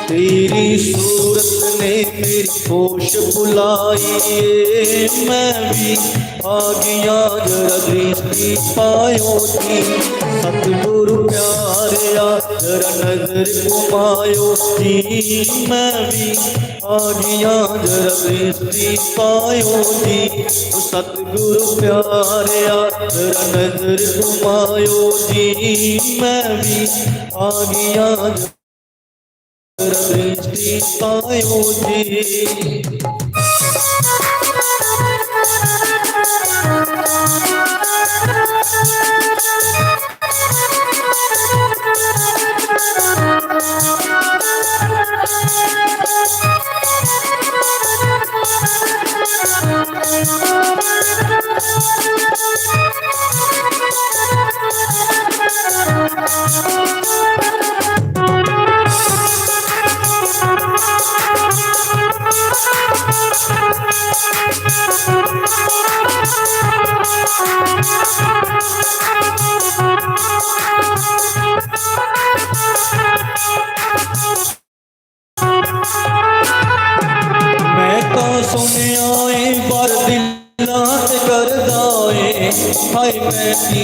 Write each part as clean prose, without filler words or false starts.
तेरी सूरत ने मेरी होश बुलाई, मैं भी आ गया जरा दृष्टि पायो जी। सतगुरु प्यारिया जरा नजर घुमायो जी, मैं भी आ गया जरा दृष्टि पायो जी। सतगुरु प्यारिया जरा नजर घुमायो जी, मैं भी आ गया जरा दृष्टि पायो जी। हाय मैं की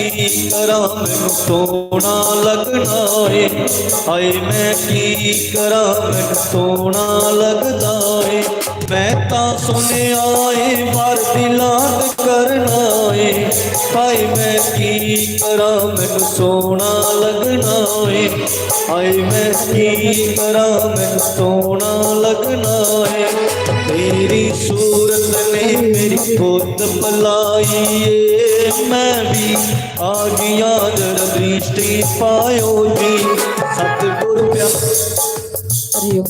करा मैनू सोना लगना है, हाय मैं की करा मैनू सोना लगदा है। मैं तां सुनिया है पर दिलां ते करना है, हाय मैं की करा मैनू सोना लगना है, हाय मैं की करा मैनू सोना लगना है। तेरी सूरत ने मेरी गोद पलाई, मैं भी आ गया जरा दृष्टि पायो जी। सतगुरु प्यार हरिओम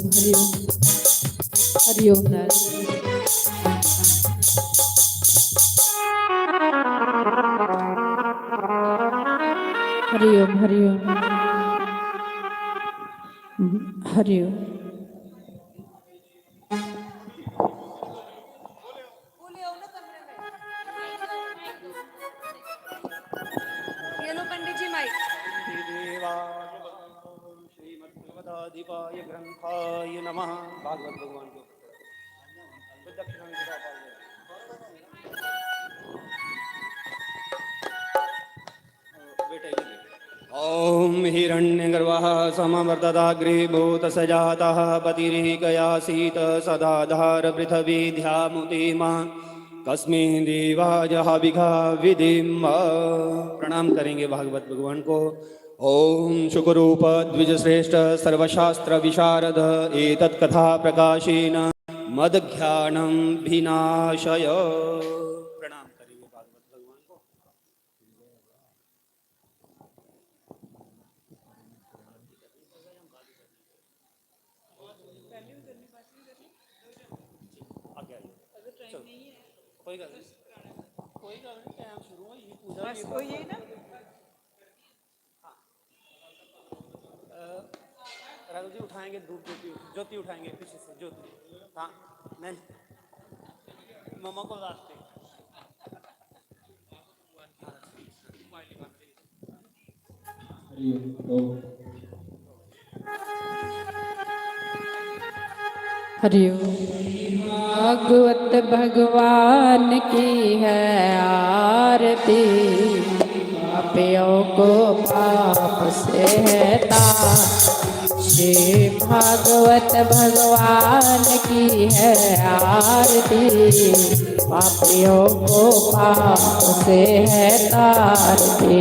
हरिओम हरिओम हरिओम हरिओम हरिओम। पंडित जी माइक। श्रीमद्भगवदाधिपाय ग्रंथाय नमः। भागवत भगवान को ओम हिरण्यगर्वः समवर्तदाग्रीभूतसजातः पतिरेकयासीत सदाधार पृथिवी ध्यामुतिमा कस्मिन् देवाय हविषा विधिं। प्रणाम करेंगे भागवत भगवान को। ओम शुकरूप द्विजश्रेष्ठ सर्वशास्त्र विशारद एतत् कथा प्रकाशेन मदज्ञानं विनाशय। प्रणाम करेंगे भागवत भगवान को। कोई गल नहीं, टाइम शुरू हो पूजा बस कोई है ना। राघव जी उठाएंगे धूप ज्योति उठाएंगे पीछे से ज्योति। हाँ नहीं मम्मा को रास्ते। हरिओम। भागवत भगवान की है आरती, पापियों को पाप से है तार। श्री भागवत भगवान की है आरती, पापियों को पाप से है तारती।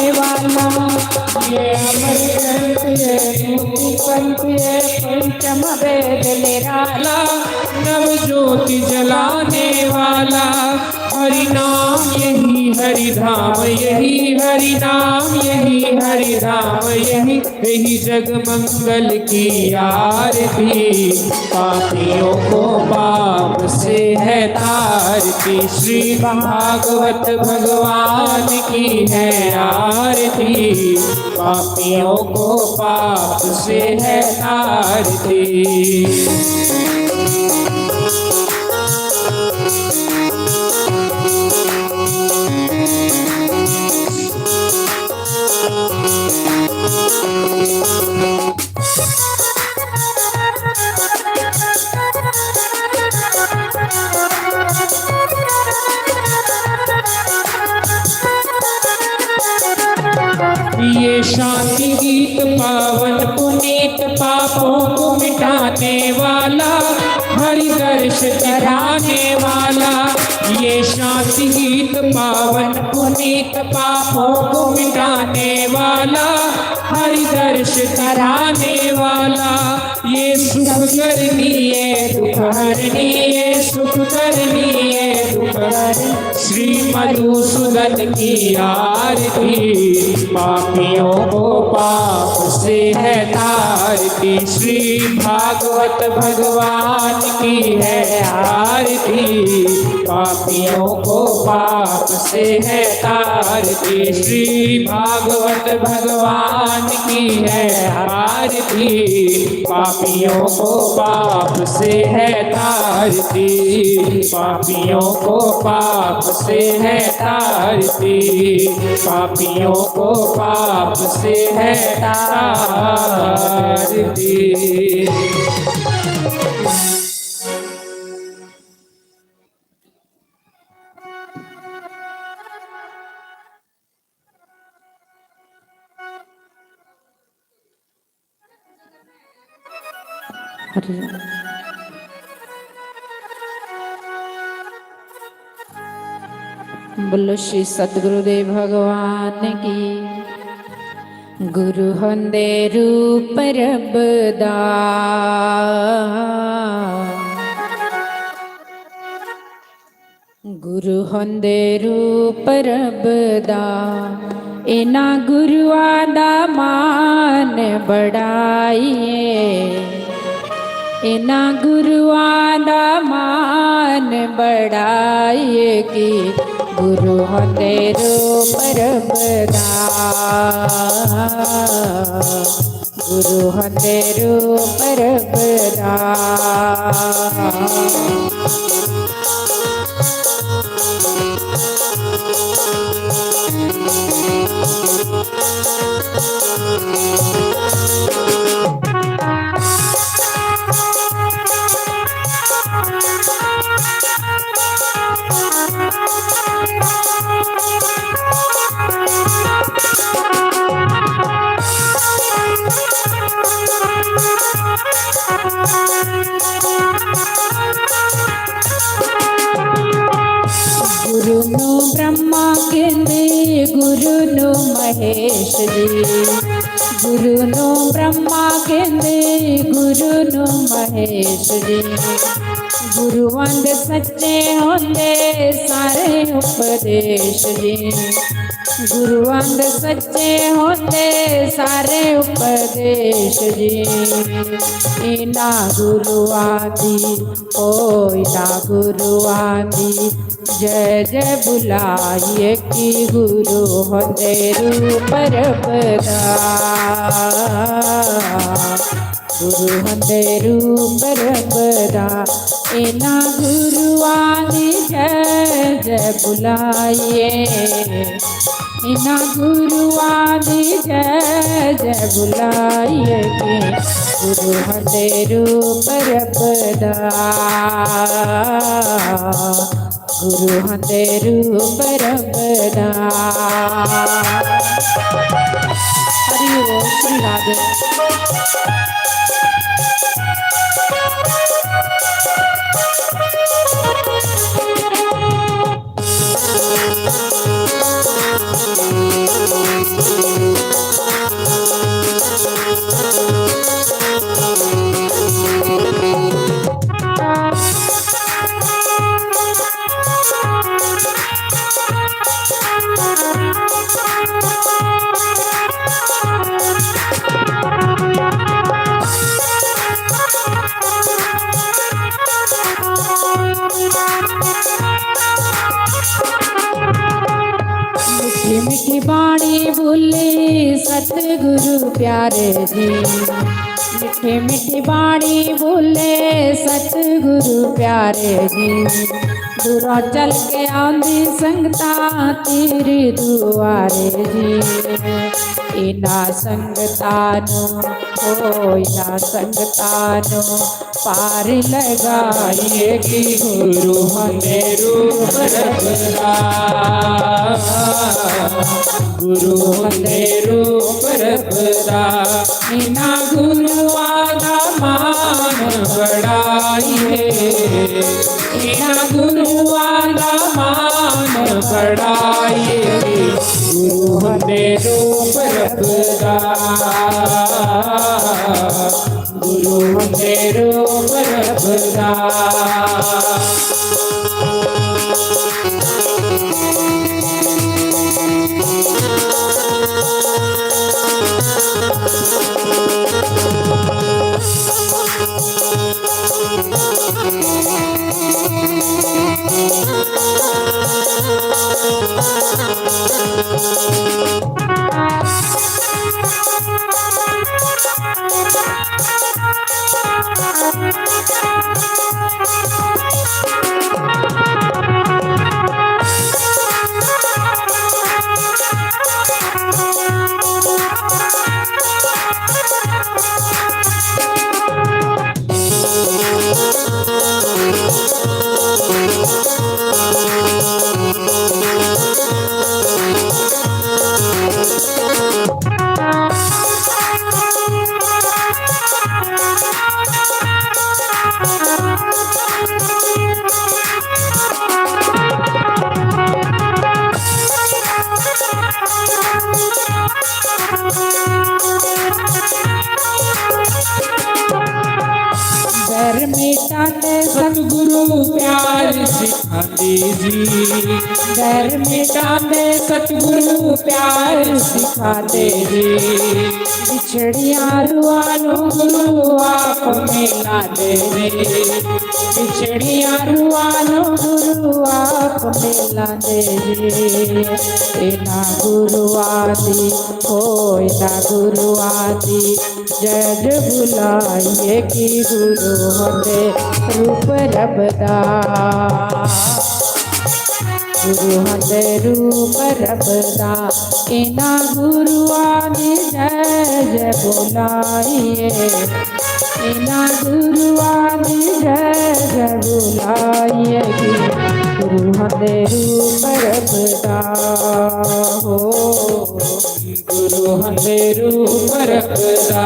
वाला ये अमर ग्रंथ ये मोती कंठ ये पंचम वेद निराला, नव ज्योति जलाने वाला, हरि नाम यही हरि धाम, यही हरि नाम यही हरि धाम, यही जग मंगल की आरती, पापियों को पाप से है तारती। श्री भागवत भगवान की है आरती, पापियों को पाप से है तारती। ये शांति गीत पावन पुनीत पापों को मिटाने वाला, हरि दर्श कराने वाला। ये शांति गीत पावन पुनीत पापों को मिटाने वाला, हरि दर्श कराने वाला। ये सुख करनी है दुख हरनी, ये सुख करनी है दुख हरनी। श्री मधुसूदन की आरती, पापियों को पाप से है तारती। श्री भागवत भगवान की है आरती, पापियों को पाप से है तारती। श्री भागवत भगवान की है आरती, पापियों को पाप से है तारती, पापियों को पाप से है तारती, पापियों को पाप से है तारती। हरि बोलो श्री सतगुरुदेव भगवान की। गुरु होंदे रूप रब दा, गुरु होंदे रूप रब दा, इना गुरुआ दा मान बढ़ाइए, इना गुरुआ दा मान बढ़ाइए कि गुरु होंदे रूप रब दा, गुरु होंदे रूप रब दा। गुरु नु ब्रह्मा कहंदे गुरु नु महेश जी, गुरु नु ब्रह्मा कहंदे गुरु नु महेश जी। गुरुवंद सच्चे होंदे सारे उपदेश जी, गुरुवंद सच्चे होंदे सारे उपदेश जी। इना गुरुआं दी ओ इना गुरुआं दी जय जय बुलाइए कि गुरु होंदे रूप रब दा, गुरु होंदे रूप रब दा। इना गुरुआं दी जय जय बुलाइए, इना गुरुआं दी जय जय बुलाइए कि गुरु होंदे रूप रब दा, गुरु होंदे रूप रब दा। हरि ओम श्री राधे। दुआरे जी। मिठी मिठी बाणी बोले सतगुरु प्यारे जी। दूरों चल के आंदी संगता तेरे दुआरे जी। इना संगतानो हो इना संगतानो पार लगाइए कि गुरु हमें रूप रखदा। गुरु हमें रूप रखदा। इना गुरुआ दा मान बढ़ाइए। इना गुरुआ दा मान बढ़ाइए। गुरु हमें रूप रखदा। गुरु हमें रूप रखदा। डर मिटाते सतगुरु प्यार सिखाते जी। डर मिटाते सतगुरु प्यार सिखाते जी। बिछड़िया रुआनो गुरु आप मिलाते जी। बिछड़िया रुआनो गुरु आप मिलाते जी। इना गुरु आदि हो इना गुरु आदि जज बुलाइए कि गुरु हमें रूप रबदा। गुरु हमें रूप रबदा। इना गुरु आदि जय बुलाइए। इना गुरु आदि जय बुलाइए कि गुरु हमें रूप रबदा। हो गुरु हमें रूप रबदा।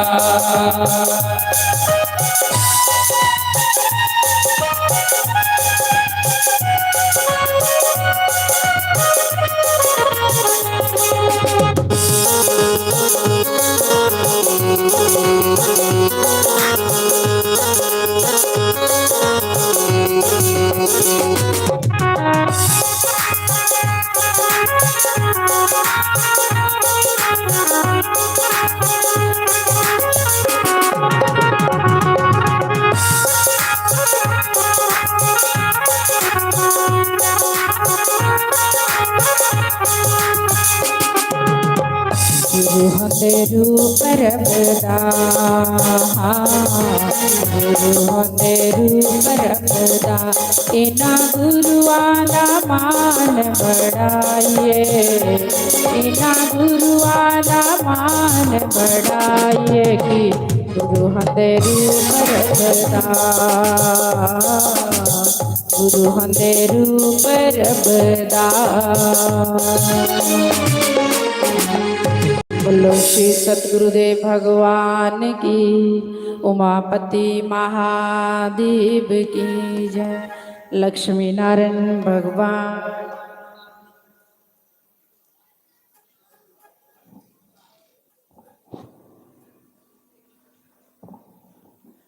गुरु हमें रूप रबदा। गुरु हमें रूप रबदा। इना गुरुआना मान बढ़ाइए। इना गुरुआना मान बढ़ाइए कि गुरु हमें रूप रबदा। गुरु हमें रूप रबदा। बोलो श्री सतगुरुदेव भगवान की। उमापति महादेव की जय। लक्ष्मी नारायण भगवान।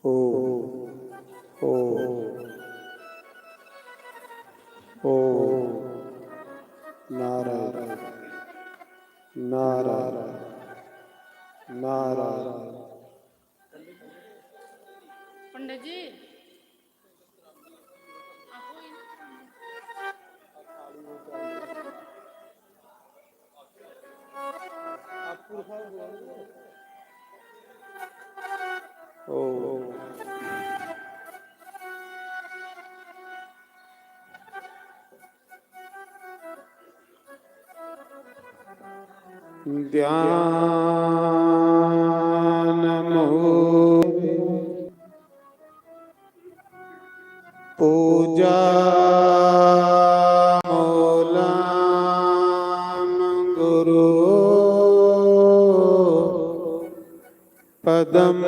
ओ ओ ओ नारायण नारायण नारायण। पंडित जी ॐ ध्यानमो पूजा मूलम गुरु पदम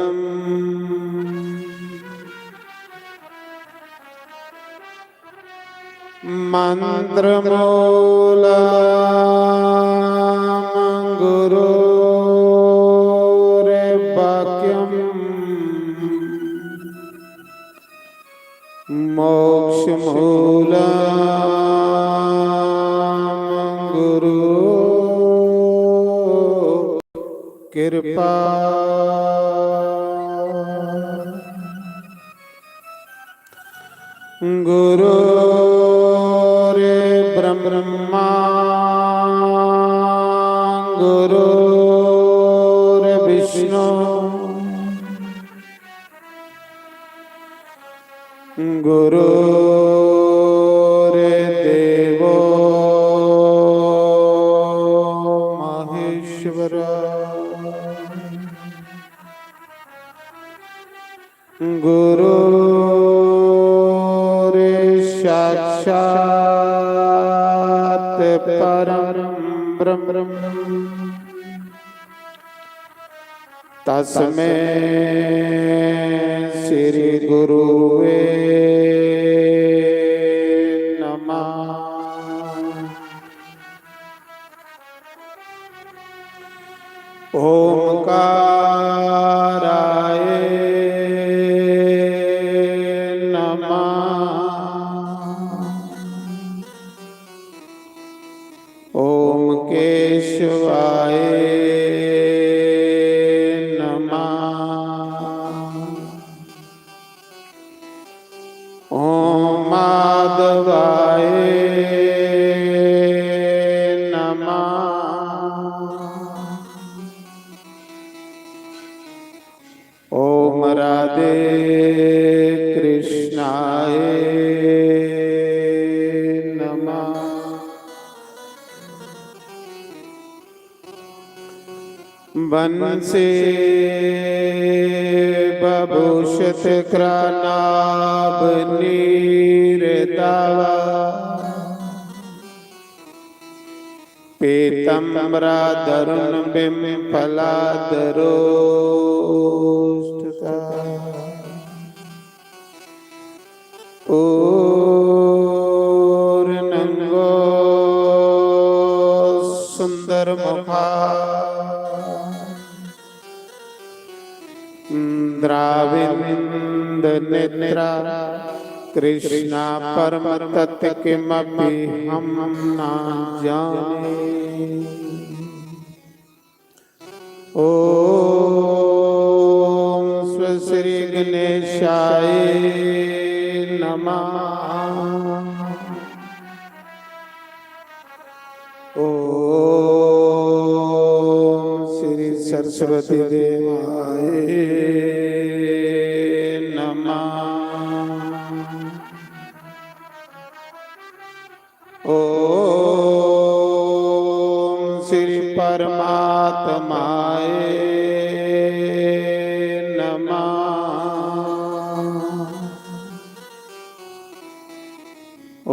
मंत्र मूलम गुरु रे वाक्यम मोक्ष मूलम गुरु कृपा गुरु रे ब्रह्मा गुरु रे विष्णु गुरु रे देवो महेश्वर गुरु रे साक्षात परम ब्रह्म तस्मै श्री गुरुवे नमः। ओंकाराय नमः। ओम केशवाय ओम माधवाय नमः। ओम राधे कृष्णाय नमः। बंसी बभूषित कृनाभ नीरदावा पीतम्बरा धरुण बिम्फलाधरोष्ठता पूर्णंगो सुंदर मुखा द्राविंद नेत्रा कृष्णा परम तत्व किमपि हम ना जाने। ओम स्व श्री गणेशाय नमः। ओम श्री सरस्वती देवाय ओम श्री परमात्माय नमः।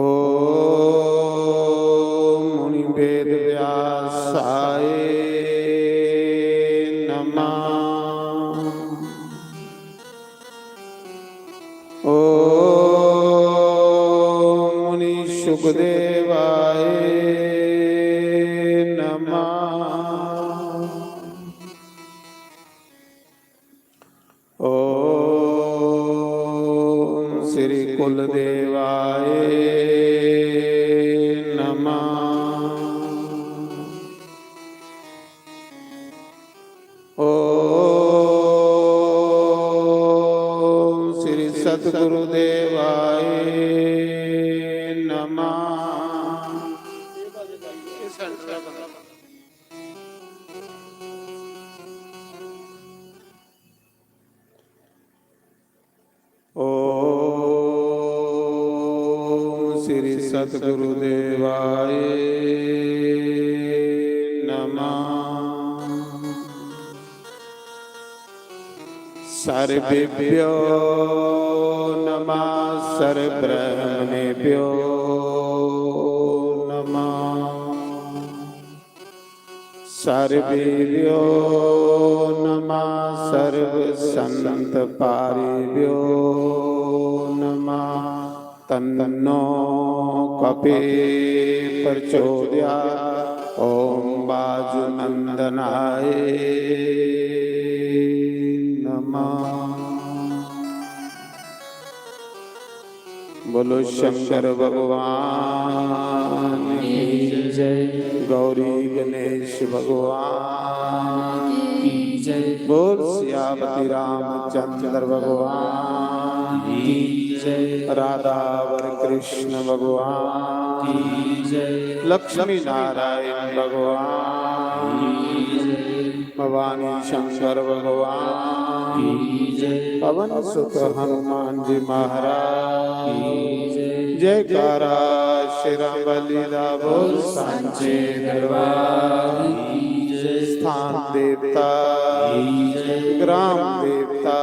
ओम मुनि वेद व्यासाय नमः। ओम मुनि सुखदेवाय ओम श्री कुलदेवाय नमः। ओम श्री सद्गुरुदेवाय नमः। सतगुरु देवाय नमः। सर्वेभ्यो नमः, सर्वब्रह्मणेभ्यो नमः। सर्वेभ्यो नमः, सर्वसंतपारेभ्यो नमः। तन्नो कपे प्रचोदयात्। ओम बाजुनंदनाय नमः। बोलो शंकर भगवान की जय। गौरी गणेश भगवान की जय। बोल सियापति रामचंद्र भगवान की जय। राधा वर कृष्ण भगवान की जय। लक्ष्मी नारायण भगवान भवानी शंकर भगवान की जय। पवन सुत हनुमान जी महाराज की जय। जयकारा श्री राम बलिदा बोल सांचे दरबार की जय। स्थान देवता की जय। ग्राम देवता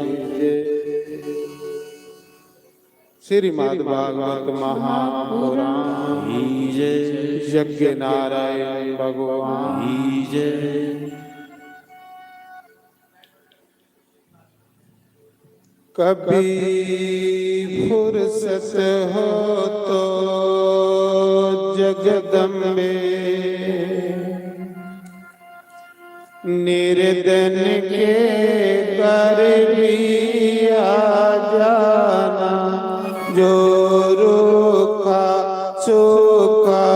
की जय। श्रीमद् भागवत महापुराण की जय। यज्ञ नारायण भगवान की जय। कभी फुर्सत हो तो जगदम्बे निर्धन के कर भी आ जाना। जो रोका चोका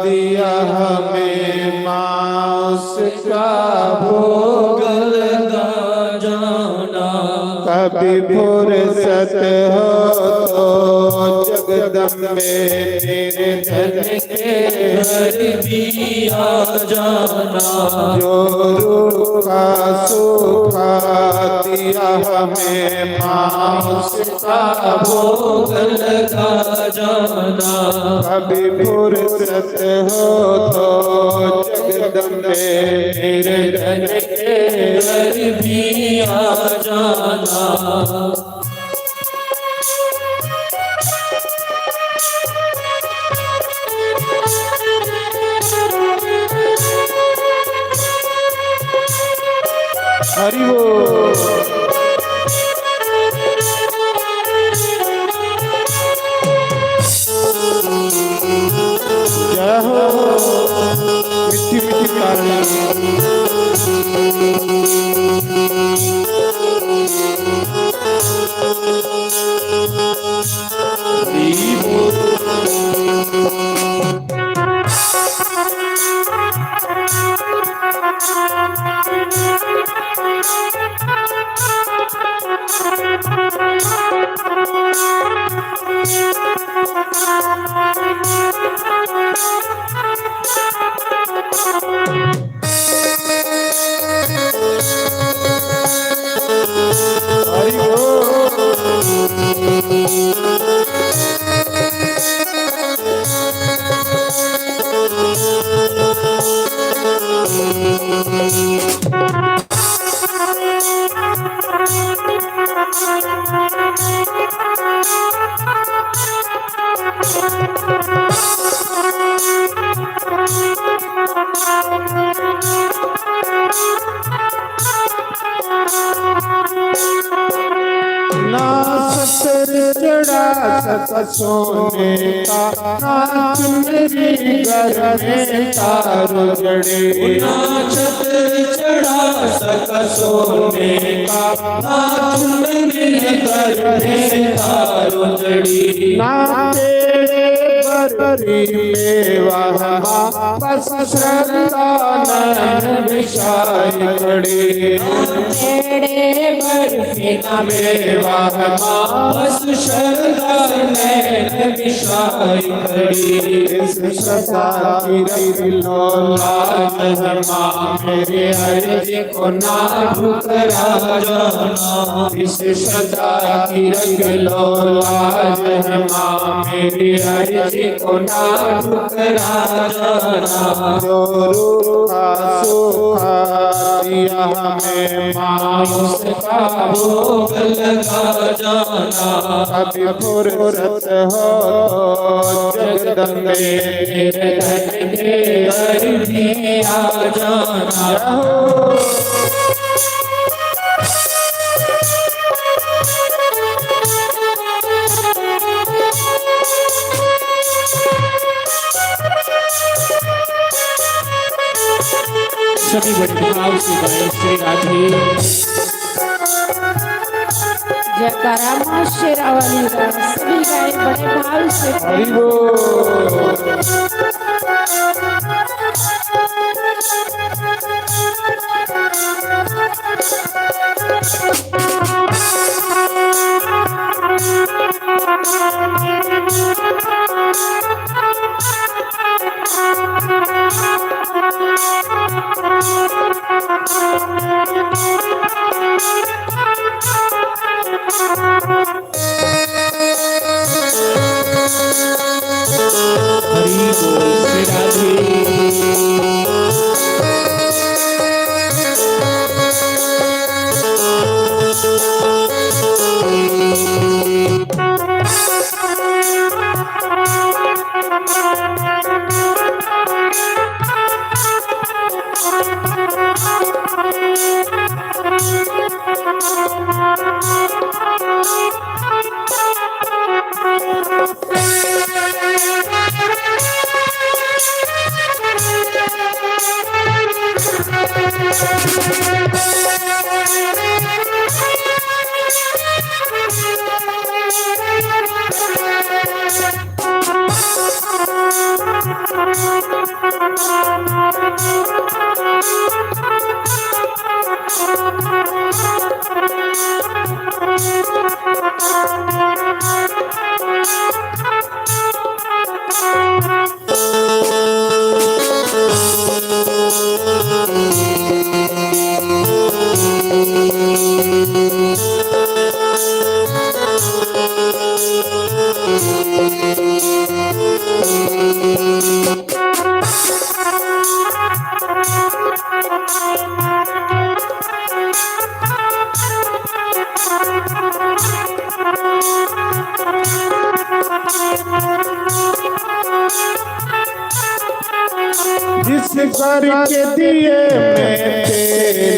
दिया हमें मांस का भोग लगा जाना। कभी फुर्सत हो तो जगदम्बे निर्धन के घर भी आ जाना। जो रूखा सूखा दिया हमें मांस का भोग लगा जाना। कभी फुर्सत हो तो जगदम्बे निर्धन के घर भी आ जाना। हरि बोल। जय हो मिठी मिठी ताली। हरि ना सतर चढ़ा सका सोने का, ना चुनरी घर में तारो जड़े। ना छत्र चढ़ा सका सोने का, ना चुनरी घर में तारो जड़ी। ना तेरे बररी में वहाँ बस श्रद्धा नैन बिछाई खड़ी। बेड़े बर्फी न मेवा बस शरदा नैन विशाई खड़ी इस सदा की रख लो लाज माँ मेरे अर्ज को ना ठुकरा जाना। इस सदा की रख लो लाज माँ मेरे अर्ज को ना ठुकरा जाना। जो रूखा सूखा दिया हमें माँ उसका भोग लगा जाना। अभी फुर्सत हो जगदम्बे तेरे धन के घर भी आ जाना। सभी बड़े भाव से गाएं श्री राधे। जयकारा माँ शेरावाली का सभी गाय बड़े भाव से। हरि बोल। हरि बोल श्री राधे। जिस घर के दिए में थे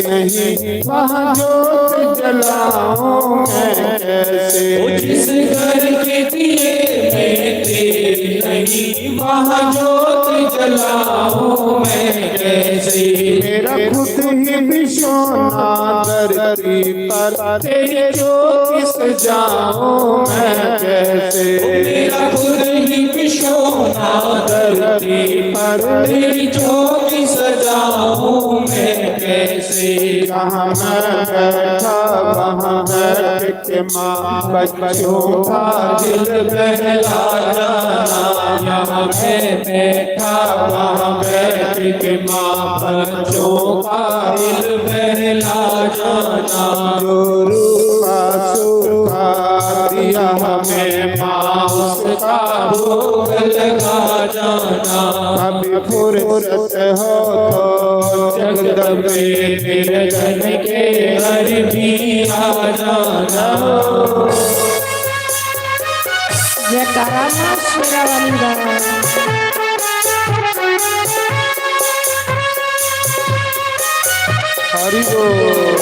नहीं वहाँ जोत जलाऊं मैं कैसे। जिस घर के दिए में तेरी नहीं वहाँ जोत जलाऊं मैं कैसे। मेरा खुद ही बिछोना धरती पर तेरे ज्योति सजाऊं मैं कैसे। मेरा खुद ही बिछोना धरती पर तेरी ज्योति सजाऊं मैं कैसे। जहाँ मैं बैठा वहाँ बैठ के माँ बच्चों का दिल बहला जाना। यहाँ मैं बैठा वहाँ बैठ के माँ बच्चों का दिल बहला जाना। जो रूखा सूखा दिया हमें माँ उसका भोग लगा जाना। कभी फुर्सत हो तो जगदम्बे तेरे धन के घर भी आ जाना। जयकारा माँ शेरावाली का। हरि बोल।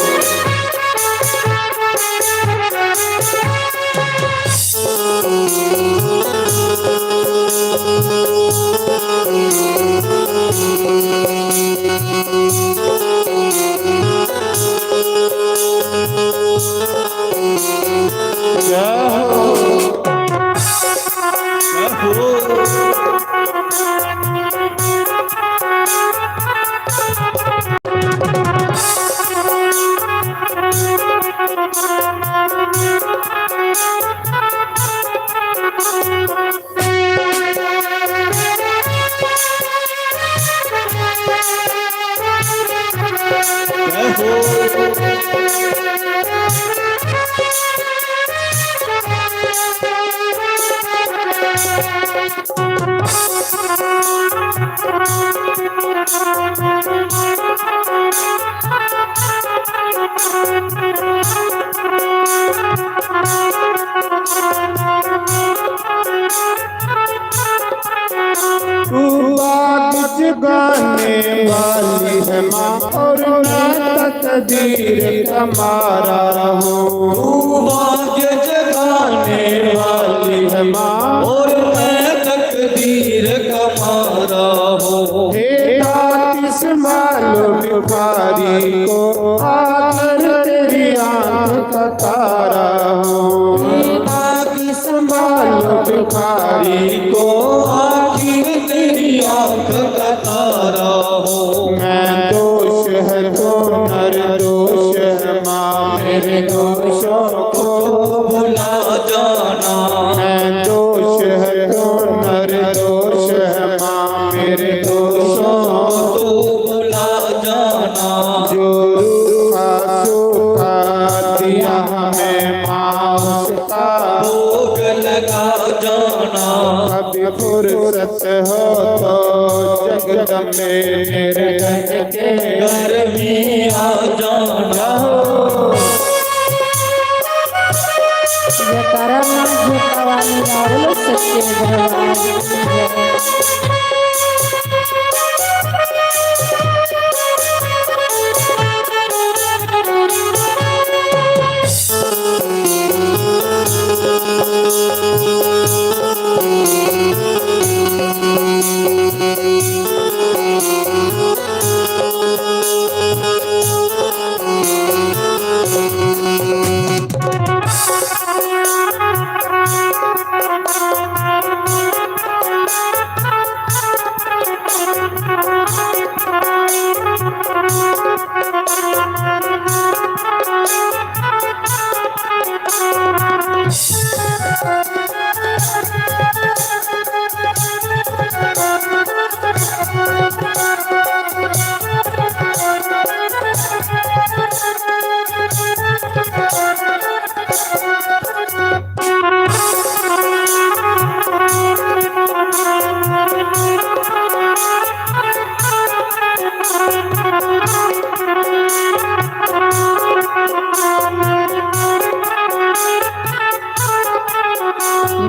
तू बाग जगाने वाली है माँ और मैं तकदीर तुम्हारा हूँ। तू भाग्य जगाने वाली है माँ और मैं तकदीर का मारा हूँ। हे दातिस मालूम भिखारी को आकर तेरी आंख का तारा हूँ। किस मालूम भिखारी को आखिर तेरी आंख का तारा हूँ। मैं दोष है तो निर्दोष है माँ मेरे दोषों को भुला जाना। मैं दोष है तो निर्दोष है माँ मेरे दोषों तो भुला जाना। जो रूखा सूखा दिया हमें माँ उसका भोग लगा जाना। कभी फुर्सत हो तो जगदम्बे मेरे घर के घर में आ जाना। जयकारा माँ जोता वाली रावल सच्चे दरबार की जय।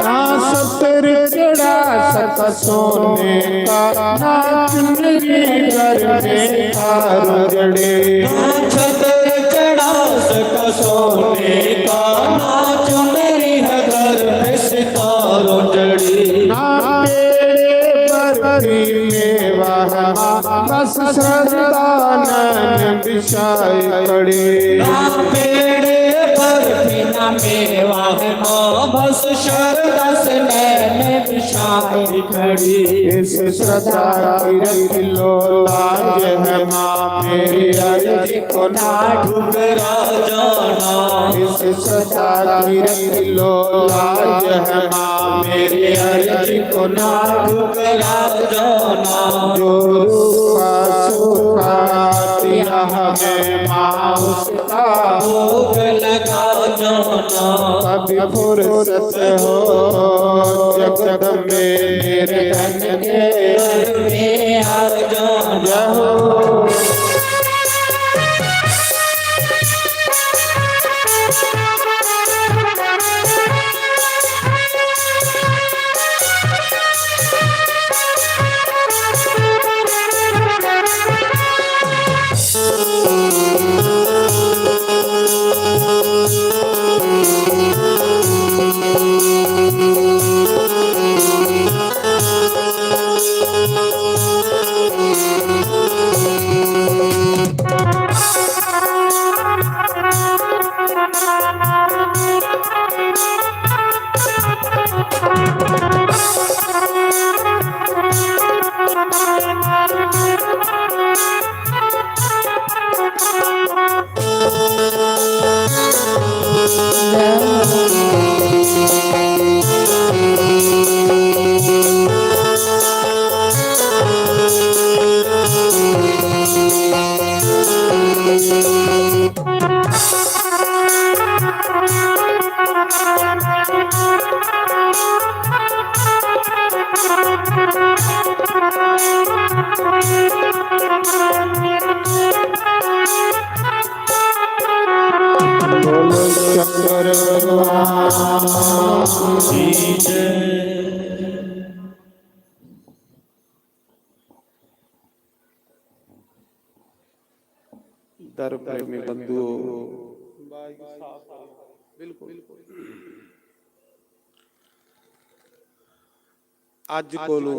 ना सतर चढ़ा सका सोने का ना चुनरी घर में हार जड़े। छतर चढ़ा सका सोने का ना चुनरी है घर में सितारों जड़ी। ना तेरे बरती में वहाँ बस श्रद्धा नैन बिछाई पड़ी। ना पेड़े पर बिना मेवा है माँ बस शरदा से मैंने बिछाई खड़ी। इस श्रद्धा की रख लो लाज है माँ मेरी अर्जी को ना ठुकरा जाना। इस श्रद्धा की रख लो लाज है माँ मेरी अर्जी को ना ठुकरा जाना। जो रूखा सूखा दिया हमें माँ उसका भोग लगा जाना। कभी फुर्सत हो जगदम्बे मेरे धन के घर में आ जाना। जहो। बोलो शंकर भगवान की जय। दर प्रेमी बंधुओं, ਅੱਜ ਕੋਲੋਂ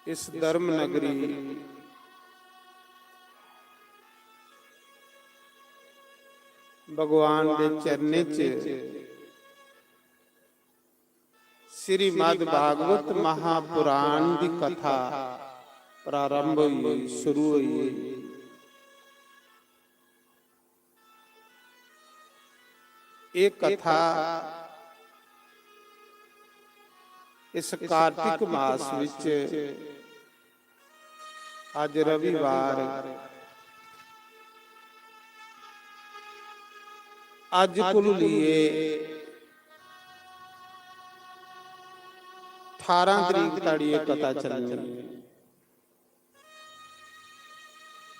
ਇਸ ਧਰਮ ਨਗਰੀ ਭਗਵਾਨ ਦੇ ਚਰਨੇ 'ਚ श्रीमद् भागवत महापुराण की कथा प्रारंभ हुई, शुरू हुई। एक कथा इस कार्तिक मास विच आज रविवार आज कुल लिए 18 तरीक ताड़ी ये कथा चलनी,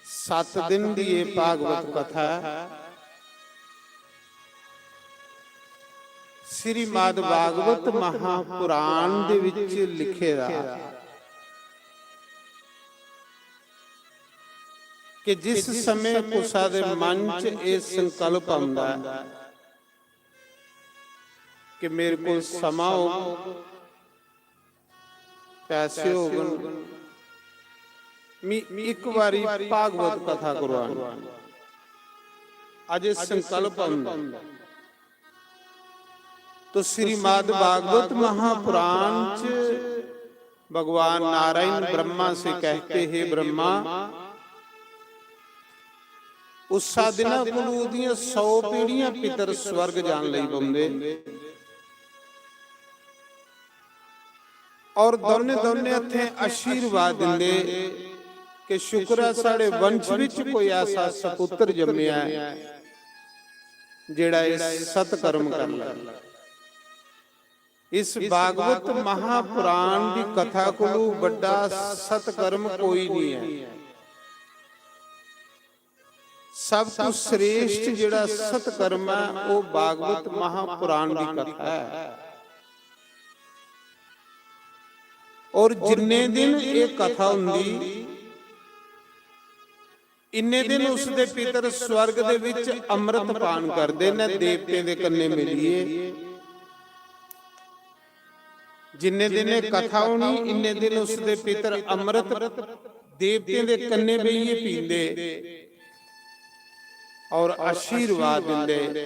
7 दिन की ये भागवत कथा श्रीमद् भागवत महापुराण दे विच लिखे दा कि जिस समय कुसा दे मन च ये संकल्प आंदा कि मेरे को समा हो, पैसे होगन, एक बारी भागवत कथा करवानी, अज संकल्प आंदा तो श्रीमद् भागवत महापुराण च भगवान नारायण ब्रह्मा से कहते हैं, ब्रह्मा उस दिना कोल उहदियां 100 पीढ़ियां पितर स्वर्ग जान लई बंदे और दोने दोने इत्थे आशीर्वाद दिंदे कि शुक्र है साडे वंश विच कोई ऐसा सपुत्र जम्मिया है जेड़ा इस सतकर्म कर लै। इस भागवत महापुराण की कथा कोलों बड़ा सतकर्म कोई नहीं है। सब कुछ श्रेष्ठ जेड़ा सतकर्म है वो भागवत महापुराण की कथा है। और जिन्ने दिन ये कथा हुंदी इन्ने दिन उसदे पितर स्वर्ग दे विच अमृत पान करदे ने, देवते दे कन्ने मिलिए। जिन्ने दिन ये कथा होनी इन्ने दिन उसदे पितर अमृत देवते दे कन्ने बेइये पींदे और आशीर्वाद दिंदे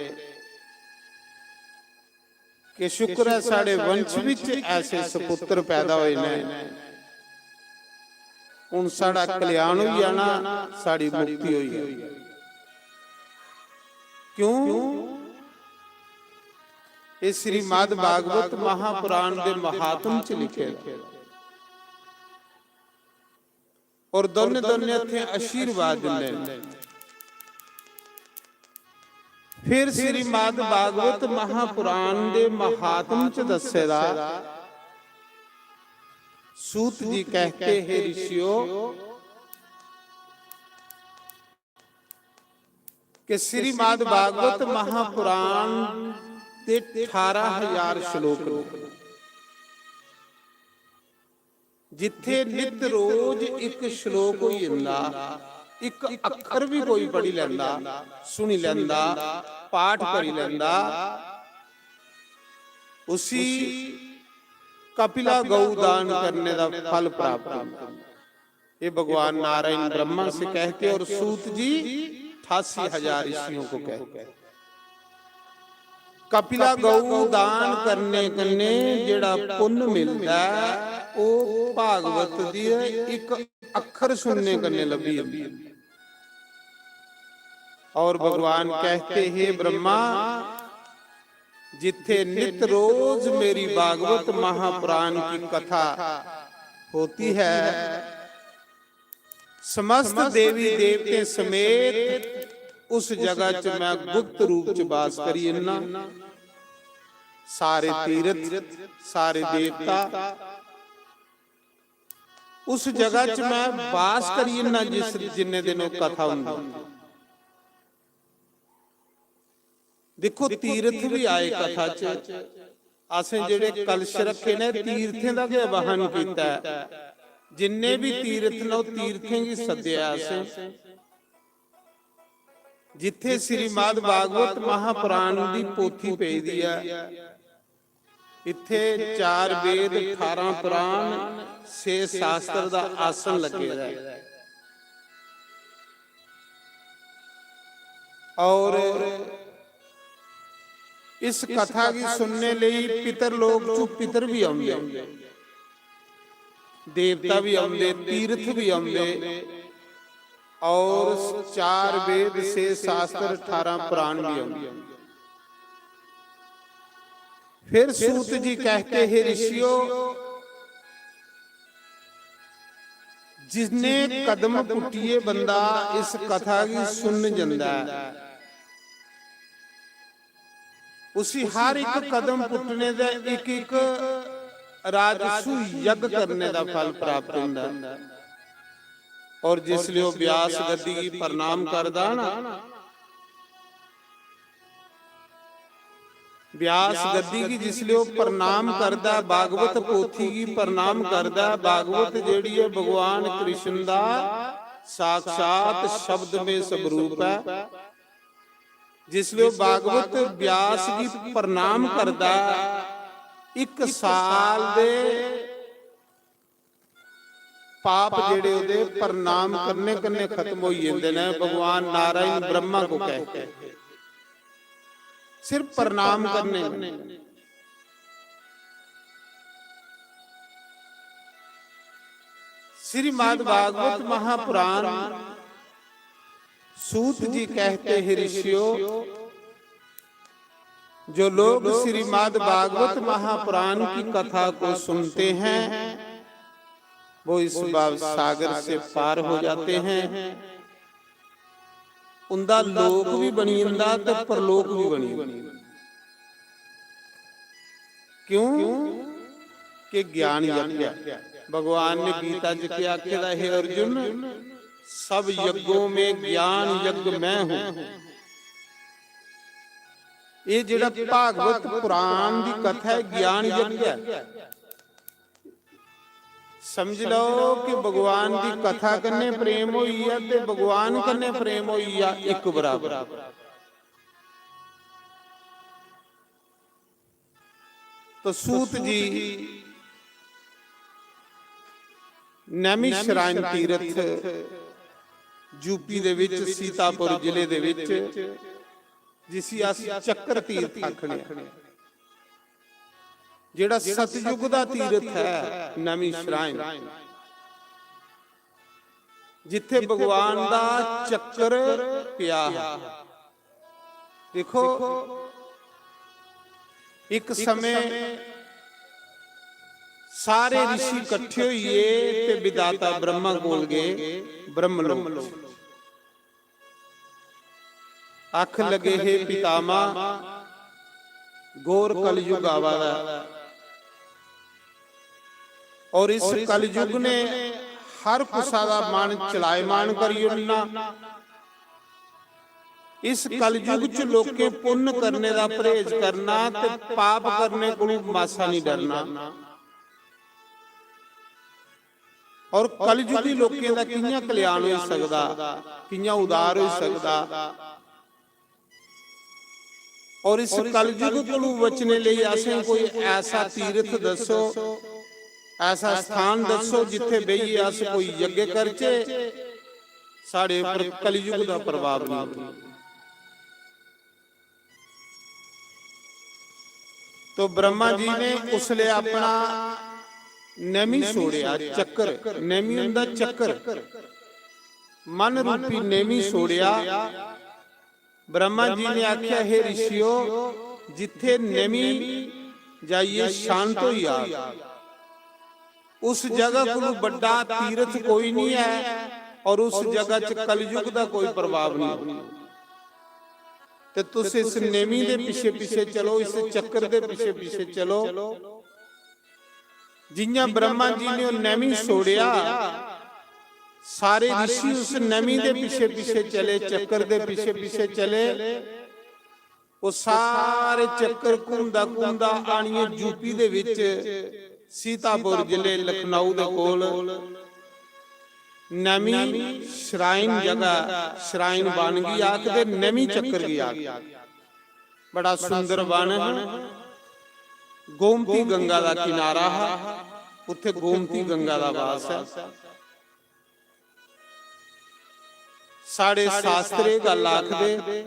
कि शुक्र है साडे वंश विच ऐसे सपुत्र पैदा होए ने, हुण साडा कल्याण होई जाना, साडी मुक्ति होई जानी। क्यों? ये श्रीमद् भागवत महापुराण के महात्म च लिखे और दोने दोने इत्थे आशीर्वाद दिंदे। फिर श्रीमद् भागवत महापुराण के महात्म च दसेदा सूत जी कहते हैं, ऋषियों कि श्रीमद् भागवत महापुराण के 18,000 श्लोक जिथे नित रोज एक श्लोक होई जंदा, एक अखर भी कोई पढ़ी लैंदा, सुनी लैंदा, पाठ करी लैंदा, उसी कपिला गौ दान करने का फल प्राप्त होता। ये भगवान नारायण ब्रह्मा से कहते और सूत जी 88,000 ऋषियों को कहते। कपिला गौ दान करने कन्ने जेड़ा पुण्य मिलता है वो भागवत दी एक अखर सुनने कन्ने लभी। और भगवान कहते हैं, ब्रह्मा जिथे नित रोज मेरी भागवत महापुराण की कथा होती है, समस्त देवी देवते समेत उस जगह च मैं गुप्त रूप च वास करी ना, सारे तीर्थ सारे देवता उस जगह च मैं वास करी ना जिस जिन्ने दिन कथा हुंदी। ਦੇਖੋ ਤੀਰਥ ਵੀ ਆਏ ਕਥਾ ਚ, ਅਸੀਂ ਜਿਹੜੇ ਕਲਸ਼ ਰੱਖੇ ਨੇ ਤੀਰਥਾਂ ਦਾ ਕੇ ਵਾਹਨ ਕੀਤਾ, ਜਿੰਨੇ ਵੀ ਤੀਰਥ ਨੇ ਉਹ ਤੀਰਥਾਂ ਹੀ ਸੱਦਿਆ ਅਸੀਂ। ਜਿੱਥੇ ਸ੍ਰੀਮਦ ਭਾਗਵਤ ਮਹਾਪੁਰਾਣ ਦੀ ਪੋਥੀ ਪਈਦੀ ਆ, ਇੱਥੇ 4 ਵੇਦ 18 ਪੁਰਾਣ 6 ਸ਼ਾਸਤਰ ਦਾ ਆਸਣ ਲੱਗਿਆ ਹੈ। और इस कथा की सुनने ਲਈ पितर लोग चो पितर भी आउंदे, देवता भी आउंदे, तीर्थ भी आउंदे, और 4 वेद 6 शास्त्र 18 पुराण भी आउंदे। फिर सूत जी कहते हैं ऋषियों, जिसने कदम पुटिए बंदा इस कथा की सुन जंदा है, उसी हर एक कदम पुटने का एक एक राजसू यज्ञ करने का फल प्राप्त होता है। और जिसलिए वो व्यास गद्दी की प्रणाम करदा ना, व्यास गद्दी की जिसलिए वो प्रणाम करदा, भागवत पोथी की प्रणाम करदा। भागवत जेड़ी है भगवान कृष्ण दा साक्षात शब्द में स्वरूप है। जिसलिए भागवत व्यास की प्रणाम करदा, 1 साल दे पाप जेड़े ओदे प्रणाम करने कन्ने खत्म हो जांदे ने। भगवान नारायण ब्रह्मा को कहते हैं सिर्फ प्रणाम करने। श्रीमद् भागवत महापुराण सूत जी कहते हैं ऋषियों, जो लोग श्रीमद् भागवत महापुराण की कथा को सुनते हैं वो इस भाव सागर से पार हो जाते हैं। उनका लोक भी बनी जंदा ते परलोक भी बनी जंदा। क्यों कि ज्ञान यज्ञ भगवान ने गीता जी के आख्या है, अर्जुन सब यज्ञों में ज्ञान यज्ञ मैं हूं। ये जेड़ा भागवत पुराण की कथा है ज्ञान यज्ञ है। समझ लो कि भगवान की कथा कन्ने प्रेम होई है ते भगवान कन्ने प्रेम होई है एक बराबर। तो सूत जी नैमी श्राइन तीरथ यूपी दे विच सीतापुर जिले दे विच जिसी अस चक्कर तीर्थ आखने, जेड़ा सतयुग दा तीर्थ है नैमी श्राइन, जिथे भगवान दा चक्कर पिया है। देखो एक समय सारे ऋषि इकट्ठे होइए ते विधाता ब्रह्मा कोल गए ब्रह्मलोक। आख लगे है पितामा घोर कलयुग आवादा, और इस कलयुग ने हर कुसा दा मन चलायमान करी उड़ना। इस कलयुग च लोके पुण्य करने दा परहेज करना ते पाप करने कोलों मासा नहीं डरना। और कलयुगी लोकें दा कियां कल्याण हो सकदा, कियां उदार हो सकदा। और इस कलयुग कोलों बचने लई असें कोई ऐसा तीर्थ दसो, ऐसा स्थान दसो जिथे बेइए अस कोई यज्ञ करचे, साडे उपर कलयुग दा प्रभाव नहीं होवे। तो ब्रह्मा जी ने उसले अपना नेमी सोड़िया चक्कर, नेमी हुंदा चक्कर, मन रूपी नेमी सोड़िया। ब्रह्मा जी ने आख्या हे ऋषियों, जिथे नेमी जाइए शांत हो जा, उस जगह को बड़ा तीर्थ कोई नहीं है और उस जगह च कलयुग का कोई प्रभाव नहीं। तो तुस इस नेमी दे पीछे पीछे चलो, इस चक्कर दे पीछे पीछे चलो। जियां ब्रह्मा जी ने नेमी सोड़िया, सारे ऋषि उस नेमी दे पीछे पीछे चले, चक्कर दे पीछे पीछे चले। ਉਹ ਸਾਰੇ ਚੱਕਰ ਘੁੰਮਦਾ ਘੁੰਮਦਾ ਆਣੀਏ ਯੂਪੀ ਦੇ ਵਿੱਚ ਸੀਤਾਪੁਰ ਜ਼ਿਲ੍ਹੇ ਲਖਨਊ ਦੇ ਕੋਲ ਨਵੀਂ ਸ਼ਰਾਈਨ ਜਗ੍ਹਾ ਸ਼ਰਾਈਨ ਬਣ ਗਈ, ਆਖਦੇ ਨਵੀਂ ਚੱਕਰ ਗਈ ਆ, ਬੜਾ ਸੁੰਦਰ ਬਣ, ਗੋਮਤੀ ਗੰਗਾ ਦਾ ਕਿਨਾਰਾ ਹੈ, ਉੱਥੇ ਗੋਮਤੀ ਗੰਗਾ ਦਾ ਵਾਸ ਹੈ। ਸਾਡੇ ਸ਼ਾਸਤਰ ਇਹ ਗੱਲ ਆਖਦੇ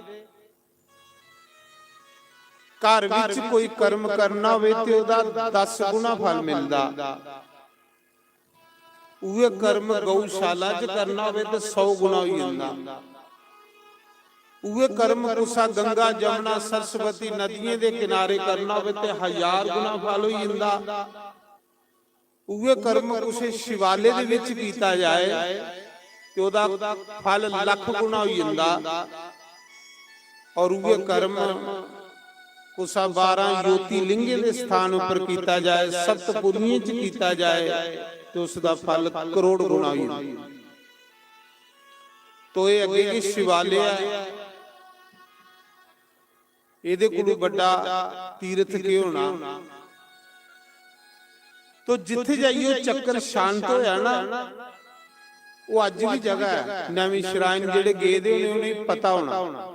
ਘਰ ਵਿੱਚ ਕੋਈ ਕਰਮ ਕਰਨਾ ਹੋਵੇ ਤੇ ਉਹਦਾ 10 ਗੁਣਾ ਫਲ ਮਿਲਦਾ, ਉਹ ਕਰਮ ਗਊਸ਼ਾਲਾ 'ਚ ਕਰਨਾ ਹੋਵੇ ਤੇ 100 ਗੁਣਾ ਹੋਈ ਜਾਂਦਾ। ਉਹ ਕਰਮ ਕੁਸਾ ਗੰਗਾ ਜਮਨਾ ਸਰਸਵਤੀ ਨਦੀਆਂ ਦੇ ਕਿਨਾਰੇ ਕਰਨਾ ਹੋਵੇ ਤੇ 1000 ਗੁਣਾ ਫਲ ਹੋਈ ਜਾਂਦਾ। ਉਹ ਕਰਮ ਕੁਸੇ ਸ਼ਿਵਾਲੇ ਦੇ ਵਿੱਚ ਕੀਤਾ ਜਾਏ ਤੇ ਉਹਦਾ ਫਲ ਲੱਖ ਗੁਣਾ ਹੋਈ ਜਾਂਦਾ। ਔਰ ਉਹ ਕਰਮ ਕੁਸਾ 12 ਜੋਤੀ ਲਿੰਗੇ ਦੇ ਸਥਾਨ ਉੱਪਰ ਕੀਤਾ ਜਾਏ, ਸਪਤਪੁਰੀਆਂ 'ਚ ਕੀਤਾ ਜਾਏ ਤੇ ਉਸ ਦਾ ਫਲ ਕਰੋੜ ਗੁਣਾ ਹੋਈ ਜਾਂਦਾ। ਤੋ ਇਹ ਅੱਗੇ ਕੀ ਸ਼ਿਵਾਲੇ ਹੈ, ਇਹਦੇ ਕੋਲ ਵੱਡਾ ਤੀਰਥ ਕਿਉਂ ਹੋਣਾ। ਤੋ ਜਿੱਥੇ ਜਾਈਓ ਚੱਕਰ ਸ਼ਾਂਤ ਹੋਇਆ ਨਾ, ਉਹ ਅੱਜ ਵੀ ਜਗ੍ਹਾ ਹੈ ਨਵੀਂ ਸ਼ਰਾਈਨ, ਜਿਹੜੇ ਗਏ ਦੇ ਉਹਨੇ ਪਤਾ ਹੋਣਾ।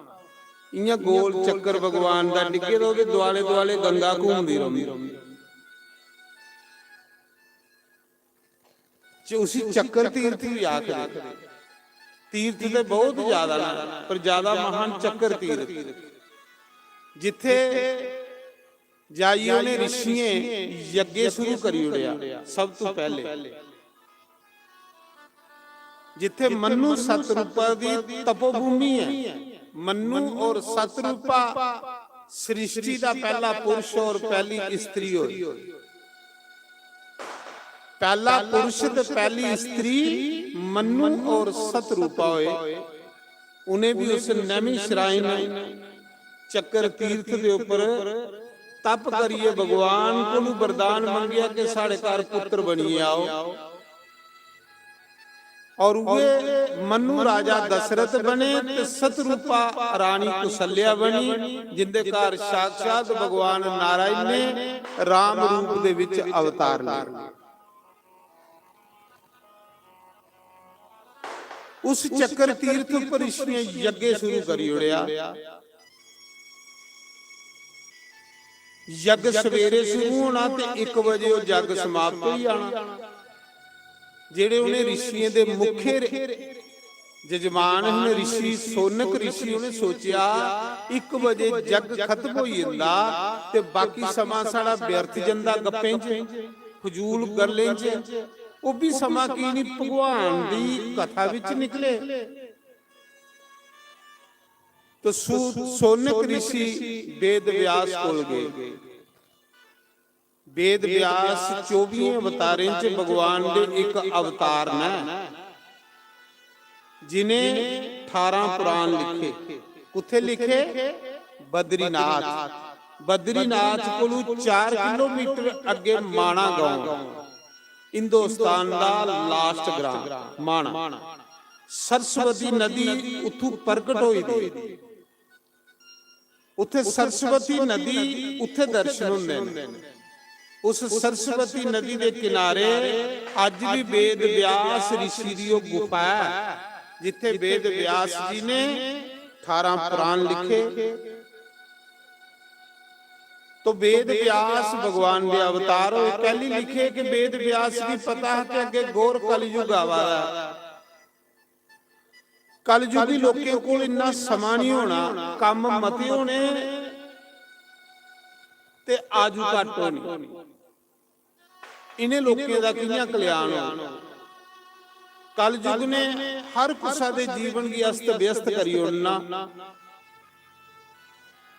ਇਆਂ ਗੋਲ ਚੱਕਰ ਭਗਵਾਨ ਦਾ ਡਿੱਗੇ ਤਾਂ ਉਹਦੇ ਦੁਆਲੇ ਦੁਆਲੇ ਗੰਗਾ ਘੁੰਮਦੀ ਰਹਿੰਦੀ। ਉਸੇ ਚੱਕਰ ਤੀਰਥ ਵੀ ਆਖਦੇ, ਤੀਰਥ ਤੇ ਬਹੁਤ ਜ਼ਿਆਦਾ ਨਾ, ਪਰ ਜ਼ਿਆਦਾ ਮਹਾਨ ਚੱਕਰ ਤੀਰਥ, ਜਿੱਥੇ ਜਾਈ ਉਹਨੇ ਰਿਸ਼ੀਏ ਯੱਗੇ ਸ਼ੁਰੂ ਕਰੀ ਉੜਿਆ ਸਭ ਤੋਂ ਪਹਿਲੇ, ਜਿੱਥੇ ਮਨੂ ਸਤਰੂਪਾ ਦੀ ਤਪੋਭੂਮੀ ਹੈ। ਮਨੂ ਔਰ ਸਤਰੂਪਾ ਸ੍ਰਿਸ਼ਟੀ ਦਾ ਪਹਿਲਾ ਪੁਰਸ਼ ਔਰ ਪਹਿਲੀ ਇਸਤਰੀ ਹੋਈ। ਪਹਿਲਾ ਪੁਰਸ਼ ਤੇ ਪਹਿਲੀ ਇਸਤਰੀ ਮਨੂ ਔਰ ਸਤਰੂਪਾ ਹੋਏ। ਉਹਨੇ ਵੀ ਉਸ ਨਵੀਂ ਸ਼ਰਾਈਨ ਚੱਕਰ ਤੀਰਥ ਦੇ ਉੱਪਰ ਤਪ ਕਰੀਏ, ਭਗਵਾਨ ਕੋਲੋਂ ਵਰਦਾਨ ਮੰਗਿਆ ਕਿ ਸਾਡੇ ਘਰ ਪੁੱਤਰ ਬਣੀਏ ਆਓ। ਔਰ ਉਹ ਮਨੂ ਰਾਜਾ ਦਸ਼ਰਥ ਬਣੇ ਤੇ ਸਤਰੂਪਾ ਰਾਣੀ ਕੁਸਲਿਆ ਬਣੀ, ਜਿੰਦੇ ਘਰ ਸਾਖਸ਼ਾਤ ਭਗਵਾਨ ਨਾਰਾਇਣ ਨੇ ਰਾਮ ਰੂਪ ਦੇ ਵਿੱਚ ਅਵਤਾਰ ਲਿਆ। ਉਸ ਚੱਕਰ ਤੀਰਥ ਉੱਪਰ ਰਿਸ਼ੀਆਂ ਯੱਗੇ ਸ਼ੁਰੂ ਕਰੀ ਉੜਿਆ। ਯੱਗ ਸਵੇਰੇ ਸ਼ੁਰੂ ਹੋਣਾ ਤੇ 1 ਵਜੇ ਉਹ ਯੱਗ ਸਮਾਪਤ ਹੋ ਜਾਣਾ। ਜਿਹੜੇ ਉਹਨੇ ਰਿਸ਼ੀਆਂ ਦੇ ਮੁਖੇ ਜਜਮਾਨ ਹਨ, ਰਿਸ਼ੀ ਸੋਨਕ ਰਿਸ਼ੀ, ਉਹਨੇ ਸੋਚਿਆ 1 ਵਜੇ ਜੱਗ ਖਤਮ ਹੋ ਜਾਂਦਾ ਤੇ ਬਾਕੀ ਸਮਾਂ ਸਾਡਾ ਵਿਅਰਥ ਜਾਂਦਾ ਗੱਪੇ 'ਚ, ਫਜ਼ੂਲ ਗੱਲਾਂ 'ਚ। ਉਹ ਵੀ ਸਮਾਂ ਕੀ ਨਹੀਂ, ਭਗਵਾਨ ਦੀ ਕਥਾ ਵਿੱਚ ਨਿਕਲੇ। तो सोनक ऋषि वेद व्यास कोल गए। वेद व्यास 24 अवतारें च भगवान दे एक अवतार ने जिन्हें 18 पुराण लिखे। कुथे लिखे? बद्रीनाथ। बद्रीनाथ कोलू 4 किलोमीटर अगे माणा गांव, हिंदुस्तान दा लास्ट ग्राम माणा। सरस्वती नदी उथों प्रगट होई दी। उथे सरस्वती नदी उथे दर्शन हुंदे ने। उस सरस्वती नदी दे किनारे अज भी वेद व्यास ऋषि दी गुफा है, जिथे वेद व्यास जी ने 18 पुराण लिखे। तो वेद व्यास भगवान दे अवतार होए। पहली लिखे कि वेद व्यास की पता है कि अगे घोर कलयुग आवा है। कलयुगी लोकें कोल इन्ना समा नहीं होना, काम मते होने ते आजू घट होनी। इन्हें लोकें दा कियां कल्याण होना। कलयुग ने हर कुसा दे जीवन की अस्त व्यस्त करी होना।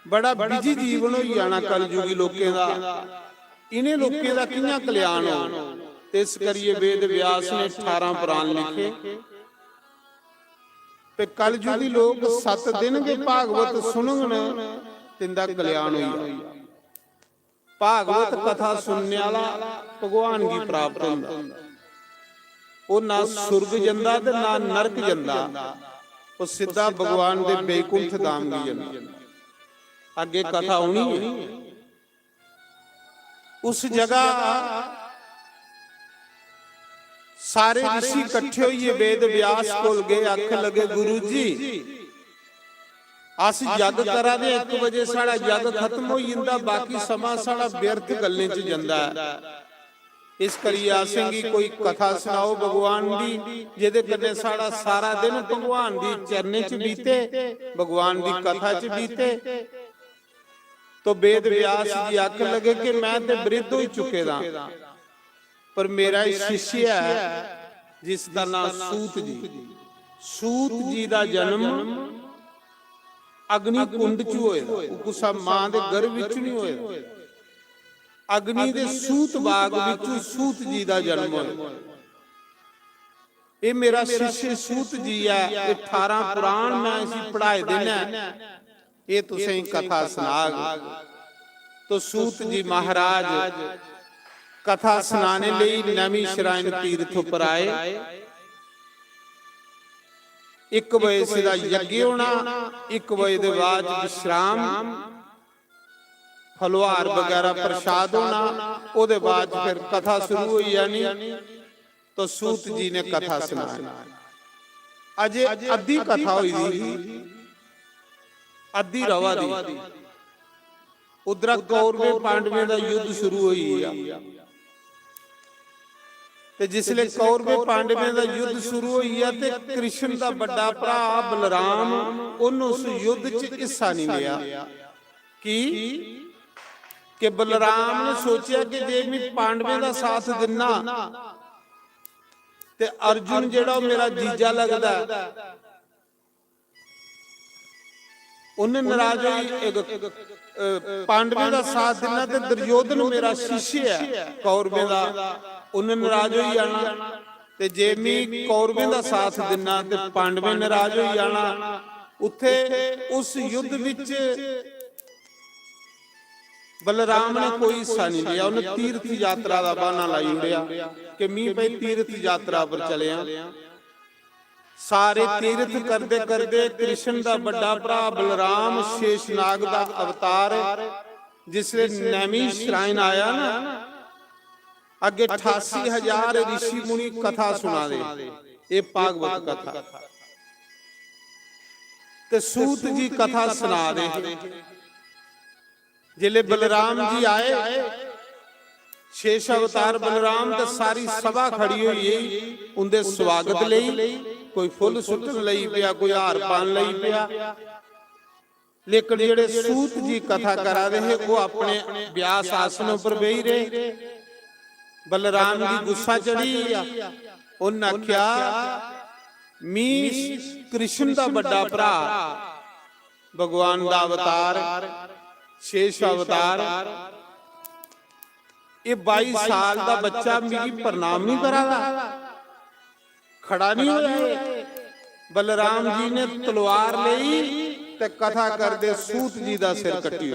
बड़ा बिजी जीवन हो जाना कलयुगी लोकें दा। इन्हें लोकें दा कियां कल्याण होना। ते इस करिए वेद व्यास ने 18 पुराण लिखे। ते कलयुगी लोग 7 दिन के भागवत सुनन तिंदा कल्याण होई। भागवत कथा सुनने वाला भगवान की प्राप्त होंदा। वो ना सुर्ग जंदा ते ना नरक जंदा, वो सीधा भगवान दे बैकुंठ धाम गी जंदा। ਅੱਗੇ ਕਥਾ ਹੋਣੀ ਹੈ। ਉਸ ਜਗ੍ਹਾ ਸਾਰੇ ऋषि ਇਕੱਠੇ ਹੋਈਏ वेद व्यास ਕੋਲ गए। आख लगे गुरु जी अस जग करा दे 1 ਵਜੇ साड़ा जग खत्म हो जाता, बाकी समा साड़ा व्यर्थ गल्लें च जांदा है। इस करिए आसेंगी कोई कथा सुनाओ भगवान दी, जिहदे कन्ने साड़ा सारा दिन भगवान दी चरने च बीते, भगवान दी कथा च बीते। तो वेद व्यास जी आख लगे कि मैं ते वृद्ध हो चुके दा, पर मेरा एक शिष्य है जिसका नाम सूत जी। सूत जी का जन्म अग्नि कुंड च होया, कुसा मां दे गर्भ विच नहीं होया। अग्नि दे सूत बाग विच सूत जी का जन्म होया। ये मेरा शिष्य सूत जी है। 18 पुराण मैं इसी पढ़ाए देना, ये तुसें कथा सुना। तो सूत जी महाराज कथा सुनाने लिए नवी शराइन तीर्थ पर आए। 1 बजे का यज्ञ होना, 1 बजे के बाद विश्राम, फलवार वगैरह प्रसाद होना, उसके बाद फिर कथा शुरू हुई जानी। तो सूत जी ने कथा सुनाई। अजे अद्धी कथा हुई थी, अद्धी रवा दी। उधर कौरवे पांडवे का युद्ध शुरू हुई। ते जिसले कौरवे पांडवे का युद्ध शुरू हुई है, ते कृष्ण का बड़ा भरा बलराम उन्होंने उस युद्ध च हिस्सा नहीं लिया। कि बलराम ने सोचा कि जे मैं पांडवे का साथ दिना ते अर्जुन जेड़ा मेरा जीजा लगदा, उन्हें नाराज हुई। पांडवे का साथ देना ते दुर्योधन मेरा शिष्य है कौरवे का, उन्हें नाराज हो जाना। ते जे मैं कौरवे का साथ देना ते पांडवे नाराज हो जाना। उत्थे उस युद्ध विच बलराम ने कोई हिस्सा नहीं लिया। उन्हें तीर्थ यात्रा का बहाना लाई उड़िया कि मैं भाई तीर्थ यात्रा पर चले। सारे तीर्थ करते करते कृष्ण का बड़ा भरा बलराम शेषनाग का अवतार जिसले नवी श्राइन आया ना, अगे 88,000 ऋषि मुनि कथा सुना दे। ये भागवत कथा ते सूत जी कथा सुना दे। जिले बलराम जी आए, शेष अवतार बलराम, तो सारी सभा खड़ी हुई उनके स्वागत लई। कोई फुल सुटन लई पिया, कोई हार पान लई पिया। लेकिन जेड़े सूत जी कथा करा रहे वो अपने व्यास आसन पर बेही रहे। बलराम जी गुस्सा चढ़ी, उन्हें आख्या मी कृष्ण का बड़ा भरा भगवान का अवतार शेष अवतार, ये 22 साल का बच्चा मेरी प्रणाम नहीं करागा, खड़ा नहीं होया। बलराम जी ने तलवार ली ते कथा कर दे सूत जी का सिर कट्टी।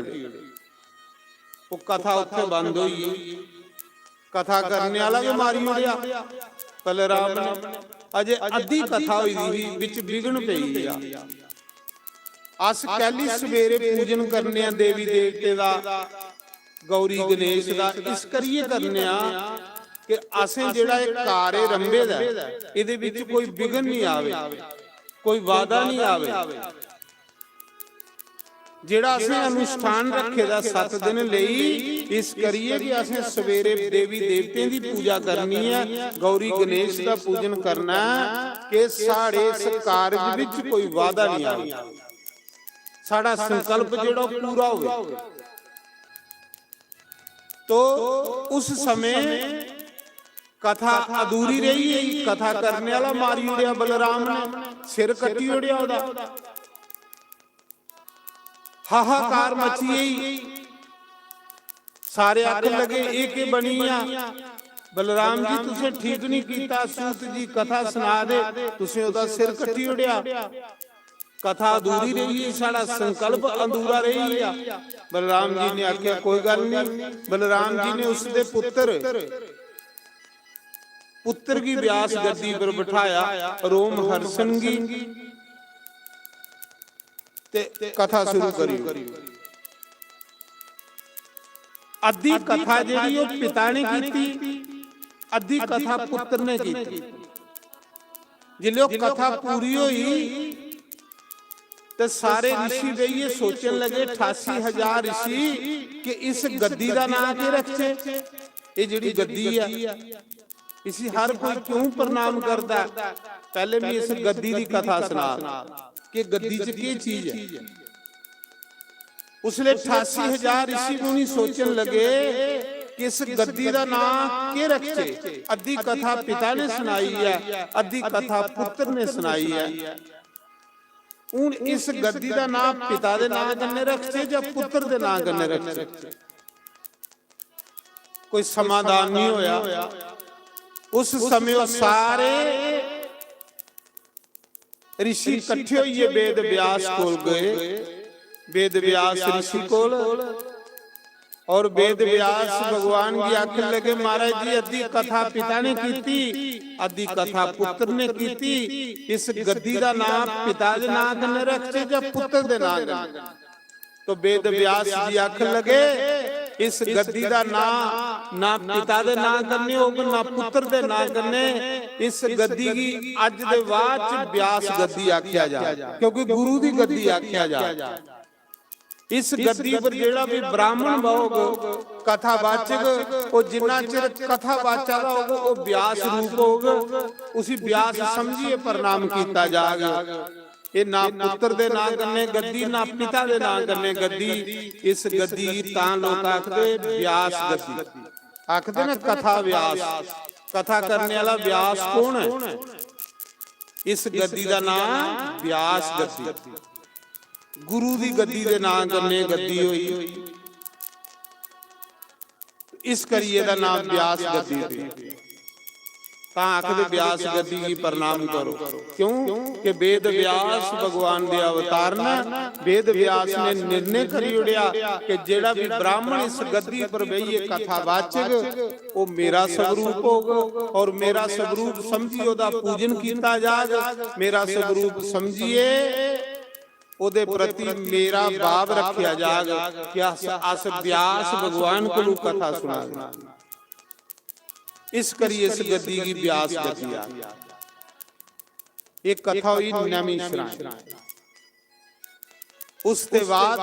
वो कथा उत्थे बंद हुई। कथा करने वाला भी मारी उड़िया बलराम ने। अजे अद्धी कथा हुई थी, विच विघन पई आ। अस कैली सवेरे पूजन करने देवी देवते का, गौरी गणेश का, इस करिए करने कि असें जेड़ा एक कार्य रंभे दा इहदे विच कोई विघन नहीं आवे, कोई वादा नहीं आवे। जेड़ा असें अनुष्ठान रखे दा 7 दिन लई, इस करिए कि असें सवेरे देवी देवतें दी पूजा करनी है, गौरी गणेश का पूजन करना है कि साढ़े इस कार्य विच कोई वादा नहीं आवे, साड़ा संकल्प जेड़ा पूरा होवे। तो उस समय कथा अधूरी रही। कथा करने वाला मारी उड़िया बलराम ने, सिर कट्टी उड़िया ओदा। हाहाकार मची। सारे आखन लगे एक ही बनी आ। बलराम जी तुसे ठीक नहीं कीता, सूत जी कथा सुना दे, तुसे ओदा सिर कट्टी उड़िया। कथा अधूरी रही, साड़ा संकल्प अधूरा रही है। बलराम जी ने आख्या कोई गल नहीं। बलराम जी ने उसके पुत्र की व्यास गद्दी पर बिठाया, रोम हर्षण की ते कथा शुरू करी। ਅੱਧੀ ਕਥਾ ਜਿਹੜੀ ਉਹ ਪਿਤਾ ਨੇ ਕੀਤੀ, ਅੱਧੀ ਕਥਾ ਪੁੱਤਰ ਨੇ ਕੀਤੀ। ਜਿਲੇ ਉਹ ਕਥਾ ਪੂਰੀ ਹੋਈ ਤੇ ਸਾਰੇ ऋषि ਬਈਏ ਸੋਚਣ ਲੱਗੇ 88,000 ऋषि ਕਿ ਇਸ ਗੱਦੀ ਦਾ ਨਾਂ ਕੀ ਰੱਖੇ। ਇਹ ਜਿਹੜੀ ਗੱਦੀ ਆ ਇਸੇ ਹਰ ਕੋਈ ਕਿਉਂ ਪ੍ਰਣਾਮ ਕਰਦਾ। ਪਹਿਲੇ ਵੀ ਇਸ ਗੱਦੀ ਦੀ ਕਥਾ ਸੁਣਾ ਕਿ ਗੱਦੀ 'ਚ ਕੀ ਚੀਜ਼ ਹੈ। ਉਸਲੇ 88,000 ऋषि मुनि सोचन लगे कि इस गद्दी का नाम के रखे। अद्धी कथा पिता ने सुनाई है, अद्धी कथा पुत्र ने सुनाई है। ਹੁਣ इस गद्दी का नाम पिता के नाम कन्ने रखे या पुत्र के नाम कन्ने रखे। कोई समाधान नहीं होया। उस समय वो सारे ऋषि इकट्ठे होइए वेद व्यास कोल गए। वेद व्यास ऋषि कोल और वेद व्यास भगवान की आखिर लगे महाराज जी अद्धी कथा पिता ने की, अद्धी कथा पुत्र ने की। इस गद्दी का नाम पिता के नाम कन्ने रखे या पुत्र के नाम कन्ने। तो वेद व्यास जी आखिर लगे इस गद्दी का नाम ना पिता दे नाम करने होगा ना पुत्र दे नाम करने। इस गद्दी की अज दे बाद व्यास गद्दी आख्या जा, क्योंकि गुरु दी गद्दी आख्या जा। इस गद्दी पर जेड़ा भी ब्राह्मण बहुग कथावाचक वो जिन्ना चिर कथावाचा दा होगा वो व्यास रूप होगा। उसी व्यास समझिए प्रणाम कीता जाएगा। ये ना पुत्र दे नाम करने गद्दी ना पिता दे नाम करने गद्दी। इस गद्दी तां लोग आखदे व्यास गद्दी आखदे ना कथा व्यास। कथा करने वाला व्यास कौन है? इस गद्दी का नाम व्यास गद्दी। गुरु दी गद्दी दे नाम करने गद्दी हुई, इस करिए दा नाम व्यास गद्दी हुई। आखदे व्यास गद्दी की प्रणाम करो। क्यों कि वेद व्यास भगवान दे अवतार ने। वेद व्यास ने निर्णय करी उड़िया कि जेड़ा भी ब्राह्मण इस गद्दी पर बहिए कथावाचक वो मेरा स्वरूप होगा और मेरा स्वरूप समझिए ओदा पूजन कीता जाएगा। मेरा स्वरूप समझिए ओदे प्रति मेरा भाव रखा जाएगा। क्या अस व्यास भगवान को कथा सुना। इस करिए इस गद्दी की व्यास गद्दी आ। एक कथा हुई नवी श्राइन। उसके बाद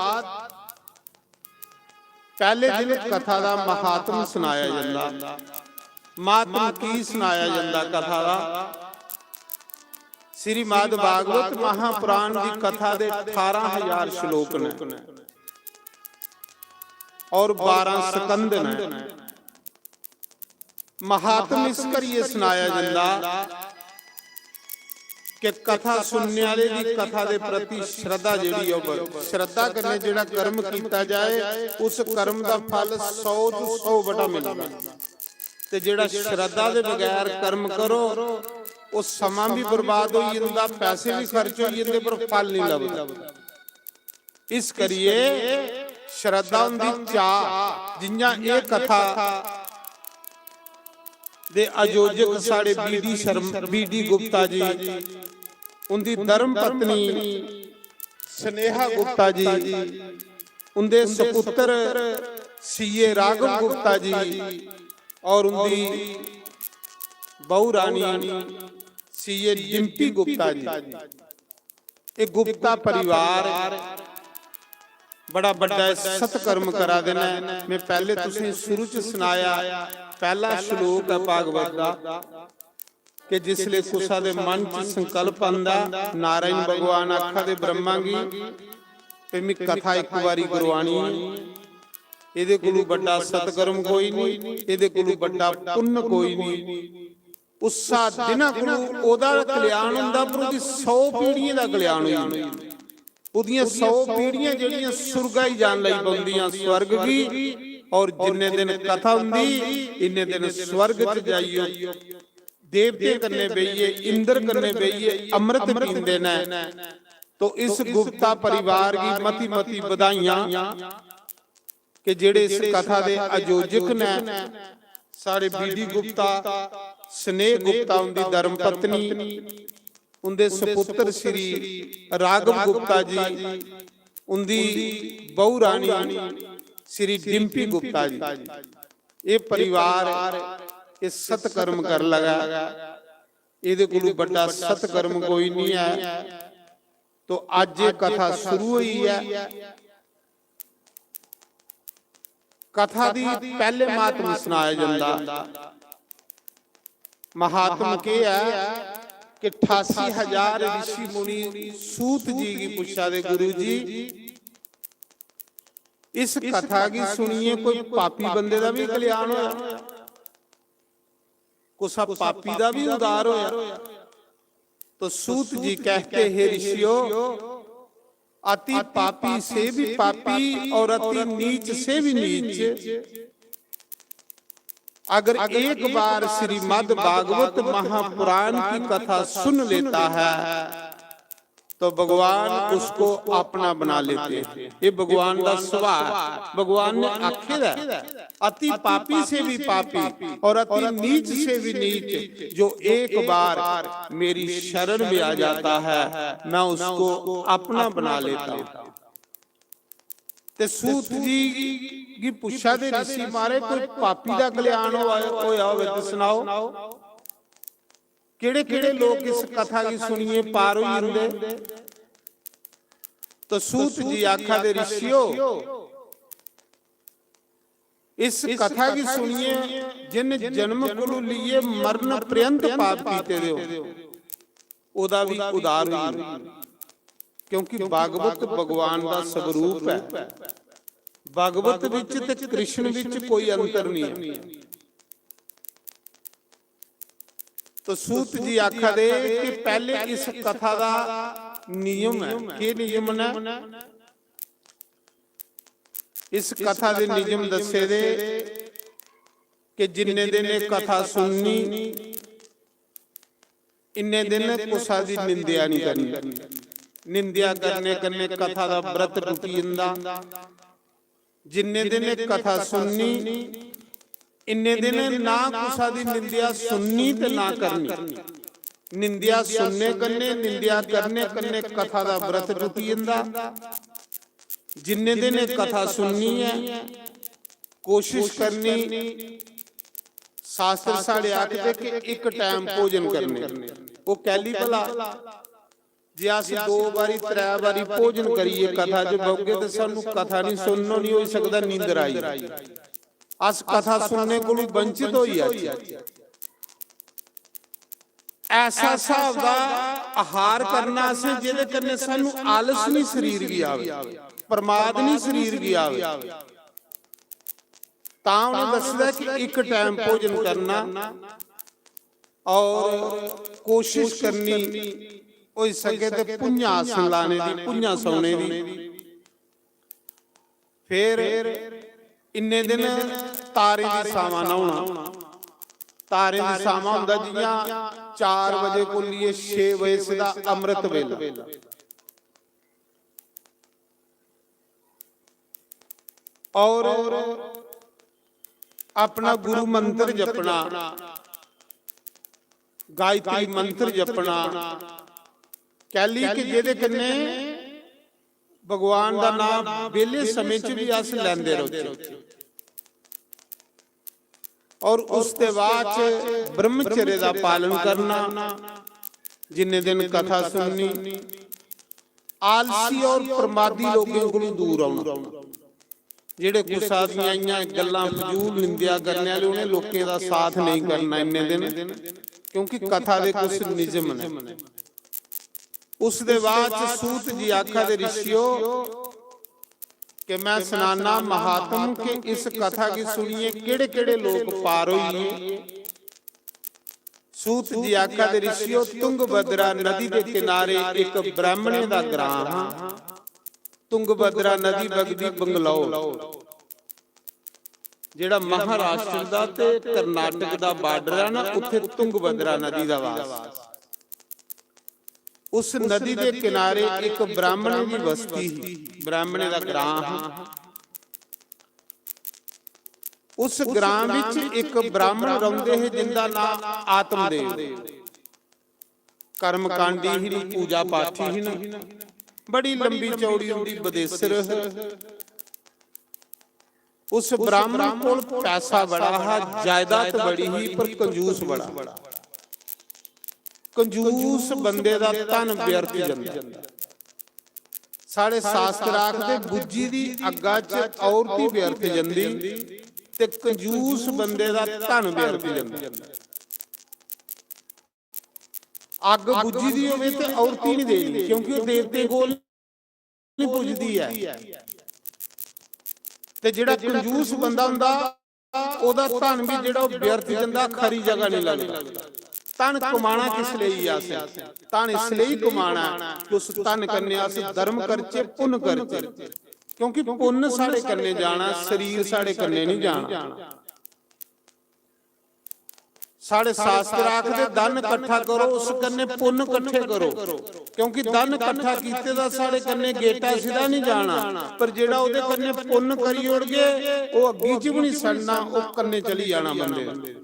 पहले दिन कथा का महात्म सुनाया जाता। महात्म की सुनाया जाता कथा का। श्रीमद् भागवत महापुराण की कथा दे 18,000 श्लोक ने और 12 स्कंद ने। महात्म इस करिए सुनाया जाता कि कथा सुनने वाले की कथा दे प्रति श्रद्धा जिहड़ी हो श्रद्धा करने जिहड़ा कर्म कीता जाए उस कर्म का फल 100 ਤੋਂ 100 बड़ा मिलेगा। ते जिहड़ा श्रद्धा दे बगैर कर्म करो वो समा भी बर्बाद हो जाता, पैसे भी खर्च हो जाते पर फल नहीं लगता। इस करिए श्रद्धा उनकी चाह जिन्ना ये कथा दे आयोजक साढ़े बीडी गुप्ता जी, उनकी धर्म पत्नी स्नेहा गुप्ता जी, उनके सपुत्र सीए राघव गुप्ता जी और उनकी बहु रानी सीए डिम्पी गुप्ता जी। एक गुप्ता परिवार बड़ा बड़ा सत्कर्म करा देना। मैं पहले तुझे शुरू च सुनाया पहला श्लोक है भागवत का कि जिसले कुसा दे मन च संकल्प आंदा नारायण भगवान आखा दे ब्रह्मा गी ते मैं कथा एक बारी करवानी ਇਹਦੇ ਕੋਲੋਂ ਵੱਡਾ ਸਤਕਰਮ ਕੋਈ ਨਹੀਂ, ਇਹਦੇ ਕੋਲੋਂ ਵੱਡਾ ਪੁੰਨ ਕੋਈ ਨਹੀਂ। ਉਸਾ ਦਿਨਾਂ ਕੋਲੋਂ ਉਹਦਾ ਕਲਿਆਣ ਹੁੰਦਾ ਪਰ ਉਹਦੀ 100 ਪੀੜ੍ਹੀਆਂ ਦਾ ਕਲਿਆਣ ਹੋਈ। ਉਹਦੀਆਂ 100 ਪੀੜ੍ਹੀਆਂ ਜਿਹੜੀਆਂ ਸੁਰਗਾ ਹੀ ਜਾਣ ਲਈ ਬੰਦੀਆਂ ਸਵਰਗ ਦੀ। ਔਰ ਜਿੰਨੇ ਦਿਨ ਕਥਾ ਹੁੰਦੀ ਇੰਨੇ ਦਿਨ ਸਵਰਗ ਚ ਜਾਈਓ, ਦੇਵਤੇ ਕੰਨੇ ਬਈਏ, ਇੰਦਰ ਕੰਨੇ ਬਈਏ, ਅੰਮ੍ਰਿਤ ਪੀਂਦੇ ਨੇ। तो इस गुप्ता परिवार की मती मती बधाइयां कि जेड़े इस कथा दे आयोजक ने सारे बीडी गुप्ता, स्नेह गुप्ता उनकी धर्म पत्नी, उनके सपुत्र श्री राघव गुप्ता जी, उनकी बहु रानी श्री डिम्पी गुप्ता जी, ये परिवार ये सतकर्म कर लगा, ਇਹਦੇ ਕੋਲ ਵੱਡਾ ਸਤਕਰਮ ਕੋਈ ਨਹੀਂ ਹੈ। तो आज ये कथा शुरू हुई है। कथा दी पहले महात्म सुनाया जाता। महात्म के है कि 88,000 ऋषि मुनि सूत जी की पूछा दे गुरु जी इस कथा की सुनिए कोई पापी बंदे का भी कल्याण होया, कुछ पापी का भी उद्धार होया। तो सूत जी कहते हैं ऋषियों, अति पापी से भी पापी और अति नीच से भी नीच अगर एक बार श्रीमद् भागवत महापुराण की कथा सुन लेता है तो भगवान उसको अपना बना लेते हैं। ये भगवान का स्वभाव। भगवान ने आखिर अति पापी से भी पापी और अति नीच से भी नीच जो एक बार मेरी शरण में आ जाता है मैं उसको अपना बना लेता हूं। ते सूत जी की पूछा दे ऋषि मारे कोई पापी का कल्याण होया होवे तो सुनाओ। केड़े केड़े लोग इस कथा की सुनिए पार हो जाते। तो सूत जी आखा दे ऋषियों, इस कथा की सुनिए जिन जन्म को लिए मरण पर्यंत पाप कीते दे ओदा भी उदार हुई, क्योंकि भागवत भगवान का स्वरूप है। भागवत विच ते कृष्ण विच कोई अंतर नहीं है। तो सूत जी आखा दे कि पहले इस कथा का नियम है। के नियम ने इस कथा दे नियम दसे दे कि जिन्ने दिन कथा सुननी इन्ने दिन कुसा दी निंदिया नहीं करनी। निंदिया करने करने कथा का व्रत टूटी जंदा। जिन्ने दिन कथा सुननी इन्ने दिन ना कुसा दी निंदिया सुननी ते ना करनी। निंदिया सुनने करने निंदिया करने करने कथा का व्रत टूटी जंदा। जिन्ने दिन कथा सुननी है कोशिश करनी शास्त्र साढ़े आखदे कि एक टाइम भोजन करने। वो कैली भला जे अस 2 बारी 3 बारी भोजन करिए कथा च बहोगे तो सानू कथा नहीं सुननो नहीं हो सकता, नींदर आई। अस कथा सुनने को वंचित हो जाए। ऐसा हिसाब का आहार करना से जिहदे कन्ने सानू आलस नहीं शरीर भी आवे, प्रमाद नहीं शरीर भी आवे। तां उन्हें दसदा कि एक टाइम भोजन करना और कोशिश करनी हो सके तो पुंजा आसन लाने दी, पुंजा सौने दी। फिर इन्ने दिन तारे दी सावा नहाउणा। तारे दी सावा हुंदा जियां 4 बजे को लिए 6 बजे दा अमृत वेला। और अपना गुरु मंत्र जपना, गायत्री मंत्र जपना। कैली कि जेदे कन्ने भगवान का नाम वेले समय च भी अस लैंदे रहो। और उसके बाद ब्रह्मचर्य का पालन करना। जिन्ने दिन कथा सुननी आलसी और प्रमादी लोगों को दूर आउणा। जेड़े गुस्सा दियां गल्लां फजूल निंदिया करने वाले उन्हें लोगों का साथ नहीं करना इन्ने दिन, क्योंकि कथा दे कुछ नियम ने। उस दे बाद सूत जी आखा दे ऋषियों कि मैं सुनाना महात्म के इस कथा की सुनिए केड़े केड़े लोग पार होइए। सूत जी आखा दे ऋषियों, तुंगभद्रा नदी के किनारे एक ब्राह्मणे दा ग्राम। तुंगभद्रा नदी बगदी बंगलौर, जेड़ा महाराष्ट्र दा ते कर्नाटक दा बार्डर है ना, उत्थे तुंगभद्रा नदी दा वास। उस नदी के किनारे एक ब्राह्मण की बस्ती ही, ब्राह्मणे दा ग्राम। उस ग्राम विच एक ब्राह्मण रहिंदे है जिंदा नाम आत्मदेव। कर्मकांडी ही, पूजा पाठी ही ना, बड़ी लंबी चौड़ी उनकी बदेसर। उस ब्राह्मण को पैसा बड़ा है, जायदाद बड़ी ही, पर कंजूस बड़ा। कंजूस बंदे दा तन व्यर्थ ਜਾਂਦਾ। साढ़े शास्त्र आखदे बुੱਝੀ ਦੀ ਅੱਗਾ 'ਚ ਔਰਤ ਹੀ व्यर्थ ਜਾਂਦੀ ਤੇ ਕੰਜੂਸ ਬੰਦੇ ਦਾ ਧਨ व्यर्थ ਜਾਂਦਾ। ਅੱਗ बुੱਝੀ ਦੀ ਹੋਵੇ ਤੇ ਔਰਤ ਹੀ ਨਹੀਂ ਦੇਣੀ, ਕਿਉਂਕਿ ਉਹ ਦੇਵਤੇ ਕੋਲ ਨਹੀਂ ਪੁੱਜਦੀ ਹੈ। ਤੇ ਜਿਹੜਾ ਕੰਜੂਸ ਬੰਦਾ ਹੁੰਦਾ ਉਹਦਾ ਧਨ ਵੀ ਜਿਹੜਾ ਉਹ ਵਿਅਰਥ ਜਾਂਦਾ, ਖਰੀ ਜਗ੍ਹਾ ਨਹੀਂ ਲੱਗਦਾ। ਧਨ ਕਮਾਣਾ ਕਿਸ ਲਈ ਆਸੇ? ਧਨ ਇਸ ਲਈ ਕਮਾਣਾ ਕਿ ਉਸ ਧਨ ਕਰਨੇ ਆਸੇ ਧਰਮ ਕਰਚੇ, ਪੁੰਨ ਕਰਚੇ, ਕਿਉਂਕਿ ਪੁੰਨ ਸਾਡੇ ਕਰਨੇ ਜਾਣਾ, ਸਰੀਰ ਸਾਡੇ ਕਰਨੇ ਨਹੀਂ ਜਾਣਾ। ਸਾਡੇ ਸ਼ਾਸਤਰ ਆਖਦੇ ਧਨ ਇਕੱਠਾ ਕਰੋ, ਉਸ ਕੰਨੇ ਪੁੰਨ ਇਕੱਠੇ ਕਰੋ, ਕਿਉਂਕਿ ਧਨ ਇਕੱਠਾ ਕੀਤੇ ਦਾ ਸਾਡੇ ਕੰਨੇ ਗੇਟਾ ਸਿੱਧਾ ਨਹੀਂ ਜਾਣਾ, ਪਰ ਜਿਹੜਾ ਉਹਦੇ ਕੰਨੇ ਪੁੰਨ ਕਰੀ ਉੜਗੇ ਉਹ ਅੱਗੀ 'ਚ ਵੀ ਨਹੀਂ ਸੜਨਾ, ਉਹ ਕੰਨੇ ਚਲੀ ਜਾਣਾ ਬੰਦੇ।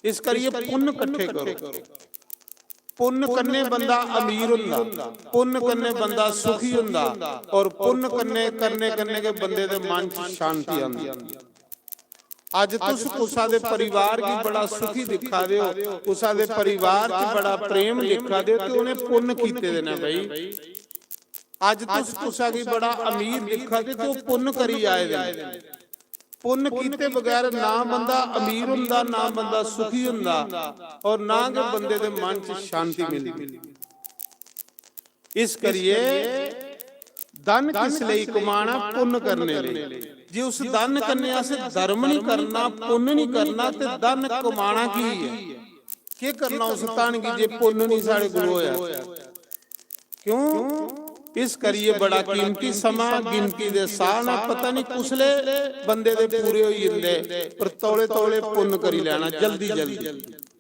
ਇਸ ਕਰੀਏ ਪੁੰਨ ਇਕੱਠੇ ਕਰੋ। ਪੁੰਨ ਕੰਨੇ ਬੰਦਾ ਅਮੀਰ ਹੁੰਦਾ, ਪੁੰਨ ਕੰਨੇ ਬੰਦਾ ਸੁਖੀ ਹੁੰਦਾ, ਔਰ ਪੁੰਨ ਕੰਨੇ ਕਰਨੇ ਕੇ ਬੰਦੇ ਦੇ ਮਨ 'ਚ ਸ਼ਾਂਤੀ ਆਉਂਦੀ। ਅੱਜ तुस कुसा दे परिवार की बड़ा सुखी दिखा दे हो, कुसा दे परिवार च बड़ा प्रेम दिखा दे तो उन्हें पुण्य कीते दे ना भाई। आज तुस कुसा की बड़ा अमीर दिखा दे तो पुण्य करी आए दे। पुण्य कीते बगैर ना बंदा अमीर हुंदा, ना बंदा सुखी हुंदा, और ना के बंदे दे मन च शांति मिलदी। इस करिए धन किस ਲਈ ਕਮਾਣਾ? ਪੁੰਨ ਕਰਨੇ ਲਈ। ਜੇ ਉਸ ਧਨ ਕੰਨੇ ਆਸੇ ਧਰਮ ਨਹੀਂ ਕਰਨਾ, ਪੁੰਨ ਨਹੀਂ ਕਰਨਾ, ਤੇ ਧਨ ਕਮਾਣਾ ਕੀ ਹੈ? ਕੀ ਕਰਨਾ ਉਸ ਧਨ ਕੀ ਜੇ ਪੁੰਨ ਨਹੀਂ ਸਾਡੇ ਕੋਲ ਹੋਇਆ? ਕਿਉਂ? ਇਸ ਕਰੀਏ ਬੜਾ ਕੀਮਤੀ ਸਮਾਂ, ਗਿਣਤੀ ਦੇ ਸਾਹ ਨਾ ਪਤਾ ਨਹੀਂ ਕੁਸਲੇ ਬੰਦੇ ਦੇ ਪੂਰੇ ਹੋਈ ਜਾਂਦੇ, ਪਰ ਤੌਲੇ ਤੌਲੇ ਪੁੰਨ ਕਰੀ ਲੈਣਾ ਜਲਦੀ ਜਲਦੀ,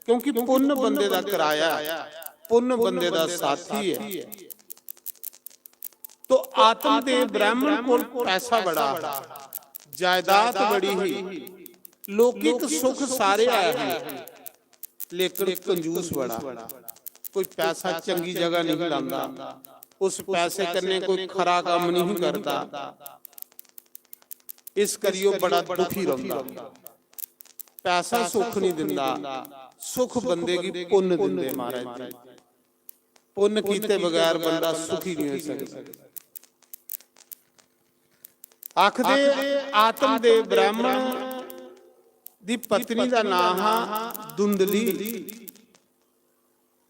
ਕਿਉਂਕਿ ਪੁੰਨ ਬੰਦੇ ਦਾ ਕਿਰਾਇਆ, ਪੁੰਨ ਬੰਦੇ ਦਾ ਸਾਥੀ ਹੈ। तो आत्मदेव ब्राह्मण को पैसा बड़ा, जायदाद बड़ी ही, लौकिक सुख सारे आए हैं, लेकिन कंजूस बड़ा। कोई पैसा चंगी जगह नहीं लांदा, उस पैसे करने कोई खरा काम नहीं करता। इस करियो बड़ा दुखी रहंदा। पैसा सुख नहीं दिंदा, सुख बंदे की पुण्य दिंदे महाराज जी। पुण्य कीते बगैर बंदा सुखी नहीं हो सकता। आखदे आत्मदेव ब्राह्मण दी पत्नी दा नाम है धुंधली।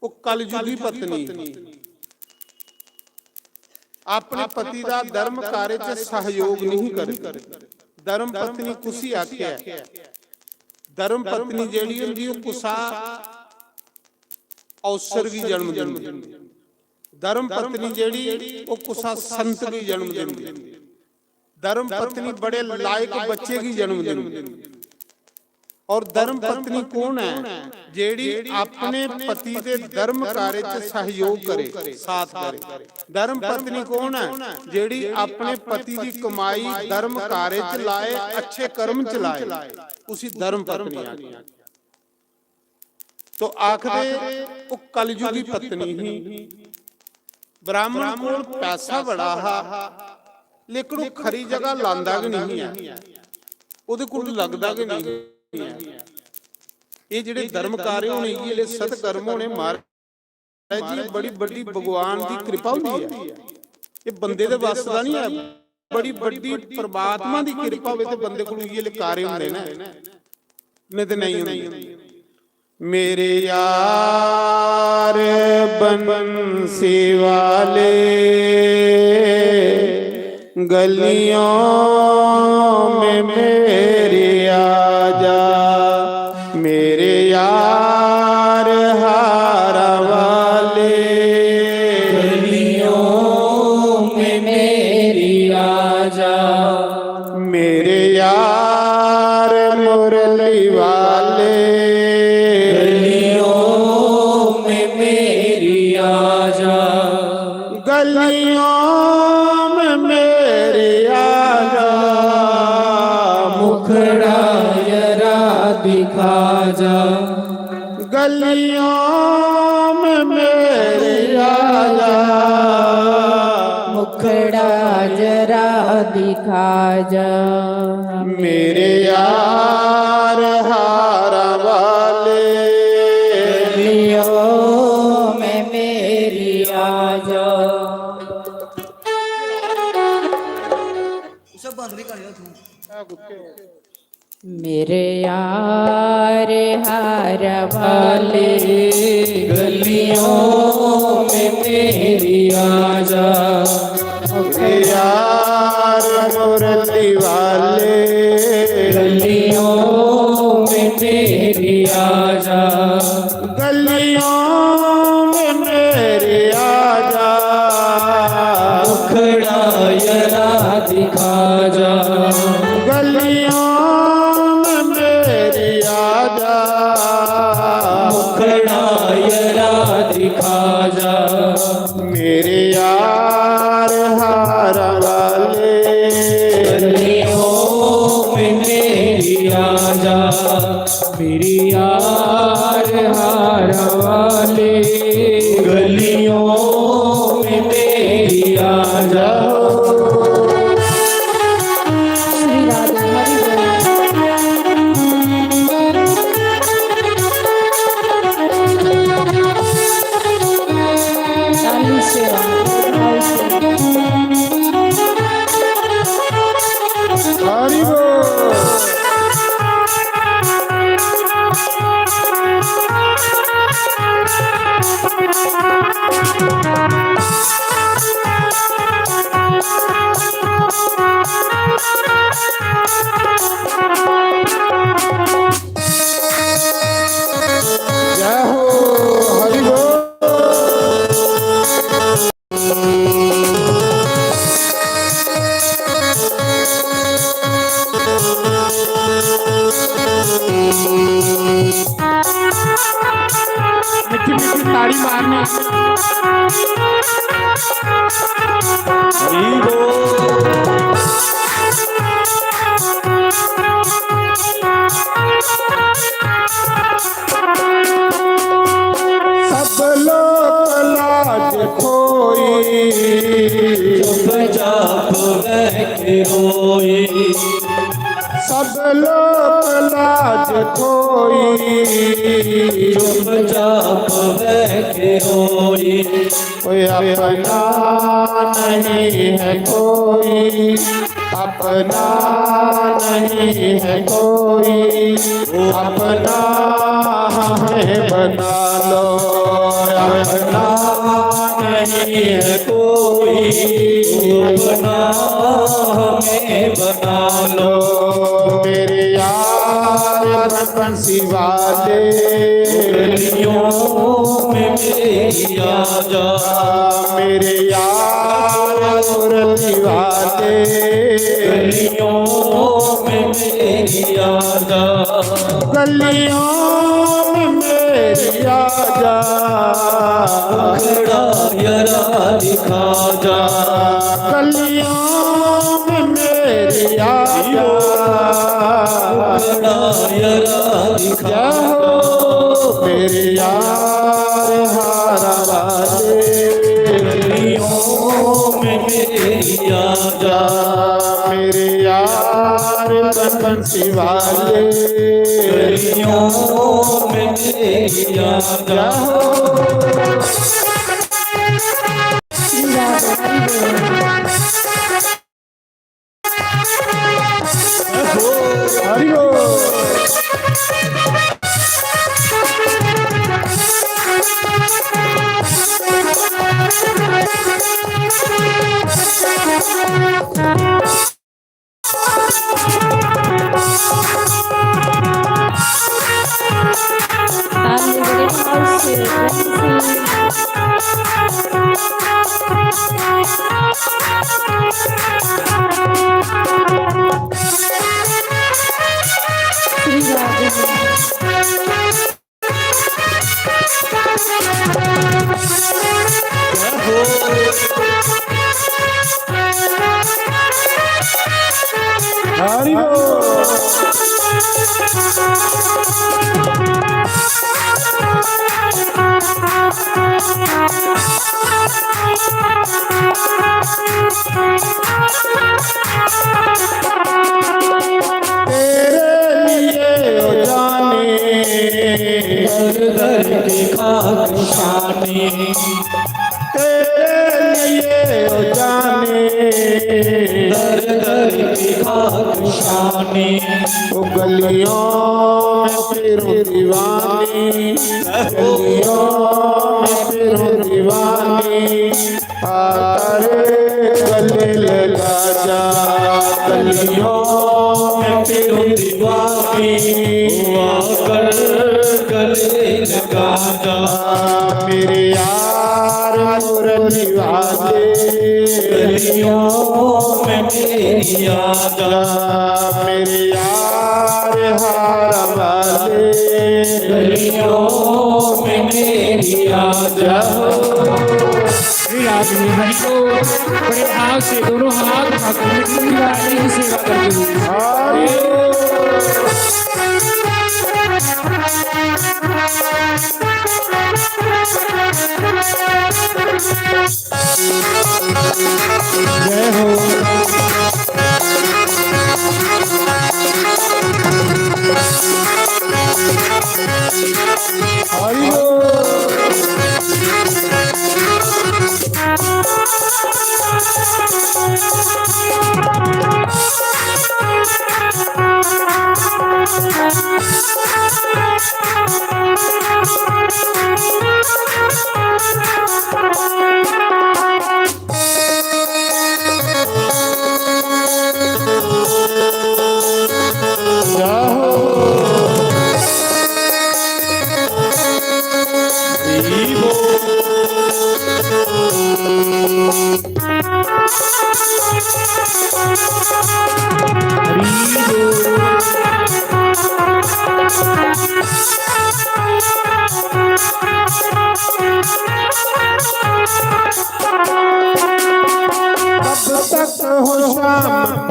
वो कलयुगी पत्नी अपने पति दा धर्म कार्य च सहयोग नहीं करती। धर्म पत्नी कुसी आख्या, धर्म पत्नी जेड़ी हुंदी ओ कुसा अवसर भी जन्म दिंदी। धर्म पत्नी जेड़ी ओ कुसा संत भी जन्म दिंदी। धर्म पत्नी बड़े लायक बच्चे की जन्म देती। और धर्म पत्नी कौन है? जेड़ी अपने पति के धर्म कार्य च सहयोग करे, साथ करे। धर्म पत्नी कौन है? जेड़ी अपने पति की कमाई धर्म कार्य च लाए, अच्छे कर्म च लाए, उसी धर्म पत्नी आखी। तो आखदे वो कलयुगी पत्नी ही। ब्राह्मण को पैसा बड़ा है, लेकिन वो खरी जगह लांदा कि नहीं है, ਉਹਦੇ ਕੋਲ ਲੱਗਦਾ ਕਿ ਨਹੀਂ ਹੈ। ਇਹ ਜਿਹੜੇ ਧਰਮ ਕਾਰਜ ਹੋਣੇ, ਇਹ ਸਤਕਰਮ ਹੋਣੇ ਮਹਾਰਾਜ ਜੀ, ਬੜੀ ਵੱਡੀ ਭਗਵਾਨ ਦੀ ਕਿਰਪਾ ਹੁੰਦੀ ਹੈ। ਇਹ ਬੰਦੇ ਦੇ ਵੱਸ ਦਾ ਨਹੀਂ ਹੈ, ਬੜੀ ਵੱਡੀ ਪਰਮਾਤਮਾ ਦੀ ਕਿਰਪਾ ਹੋਵੇ ਤੇ ਬੰਦੇ ਕੋਲ ਇਹ ਕਾਰਜ ਹੁੰਦੇ ਨੇ, ਨਹੀਂ ਤੇ ਨਹੀਂ ਹੁੰਦੇ। मेरे यार बंसी वाले गलियों में मेरे आजा, मेरे यार हारा वाले गलियों में मेरी आजा, मेरे यार मुरली वाले गलियों में मेरे आजा, मुखड़ा जरा दिखा जा, गलियों में मेरे आजा, मुखड़ा जरा दिखा जा। मेरे यार हारा वाले गलियों में मेरी आजा। मेरे यार हार वाले गलियों में मेरी आजा। मेरे यार मुरली वाले गलियों में मेरी आजा। गलियों में मेरे आजा। मुखड़ा जरा दिखा जा। गलियों में मेरी आजा। मुखड़ा जरा दिखा जा। मेरे यार हारा वाले गलियों में मेरी आजा। मेरी यार हार वाले गलियों में मेरी आजा। श्री राधा हरि बोल। चालू सेवा भाव से। हरि बोल। जय हो हरि बोल। मीठी मीठी ताड़ी मारना। हरि बोल। सब लोग लाज खोई चुपचाप बैठे रोए। सब लोग लाज खोई चुपचाप बैठे रोए। कोई अपना नहीं है कोई अपना नहीं है कोई अपना हमें बना लो अपना नहीं है कोई अपना हमें बना लो। मेरे यार बंसी वाले गलियों में मेरी आजा। मेरे यार मुरली वाले गलियों में मेरी आजा। गलियों में मेरी आजा। मुखड़ा जरा दिखा जा। गलियों में मेरी आजा। मुखड़ा जरा दिखा जय जा। हो मेरे यार हारा वाले गलियों में मेरी आजा। मेरे यार बंसी वाले गलियों में मेरी आजा। श्री राधा हरि बोल। हरि बोल। ताली बड़े भाव से। श्री राधा हरि बोल। Thank you. दर दर की खाक शानी, ओ गलियों में फिरूं दीवानी, गलियों में फिरूं दीवानी, आकर गले लगा जा, गलियों में फिरूं दीवानी, आकर गले लगा जा। मेरे यार मुरली वाले, गलियों में मेरी याद आ, मेरे यार हार वाले, गलियों में मेरी याद आ। श्री राधे हरि को बड़े भाव से दोनों हाथ ठाकुर की रानी की सेवा करते हुए जय हो। हरि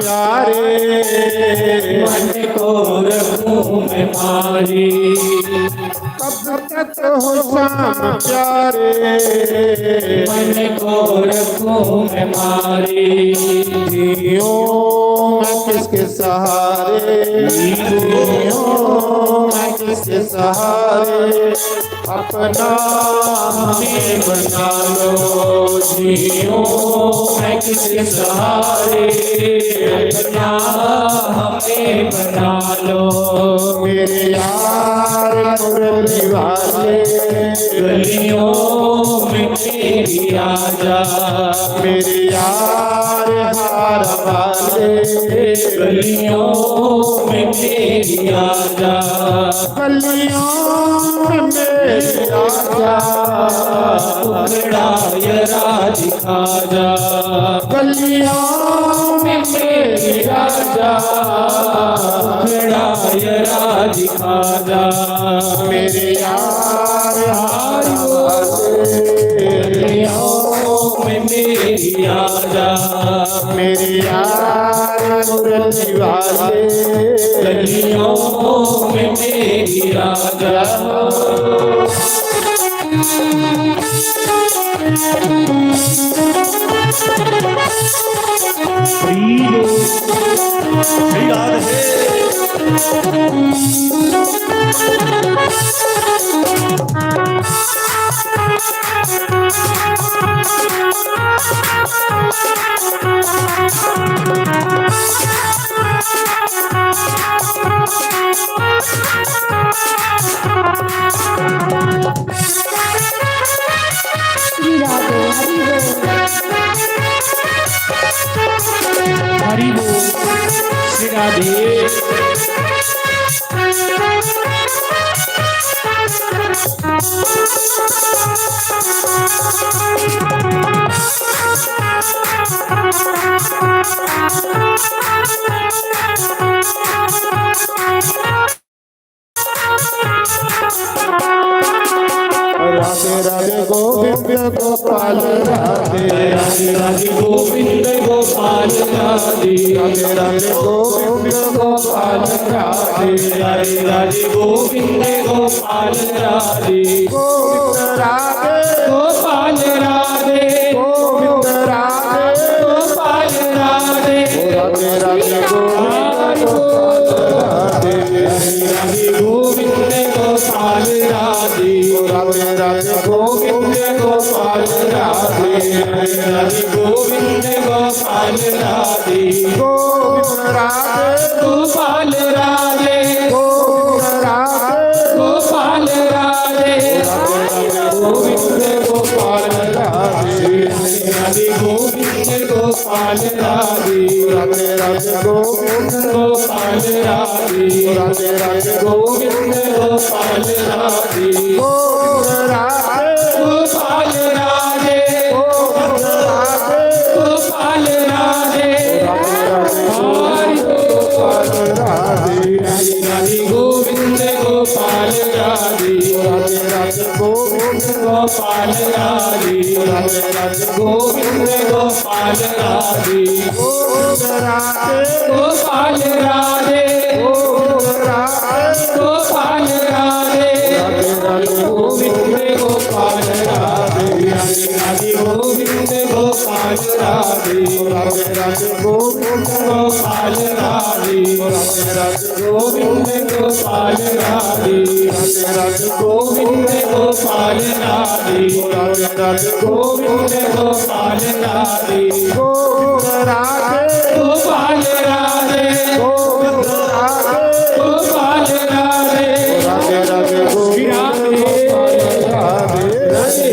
प्यारे मन को रखूं मैं मारी, कब तक हो शाम प्यारे मन को रखूं मैं मारी। जियो मैं किसके सहारे, जियो मैं किसके सहारे, अपना हमें बना लो, जियो मैं किसके सहारे, अपना हमें बना लो। मेरे यार मुरली वाले, गलियों में मेरी आजा, मेरे यार हार वाले, गलियों में मेरी आजा, गलियों में मेरी आजा, उखड़ा यरा दिखा जा, गलियों में मेरी आजा, उखड़ा यरा दिखा जा। मेरे यार हार गलियों में मेरी आजा, मेरे यार मुरली वाले, गलियों में मेरी आजा। श्री राधे श्री राधे हरि बोल श्री राधे राधे राधे गोविंद गोपाल राधे, राधे राधे गोविंद गोपाल राधे, राधे राधे गोविंद गोपाल राधे, राधे राधे गोविंद गोपाल राधे, गोविंद राधे गोपाल राधे, गोविंद राधे, गोपाल राधे, राधे राधे गोविंद गोपाल राधे, राधे गोविंद गोपाल राधे, राधे राधे गोविंद गोपाल राधे, राधे गोविंद गोपाल गोपाल राधे गोविंद राधे गोपाल राधे गोविंद राधे गोपाल राधे गोविंद गोपाल राधे राधे गोविंद गोपाल राधे राधे राधे गोविंद गोपाल राधे राधे राधे गोविंद गोपाल राधे गोविंद राधे गोपाल राधे गोविंद राधे गोपाल राधे हरि गोपाल राधे राधे राधे गोविंद गोपाल राधे राधे राधे गोविंद गोपाल राधे राधे राधे गोविंद गोपाल राधे गोविंद राधे गोपाल राधे गोविंद राधे गोपाल राधे राधे राधे गोविंद गोपाल राधे राधे राधे गोविंद गोपाल राधे राधे राधे गोविंद गोपाल राधे राधे राधे गोविंद गोपाल राधे राधे राधे गोविंद गोपाल राधे राधे राधे गोविंद गोपाल राधे गोविंद राधे गोपाल राधे गोविंद राधे गोपाल राधे राधे राधे गोविंद राधे राधे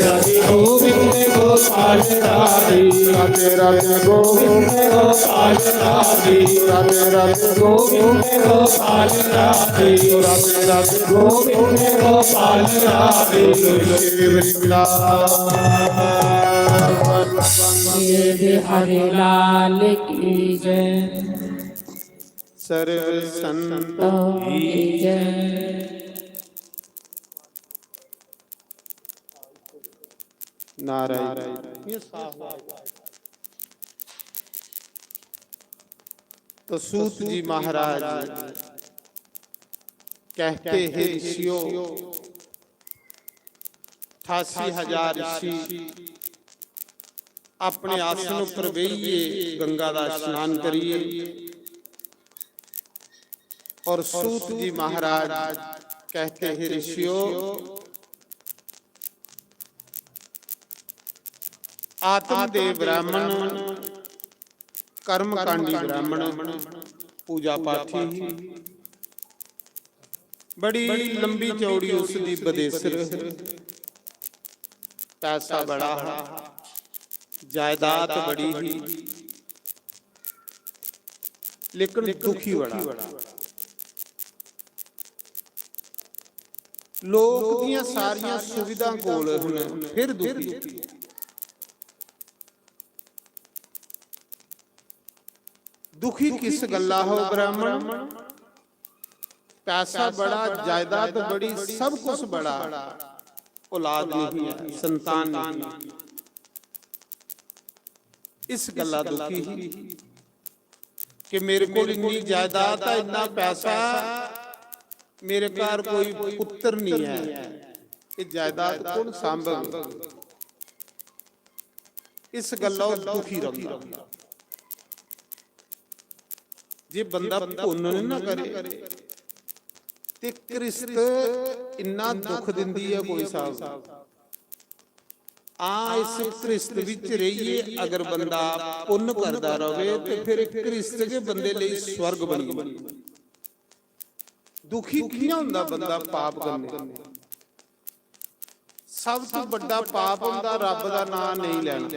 राधे गोविंद गोपाल राधे राधे राधे गोविंद गोपाल राधे राधे राधे गोविंद गोपाल राधे राधे राधे गोविंद गोपाल राधे हरे लाल की जय सर्व संत की जय नारायण। तो सूत जी महाराज कहते हैं ऋषियों 88,000 ऋषि अपने आसन पर बैठिए, गंगा का स्नान करिए। और सूत जी महाराज कहते हैं ऋषियों आत्मदेव ब्राह्मण कर्मकांडी ब्राह्मण पूजा पाठी बड़ी लंबी चौड़ी उसकी बदेसर पैसा बड़ा जायदाद बड़ी ही लेकिन दुखी बड़ा लोग दियां सारियां सुविधा कोल फिर दुखी दुखी किस गल्ला हो ब्राह्मण पैसा बड़ा जायदाद बड़ी सब कुछ बड़ा औलाद नहीं है संतान नहीं इस गल्ला दुखी कि मेरे को इतनी जायदाद है इतना पैसा मेरे घर कोई पुत्र नहीं है ये जायदाद कौन संभाल इस गल्ला दुखी रहता जे बंदा पुण्य ना करे ते कृष्ण इन्ना दुख दिंदी है कोई साहब इस कृष्ण विच रहिए अगर बंदा पुण्य करता रहे तो फिर कृष्ण के बंदे लिए स्वर्ग बनी दुखी कियां हुंदा बंदा पाप करने सब तो बड़ा पाप हुंदा रब दा नाम नहीं लेना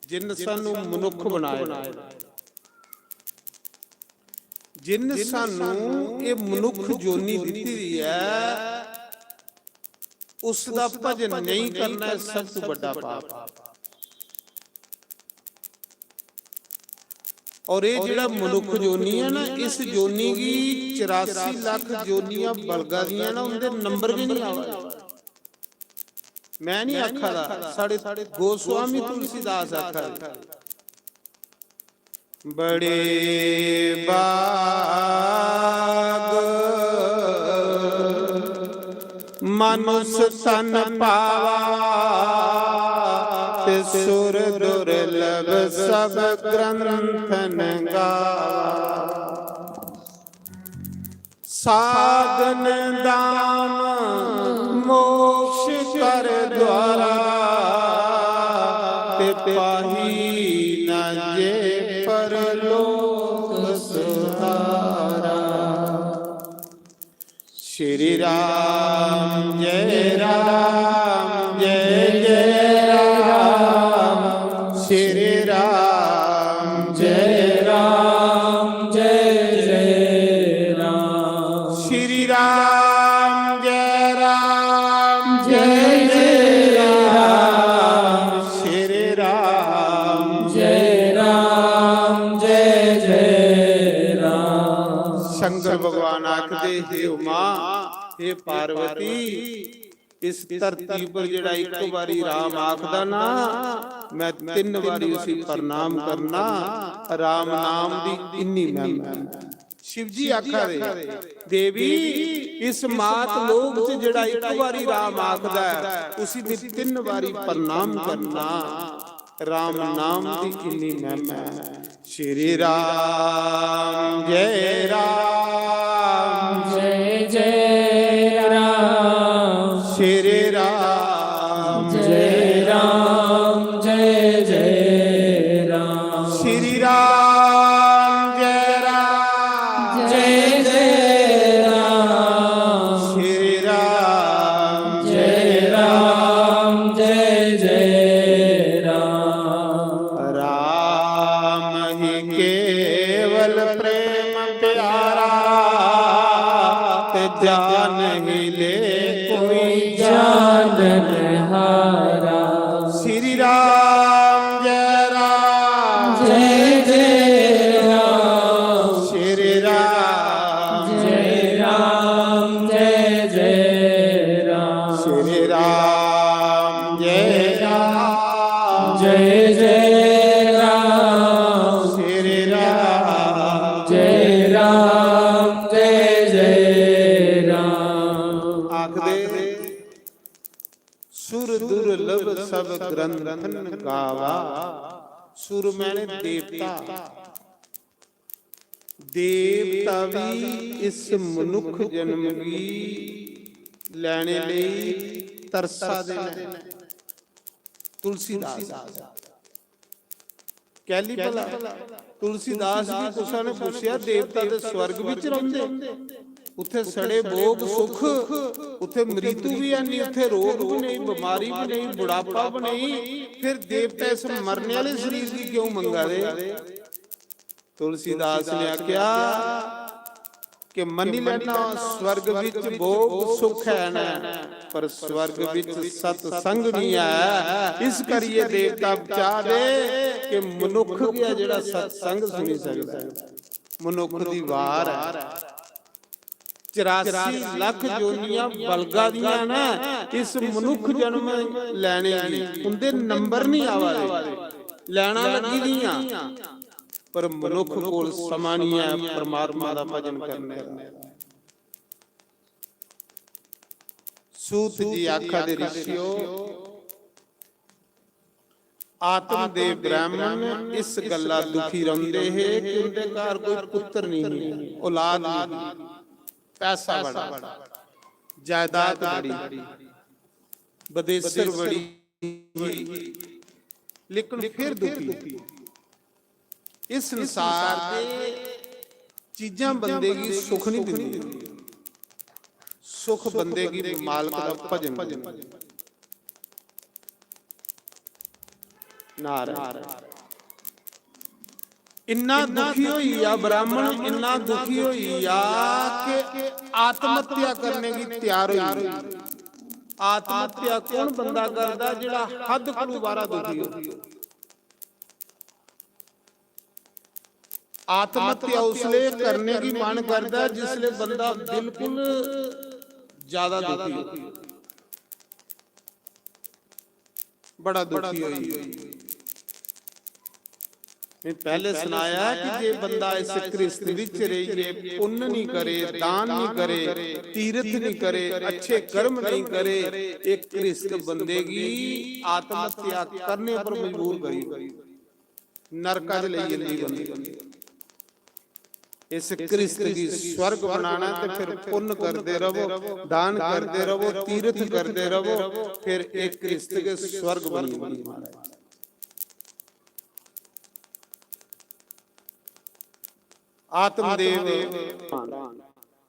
जिन सानू मनुख बनाया जिन सानू ये मनुख जोनी दी है उसका भजन नहीं करना है सब तो बड़ा पाप और ये जिहड़ा मनुख जोनी है ना इस जोनी की 84 लाख जोनियां बलगा दियां ना उनके नंबर भी नहीं आवा मैं नहीं आखा दा साढ़े गोस्वामी तुलसीदास आखा बड़े बाग मनुष्य तन पावा ते सुर दुर्लभ सब ग्रंथन गावा साधन दाम मोक्ष कर द्वारा ते पाही न जे परलोक सुधारा। श्री राम जय राम जय जय राम। श्री राम जय राम जय जय राम। श्री राम जय राम जय जय राम। श्री राम जय राम जय जय राम। शंकर भगवान आखदे हे उमा हे पार्वती इस धरती पर जेड़ा एक बारी राम आखदा ना मैं 3 बारी उसी प्रणाम करना। राम नाम दी इन्नी महिमा। शिव जी आखा दे देवी इस मात लोक च जेड़ा एक बारी राम आखदा उसी दी 3 बारी प्रणाम करना। राम नाम दी इन्नी महिमा। श्री राम जय राम जय जय राम। श्री राम जय राम जय जय राम। श्री राम जय राम जय जय राम। श्री राम जय राम जय जय राम। राम ही केवल प्रेम प्यारा ते जान ही ले कोई जानन हारा। श्री राम जय राम जय जय राम। श्री राम जय राम जय जय राम। श्री राम जय राम जय जय राम। श्री राम जय राम जय जय राम। आखदे सुर दुर्लभ सब ग्रंथन गावा। सुर मैंने देवता देवता भी इस मनुख जन्म की ਲੈਣੇ ਲਈ ਤਰਸਾ ਦੇ ਨੇ। ਤੁਲਸੀਦਾਸ ਕਹਿਲੀ ਭਲਾ ਤੁਲਸੀਦਾਸ ਜੀ ਤੁਸਾਂ ਨੇ ਪੁੱਛਿਆ ਦੇਵਤਾ ਦੇ ਸਵਰਗ ਵਿੱਚ ਰਹਿੰਦੇ ਉੱਥੇ ਸੜੇ ਭੋਗ ਸੁਖ ਉੱਥੇ ਮ੍ਰਿਤੂ ਵੀ ਨਹੀਂ ਉੱਥੇ ਰੋਗ ਵੀ ਨਹੀਂ ਬਿਮਾਰੀ ਵੀ ਨਹੀਂ ਬੁਢਾਪਾ ਵੀ ਨਹੀਂ ਫਿਰ ਦੇਵਤਾ ਇਸ ਮਰਨੇ ਵਾਲੇ ਸਰੀਰ ਦੀ ਕਿਉਂ ਮੰਗਾਦੇ। ਤੁਲਸੀਦਾਸ ਨੇ ਆਖਿਆ ਕਿ ਮੰਨੀ ਲੈਣਾ ਸਵਰਗ ਵਿੱਚ ਭੋਗ ਸੁਖ ਹੈ ਨਾ ਪਰ ਸਵਰਗ ਵਿੱਚ ਸਤ ਸੰਗ ਨਹੀਂ ਹੈ। ਇਸ ਕਰੀਏ ਦੇਵਤਾ ਬਚਾ ਦੇ ਕਿ ਮਨੁੱਖ ਗਿਆ ਜਿਹੜਾ ਸਤ ਸੰਗ ਸੁਣੀ ਸਕਦਾ। ਮਨੁੱਖ ਦੀ ਵਾਰ ਹੈ 84 ਲੱਖ ਜੋਨੀਆਂ ਬਲਗਾ ਦੀਆਂ ਨਾ ਇਸ ਮਨੁੱਖ ਜਨਮ ਲੈਣੇ ਦੀ ਉਹਦੇ ਨੰਬਰ ਨਹੀਂ ਆਵਾਰੇ ਲੈਣਾ ਲੱਗੀ ਦੀਆਂ ਪਰ ਮਨੁੱਖ ਕੋਲ ਸਮਾਂ ਨਹੀਂ ਹੈ ਪਰਮਾਤਮਾ ਦਾ ਭਜਨ ਕਰਨੇ ਦਾ। ਸੂਤ ਜੀ ਆਖਾ ਦੇ ਰਿਸ਼ਿਓ ਆਤਮ ਦੇ ਬ੍ਰਾਹਮਣ ਇਸ ਗੱਲਾਂ ਦੁਖੀ ਰਹਿੰਦੇ ਹੈ ਕਿ ਉਹਦੇ ਘਰ ਕੋਈ ਪੁੱਤਰ ਨਹੀਂ ਔਲਾਦ ਨਹੀਂ ਪੈਸਾ ਬੜਾ ਜਾਇਦਾਦ ਬੜੀ ਬਦੇਸਰ ਬੜੀ ਲੇਕਿਨ ਫਿਰ ਦੁਖੀ। ਇਸ ਸੰਸਾਰ ਦੇ ਚੀਜ਼ਾਂ ਬੰਦੇ ਦੀ ਸੁਖ ਨਹੀਂ ਦਿੰਦੀ। ਸੁਖ ਬੰਦੇ ਦੀ ਮਾਲਕ ਦਾ ਭਜਨ ਨਾਰਾਇਣ। ਇੰਨਾ ਦੁਖੀ ਹੋਈ ਆ ਬ੍ਰਾਹਮਣ ਇੰਨਾ ਦੁਖੀ ਹੋਈ ਆ ਕਿ ਆਤਮ ਹੱਤਿਆ ਕਰਨੇ ਦੀ ਤਿਆਰ ਹੋਈ। ਆਤਮ ਹੱਤਿਆ ਕੌਣ ਬੰਦਾ ਕਰਦਾ ਜਿਹੜਾ ਹੱਦ ਕੋਲੋਂ ਬਾਹਰ ਦੁਖੀ ਹੋ। आत्म हत्या उसलिए करने की मन करता है जिसले बंदा बिल्कुल ज्यादा दुखी हो बड़ा दुखी होई। मैं पहले सुनाया कि जे बंदा इस कृष्ण विच रहिए पुण्य नहीं करे दान नहीं करे तीर्थ नहीं करे अच्छे कर्म नहीं करे एक कृष्ण बंदे की आत्महत्या करने पर मजबूर करी नरक ले जल्दी बंदी। इस कृष्ण की स्वर्ग बनाना तो फिर पुण्य करते रहो दान करते रहो तीर्थ करते रहो फिर एक कृष्ण के स्वर्ग बनी। ਆਤਮਦੇਵ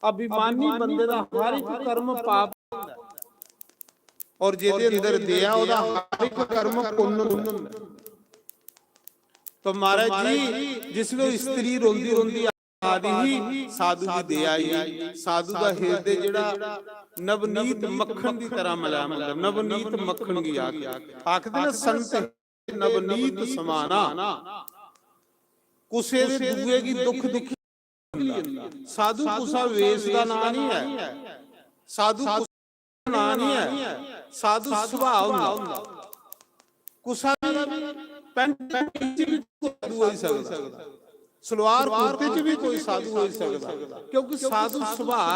ਅਭਿਮਾਨੀ ਬੰਦੇ ਦਾ ਹਰ ਇੱਕ ਕਰਮ ਪਾਪ ਹੁੰਦਾ ਔਰ ਜਿਹਦੇ ਅੰਦਰ ਦਇਆ ਉਹਦਾ ਹਰ ਇੱਕ ਕਰਮ ਪੁੰਨ ਹੁੰਦਾ। तो महाराज जी जिसमें स्त्री रोंदी रोंदी आदि ही साधु की दया ही साधु का हृदय जिहड़ा नवनीत मक्खन की तरह मिला मतलब नवनीत मक्खन की आखदे ना संत नवनीत समाना कुसे दे दुए की दुख दुखी साधु कुसा वेश का नाम नहीं है साधु कुसा नाम नहीं है साधु सुभाव हुंदा कुसा पैंट भी साधु हो सकता सलवार कुर्ते च भी कोई साधु हो सकता क्योंकि साधु सुभाव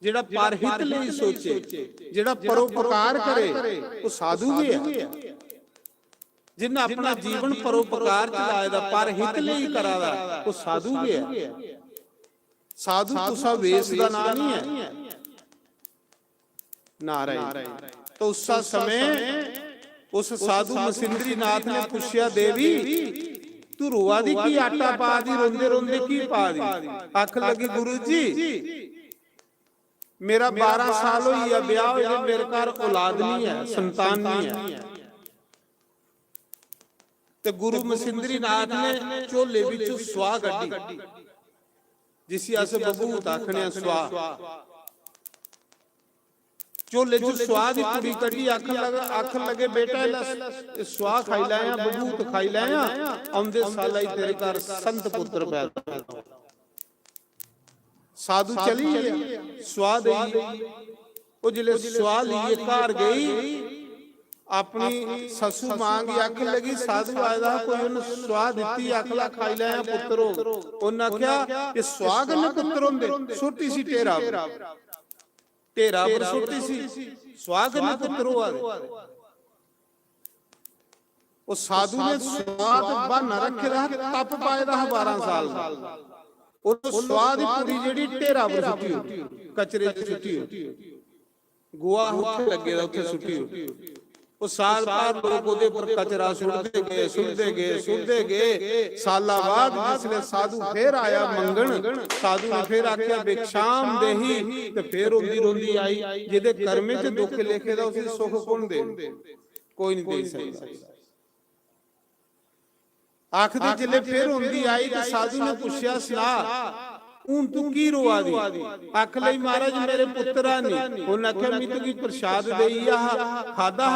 जिहड़ा परहित लई सोचे जिहड़ा परोपकार करे वो साधु भी है जिन्हें अपना जीवन परोपकार च लाए दा परहित लई करादा वो साधु भी है। साधु कुसा वेश दा नाम नहीं है नारायण। तो उस समय उस साधु मसिंद्री नाथ ने पूछया देवी तू रोआ दी की आटा पा दी रोंदे रोंदे की पा दी आख लगी गुरु जी मेरा 12 साल होई है ब्याह होए मेरे घर औलाद नहीं है संतान नहीं है ते गुरु मसिंद्री नाथ ने झोले विचों स्वाह कड्डी जिसी अस बबूत आखने स्वाह झोले चो स्वाह दी पूरी कड्डी आख लगे बेटा स्वाह खाई लाया बबूत खाई लाया आंदे साल ही तेरे घर संत पुत्र पैदा साधु चली स्वाह देई ओ जिले स्वाह लिए घर गई अपनी ससु मांगी आख लगी साधु आया कोई उन स्वाह दिती आखला खाई लाया पुत्रो उन्हें आख्या ये स्वाह कन्ने पुत्र होंदे छोटी सी टेरा ढेरा पर सुट्टी सी स्वाग ने पुत्र हुआ वो साधु ने स्वाद बहाना रखे रहा तप पाए रहा 12 साल और स्वाद पूरी जेडी ढेरा पर सुट्टी कचरे च सुट्टी गोआ उत्थे लगे दा उत्थे सुट्टी वो साल बाद लोग ओदे पर कचरा सुटदे गए साला बाद जिसले साधु फिर आया मंगण साधु ने फिर आख्या भिक्षाम देही ते फिर रोंदी रोंदी आई जिदे कर्मे च दुख लिखे दा उसे सुख कौन दे कोई नहीं दे सकदा आखदे जिले फिर रोंदी आई ते साधु ने पूछया सलाह हूं तू की रोआ दी आख लई महाराज मेरे पुत्रा नहीं उन्हें आख्या मित की प्रसाद देई आ खादा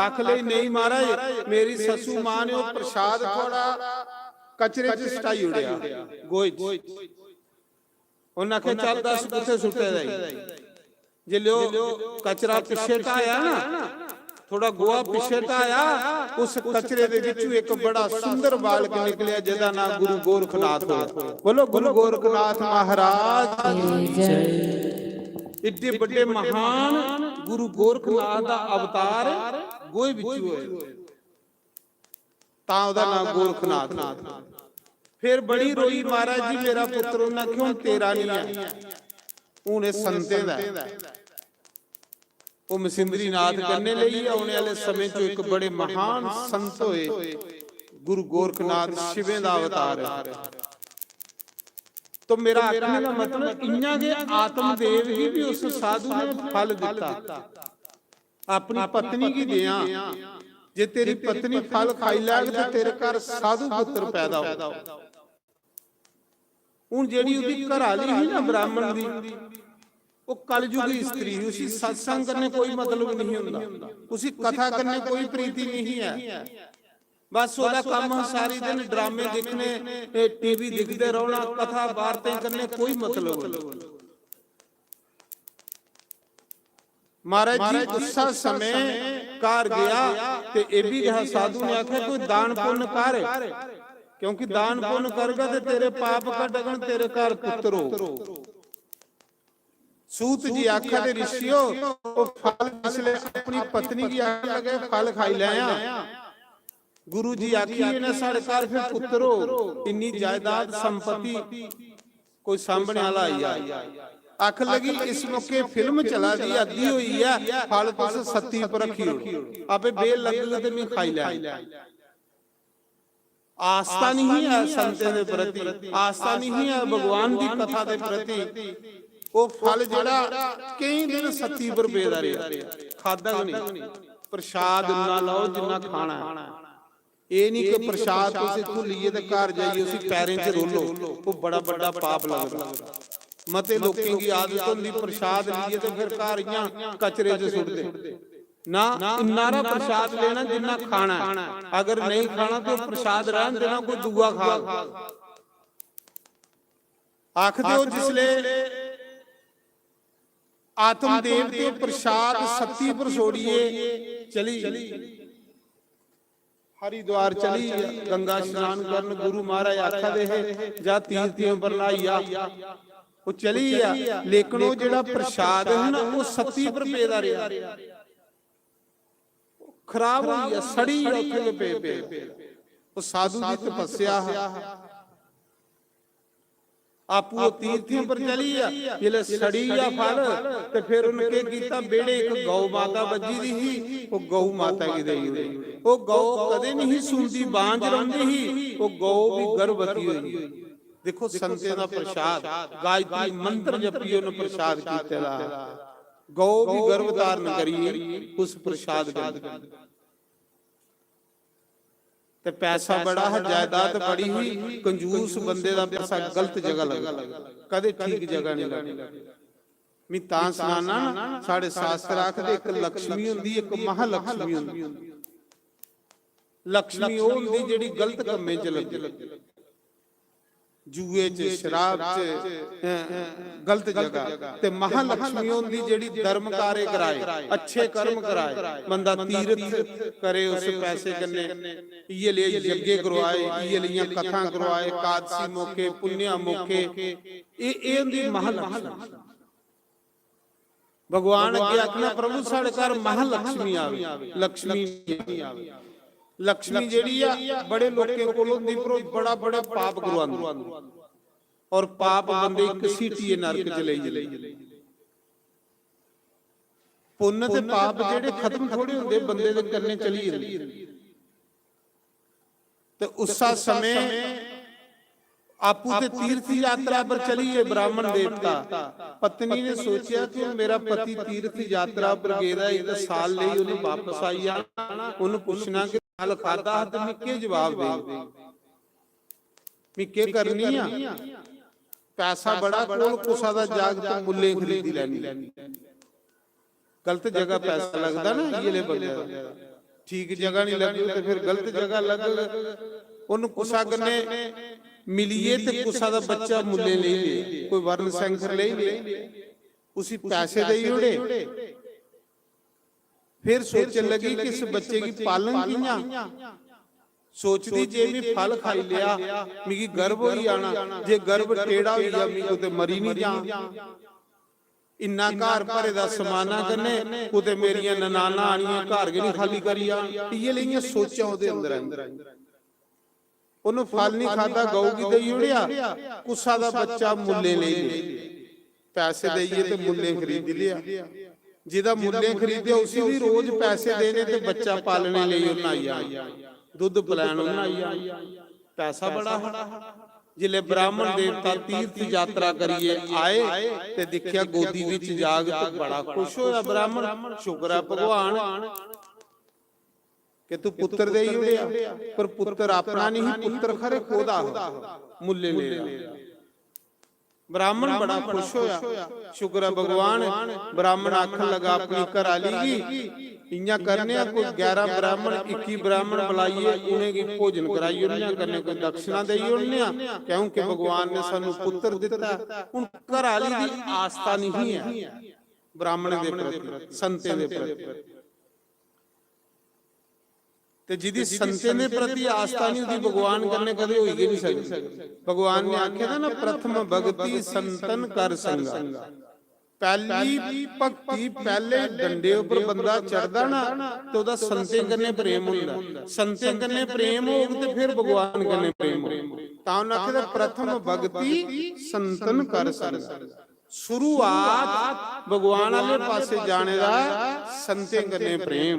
आख लई नहीं महाराज मेरी ससु मां ने वो प्रसाद थोड़ा कचरे च सटाई उड़िया गोई उन्हें आख्या चल दस किथे सुटे दई जिले कचरा पिछे ढाया ना थोड़ा गोआ पिछे ढाया उस कचरे दे विचों एक बड़ा सुंदर बालक निकलिया जिहदा नाम गुरु गोरखनाथ होया बोलो गुरु गोरखनाथ महाराज की जय। इतने बड़े महान गुरु गोरखनाथ दा अवतार गोए विचों होया तां ओहदा नाम गोरखनाथ फिर बड़ी रोई महाराज जी मेरा पुत्र उन्हें क्यों तेरा नहीं है हूं संते दा वो मसिंद्री नाथ करने लई आने वाले समय चो एक बड़े महान संत होए गुरु गोरखनाथ शिवें दा अवतार है। तो मेरा आखने का मतलब इन्ना के आत्मदेव ही भी उस साधु ने फल दिता अपनी पत्नी की दिया जे तेरी पत्नी फल खाई लैग तो तेरे घर साधु पुत्र पैदा हो हुण जेड़ी उदी घराली ही ना ब्राह्मण दी वो कलयुगी स्त्री उसी सत्संग करने कोई मतलब नहीं होता उसी कथा करने कोई प्रीति नहीं है बस ओदा काम सारी दिन ड्रामे देखने टीवी देखते रहना कथा वार्ता करने कोई मतलब नहीं। महाराज जी गुस्सा समय कार गया ते ए भी कहा साधु ने आख्या कोई दान पुण्य कर क्योंकि दान पुण्य करगा ते तेरे पाप कटगण तेरे घर पुत्र हो। सूत जी आख्या दे ऋषियों वो फल जिसले अपनी पत्नी की आख लगे फल खाई लाया गुरु जी आखिए ना साढ़े घर फिर पुत्र हो इन्नी जायदाद संपत्ति कोई सामने वाला आई आख लगी इस मौके फिल्म चला दी आदि हुई है फल तुस सत्ती पर रखी आपे बेल लग ते मैं खाई लिया ਆਸਥਾ ਨਹੀਂ ਹੈ ਸੰਤਾਂ ਦੇ ਪ੍ਰਤੀ, ਆਸਥਾ ਨਹੀਂ ਹੈ ਭਗਵਾਨ ਦੀ ਕਥਾ ਦੇ ਪ੍ਰਤੀ, ਉਹ ਫਲ ਜਿਹੜਾ ਕਈ ਦਿਨ ਸੱਤੀ ਬਰਬੇਦਾ ਰਿਹਾ, ਖਾਦਾ ਨਹੀਂ। ਪ੍ਰਸ਼ਾਦ ਨਾ ਲਓ ਜਿੰਨਾ ਖਾਣਾ, ਇਹ ਨਹੀਂ ਕਿ ਪ੍ਰਸ਼ਾਦ ਤੁਸੀਂ ਇੱਥੋਂ ਲਈਏ ਤੇ ਘਰ ਜਾਈਏ ਅਸੀਂ ਪੈਰਾਂ 'ਚ ਰੋਲੋ, ਉਹ ਬੜਾ ਵੱਡਾ ਪਾਪ ਲੱਗਦਾ। ਮਤੇ ਲੋਕਾਂ ਦੀ ਆਦਤ ਹੁੰਦੀ ਪ੍ਰਸ਼ਾਦ ਲਈਏ ਤੇ ਫਿਰ ਘਰ ਇਆਂ ਕਚਰੇ 'ਚ ਸੁੱਟਦੇ ਨਾ। ਨਾਰਾ ਪ੍ਰਸ਼ਾਦ ਲੈਣਾ ਜਿੰਨਾ ਖਾਣਾ, ਅਗਰ ਨਹੀਂ ਖਾਣਾ ਤਾਂ ਪ੍ਰਸ਼ਾਦ ਰਹਿਣ ਦੇਣਾ, ਕੋਈ ਦੂਆ ਖਾ। ਆਖਦੇ ਹੋ ਜਿਸਲੇ ਆਤਮ ਦੇਵ ਤੇ ਪ੍ਰਸ਼ਾਦ ਸੱਤੀ ਪਰਸੋੜੀਏ ਚਲੀ, ਹਰਿਦੁਆਰ ਚਲੀ, ਗੰਗਾ ਇਸ਼ਨਾਨ ਕਰਨ ਗੁਰੂ ਮਹਾਰਾਜ ਆਖਾ ਦੇ ਹੈ ਜਾਂ ਤੀਰਥੀਆਂ ਪਰ ਲਾਈਆ, ਉਹ ਚਲੀ ਆ। ਲੇਕਿਨ ਉਹ ਜਿਹੜਾ ਪ੍ਰਸ਼ਾਦ ਹੈ ਨਾ ਉਹ ਸੱਤੀ ਰੁਪਏ ਦਾ ਰਿਹਾ, ਖਰਾਬ ਹੋਈ ਆ, ਸੜੀ ਉੱਥੇ ਪਏ। ਉਹ ਸਾਧੂ ਦੀ ਤਪੱਸਿਆ ਆਪੂ ਉਹ ਤੀਰਥੀਆਂ ਪਰ ਚਲੀ ਆ, ਜਿਹੜੇ ਸੜੀ ਆ ਫਲ ਤੇ ਫਿਰ ਉਹਨੇ ਕੀ ਕੀਤਾ, ਬੇੜੇ ਇੱਕ ਗਊ ਮਾਤਾ ਵੱਜੀ ਦੀ ਸੀ, ਉਹ ਗਊ ਮਾਤਾ ਕੀ ਦੇਈ ਹੋਈ। ਉਹ ਗਊ ਕਦੇ ਨਹੀਂ ਸੁਣਦੀ, ਬਾਂਝ ਰਹਿੰਦੀ ਸੀ, ਉਹ ਗਊ ਵੀ ਗਰਭਵਤੀ ਹੋਈ। ਦੇਖੋ ਸੰਤਾਂ ਦਾ ਪ੍ਰਸ਼ਾਦ, ਗਾਇਤਰੀ ਮੰਤਰ ਜਪੀ ਉਹਨੂੰ ਪ੍ਰਸ਼ਾਦ ਕੀਤੇ ਦਾ, ਗਊ ਵੀ ਗਰਭ ਧਾਰਨ ਕਰੀ ਉਸ ਪ੍ਰਸ਼ਾਦ ਦਾ। ਤੇ ਪੈਸਾ ਬੜਾ ਹੈ, ਜਾਇਦਾਦ ਬੜੀ ਹੀ, ਕੰਜੂਸ ਬੰਦੇ ਦਾ ਪੈਸਾ ਗਲਤ ਜਗ੍ਹਾ ਲੱਗਾ, ਕਦੇ ਠੀਕ ਜਗ੍ਹਾ ਨਹੀਂ ਲੱਗਾ। ਮੈਂ ਤਾਂ ਸੁਣਾਣਾ, ਸਾਡੇ ਸ਼ਾਸਤਰ ਆਖਦੇ ਇੱਕ ਲక్ష్ਮੀ ਹੁੰਦੀ, ਇੱਕ ਮਹਾਲక్ష్ਮੀ ਹੁੰਦੀ। ਲక్ష్ਮੀ ਉਹ ਹੁੰਦੀ ਜਿਹੜੀ ਗਲਤ ਕੰਮੇ 'ਚ ਲੱਗੇ, ਜੂਏ 'ਚ, ਸ਼ਰਾਬ 'ਚ, ਗਲਤ ਜਗ੍ਹਾ। ਤੇ ਮਹਾਲక్ష్ਮੀ ਹੁੰਦੀ ਜਿਹੜੀ ਧਰਮ ਕਾਰੇ ਕਰਾਏ, ਅੱਛੇ ਕਰਮ ਕਰਾਏ, ਬੰਦਾ ਤੀਰਥ ਕਰੇ ਉਸ ਪੈਸੇ ਕੰਨੇ, ਇਹ ਲਈ ਯੱਗੇ ਕਰਵਾਏ, ਇਹ ਲਈਆਂ ਕਥਾ ਕਰਵਾਏ, ਕਾਦਸੀ ਮੌਕੇ, ਪੁੰਨਿਆ ਮੌਕੇ, ਇਹ ਹੁੰਦੀ ਮਹਾਲక్ష్ਮੀ। ਭਗਵਾਨ ਅੱਗੇ ਆਖਣਾ ਪ੍ਰਭੂ ਸਾਡੇ ਘਰ ਮਹਾਲక్ష్ਮੀ ਆਵੇ, ਲక్ష్ਮੀ ਨਹੀਂ ਆਵੇ। ਲక్ష్ਮੀ ਜਿਹੜੀ ਆ ਬੜੇ ਲੋਕਾਂ ਕੋਲ ਹੁੰਦੀ, ਪਰ ਬੜਾ ਬੜਾ ਪਾਪ ਕਰਵਾਉਂਦੀ, ਔਰ ਪਾਪ ਬੰਦੇ ਇੱਕ ਸੀਟੀਏ ਨਰਕ ਚ ਲਈ। ਪੁੰਨ ਤੇ ਪਾਪ ਜਿਹੜੇ ਖਤਮ ਥੋੜੇ ਹੁੰਦੇ, ਬੰਦੇ ਦੇ ਕੰਨੇ ਚਲੀ ਜਾਂਦੀ। ਤੇ ਉਸਾ ਸਮੇਂ ਆਪੂ ਤੇ ਤੀਰਥ ਯਾਤਰਾ ਪਰ ਚਲੀਏ ਬ੍ਰਾਹਮਣ ਦੇਵਤਾ। ਪਤਨੀ ਨੇ ਸੋਚਿਆ ਕਿ ਮੇਰਾ ਪਤੀ ਤੀਰਥ ਯਾਤਰਾ ਪਰ ਗਿਆ, ਇੱਕ ਸਾਲ ਲਈ ਉਹਨੇ ਵਾਪਸ ਆਈ ਆ, ਉਹਨੂੰ ਪੁੱਛਣਾ ਕਿ ਹਾਲ ਖਾਦਾ ਤੇ ਮਿੱਕੇ ਜਵਾਬ ਦੇ, ਮਿੱਕੇ ਕਰਨੀ ਆ, ਪੈਸਾ ਬੜਾ ਕੋਲ, ਕੁਸਾ ਦਾ ਜਾਗ ਤੋਂ ਮੁੱਲੇ ਖਰੀਦੀ ਲੈਣੀ। ਗਲਤ ਜਗ੍ਹਾ ਪੈਸਾ ਲੱਗਦਾ ਨਾ, ਇਹਲੇ ਬੰਦੇ ਦਾ ਠੀਕ ਜਗ੍ਹਾ ਨਹੀਂ ਲੱਗਦੀ ਤੇ ਫਿਰ ਗਲਤ ਜਗ੍ਹਾ ਲੱਗ। ਉਹਨੂੰ ਕੁਸਾ ਗੰਨੇ ਮਿਲੀਏ ਤੇ ਕੁਸਾ ਦਾ ਬੱਚਾ ਮੁੱਲੇ ਲੈ ਲੇ, ਕੋਈ ਵਰਨ ਸੰਖਰ ਲੈ ਲੇ, ਉਸੇ ਪੈਸੇ ਦੇ ਉੜੇ। फिर सोचने लगी कि इस बच्चे की पालन किया, सोचती जे मैं फल खाई लिया मिगी गर्भ हो ही आना, जे गर्भ टेढ़ा हो गया मिगी ते मरी नहीं जा। इन्ना घर भरे दा समाना कन्ने कुते मेरियां ननाना आनियां घर के नहीं खाली करी आ, ये लेइयां सोचा ओदे अंदर ओनु फल नहीं खाता, गऊ की दई उड़िया, कुसा दा बच्चा मुल्ले ले ले, पैसे देइए ते मुल्ले खरीद लिया। ਜਿਹਦਾ ਮੁੱਲੇ ਖਰੀਦਿਆ ਉਸੇ ਵੀ ਰੋਜ਼ ਪੈਸੇ ਦੇਣੇ ਤੇ ਬੱਚਾ ਪਾਲਣੇ ਲਈ ਉਹਨਾਂ ਆਇਆ, ਦੁੱਧ ਪਿਲਾਣ ਉਹਨਾਂ ਆਇਆ, ਪੈਸਾ ਬੜਾ ਹੈ। ਜਿਲੇ ਬ੍ਰਾਹਮਣ ਦੇਵਤਾ ਤੀਰਥ ਯਾਤਰਾ ਕਰੀਏ ਆਏ ਤੇ ਦੇਖਿਆ ਗੋਦੀ ਵਿੱਚ ਜਾਗ ਤੇ ਬੜਾ ਖੁਸ਼ ਹੋਇਆ ਬ੍ਰਾਹਮਣ, ਸ਼ੁਕਰ ਹੈ ਭਗਵਾਨ ਕਿ ਤੂੰ ਪੁੱਤਰ ਦੇ ਹੀ ਉੜਿਆ, ਪਰ ਪੁੱਤਰ ਆਪਣਾ ਨਹੀਂ, ਪੁੱਤਰ ਖਰੇ ਖੋਦਾ ਮੁੱਲੇ ਲੈ ਲਿਆ। ब्राह्मण बड़ा खुश होया, शुक्र है भगवान। ब्राह्मण आखन लगा अपनी घराली की इयां करने, कोई 11 ब्राह्मण 21 ब्राह्मण बुलाइए, उन्हें की भोजन कराइए, उन्हें करने कोई दक्षिणा देइए उन्हें, क्योंकि भगवान ने सानू पुत्र दिता। हुण घराली दी आस्था नहीं है ब्राह्मण दे प्रति, संतां दे प्रति, ते जिदी संतां दे प्रति आस्था नहीं होती भगवान करने कदे होई नहीं सकदी। भगवान ने आख्या था ना प्रथम भगति संतन कर संगा, पहली भक्ति पहले डंडे उपर बंदा चढ़दा ना ते ओदा संतां कन्ने प्रेम हुंदा, संतां कन्ने प्रेम होग ते फिर भगवान कन्ने प्रेम होग। तां उन्हें आख्या प्रथम भगति संतन कर संगा, शुरुआत भगवान वाले पासे जाने दा संतां कन्ने प्रेम।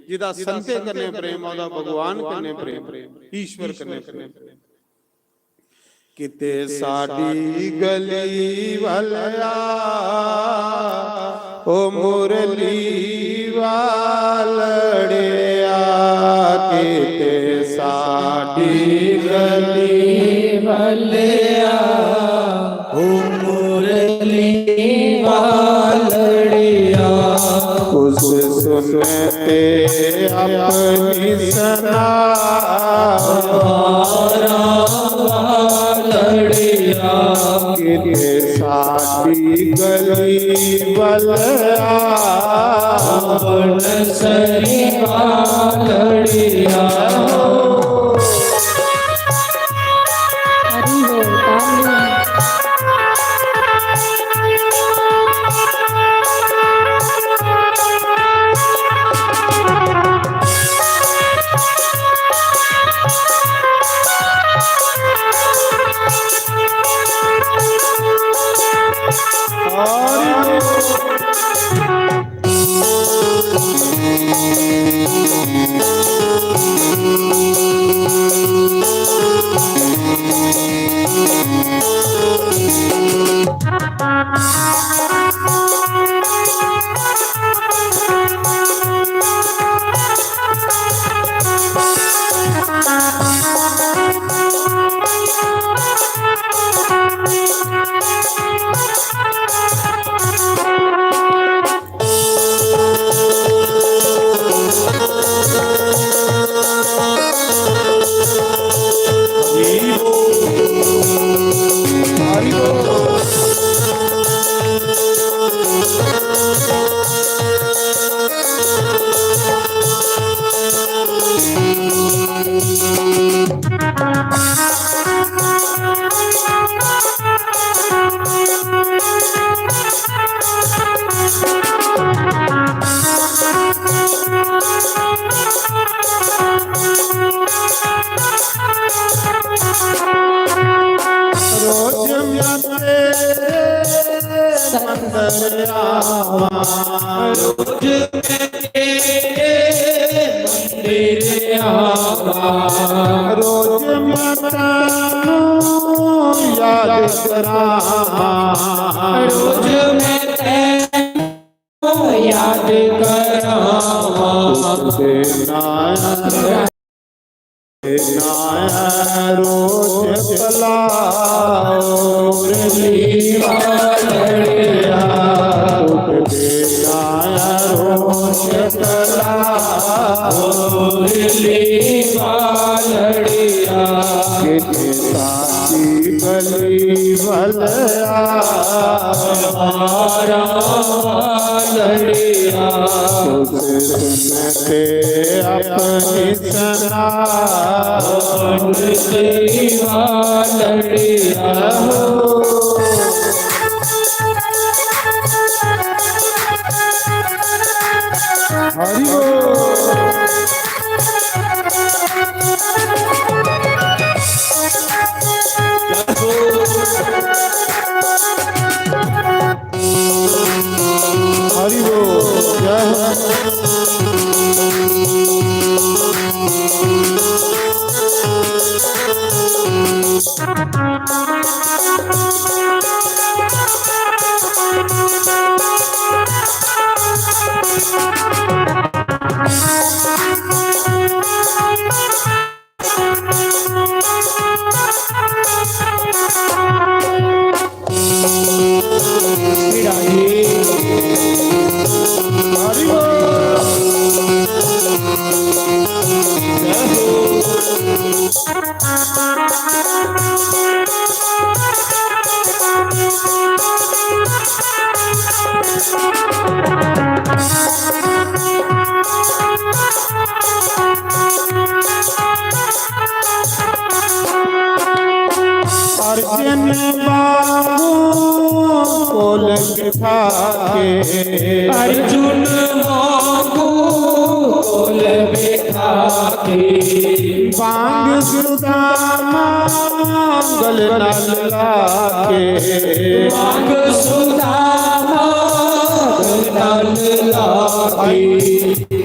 ਜਿਹਦਾ ਸੰਤੇ ਕਰਨੇ ਪ੍ਰੇਮ ਉਹਦਾ ਭਗਵਾਨ ਕਰਨੇ ਪ੍ਰੇਮ ਈਸ਼ਵਰ ਕਰਨੇ ਪ੍ਰੇਮ। ਕਿਤੇ ਸਾਡੀ ਗਲੀ ਵਾਲਿਆ ਓ ਮੁਰਲੀ ਵਾਲੜਿਆ, ਕਿਤੇ ਸਾਡੀ ਗਲੀ ਵਾਲਿਆ ਓ ਮੁਰਲੀ ਵਾਲੜਿਆ, ਉਸ ਸੁਨਤੇ ਆਪਣੀ ਸਨਾ ਵਾਲੜਿਆ, ਕਿਤੇ ਸਾਡੀ ਗਲੀ ਵਾਲਿਆ ਸਰੀ ਵਾਲੜਿਆ। हरि बोल ताली। रोज मते मंदिर आवा, रोज तेरे मंदिर आवा, रोज मता याद करावा, रोज मैं तेरे याद करावा, रोज कलाओ मुरली वालड़िया, रोज कलाओ मुरली वालड़िया, साची गली वालिया वालड़िया, सुनते अपनी सना मुरली वालड़िया। हरि हरि अर्जन बाबू कोलंग ठाके अर्जुन मांगू कोल बैठा के बांग सुदामा गल नल लाके मांग सुदामा गल लाके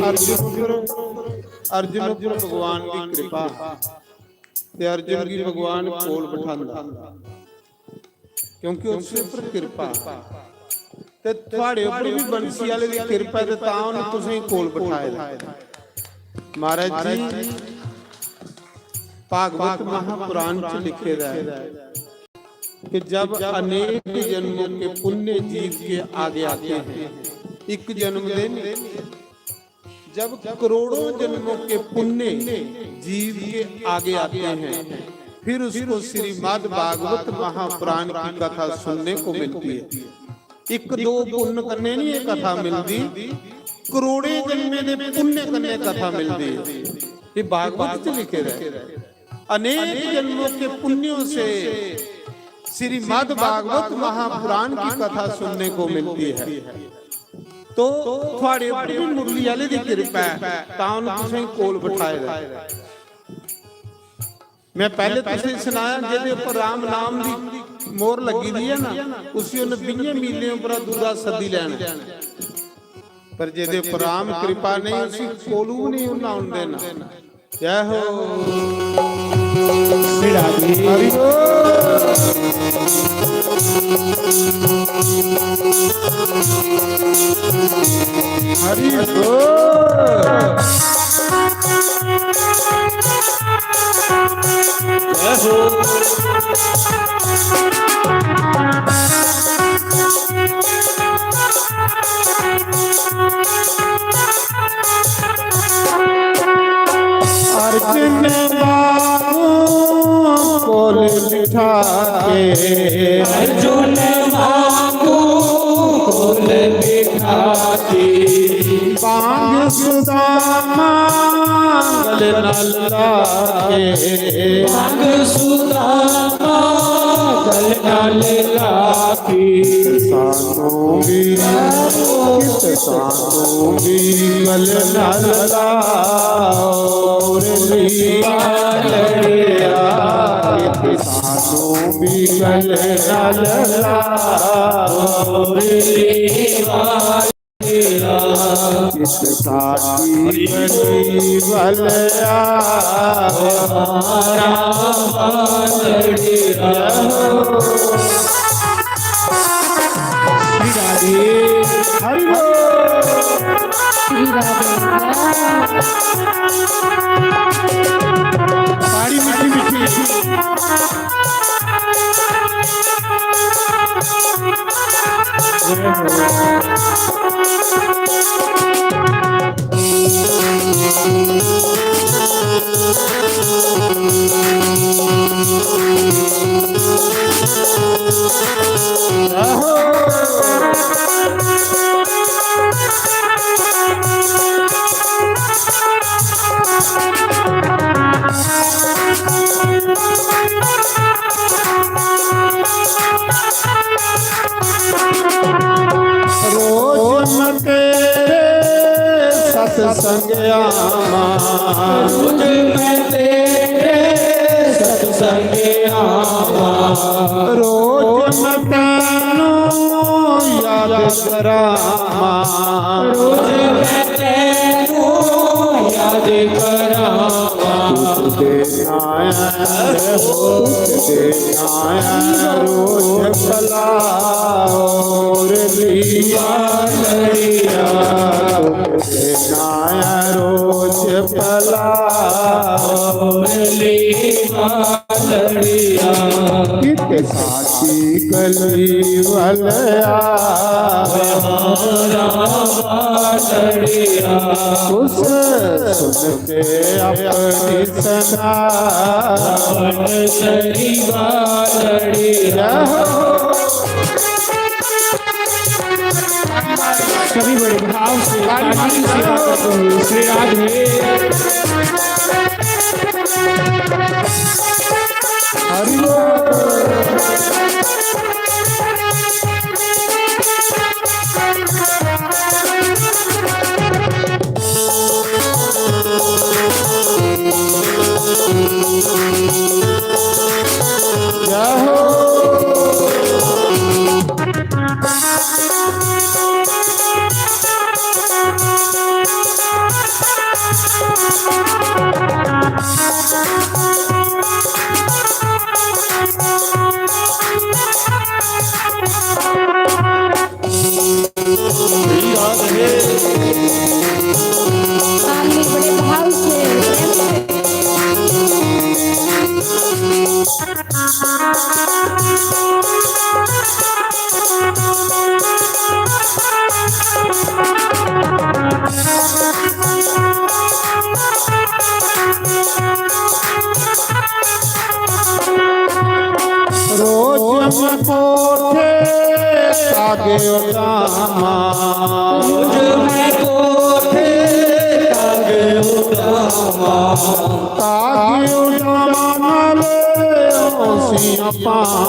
अर्जुन पर भगवान की कृपा ते अर्जुन की भगवान कोल बिठांदा क्योंकि उसके ऊपर कृपा ते थोड़े ऊपर भी बंसी वाले की कृपा ते तां उन्हें तुसें कोल बिठाया महाराज जी भागवत महापुराण च लिखे है कि जब अनेक जन्मों के पुण्य जीव के आगे आते हैं, एक जन्म दे जब करोड़ों जन्मों के पुण्य जीव के आगे आते हैं, फिर उसको श्रीमद् भागवत महापुराण की कथा सुनने को मिलती है। एक दो पुण्य करने नहीं ये कथा मिलती, करोड़े जन्मे दे पुण्य करने कथा मिलती है। ये भागवत च लिखे रहे अनेक जन्मों के पुण्यों से श्रीमद् भागवत महापुराण की कथा सुनने को मिलती है। तो थोड़े ऊपर भी मुरली वाले दी कृपा है तां तुसें कोल बिठाए। मैं पहले तुसें सुनाया जेदे ऊपर राम नाम दी मोहर लगी दी है ना, उसी उन्हें 20 मीले ऊपर दूजा सदी लैना, पर जेदे ऊपर राम कृपा नहीं उसी कोलू नहीं उन्ना उन देना। जय हो हरि अर्जुन बाबू कोल बिठा के, अर्जुन बाबू कोल बिठा के, बांग सुदामा गल न लागे, बांग सुदामा गल न लागे, सानों भी गल न लाओ लड़िया, सानों भी गल न लाओ किस साथी गली बलया लड़िया। हरि साड़ी मीठी मीठी सत्संग आवा, रोज मैं तेरे सत्संग आवा, रोज मैं तेनू याद करावा, रोज मैं तेनू याद करावा, रोज भला लिया लड़िया, रोज भला लड़िया, कित साथी गली भलया लड़िया, उस सुन के अपनी सना लड़िया। सभी बड़े भाव से काली की सेवा करते हुए श्री राधे रोज मैं कोठे तागे उतामा रोज मैं कोठे तागे उतामा तागे उतामा ले ओसियां तागे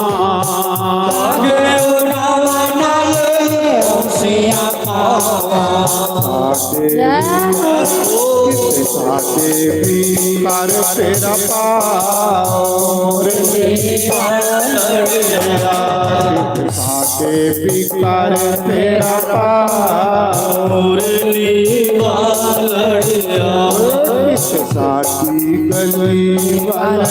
उतामा ले ओसियां साथे भी कर तेरा पार साथे भी कर तेरा पार साथी गली वाला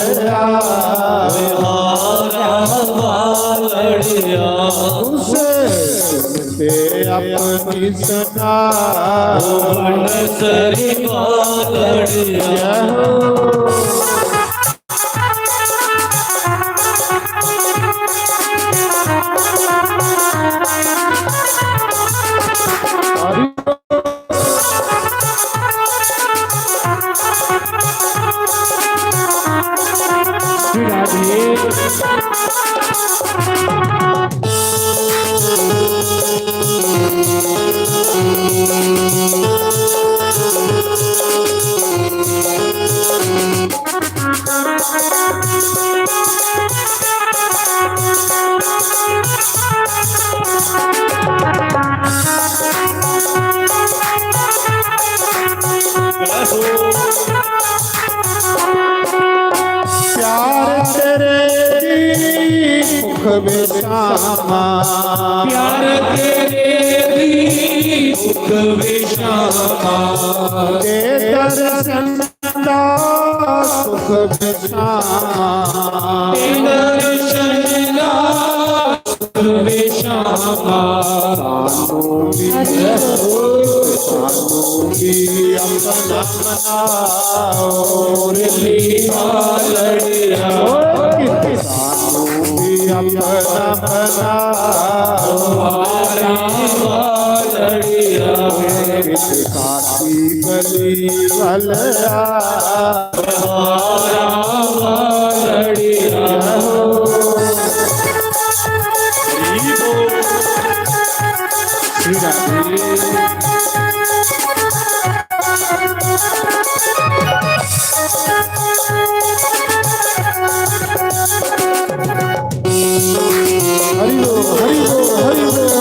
से अपनी सदा सरी बालड़िया श्री राधे प्यार तेरे की मुख बेशामा प्यार तेरे भी सुख विश्रामा के दर्शन दा सुख बेशामा दर्शन ला सुख विश्रामा सानू भी अपना मनाओ रे बालड़िया सानू भी अपना मनाओ बालड़िया साथी गली वाला बालड़िया श्री राधे हरि बोल हरि बोल हरि बोल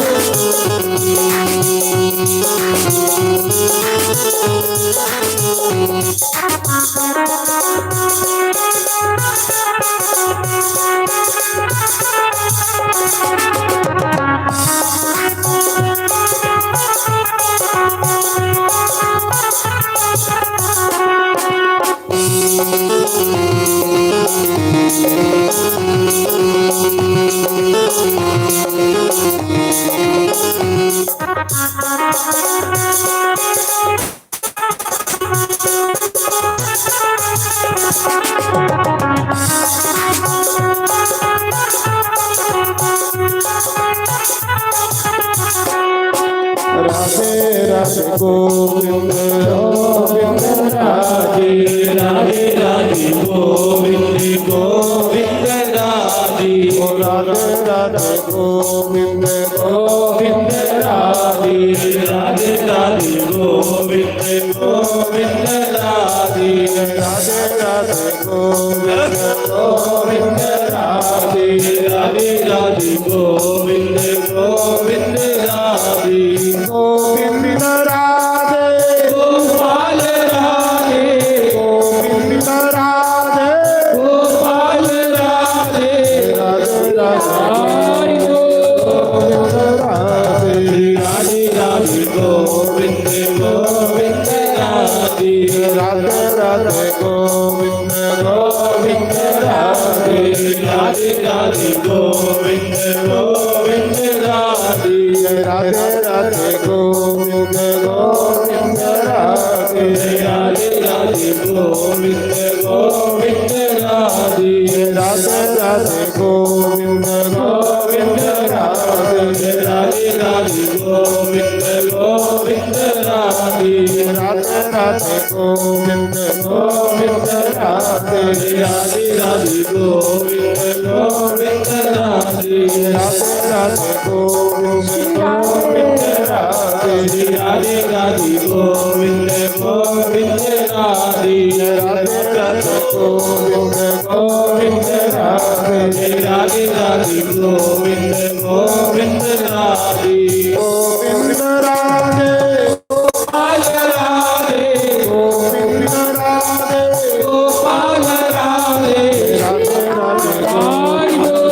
राधे राधे गोविंद गोविंद राधे राधे राधे गोविंद गोविंद राधे राधे राधे गोविंद गोविंद राधे राधे राधे गोविंद गोविंद राधे राधे राधे गोविंद गोविंद राधे राधे राधे गोविंद गोविंद राधे गोविंद राधे गोपाल राधे गोविंद राधे गोपाल राधे राधे राधे गोविंद राधे राधे राधे गोविंद गोविंद राधे राधे राधे गोविंद गोविंद राधे राधे राधे गोविंद गोविंद राधे राधे राधे गोविंद गोविंद राधे राधे राधे गोविंद गोविंद राधे राधे राधे गोविंद गोविंद राधे राधे राधे गोविंद गोविंद राधे राधे राधे गोविंद गोविंद राधे राधे राधे गोविंद गोविंद राधे राधे राधे गोविंद गोविंद राधे राधे राधे गोविंद गोविंद राधे राधे राधे गोविंद गोविंद राधे राधे राधे गोविंद गोविंद राधे गोविंद राधे गोपाल राधे गोविंद राधे गोपाल राधे राधे राधे गोविंद राधे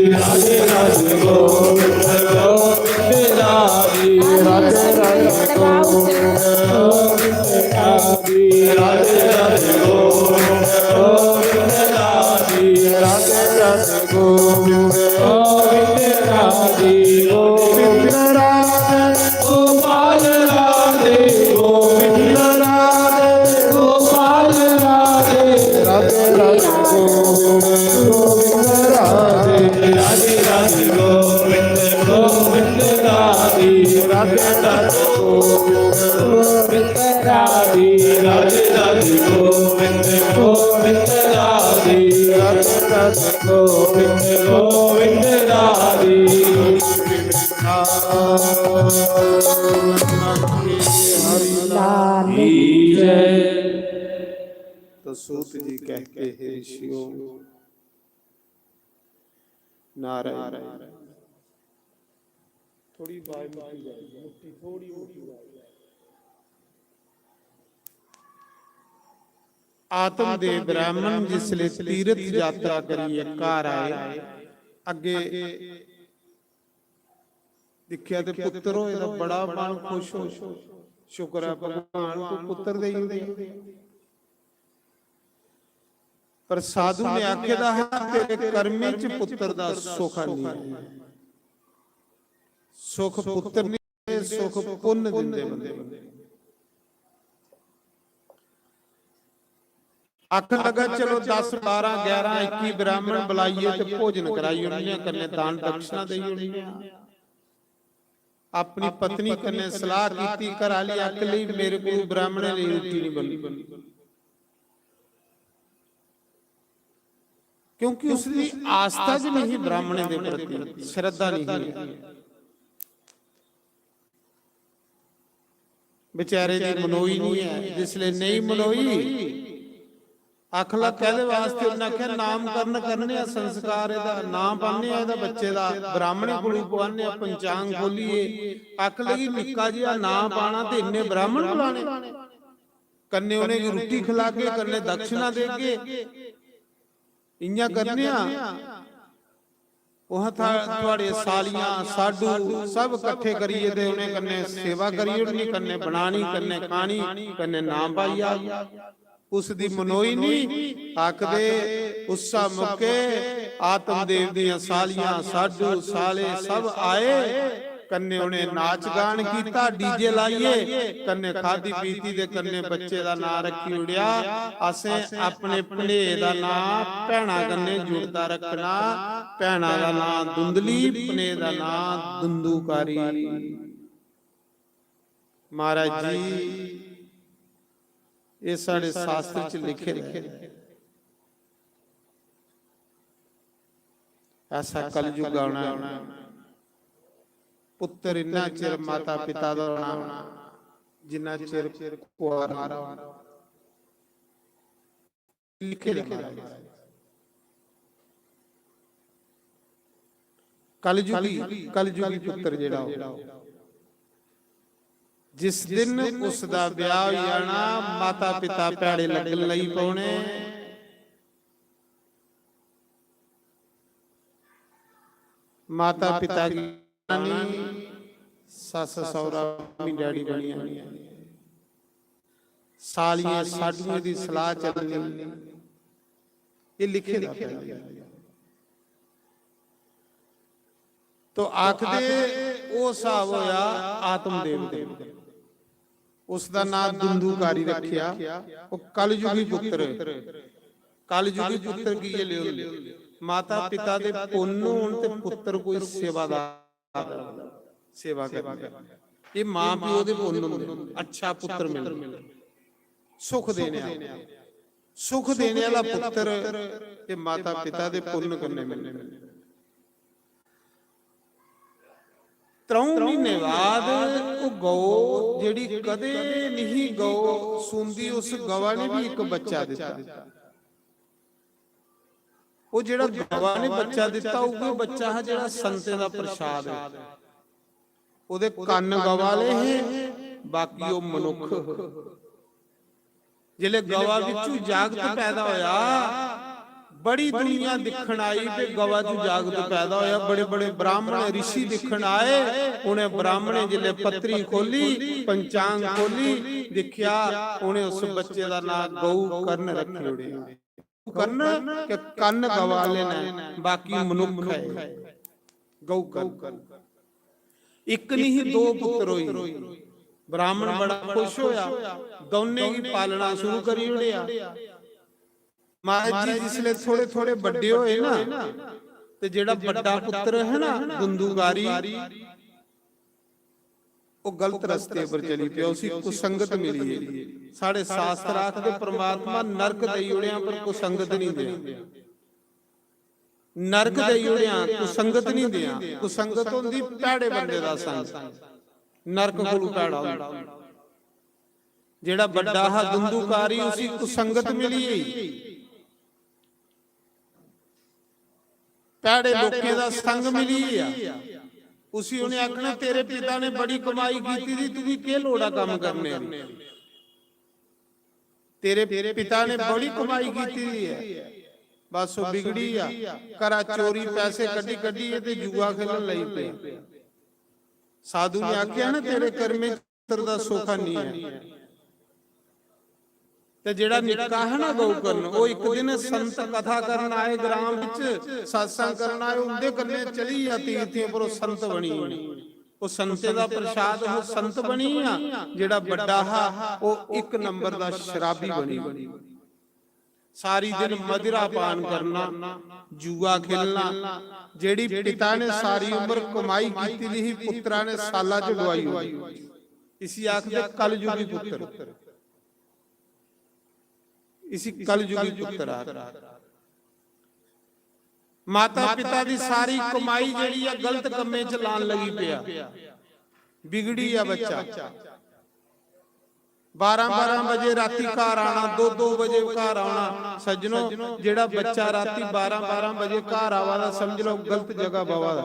राधे राधे गोविंद गोविंद राधे राधे राधे गोविंद गोविंद राधे राधे राधे गोविंद गोविंद राधे राधे राधे गोविंद गोविंद राधे गोविंद राधे गोपाल राधे गोविंद राधे गोपाल राधे राधे राधे गोविंद गोविंद राधे राधे राधे गोविंद गोविंद राधे राधे राधे गोविंद गोविंद राधे राधे राधे गोविंद गोविंद राधे राधे राधे गोविंद गोविंद राधे तो सूत जी कहते हैं ऋषियों नारायण थोड़ी बात मुट्ठी थोड़ी आत्मदेव ब्राह्मण जिसले तीर्थ यात्रा करिए घर आए अगे दिखिया ते पुत्र होए दा बड़ा मन खुश हो शुक्र है भगवान को पुत्र दे पर साधु ने आखे दा तेरे कर्मे च पुत्र दा सुख नहीं सुख पुत्र नहीं सुख पुण्य दिंदे बंदे आख लगा चलो 10 12 11 21 ब्राह्मण बुलाइए ते भोजन कराइए उन्हें करने दान दक्षिणा देई उन्हें अपनी पत्नी कन्ने सलाह कीती करा ली अक लई मेरे को ब्राह्मण ने रोटी नहीं बनी क्योंकि उसकी आस्था ज नहीं ब्राह्मण के प्रति श्रद्धा नहीं है बेचारे दी मनोई नहीं है जिसले नहीं मनोई अखला कहदे वास्ते उन्हें आख्या नामकरण करने संस्कार इहदा नाम पाने इहदा बच्चे दा ब्राह्मणे कोलों पवाने पंचांग खोलीए अख लगी निक्का जिहा नाम पाना ते इन्ने ब्राह्मण बुलाने कन्ने उन्हें रोटी खिला के कन्ने दक्षिणा दे के इयां करने वहां थोड़े सालियां साडू सब इकट्ठे करिए ते उन्हें कन्ने सेवा करिए उन्हें कन्ने बनानी कन्ने खानी कन्ने नाम पाइया उस दी मनोई नहीं आखदे उस्सा मौके आत्मदेव दी सालियां साडू साले सब आए कन्ने उन्हें नाच गान कीता डीजे लाइए कन्ने खादी पीती दे कन्ने बच्चे दा नाम रखी उड़िया असें अपने भने दा नाम भैणा कन्ने जुड़ता रखना भैणा दा नाम धुंधली भने दा नाम धुंधुकारी महाराज जी ये साढ़े शास्त्र च लिखे रहे ऐसा कलयुग आना पुत्र इन्ना चिर माता पिता दा होना जिन्ना चिर कुआर लिखे कलयुगी पुत्र जेड़ा जिस दिन उसदा ब्याह हो जाना माता पिता भैड़े लगन लई पौने माता पिता की सस सौरा मम्मी डैडी बनी सालियां साडूआं दी सलाह चलनी ये लिखे तो आखदे ओ साहब होया आत्मदेव देव उसका नाम धुंधुकारी रखिया वो कलयुगी पुत्र ਕਲਯੁਗੀ ਪੁੱਤਰ ਕੀ ਇਹ ਲਿਓ ਮਾਤਾ ਪਿਤਾ ਦੇ ਪੁੰਨ ਹੋਣ ਤੇ ਪੁੱਤਰ ਕੋਈ ਸੇਵਾਦਾਰ ਸੇਵਾ ਕਰਦਾ। ਇਹ ਮਾਂ ਪਿਓ ਦੇ ਪੁੰਨ ਹੁੰਦੇ, ਅੱਛਾ ਪੁੱਤਰ ਮਿਲਦਾ, ਸੁਖ ਦੇਣੇ ਵਾਲਾ, ਸੁਖ ਦੇਣੇ ਵਾਲਾ ਪੁੱਤਰ ਤੇ ਮਾਤਾ ਪਿਤਾ ਦੇ ਪੁੰਨ ਕਰਨੇ ਮਿਲਦੇ। 3 ਮਹੀਨੇ ਬਾਅਦ ਉਹ ਗਊ ਜਿਹੜੀ ਕਦੇ ਨਹੀਂ ਗਊ ਸੁੰਦੀ, ਉਸ ਗਵਾ ਨੇ ਵੀ ਇੱਕ ਬੱਚਾ ਦਿੱਤਾ। ਉਹ ਜਿਹੜਾ ਗਵਾ ਨੇ ਬੱਚਾ ਦਿੱਤਾ ਉਹ ਬੱਚਾ ਹੈ ਜਿਹੜਾ ਸੰਤੇ ਦਾ ਪ੍ਰਸ਼ਾਦ ਹੈ। ਉਹਦੇ ਕੰਨ ਗਵਾ ਲਏ ਹੈ, ਬਾਕੀ ਉਹ ਮਨੁੱਖ। ਜਿਹੜੇ ਗਵਾ ਵਿੱਚੋਂ ਜਾਗਤ ਪੈਦਾ ਹੋਇਆ, ਬੜੀ ਦੁਨੀਆ ਦਿਖਣ ਆਈ ਤੇ ਗਵਾ ਚ ਜਾਗਤ ਪੈਦਾ ਹੋਇਆ। ਬੜੇ ਬੜੇ ਬ੍ਰਾਹਮਣ ਰਿਸ਼ੀ ਦਿਖਣ ਆਏ। ਉਹਨੇ ਬ੍ਰਾਹਮਣੇ ਜਿਹੜੇ ਪੱਤਰੀ ਖੋਲੀ, ਪੰਚਾਂਗ ਖੋਲੀ, ਦੇਖਿਆ ਉਹਨੇ ਉਸ ਬੱਚੇ ਦਾ ਨਾਮ ਗਊ ਕਰਨ ਰੱਖਿਆ। ਕਰਨ ਕਿ ਕੰਨ ਗਵਾ ਲੈਣਾ, ਬਾਕੀ ਮਨੁੱਖ ਹੈ। ਗਊ ਕਰਨ ਇੱਕ ਨਹੀਂ 2 ਪੁੱਤਰ ਹੋਈ। ਬ੍ਰਾਹਮਣ ਬੜਾ ਖੁਸ਼ ਹੋਇਆ, ਦੋਨੇ ਕੀ ਪਾਲਣਾ ਸ਼ੁਰੂ ਕਰੀ ਉੜਿਆ। ਮਹਾਰਾਜ ਜੀ ਜਿਸਲੇ ਥੋੜੇ ਥੋੜੇ ਵੱਡੇ ਹੋਏ ਨਾ, ਤੇ ਜਿਹੜਾ ਵੱਡਾ ਪੁੱਤਰ ਹੈ ਨਾ ਦੁੰਦੂਗਾਰੀ, ਉਹ ਗਲਤ ਰਸਤੇ ਪਰ ਚਲੀ ਪਿਆ। ਉਸੇ ਕੁਸੰਗਤ ਮਿਲੀ ਹੈ। ਸਾਡੇ ਸ਼ਾਸਤਰ ਆਖਦੇ ਪ੍ਰਮਾਤਮਾ ਨਰਕ ਦੇਈ ਉੜਿਆ ਪਰ ਕੁਸੰਗਤ ਨਹੀਂ ਦਿਆ। ਨਰਕ ਦੇਈ ਉੜਿਆ ਕੁਸੰਗਤ ਨਹੀਂ ਦਿਆ। ਕੁਸੰਗਤ ਹੁੰਦੀ ਭੈੜੇ ਬੰਦੇ ਦਾ ਸੰਗ, ਨਰਕ ਕੋਲੋਂ ਭੈੜਾ ਹੁੰਦਾ। ਜਿਹੜਾ ਵੱਡਾ ਹੈ ਦੁੰਦੂਕਾਰੀ, ਉਸੇ ਕੁਸੰਗਤ ਮਿਲੀ ਹੈ। ਭੈੜੇ ਲੋਕਾਂ ਦਾ ਸੰਗ ਮਿਲੀ ਆ। ਉਸੇ ਉਹਨੇ ਆਖਣਾ ਤੇਰੇ ਪਿਤਾ ਨੇ ਬੜੀ ਕਮਾਈ ਕੀਤੀ ਸੀ, ਤੂੰ ਵੀ ਕੀ ਲੋੜਾ ਕੰਮ ਕਰਨੇ ਆ। ਤੇਰੇ ਪਿਤਾ ਨੇ ਬੜੀ ਕਮਾਈ ਕੀਤੀ ਹੈ, ਬਸ ਉਹ ਵਿਗੜੀ ਆ। ਘਰਾਂ ਚੋਰੀ ਪੈਸੇ ਕੱਢੀ ਕੱਢੀ ਤੇ ਜੂਆ ਖੇਲਣ ਲਈ ਪਿਆ। ਸਾਧੂ ਨੇ ਆਖਿਆ ਨਾ ਤੇਰੇ ਕਰਮੇ ਤਰ ਦਾ ਸੋਖਾ ਨਹੀਂ ਹੈ। ਤੇ ਜਿਹੜਾ ਨਿੱਕਾ ਹੈ ਨਾ ਗਊ ਕਰਨ, ਉਹ ਇੱਕ ਦਿਨ ਸੰਤ ਕਥਾ ਕਰਨ ਆਏ, ਗ੍ਰਾਮ ਵਿੱਚ satsang ਕਰਨ ਆਏ। ਉਹਦੇ ਕੰਨੇ ਚਲੀ ਆ ਤੀਰਥੀਆਂ, ਪਰ ਉਹ ਸੰਤ ਬਣੀ। ਉਹ ਸੰਤੇ ਦਾ ਪ੍ਰਸ਼ਾਦ, ਉਹ ਸੰਤ ਬਣੀ ਆ। ਜਿਹੜਾ ਵੱਡਾ ਹਾ ਉਹ 1 ਨੰਬਰ ਦਾ ਸ਼ਰਾਬੀ ਬਣੀ। ਸਾਰੀ ਦਿਨ ਮदिरा ਪਾਨ ਕਰਨਾ, ਜੂਆ ਖੇਲਣਾ। ਜਿਹੜੀ ਪਿਤਾ ਨੇ ਸਾਰੀ ਉਮਰ ਕਮਾਈ ਕੀਤੀ ਸੀ, ਪੁੱਤਰਾਂ ਨੇ ਸਾਲਾਂ ਚ ਗਵਾਈ ਹੋਈ। ਇਸੀ ਆਖਦੇ ਕਲਯੁਗੀ ਪੁੱਤਰ, ਇਸੀ ਕਲਯੁਗੀ ਪੁੱਤਰ ਆ। ਮਾਤਾ ਪਿਤਾ ਦੀ ਸਾਰੀ ਕਮਾਈ ਜਿਹੜੀ ਆ ਗਲਤ ਕੰਮੇ ਚ ਲਾਣ ਲੱਗੀ ਪਿਆ। ਵਿਗੜੀ ਆ ਬੱਚਾ। 12-12 ਵਜੇ ਰਾਤੀ ਘਰ ਆਣਾ, 2-2 ਵਜੇ ਘਰ ਆਉਣਾ। ਸੱਜਣੋ, ਜਿਹੜਾ ਬੱਚਾ ਰਾਤੀ 12-12 ਵਜੇ ਘਰ ਆਵਾ ਦਾ, ਸਮਝ ਲਓ ਗਲਤ ਜਗ੍ਹਾ ਬਵਾ ਦਾ।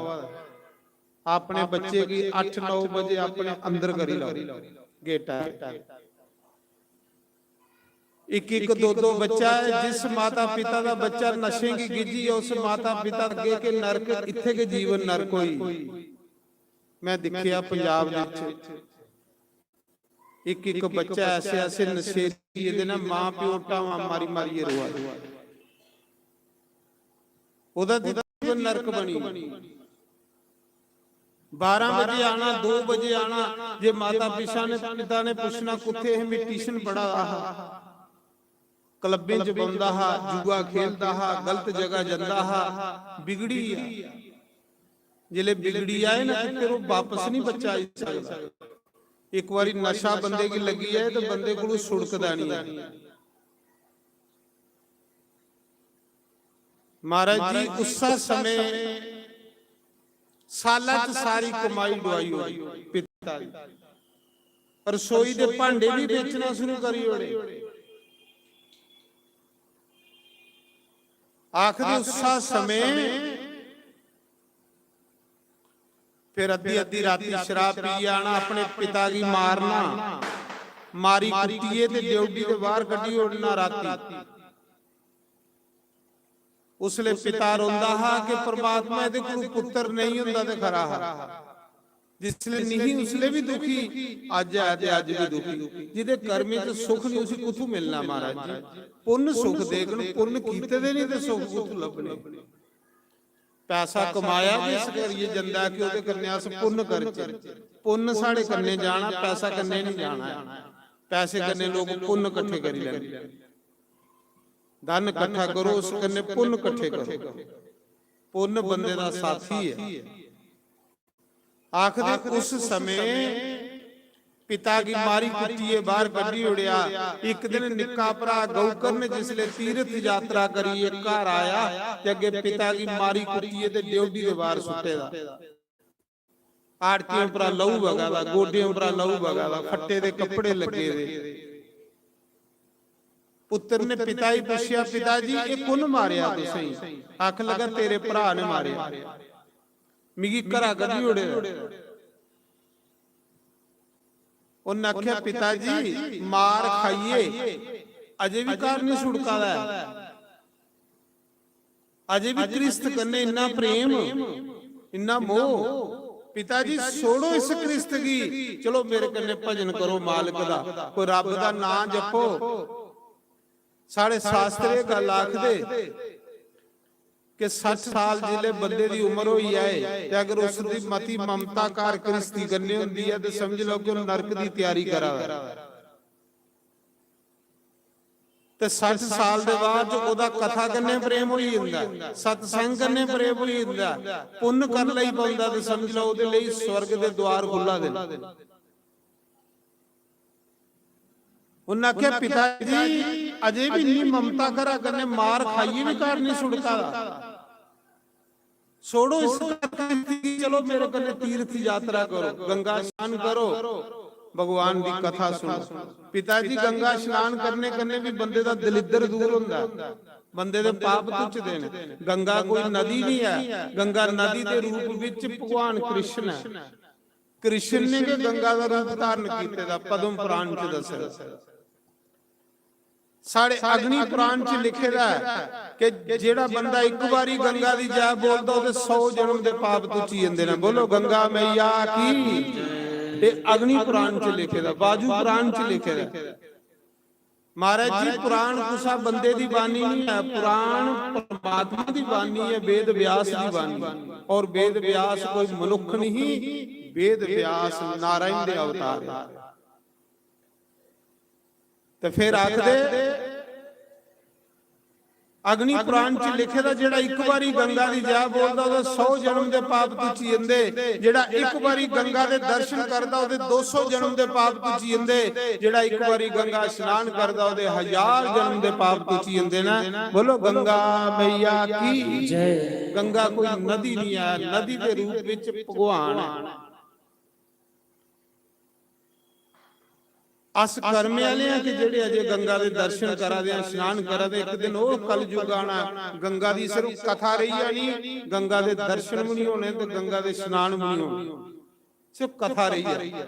ਆਪਣੇ ਬੱਚੇ ਕੀ 8-9 ਵਜੇ ਆਪਣੇ ਅੰਦਰ ਕਰੀ ਲਓ ਗੇਟਾ। 1-1, 2-2 ਬੱਚਾ ਹੈ। ਜਿਸ ਮਾਤਾ ਪਿਤਾ ਦਾ ਬੱਚਾ ਨਸ਼ੇ ਕੀ ਗਿੱਜੀ, ਉਸ ਮਾਤਾ ਪਿਤਾ ਅੱਗੇ ਕੇ ਨਰਕ, ਇੱਥੇ ਕੇ ਜੀਵਨ ਨਰਕ ਹੋਈ। ਮੈਂ ਦੇਖਿਆ ਪੰਜਾਬ ਦੇ ਵਿੱਚ 1-1 ਬੱਚਾ ਐਸੇ ਐਸੇ ਨਸ਼ੇੜੀ, ਇਹਦੇ ਨਾਲ ਮਾਂ ਪਿਓ ਟਾਵਾਂ ਮਾਰੀ ਮਾਰੀ ਰੋਆ। ਉਹਦਾ ਜੀਵਨ ਨਰਕ ਬਣੀ। 12 ਵਜੇ ਆਣਾ, 2 ਵਜੇ ਆਣਾ। ਜੇ ਮਾਤਾ ਪਿਤਾ ਨੇ ਪੁੱਛਣਾ ਕਿੱਥੇ ਹੈ, ਮੈਂ ਟਿਊਸ਼ਨ ਪੜਾ ਰਹਾ, ਕਲੱਬਾਂ ਚ ਬੰਦਾ ਹਾ, ਜੂਆ ਖੇਲਦਾ ਹਾ, ਗਲਤ ਜਗ੍ਹਾ ਜਾਂਦਾ ਹਾ। ਵਿਗੜੀ ਆ। ਜਿਹੜੇ ਵਿਗੜੀ ਆਏ ਨਾ, ਫਿਰ ਉਹ ਵਾਪਸ ਨਹੀਂ ਬੱਚਾ ਆ ਸਕਦਾ। ਇੱਕ ਵਾਰੀ ਨਸ਼ਾ ਬੰਦੇ ਕੀ ਲੱਗੀ ਹੈ ਤਾਂ ਬੰਦੇ ਕੋਲੋਂ ਸੁੜਕਦਾ ਨਹੀਂ। ਮਹਾਰਾਜ ਜੀ ਉਸੇ ਸਮੇਂ ਸਾਲਾਂ ਚ ਸਾਰੀ ਕਮਾਈ ਡੁਆਈ ਹੋਈ ਪਿਤਾ ਦੀ। ਰਸੋਈ ਦੇ ਭਾਂਡੇ ਵੀ ਵੇਚਣਾ ਸ਼ੁਰੂ ਕਰੀ ਹੋੜੇ। ਆਖਦੇ ਉਸੇ ਸਮੇਂ फिर अद्धी राती शराब पी आना, अपने पिता की मारना, मारी कुटिए ते ड्यूटी ते बाहर कड्डी उड़ना राती। उसले पिता रोंदा हा कि परमात्मा इहदे कोल पुत्र नहीं हुंदा ते खरा हा। जिसले नहीं उसले भी दुखी, अज है ते अज भी दुखी। जिहदे कर्मे च सुख नहीं उसी कुथों मिलना। महाराज जी पुण्य सुख देखण, पुण्य कीते दे नहीं ते सुख कुथों लभणे। पैसा कमाया जिस करिए जंदा कि ਉਹਦੇ ਕੰਨੇ ਅਸ ਪੁੰਨ ਕਰ ਚ। ਪੁੰਨ ਸਾਡੇ ਕੰਨੇ ਜਾਣਾ, ਪੈਸਾ ਕੰਨੇ ਨਹੀਂ ਜਾਣਾ। ਪੈਸੇ ਕੰਨੇ ਲੋਕ ਪੁੰਨ ਇਕੱਠੇ ਕਰੀ ਲੈਂਦੇ। ਧਨ ਇਕੱਠਾ ਕਰੋ, ਉਸ ਕੰਨੇ ਪੁੰਨ ਇਕੱਠੇ ਕਰੋ। ਪੁੰਨ ਬੰਦੇ ਦਾ ਸਾਥੀ ਹੈ। ਆਖਦੇ ਉਸ ਸਮੇਂ ਪਿਤਾ ਕੀ ਮਾਰੀ ਕੁੱਤੀਏ ਬਾਹਰ ਕੱਢੀ ਉੜਿਆ। ਇੱਕ ਦਿਨ ਨਿੱਕਾ ਭਰਾ ਗਊਕਰਨ ਜਿਸਲੇ ਤੀਰਥ ਯਾਤਰਾ ਕਰੀਏ ਘਰ ਆਇਆ ਤੇ ਅੱਗੇ ਪਿਤਾ ਕੀ ਮਾਰੀ ਕੁੱਤੀਏ ਤੇ ਡਿਉਢੀ ਦੇ ਬਾਹਰ ਸੁੱਟੇ ਦਾ। ਆੜਤੀਆਂ ਉਪਰ ਲਹੂ ਵਗਾ ਦਾ, ਗੋਡਿਆਂ ਉਪਰ ਲਹੂ ਵਗਾ ਦਾ, ਫੱਟੇ ਦੇ ਕੱਪੜੇ ਲੱਗੇ ਦੇ। ਪੁੱਤਰ ਨੇ ਪਿਤਾ ਹੀ ਪੁੱਛਿਆ, ਪਿਤਾ ਜੀ ਇਹ ਕੁਨ ਮਾਰਿਆ ਤੁਸੀਂ? ਆਖ ਲਗਾ ਤੇਰੇ ਭਰਾ ਨੇ ਮਾਰਿਆ। ਮਿਗੀ ਘਰਾ ਕੱਢੀ ਉੜੇ। ਉਹਨੇ ਆਖਿਆ ਪਿਤਾ ਜੀ ਮਾਰ ਖਾਈਏ ਅਜੇ ਵੀ ਘਰ ਨਹੀਂ ਛੁੜਕਾਦਾ, ਅਜੇ ਵੀ ਕ੍ਰਿਸਤ ਕੰਨੇ ਇੰਨਾ ਪ੍ਰੇਮ ਇੰਨਾ ਮੋਹ। ਪਿਤਾ ਜੀ ਛੋੜੋ ਇਸ ਕ੍ਰਿਸਤ ਕੀ, ਚਲੋ ਮੇਰੇ ਕੰਨੇ ਭਜਨ ਕਰੋ ਮਾਲਕ ਦਾ, ਕੋਈ ਰੱਬ ਦਾ ਨਾਮ ਜਪੋ। ਸਾਡੇ ਸ਼ਾਸਤਰ ਇਹ ਗੱਲ ਆਖਦੇ ਕਿ 60 ਸਾਲ ਜਿਲੇ ਬੰਦੇ ਦੀ ਉਮਰ ਹੋਈ ਹੈ ਤੇ ਅਗਰ ਉਸ ਦੀ ਮਤੀ ਮਮਤਾ ਕਾਰ ਕ੍ਰਿਸਤੀ ਗੰਨੇ ਹੁੰਦੀ ਹੈ ਤੇ ਸਮਝ ਲਓ ਕਿ ਉਹ ਨਰਕ ਦੀ ਤਿਆਰੀ ਕਰਾਵੇ। ਤੇ 60 ਸਾਲ ਦੇ ਬਾਅਦ ਉਹਦਾ ਕਥਾ ਕਰਨੇ ਪ੍ਰੇਮ ਹੋਈ ਜਾਂਦਾ, ਸਤਸੰਗ ਕਰਨੇ ਪ੍ਰੇਮ ਹੋਈ ਜਾਂਦਾ, ਪੁੰਨ ਕਰ ਲਈ ਪਾਉਂਦਾ ਤੇ ਸਮਝ ਲਓ ਉਹਦੇ ਲਈ ਸਵਰਗ ਦੇ ਦੁਆਰ ਖੁੱਲਾ ਦੇ। ਉਹਨਾਂ ਆਖਿਆ ਪਿਤਾ ਜੀ ਅਜੇ ਵੀ ਨਹੀਂ ਮਮਤਾ ਕਰਾ ਕਰਨੇ ਮਾਰ ਖਾਈਏ ਵੀ ਘਰ ਨਹੀਂ ਛੁੜਕਾਦਾ, ਛੋੜੋ ਇਸ ਕਰਕੇ ਚਲੋ ਮੇਰੇ ਕੰਨੇ ਤੀਰਥ ਯਾਤਰਾ ਕਰੋ, ਗੰਗਾ ਇਸ਼ਨਾਨ ਕਰੋ, ਭਗਵਾਨ ਦੀ ਕਥਾ ਸੁਣੋ। ਪਿਤਾ ਜੀ ਗੰਗਾ ਇਸ਼ਨਾਨ ਕਰਨੇ ਕੰਨੇ ਵੀ ਬੰਦੇ ਦਾ ਦਲਿੱਦਰ ਦੂਰ ਹੁੰਦਾ, ਬੰਦੇ ਦੇ ਪਾਪ ਤੁੱਚਦੇ ਨੇ। ਗੰਗਾ ਕੋਈ ਨਦੀ ਨਹੀਂ ਹੈ, ਗੰਗਾ ਨਦੀ ਦੇ ਰੂਪ ਵਿੱਚ ਭਗਵਾਨ ਕ੍ਰਿਸ਼ਨ ਹੈ। ਕ੍ਰਿਸ਼ਨ ਨੇ ਕਿ ਗੰਗਾ ਦਾ ਰੂਪ ਧਾਰਨ ਕੀਤੇ ਦਾ ਪਦਮ ਪੁਰਾਣ ਚ ਦੱਸਿਆ। ਸਾਡੇ ਅਗਨੀ ਪੁਰਾਣ ਚ ਲਿਖਿਆ ਕਿ ਜਿਹੜਾ ਬੰਦਾ ਇੱਕ ਵਾਰੀ ਗੰਗਾ ਦੀ ਜੈ ਬੋਲਦਾ ਉਹਦੇ 100 ਜਨਮ ਦੇ ਪਾਪ ਤੁੱਚੀ ਜਾਂਦੇ ਨੇ। ਬੋਲੋ ਗੰਗਾ ਮਈਆ ਕੀ। ਇਹ ਅਗਨੀ ਪੁਰਾਣ ਚ ਲਿਖਿਆ, ਬਾਜੂ ਪੁਰਾਣ ਚ ਲਿਖਿਆ। ਮਹਾਰਾਜ ਜੀ ਪੁਰਾਣ ਕੁਸਾ ਬੰਦੇ ਦੀ ਬਾਣੀ ਨਹੀਂ ਹੈ, ਪੁਰਾਣ ਪਰਮਾਤਮਾ ਦੀ ਬਾਣੀ ਹੈ, ਵੇਦ ਵਿਆਸ ਦੀ ਬਾਣੀ। ਔਰ ਵੇਦ ਵਿਆਸ ਕੋਈ ਮਨੁੱਖ ਨਹੀਂ, ਵੇਦ ਵਿਆਸ ਨਾਰਾਇਣ ਦੇ ਅਵਤਾਰ ਹੈ। ਤੇ ਫਿਰ ਆਖਦੇ ਅਗਨੀ ਪੁਰਾਣ ਚ ਲਿਖੇ ਦਾ ਜਿਹੜਾ ਇੱਕ ਵਾਰੀ ਗੰਗਾ ਦੀ ਜੈ ਬੋਲਦਾ ਉਹਦੇ 100 ਜਨਮ ਦੇ ਪਾਪ ਤੁੱਚੀ ਜਾਂਦੇ। ਜਿਹੜਾ ਇੱਕ ਵਾਰੀ ਗੰਗਾ ਦੇ ਦਰਸ਼ਨ ਕਰਦਾ ਉਹਦੇ 200 ਜਨਮ ਦੇ ਪਾਪ ਤੁੱਚੀ ਜਾਂਦੇ। ਜਿਹੜਾ ਇੱਕ ਵਾਰੀ ਗੰਗਾ ਇਸ਼ਨਾਨ ਕਰਦਾ ਉਹਦੇ 1000 ਜਨਮ ਦੇ ਪਾਪ ਤੁੱਚੀ ਜਾਂਦੇ ਨਾ। ਬੋਲੋ ਗੰਗਾ ਮਈਆ ਕੀ ਜੈ। ਗੰਗਾ ਕੋਈ ਨਦੀ ਨਹੀਂ ਹੈ, ਨਦੀ ਦੇ ਰੂਪ ਵਿੱਚ ਭਗਵਾਨ ਹੈ। ਅਸ ਕਰਮ ਵਾਲੇ ਆ ਕਿ ਜਿਹੜੇ ਅਜੇ ਗੰਗਾ ਦੇ ਦਰਸ਼ਨ ਕਰਾਦੇ ਆ, ਇਸ਼ਨਾਨ ਕਰਾਦੇ। ਇੱਕ ਦਿਨ ਉਹ ਕਲਯੁਗ ਆਣਾ, ਗੰਗਾ ਦੀ ਸਿਰਫ ਕਥਾ ਰਹੀ ਜਾਣੀ, ਗੰਗਾ ਦੇ ਦਰਸ਼ਨ ਵੀ ਨਹੀਂ ਹੋਣੇ ਤੇ ਗੰਗਾ ਦੇ ਇਸ਼ਨਾਨ ਵੀ ਨਹੀਂ ਹੋਣੇ, ਸਿਰਫ ਕਥਾ ਰਹੀ ਹੈ।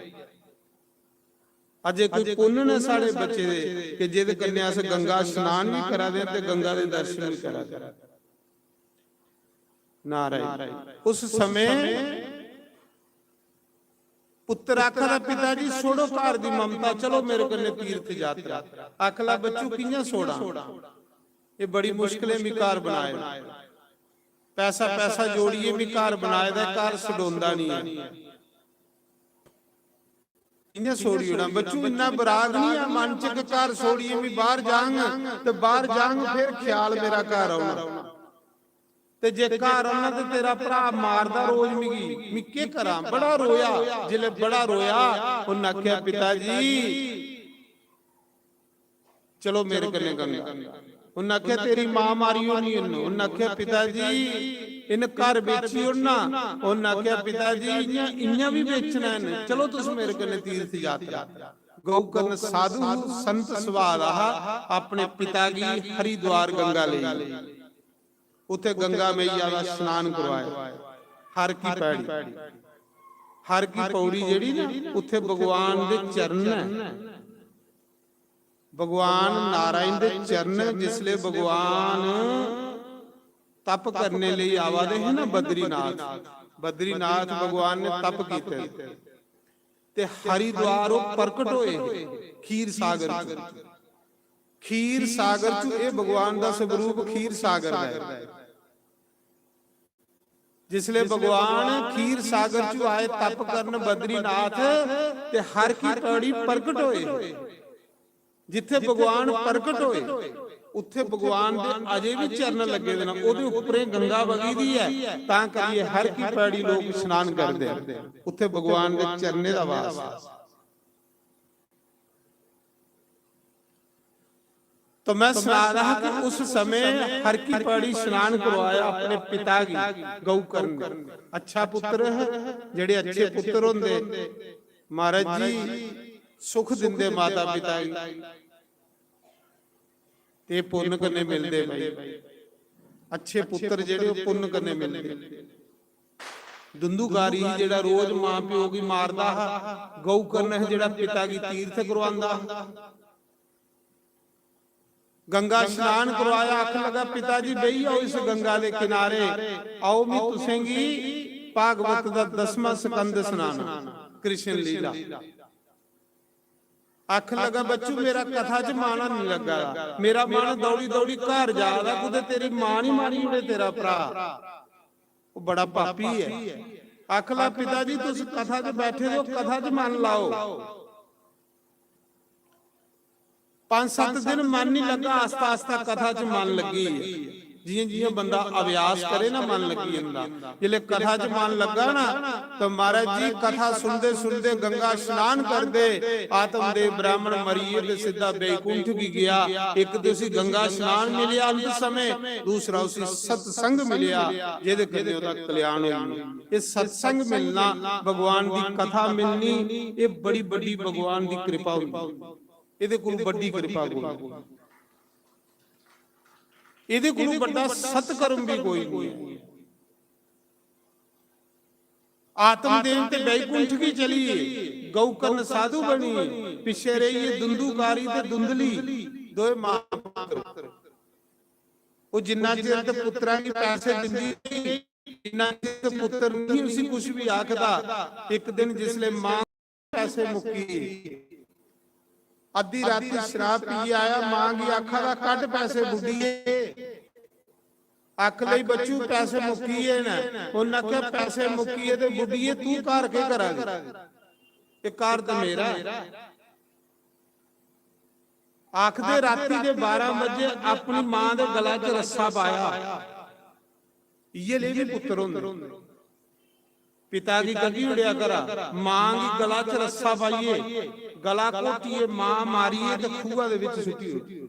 ਅਜੇ ਕੋਈ ਪੁੰਨ ਨੇ ਸਾਡੇ ਬੱਚੇ ਦੇ ਕਿ ਜਿਹਦੇ ਕੰਨੇ ਅਸ ਗੰਗਾ ਇਸ਼ਨਾਨ ਵੀ ਕਰਾਦੇ ਤੇ ਗੰਗਾ ਦੇ ਦਰਸ਼ਨ ਵੀ ਕਰਾਦੇ। ਨਾਰਾਇਣ। ਉਸ ਸਮੇਂ ਪੁੱਤਰ ਆਖਦਾ ਪਿਤਾ ਜੀ ਛੋੜੋ ਘਰ ਦੀ ਮਮਤਾ, ਚਲੋ ਮੇਰੇ ਕੰਨੇ ਤੀਰਥ ਯਾਤਰਾ। ਆਖਲਾ ਬੱਚੂ ਕਿੰਨਾ ਛੋੜਾ, ਇਹ ਬੜੀ ਮੁਸ਼ਕਲੇ ਵੀ ਘਰ ਬਣਾਏ, ਪੈਸਾ ਜੋੜੀਏ ਵੀ ਘਰ ਬਣਾਏ ਦਾ, ਘਰ ਛਡਾਉਂਦਾ ਨਹੀਂ ਹੈ। ਇੰਨਾ ਛੋੜੀ ਹੋਣਾ ਬੱਚੂ, ਇੰਨਾ ਬਰਾਗ ਨਹੀਂ ਆ ਮਨ ਚ ਕਿ ਘਰ ਛੋੜੀਏ ਵੀ ਬਾਹਰ ਜਾਵਾਂਗਾ ਤੇ ਬਾਹਰ ਜਾਵਾਂਗਾ ਫਿਰ ਖਿਆਲ ਮੇਰਾ ਘਰ ਆਉਣਾ। ਤੇ ਜੇ ਘਰ ਆਉਣਾ ਤੇ ਤੇਰਾ ਭਰਾ ਮਾਰਦਾ ਰੋਜ਼ ਮਿਗੀ ਕੇ ਕਰਾਂ। ਬੜਾ ਰੋਇਆ, ਜਿਲੇ ਬੜਾ ਰੋਇਆ ਉਹਨਾਂ ਆਖਿਆ ਪਿਤਾ ਜੀ ਚਲੋ ਮੇਰੇ ਕੰਨੇ ਗੰਗਾ। ਉਹਨਾਂ ਆਖਿਆ ਤੇਰੀ ਮਾਂ ਮਾਰੀਓ ਨਹੀਂ ਇਹਨੂੰ। ਉਹਨਾਂ ਆਖਿਆ ਪਿਤਾ ਜੀ ਇਹਨੇ ਘਰ ਵੇਚੀ ਉਹਨਾਂ। ਉਹਨਾਂ ਆਖਿਆ ਪਿਤਾ ਜੀ ਇੰਨਾ ਵੀ ਵੇਚਣਾ ਇਹਨੇ, ਚਲੋ ਤੁਸੀਂ ਮੇਰੇ ਕੰਨੇ ਤੀਰਥ ਯਾਤਰਾ। ਗਊਕਰਨ ਸਾਧੂ ਸੰਤ ਸੁਭਾਅ ਦਾ ਆਪਣੇ ਪਿਤਾ ਜੀ ਹਰਿਦੁਆਰ ਗੰਗਾ ਲਈ, ਉੱਥੇ ਗੰਗਾ ਮਈਆ ਦਾ ਇਸ਼ਨਾਨ ਕਰਵਾਇਆ। ਹਰ ਕੀ ਪੈੜੀ, ਹਰ ਕੀ ਪੌੜੀ ਜਿਹੜੀ ਨਾ ਉੱਥੇ ਭਗਵਾਨ ਦੇ ਚਰਨ ਹੈ, ਭਗਵਾਨ ਨਾਰਾਇਣ ਦੇ ਚਰਨ। ਜਿਸਲੇ ਭਗਵਾਨ ਤਪ ਕਰਨੇ ਲਈ ਆਵਾਦੇ ਹੈ ਨਾ ਬਦਰੀਨਾਥ, ਬਦਰੀਨਾਥ ਭਗਵਾਨ ਨੇ ਤਪ ਕੀਤੇ ਤੇ ਹਰਿਦੁਆਰ ਉਹ ਪ੍ਰਗਟ ਹੋਏ ਖੀਰ ਸਾਗਰ ਚ। ਖੀਰ ਸਾਗਰ ਚ ਇਹ ਭਗਵਾਨ ਦਾ ਸਰੂਪ ਖੀਰ ਸਾਗਰ ਹੈ। ਜਿਸਲੇ ਭਗਵਾਨ ਖੀਰ ਸਾਗਰ ਚ ਆਏ ਤਪ ਕਰਨ ਬਦਰੀਨਾਥ ਤੇ ਹਰ ਕੀ ਪੌੜੀ ਪ੍ਰਗਟ ਹੋਏ। ਜਿੱਥੇ ਭਗਵਾਨ ਪ੍ਰਗਟ ਹੋਏ ਉੱਥੇ ਭਗਵਾਨ ਦੇ ਅਜੇ ਵੀ ਚਰਨ ਲੱਗੇ ਦੇ ਨੇ, ਉਹਦੇ ਉੱਪਰੇ ਗੰਗਾ ਵਗੀ ਦੀ ਹੈ, ਤਾਂ ਕਰੀਏ ਹਰ ਕੀ ਪੈੜੀ ਲੋਕ ਇਸ਼ਨਾਨ ਕਰਦੇ ਆ, ਉੱਥੇ ਭਗਵਾਨ ਦੇ ਚਰਨੇ ਦਾ ਵਾਸ ਹੈ। तो मैं सुना रहा कि उस समय हर की पौड़ी स्नान करवाया अपने पिता की गौकर्ण। अच्छा पुत्र है, जेड़े अच्छे पुत्र होंदे महाराज जी सुख दिंदे माता पिता की, ते पुण्य करने मिलदे भाई। अच्छे पुत्र जेड़े पुण्य करने मिलदे। दुंदुकारी जेड़ा रोज मां प्यो की मारदा, गौकर्ण है जेड़ा पिता की तीर्थ करवांदा। गंगा स्नान करवाया, आख लगा पिताजी बही आओ इस गंगा के किनारे, आओ मैं तुसेंगी भागवत का 10वां स्कंद सुनाना, कृष्ण लीला। आख लगा बच्चू मेरा कथा च माना नहीं लगा, मेरा मन दौड़ी दौड़ी घर जा रहा, कुछ तेरी मां नहीं मारी उड़े तेरा भरा, वो बड़ा पापी है। आख ला पिताजी तुस कथा च बैठे हो, कथा च मन लाओ। 5-7 दिन मन नहीं लगा, आस्ता आस्ता कथा च मन लगी। जियां जियां बंदा अभ्यास करे ना मन लगी जांदा। जिले कथा च मन लगा ना तो महाराज जी कथा सुनते सुनते गंगा स्नान करते, आत्मदेव ब्राह्मण मरिए ते सीधा बैकुंठ भी गया। एक तो उसी गंगा स्नान मिलिया अंत समय, दूसरा उसी सत्संग मिलिया जेदे कन्ने ओदा कल्याण होई। ये सत्संग मिलना, भगवान दी कथा मिलनी, ये बड़ी बड़ी भगवान दी कृपा हुंदी। ਇਹਦੇ ਕੋਲ ਵੱਡੀ ਕਿਰਪਾ ਕੋਈ, ਇਹਦੇ ਕੋਲ ਵੱਡਾ ਸਤਕਰਮ ਵੀ ਕੋਈ ਨਹੀਂ। ਆਤਮਦੇਵ ਤੇ ਬੈਕੁੰਠ ਕੀ ਚਲੀਏ, ਗਊਕਰਨ ਸਾਧੂ ਬਣੀ, ਪਿੱਛੇ ਰਹੀਏ ਦੁੰਦੂਕਾਰੀ ਤੇ ਦੁੰਦਲੀ, ਦੋਏ ਮਾਂ ਪੁੱਤਰ। ਉਹ ਜਿੰਨਾ ਚਿਰ ਤੇ ਪੁੱਤਰਾਂ ਦੀ ਪੈਸੇ ਦਿੰਦੀ, ਜਿੰਨਾ ਚਿਰ ਪੁੱਤਰ ਨਹੀਂ ਉਸੇ ਕੁਝ ਵੀ ਆਖਦਾ। ਇੱਕ ਦਿਨ ਜਿਸਲੇ ਮਾਂ ਪੈਸੇ ਮੁੱਕੀ, ਅੱਧੀ ਰਾਤੀ ਸ਼ਰਾਬ ਪੀ ਆਇਆ, ਮਾਂ ਦੀ ਅੱਖਾਂ ਦਾ ਕੱਢ ਪੈਸੇ ਬੁੱਢੀਏ। ਅੱਖ ਲਈ ਬੱਚੂ ਪੈਸੇ ਮੁੱਕੀਏ ਨਾ, ਉਹਨਾਂ ਕੇ ਪੈਸੇ ਮੁੱਕੀਏ ਤੇ ਬੁੱਢੀਏ ਤੂੰ ਘਰ ਕੇ ਕਰਾਂਗੇ, ਇਹ ਘਰ ਤਾਂ ਮੇਰਾ। ਆਖਦੇ ਰਾਤੀ ਦੇ 12 ਵਜੇ ਆਪਣੀ ਮਾਂ ਦੇ ਗਲਾ 'ਚ ਰੱਸਾ ਪਾਇਆ। ਇਹ ਲੈ ਵੀ ਪੁੱਤਰ ਹੁੰਦੇ, ਪਿਤਾ ਦੀ ਗੱਡੀ ਉੜਿਆ ਕਰਾ, ਮਾਂ ਦੀ ਗਲਾ 'ਚ ਰੱਸਾ ਪਾਈਏ, ਗਲਾ ਕੋਟੀਏ, ਮਾਂ ਮਾਰੀਏ ਤੇ ਖੂਹਾਂ ਦੇ ਵਿੱਚ ਸੁੱਟੀਏ।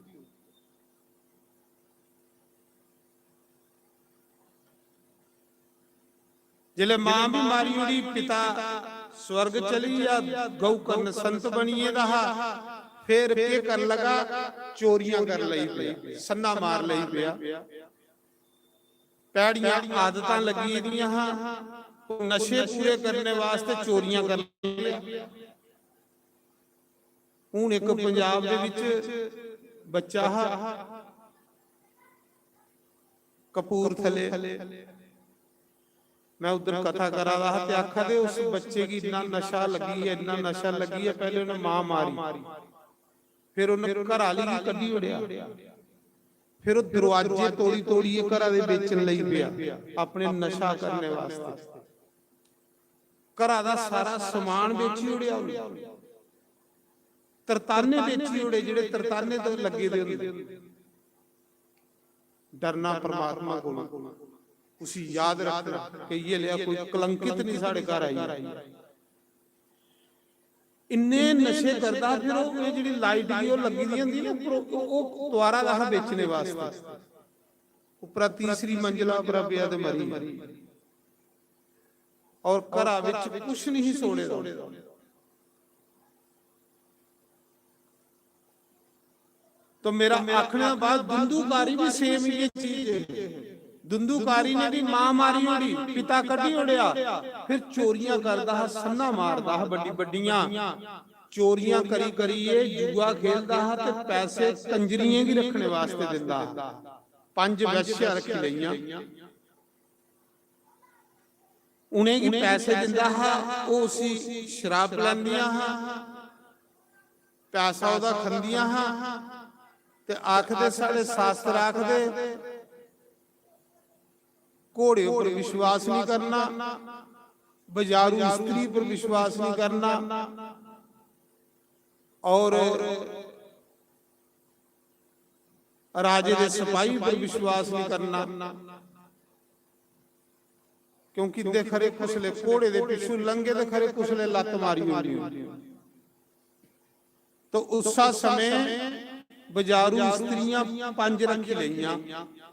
ਜਿਲੇ ਮਾਂ ਵੀ ਮਾਰੀ ਉੜੀ, ਪਿਤਾ स्वर्ग चली या गौकर्ण संत बनिए रहा। फिर के कर लगा, चोरियां कर लई पिया, सन्ना मार लई पिया, पैड़ियां आदतां लगी दियां हां, नशे पूरे करने वास्ते चोरियां कर लई। हुण एक पंजाब दे विच बच्चा हा कपूरथले, मैं उधर कथा करा रहा था, आखा दे उस बच्चे की इतना नशा लगी है, इतना नशा लगी है। पहले उन्हें मां मारी, फिर उन्हें घर वाली की कड्डी उड़िया, फिर वो दरवाजे तोड़ी तोड़ी घर दे बेचन लई पिया अपने नशा करने वास्ते। घर दा सारा समान बेची उड़िया, तरताने बेची उड़े, जिहड़े तरताने तो लगे दे हुंदे। डरना परमात्मा को, उसी याद रखना कि ये लिया कोई कलंकित नहीं साढ़े घर आई। इन्ने नशे करदा, फिर वो जिहड़ी लाइट की लगी दी हुंदी ना, वो द्वारा रहा बेचने वास्ते। उपरा तीसरी मंजिला पर पिया ते मरी, और घरा विच कुछ नहीं सोने दा। तो मेरा आखने बाद दुंदूकारी भी सेम ये चीज है। दुंदूकारी ने भी मां मारी उड़ी, पिता कड्डी उड़िया, फिर चोरियां करदा, सन्ना मारदा, बड़ी बड़ियां चोरियां करी करिए, जुआ खेलदा ते पैसे कंजरियां की रखने वास्ते दिंदा। 5 वैश्या रखी लईयां, उन्हें की पैसे दिंदा हा, वो उसी शराब लैंदियां हा, पैसा ओदा खंदियां हा। ते आखदे साढ़े शास्त्र आखदे घोड़े पर विश्वास नहीं करना, बाजारू स्त्री पर विश्वास नहीं करना, और ਰਾਜੇ ਦੇ ਸਿਪਾਹੀ ਉੱਪਰ ਵਿਸ਼ਵਾਸ ਨਹੀਂ ਕਰਨਾ, ਕਿਉਂਕਿ ਦੇ ਖਰੇ ਕੁਸਲੇ ਕੋੜੇ ਦੇ ਪਿੱਛੂ ਲੰਗੇ ਦੇ ਖਰੇ ਕੁਸਲੇ ਲੱਤ ਮਾਰੀ ਹੁੰਦੀ। ਤਾਂ ਉਸਾ ਸਮੇਂ ਬਾਜ਼ਾਰੂ ਇਸਤਰੀਆਂ 5 ਰੱਖੀ ਲਈਆਂ,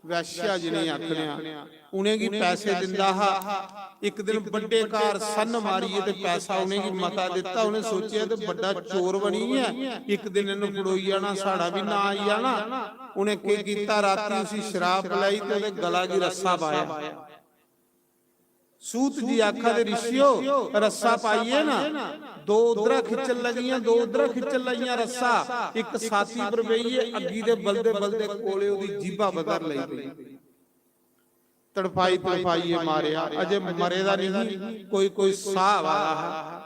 ਵੈਸ਼ਿਆ ਜਿਹਨੇ ਆਖਣਿਆ ਉਹਨੇ ਕੀ ਪੈਸੇ ਦਿੰਦਾ ਹਾ। ਇੱਕ ਦਿਨ ਵੱਡੇ ਕਾਰ ਸੰਨ ਮਾਰੀਏ ਤੇ ਪੈਸਾ ਉਹਨੇ ਕੀ ਮਤਾ ਦਿੱਤਾ। ਉਹਨੇ ਸੋਚਿਆ ਤੇ ਵੱਡਾ ਚੋਰ ਬਣੀ ਹੈ, ਇੱਕ ਦਿਨ ਇਹਨੂੰ ਫੜੋਈ ਜਾਣਾ, ਸਾੜਾ ਵੀ ਨਾ ਆਈ ਜਾਣਾ। ਉਹਨੇ ਕੀ ਕੀਤਾ, ਰਾਤੀ ਉਸੇ ਸ਼ਰਾਬ ਪਿਲਾਈ ਤੇ ਉਹਦੇ ਗਲਾ ਕੀ ਰੱਸਾ ਪਾਇਆ। ਸੂਤ ਜੀ ਆਖਾ ਦੇ ਰਿਸ਼ਿਓ ਰੱਸਾ ਪਾਈਏ ਨਾ, 2 ਉਧਰਾ ਖਿੱਚਣ ਲੱਗੀਆਂ, 2 ਉਧਰਾ ਖਿੱਚਣ ਲੱਗੀਆਂ ਰੱਸਾ, ਇੱਕ ਸਾਥੀ ਪਰ ਬਈਏ ਅੱਗੀ ਦੇ ਬਲਦੇ ਬਲਦੇ ਕੋਲੇ ਉਹਦੀ ਜੀਭਾ ਬਦਰ ਲਈ ਪਈ। ਤੜਫਾਈ ਤੜਫਾਈਏ ਮਾਰਿਆ, ਅਜੇ ਮਰੇ ਦਾ ਨਹੀਂ, ਕੋਈ ਸਾਹ ਵਾਲਾ ਹੈ।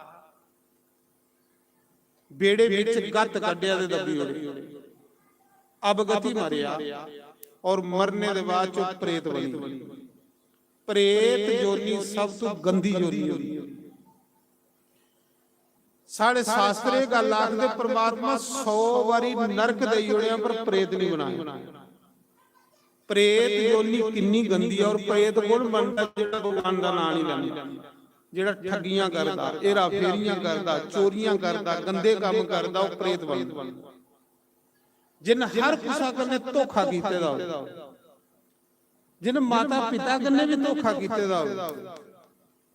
ਬੇੜੇ ਵਿੱਚ ਗੱਤ ਕੱਢਿਆ ਤੇ ਦੱਬੀ ਉੜੇ, ਅਬਗਤੀ ਮਾਰਿਆ ਔਰ ਮਰਨੇ ਦੇ ਬਾਅਦ ਚੋਂ ਪ੍ਰੇਤ ਬਣੀ। ਪ੍ਰੇਤ ਜੋਨੀ ਸਭ ਤੋਂ ਗੰਦੀ ਜੋਨੀ ਹੁੰਦੀ ਹੈ। ਸਾਡੇ ਸ਼ਾਸਤਰ ਇਹ ਗੱਲ ਆਖਦੇ ਪ੍ਰਮਾਤਮਾ 100 ਵਾਰੀ ਨਰਕ ਦੇਈ ਉੜਿਆ ਪਰ ਪ੍ਰੇਤ ਨਹੀਂ ਬਣਾਇਆ। ਪ੍ਰੇਤ ਜੋਨੀ ਕਿੰਨੀ ਗੰਦੀ ਹੈ। ਔਰ ਪ੍ਰੇਤ ਕੋਲ ਬਣਦਾ ਜਿਹੜਾ ਭਗਵਾਨ ਦਾ ਨਾਮ ਨਹੀਂ ਲੈਂਦਾ, ਜਿਹੜਾ ਠੱਗੀਆਂ ਕਰਦਾ, ਏਰਾ ਫੇਰੀਆਂ ਕਰਦਾ, ਚੋਰੀਆਂ ਕਰਦਾ, ਗੰਦੇ ਕੰਮ ਕਰਦਾ, ਉਹ ਪ੍ਰੇਤ ਬਣਦਾ। ਜਿਨ ਹਰ ਕੁਸਾ ਕਰਨੇ ਧੋਖਾ ਕੀਤੇ ਦਾ, ਜਿਨ ਮਾਤਾ ਪਿਤਾ ਕੰਨੇ ਵੀ ਧੋਖਾ ਕੀਤੇ ਦਾ ਹੋਵੇ,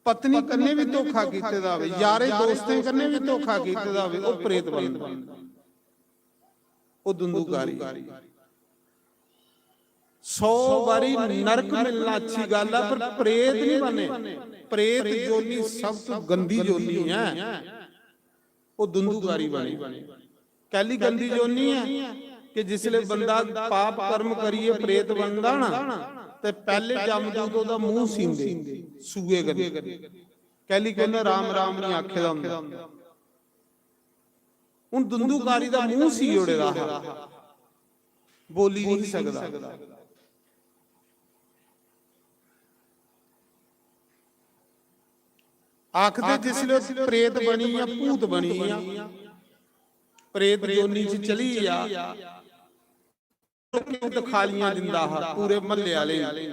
ਪਤਨੀ ਕੰਨੇ ਵੀ ਧੋਖਾ ਕੀਤੇ ਦਾ ਹੋਵੇ, ਯਾਰੇ ਦੋਸਤਾਂ ਕੰਨੇ ਵੀ ਧੋਖਾ ਕੀਤੇ ਦਾ ਹੋਵੇ, ਉਹ ਪ੍ਰੇਤ ਬਣਦਾ, ਉਹ ਦੁੰਦੂਕਾਰੀ। 100 ਵਾਰੀ ਨਰਕ ਮਿਲਣਾ ਅੱਛੀ ਗੱਲ ਆ, ਪਰ ਪ੍ਰੇਤ ਨਹੀਂ ਬਣੇ। ਪ੍ਰੇਤ ਜੋਨੀ ਸਭ ਤੋਂ ਗੰਦੀ ਜੋਨੀ ਹੈ, ਉਹ ਦੁੰਦੂਕਾਰੀ ਬਣੀ। ਕਹਿਲੀ ਗੰਦੀ ਜੋਨੀ ਹੈ ਕਿ ਜਿਸਲੇ ਬੰਦਾ ਪਾਪ ਕਰਮ ਕਰੀਏ ਪ੍ਰੇਤ ਬਣਦਾ ਨਾ, ਤੇ ਪਹਿਲੇ ਜਮਦੂਤ ਉਹਦਾ ਮੂੰਹ ਸੀਂਦੇ ਸੂਏ ਕਦੇ। ਕਹਿਲੀ ਕਹਿੰਦਾ ਰਾਮ ਰਾਮ ਨਹੀਂ ਆਖੇ ਦਾ ਹੁੰਦਾ। ਹੁਣ ਦੁੰਦੂਕਾਰੀ ਦਾ ਮੂੰਹ ਸੀ ਉੜੇ ਦਾ, ਬੋਲੀ ਨਹੀਂ ਸਕਦਾ। ਆਖਦੇ ਜਿਸਲੇ ਪ੍ਰੇਤ ਬਣੀ ਆ, ਭੂਤ ਬਣੀ ਆ, ਪ੍ਰੇਤ ਜੋਨੀ ਚ ਚਲੀ ਆ, ਖਾਲੀਆਂ ਦਿੰਦਾ ਹਾ ਪੂਰੇ ਮਹੱਲੇ ਵਾਲੇ।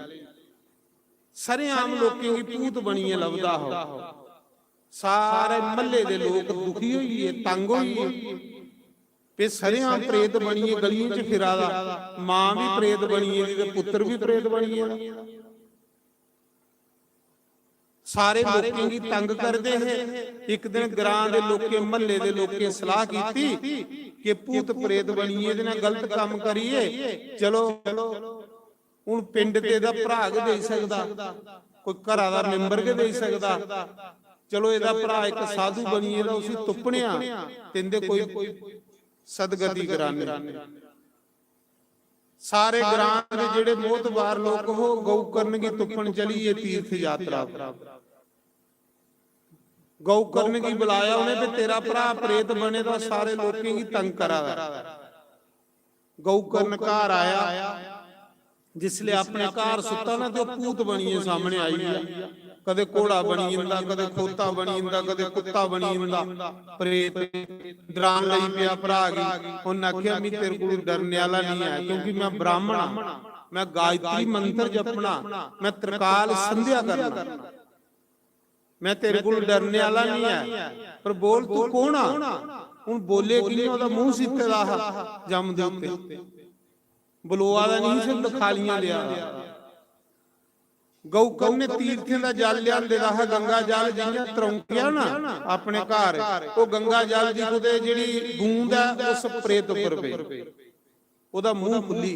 ਸਰੇਆਮ ਲੋਕਾਂ ਦੀ ਭੂਤ ਬਣੀਏ ਲੱਭਦਾ ਹੋ। ਸਾਰੇ ਮਹੱਲੇ ਦੇ ਲੋਕ ਦੁਖੀ ਹੋਈਏ, ਤੰਗ ਹੋਈਏ ਤੇ ਸਰੇਆਮ ਪ੍ਰੇਤ ਬਣੀਏ, ਗਲੀਆਂ 'ਚ ਫਿਰਾਦਾ। ਮਾਂ ਵੀ ਪ੍ਰੇਤ ਬਣੀਏ ਤੇ ਪੁੱਤਰ ਵੀ ਪ੍ਰੇਤ ਬਣੀਏ। ਸਾਰੇ ਲੋਕਾਂ ਦੀ ਤੰਗ ਕਰਦੇ ਹੈ। ਇੱਕ ਦਿਨ ਗ੍ਰਾਂ ਦੇ ਲੋਕੇ, ਮਹੱਲੇ ਦੇ ਲੋਕੇ ਸਲਾਹ ਕੀਤੀ ਕਿ ਭੂਤ ਪ੍ਰੇਤ ਬਣੀਏ, ਇਹਦੇ ਨਾਲ ਗਲਤ ਕੰਮ ਕਰੀਏ। ਚਲੋ ਹੁਣ ਪਿੰਡ ਤੇ ਦਾ ਭਰਾ ਕੇ ਦੇ ਸਕਦਾ, ਕੋਈ ਘਰਾਂ ਦਾ ਮੈਂਬਰ ਕੇ ਦੇ ਸਕਦਾ। ਚਲੋ ਇਹਦਾ ਭਰਾ ਇੱਕ ਸਾਧੂ ਬਣੀਏ ਤਾਂ ਉਸੇ ਤੁੱਪਣਿਆ ਤਿੰਦੇ ਕੋਈ ਸਦਗਤੀ ਕਰਾਨੇ। ਸਾਰੇ ਗ੍ਰਾਂ ਦੇ ਜਿਹੜੇ ਮੋਹਤਬਾਰ ਲੋਕ ਉਹ ਗਊ ਕਰਨਗੀ ਤੁੱਪਣ ਚਲੀਏ ਤੀਰਥ ਯਾਤਰਾ। ਗਊ ਕਰਨ ਕੀ ਬੁਲਾਇਆ ਉਹਨੇ ਵੀ ਤੇਰਾ ਭਰਾ ਪ੍ਰੇਤ ਬਣੇ ਤਾਂ ਸਾਰੇ ਲੋਕਾਂ ਕੀ ਤੰਗ ਕਰਾਵਾ। ਗਊ ਕਰਨ ਘਰ ਆਇਆ, ਜਿਸਲੇ ਆਪਣੇ ਘਰ ਸੁੱਤਾ ਨਾ ਤੇ ਉਹ ਭੂਤ ਬਣੀਏ ਸਾਹਮਣੇ ਆਈ ਆ। ਕਦੇ ਘੋੜਾ ਬਣੀ ਜਾਂਦਾ, ਕਦੇ ਖੋਤਾ ਬਣੀ ਜਾਂਦਾ, ਕਦੇ ਕੁੱਤਾ ਬਣੀ ਜਾਂਦਾ। ਪ੍ਰੇਤ ਡਰਾਨ ਲਈ ਪਿਆ ਭਰਾ ਗਈ। ਉਹਨੇ ਆਖਿਆ ਮੈਂ ਤੇਰੇ ਕੋਲ ਡਰਨੇ ਵਾਲਾ ਨਹੀਂ ਹੈ, ਕਿਉਂਕਿ ਮੈਂ ਬ੍ਰਾਹਮਣ ਆ, ਮੈਂ ਗਾਇਤਰੀ ਮੰਤਰ ਜਪਣਾ, ਮੈਂ ਤ੍ਰਿਕਾਲ ਸੰਧਿਆ ਕਰਨਾ, ਮੈਂ ਤੇਰੇ ਕੋਲ ਡਰਨੇ ਵਾਲਾ ਨਹੀਂ ਹੈ। ਪਰ ਬੋਲ ਤੂੰ ਕੌਣ ਆ? ਹੁਣ ਬੋਲੇ ਕਿਵੇਂ? ਉਹਦਾ ਮੂੰਹ ਸਿੱਤੇ ਦਾ ਜੰਮ ਦੇ ਉੱਤੇ ਬਲੋਆ ਦਾ ਨਹੀਂ ਸੀ, ਖਾਲੀਆਂ ਲਿਆ। ਗਊ ਕੰਨੇ ਤੀਰਥਾਂ ਦਾ ਜਲ ਲਿਆਂਦੇ ਦਾ ਹੈ, ਗੰਗਾ ਜਲ ਜਿਹੀਆਂ ਤਰੌਂਕਿਆ ਨਾ ਆਪਣੇ ਘਰ, ਉਹ ਗੰਗਾ ਜਲ ਦੀ ਉਹਦੇ ਜਿਹੜੀ ਬੂੰਦ ਹੈ ਉਸ ਪ੍ਰੇਤ ਉੱਪਰ ਪਈ, ਉਹਦਾ ਮੂੰਹ ਖੁੱਲੀ।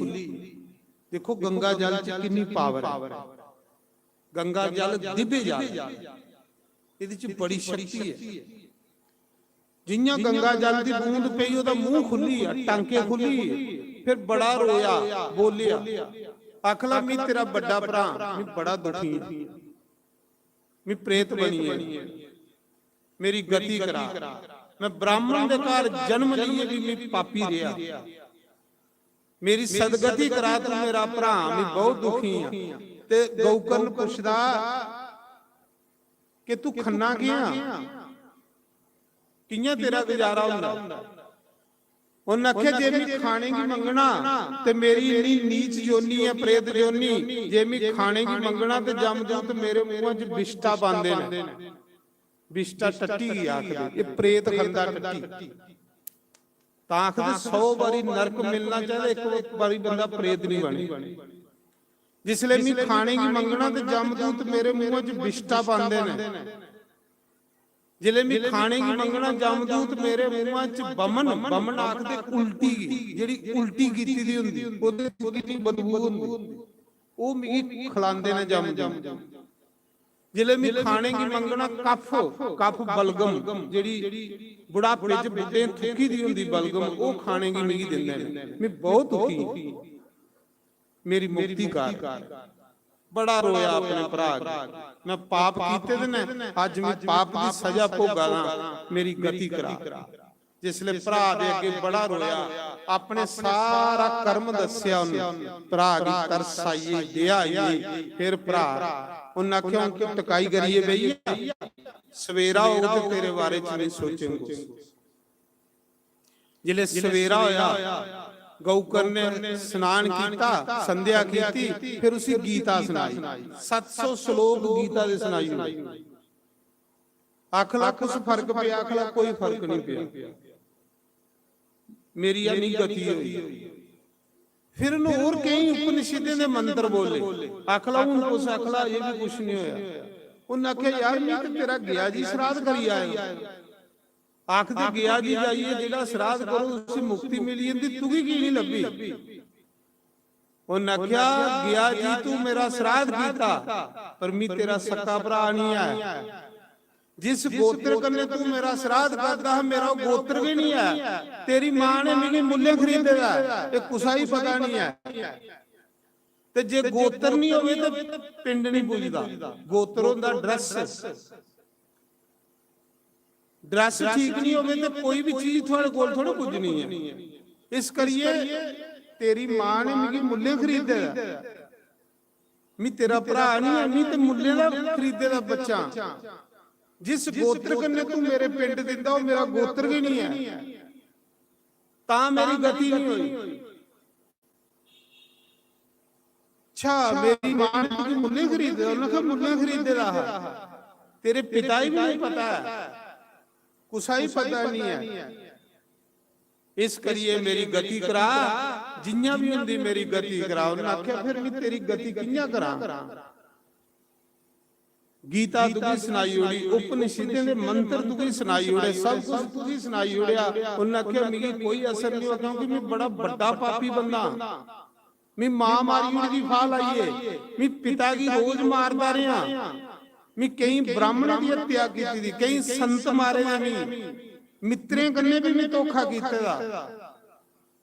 ਦੇਖੋ ਗੰਗਾ ਜਲ ਚ ਕਿੰਨੀ ਪਾਵਰ ਹੈ। ਗੰਗਾ ਜਲ ਦਿव्य ਜਲ, ਇਹਦੇ ਚ ਬੜੀ ਸ਼ਕਤੀ ਹੈ। ਜਿੰਨਾ ਗੰਗਾ ਜਲ ਦੀ ਬੂੰਦ ਪਈ ਉਹਦਾ ਮੂੰਹ ਖੁੱਲੀ ਆ, ਟਾਂਕੇ ਖੁੱਲੀ। ਫਿਰ ਬੜਾ ਰੋਇਆ, ਬੋਲਿਆ, ਆਖਲਾ ਮੈਂ ਤੇਰਾ ਵੱਡਾ ਭਰਾ, ਮੈਂ ਬੜਾ ਦੁਖੀ ਹਾਂ, ਮੈਂ ਪ੍ਰੇਤ ਬਣੀ ਹੈ, ਮੇਰੀ ਗਤੀ ਕਰਾ। ਮੈਂ ਬ੍ਰਾਹਮਣ ਦੇ ਘਰ ਜਨਮ ਲਈਏ ਵੀ ਮੈਂ ਪਾਪੀ ਰਿਹਾ, ਮੇਰੀ ਸਦਗਤੀ ਕਰਾ ਤੂੰ ਮੇਰਾ ਭਰਾ, ਮੈਂ ਬਹੁਤ ਦੁਖੀ ਹਾਂ। ਤੇ ਗਊਕਰਨ ਪੁੱਛਦਾ ਕਿ ਤੂੰ ਖੰਨਾ ਗਿਆ, ਕਿੰਨਾ ਤੇਰਾ ਗੁਜ਼ਾਰਾ ਹੁੰਦਾ? ਉਹਨਾਂ ਆਖਿਆ ਜੇ ਮੈਂ ਖਾਣੇ ਕੀ ਮੰਗਣਾ ਤੇ ਮੇਰੀ ਇੰਨੀ ਨੀਚ ਜੋਨੀ ਹੈ ਪ੍ਰੇਤ ਜੋਨੀ, ਜੇ ਮੈਂ ਖਾਣੇ ਕੀ ਮੰਗਣਾ ਤੇ ਜਮਦੂਤ ਮੇਰੇ ਮੂੰਹਾਂ 'ਚ ਬਿਸ਼ਟਾ ਪਾਉਂਦੇ ਨੇ। ਬਿਸ਼ਟਾ ਟੱਟੀ ਕੀ ਆਖਦੇ, ਇਹ ਪ੍ਰੇਤ ਖੰਦਾ ਟੱਟੀ। ਤਾਂ ਆਖਦੇ 100 ਵਾਰੀ ਨਰਕ ਮਿਲਣਾ ਚਾਹੀਦਾ, ਇੱਕ ਵਾਰੀ ਬੰਦਾ ਪ੍ਰੇਤ ਨਹੀਂ ਬਣੇ। ਜਿਸ ਲਈ ਮੈਂ ਖਾਣੇ ਕੀ ਮੰਗਣਾ ਤੇ ਜਮਦੂਤ ਮੇਰੇ ਮੂੰਹਾਂ 'ਚ ਬਿਸ਼ਟਾ ਪਾਉਂਦੇ ਨੇ। ਜਿਲੇ ਮੈਂ ਖਾਣੇ ਕੀ ਮੰਗਣਾ ਜਮਦੂਤ ਮੇਰੇ ਮੂੰਹਾਂ 'ਚ ਬਮਨ ਆਖਦੇ ਉਲਟੀ, ਜਿਹੜੀ ਉਲਟੀ ਕੀਤੀ ਦੀ ਹੁੰਦੀ ਉਹਦੇ ਕਿੰਨੀ ਬਦਬੂ ਹੁੰਦੀ, ਉਹ ਮੈਨੂੰ ਖਿਲਾਉਂਦੇ ਨੇ ਜਮ। ਜਿਲੇ ਮੈਂ ਖਾਣੇ ਕੀ ਮੰਗਣਾ ਕਫ ਬਲਗਮ, ਜਿਹੜੀ ਬੁਢਾਪੇ 'ਚ ਬੁੱਢੇ ਥੁੱਕੀ ਦੀ ਹੁੰਦੀ ਬਲਗਮ, ਉਹ ਖਾਣੇ ਕੀ ਮੈਨੂੰ ਦਿੰਦੇ ਨੇ। ਮੈਂ ਬਹੁਤ ਦੁਖੀ, ਮੇਰੀ ਮੁਕਤੀ ਕਰ। ਬੜਾ ਰੋਇਆ ਆਪਣੇ ਭਰਾ, ਮੈਂ ਪਾਪ ਕੀਤੇ ਦੇ ਨੇ, ਅੱਜ ਮੈਂ ਪਾਪ ਦੀ ਸਜ਼ਾ ਭੋਗਾਂ, ਮੇਰੀ ਗਤੀ ਕਰਾ। ਜਿਸ ਲਈ ਭਰਾ ਦੇ ਅੱਗੇ ਬੜਾ ਰੋਇਆ, ਆਪਣੇ ਸਾਰਾ ਕਰਮ ਦੱਸਿਆ ਉਹਨੂੰ। ਭਰਾ ਦੀ ਤਰਸ ਆਈ, ਦਇਆ ਆਈ। ਫਿਰ ਭਰਾ ਉਹਨਾਂ ਆਖਿਆ ਕਿ ਟਕਾਈ ਕਰੀਏ ਬਈ, ਸਵੇਰਾ ਹੋ ਤੇ ਤੇਰੇ ਬਾਰੇ ਚ ਨਹੀਂ ਸੋਚਾਂਗੇ। ਜਿਲੇ ਸਵੇਰਾ ਹੋਇਆ, ਗਊਕਰ ਨੇ स्नान ਕੀਤਾ, ਸੰਧਿਆ ਕੀਤੀ, ਫਿਰ ਉਸੇ ਗੀਤਾ ਸੁਣਾਈ। 700 ਸ਼ਲੋਕ ਗੀਤਾ ਦੇ ਸੁਣਾਈ। ਅੱਖ ਲੱਖ ਕੁਛ ਫਰਕ ਪਿਆ, ਅੱਖ ਲੱਖ ਕੋਈ ਫਰਕ ਨਹੀਂ ਪਿਆ। ਮੇਰੀ ਇੰਨੀ ਗਤੀ ਹੋਈ। ਫਿਰ ਉਹਨੂੰ ਹੋਰ ਕਈ ਉਪਨਿਸ਼ਦਾਂ ਦੇ ਮੰਤਰ ਬੋਲੇ। ਅੱਖ ਲਾ ਹੁਣ ਕੁਛ, ਅੱਖ ਲਾ ਇਹ ਵੀ ਕੁਛ ਨਹੀਂ ਹੋਇਆ। ਉਹਨੇ ਆਖਿਆ ਯਾਰ ਮੈਂ ਤੇ ਤੇਰਾ ਗਿਆ ਜੀ ਸ਼ਰਾਧ ਕਰੀ ਆਇਆ। ਆਖ ਤੇ ਗਿਆ ਜੀ ਜਾਈਏ, ਜਿਹੜਾ ਸ਼ਰਾਧ ਕਰੋ ਉਸੇ ਮੁਕਤੀ ਮਿਲੀ ਜਾਂਦੀ, ਤੂੰ ਕੀ ਨਹੀਂ ਲੱਭੀ। ਉਹਨੇ ਆਖਿਆ ਗਿਆ ਜੀ ਤੂੰ ਮੇਰਾ ਸ਼ਰਾਧ ਕੀਤਾ, ਪਰ ਮੈਂ ਤੇਰਾ ਸੱਕਾ ਭਰਾ ਨਹੀਂ ਹੈ। ਜਿਸ ਗੋਤਰ ਕੰਨੇ ਤੂੰ ਮੇਰਾ ਸ਼ਰਾਧ ਕਰਦਾ, ਮੇਰਾ ਗੋਤਰ ਵੀ ਨਹੀਂ ਹੈ। ਤੇਰੀ ਮਾਂ ਨੇ ਮੈਨੂੰ ਮੁੱਲੇ ਖਰੀਦੇਗਾ, ਇਹ ਕੁਛਾ ਹੀ ਪਤਾ ਨਹੀਂ ਹੈ। ਤੇ ਜੇ ਗੋਤਰ ਨਹੀਂ ਹੋਵੇ ਤਾਂ ਪਿੰਡ ਨਹੀਂ ਪੁੱਜਦਾ। ਗੋਤਰ ਹੁੰਦਾ ਡਰੈਸ ਠੀਕ ਨਹੀਂ ਹੋਵੇ ਤੇ ਕੋਈ ਵੀ ਚੀਜ਼ ਤੁਹਾਡੇ ਕੋਲ ਥੋੜਾ ਪੁੱਜਣੀ ਹੈ। ਇਸ ਕਰੀਏ ਤੇਰੀ ਮਾਂ ਨੇ ਮੈਨੂੰ ਮੁੱਲੇ ਖਰੀਦੇਗਾ, ਮੈਂ ਤੇਰਾ ਭਰਾ ਨਹੀਂ ਹੈ, ਮੈਂ ਤੇ ਮੁੱਲੇ ਦਾ ਖਰੀਦੇ ਦਾ ਬੱਚਾ। ਜਿਸ ਗੋਤਰ ਕੰਨੇ ਤੂੰ ਮੇਰੇ ਪਿੰਡ ਦਿੰਦਾ, ਉਹ ਮੇਰਾ ਗੋਤਰ ਵੀ ਨਹੀਂ ਹੈ, ਤਾਂ ਮੇਰੀ ਗਤੀ ਨਹੀਂ ਹੋਈ। ਅੱਛਾ ਮੇਰੀ ਮਾਂ ਨੇ ਮੈਨੂੰ ਮੁੱਲੇ ਖਰੀਦੇ, ਉਹਨੇ ਕਿਹਾ ਮੁੱਲੇ ਖਰੀਦੇ ਦਾ ਤੇਰੇ ਪਿਤਾ ਹੀ ਵੀ ਨਹੀਂ ਪਤਾ ਹੈ, ਕੁਛਾ ਹੀ ਪਤਾ ਨਹੀਂ ਹੈ। ਇਸ ਕਰੀਏ ਮੇਰੀ ਗਤੀ ਕਰਾ, ਜਿੰਨਾ ਵੀ ਹੁੰਦੀ ਮੇਰੀ ਗਤੀ ਕਰਾ। ਉਹਨੇ ਆਖਿਆ ਫਿਰ ਮੈਂ ਤੇਰੀ ਗਤੀ ਕਿੰਨਾ ਕਰਾਂ। ਗੀਤਾ ਤੁਸੀਂ ਸੁਣਾਈ ਹੋੜੀ, ਉਪਨਿਸ਼ਦਾਂ ਦੇ ਮੰਤਰ ਤੁਸੀਂ ਸੁਣਾਈ ਹੋੜੇ, ਸਭ ਕੁਝ ਤੁਸੀਂ ਸੁਣਾਈ ਹੋੜਿਆ। ਉਹਨੇ ਆਖਿਆ ਮੇਰੀ ਕੋਈ ਅਸਰ ਨਹੀਂ ਹੋਇਆ, ਕਿਉਂਕਿ ਮੈਂ ਬੜਾ ਵੱਡਾ ਪਾਪੀ ਬੰਦਾ। ਮੈਂ ਮਾਂ ਮਾਰੀ ਹੋੜੀ ਦੀ ਫਾਹ ਲਾਈਏ, ਮੈਂ ਪਿਤਾ ਕੀ ਰੋਜ਼ ਮਾਰਦਾ ਰਿਹਾ। ਮੈਂ ਕਈ ਬ੍ਰਾਹਮਣ ਦੀ ਹੱਤਿਆ ਕੀਤੀ ਦੀ, ਕਈ ਸੰਤ ਮਾਰੇ ਨੇ, ਮਿੱਤਰੇ ਕੰਨੇ ਵੀ ਮੈਂ ਧੋਖਾ ਕੀਤੇ ਦਾ,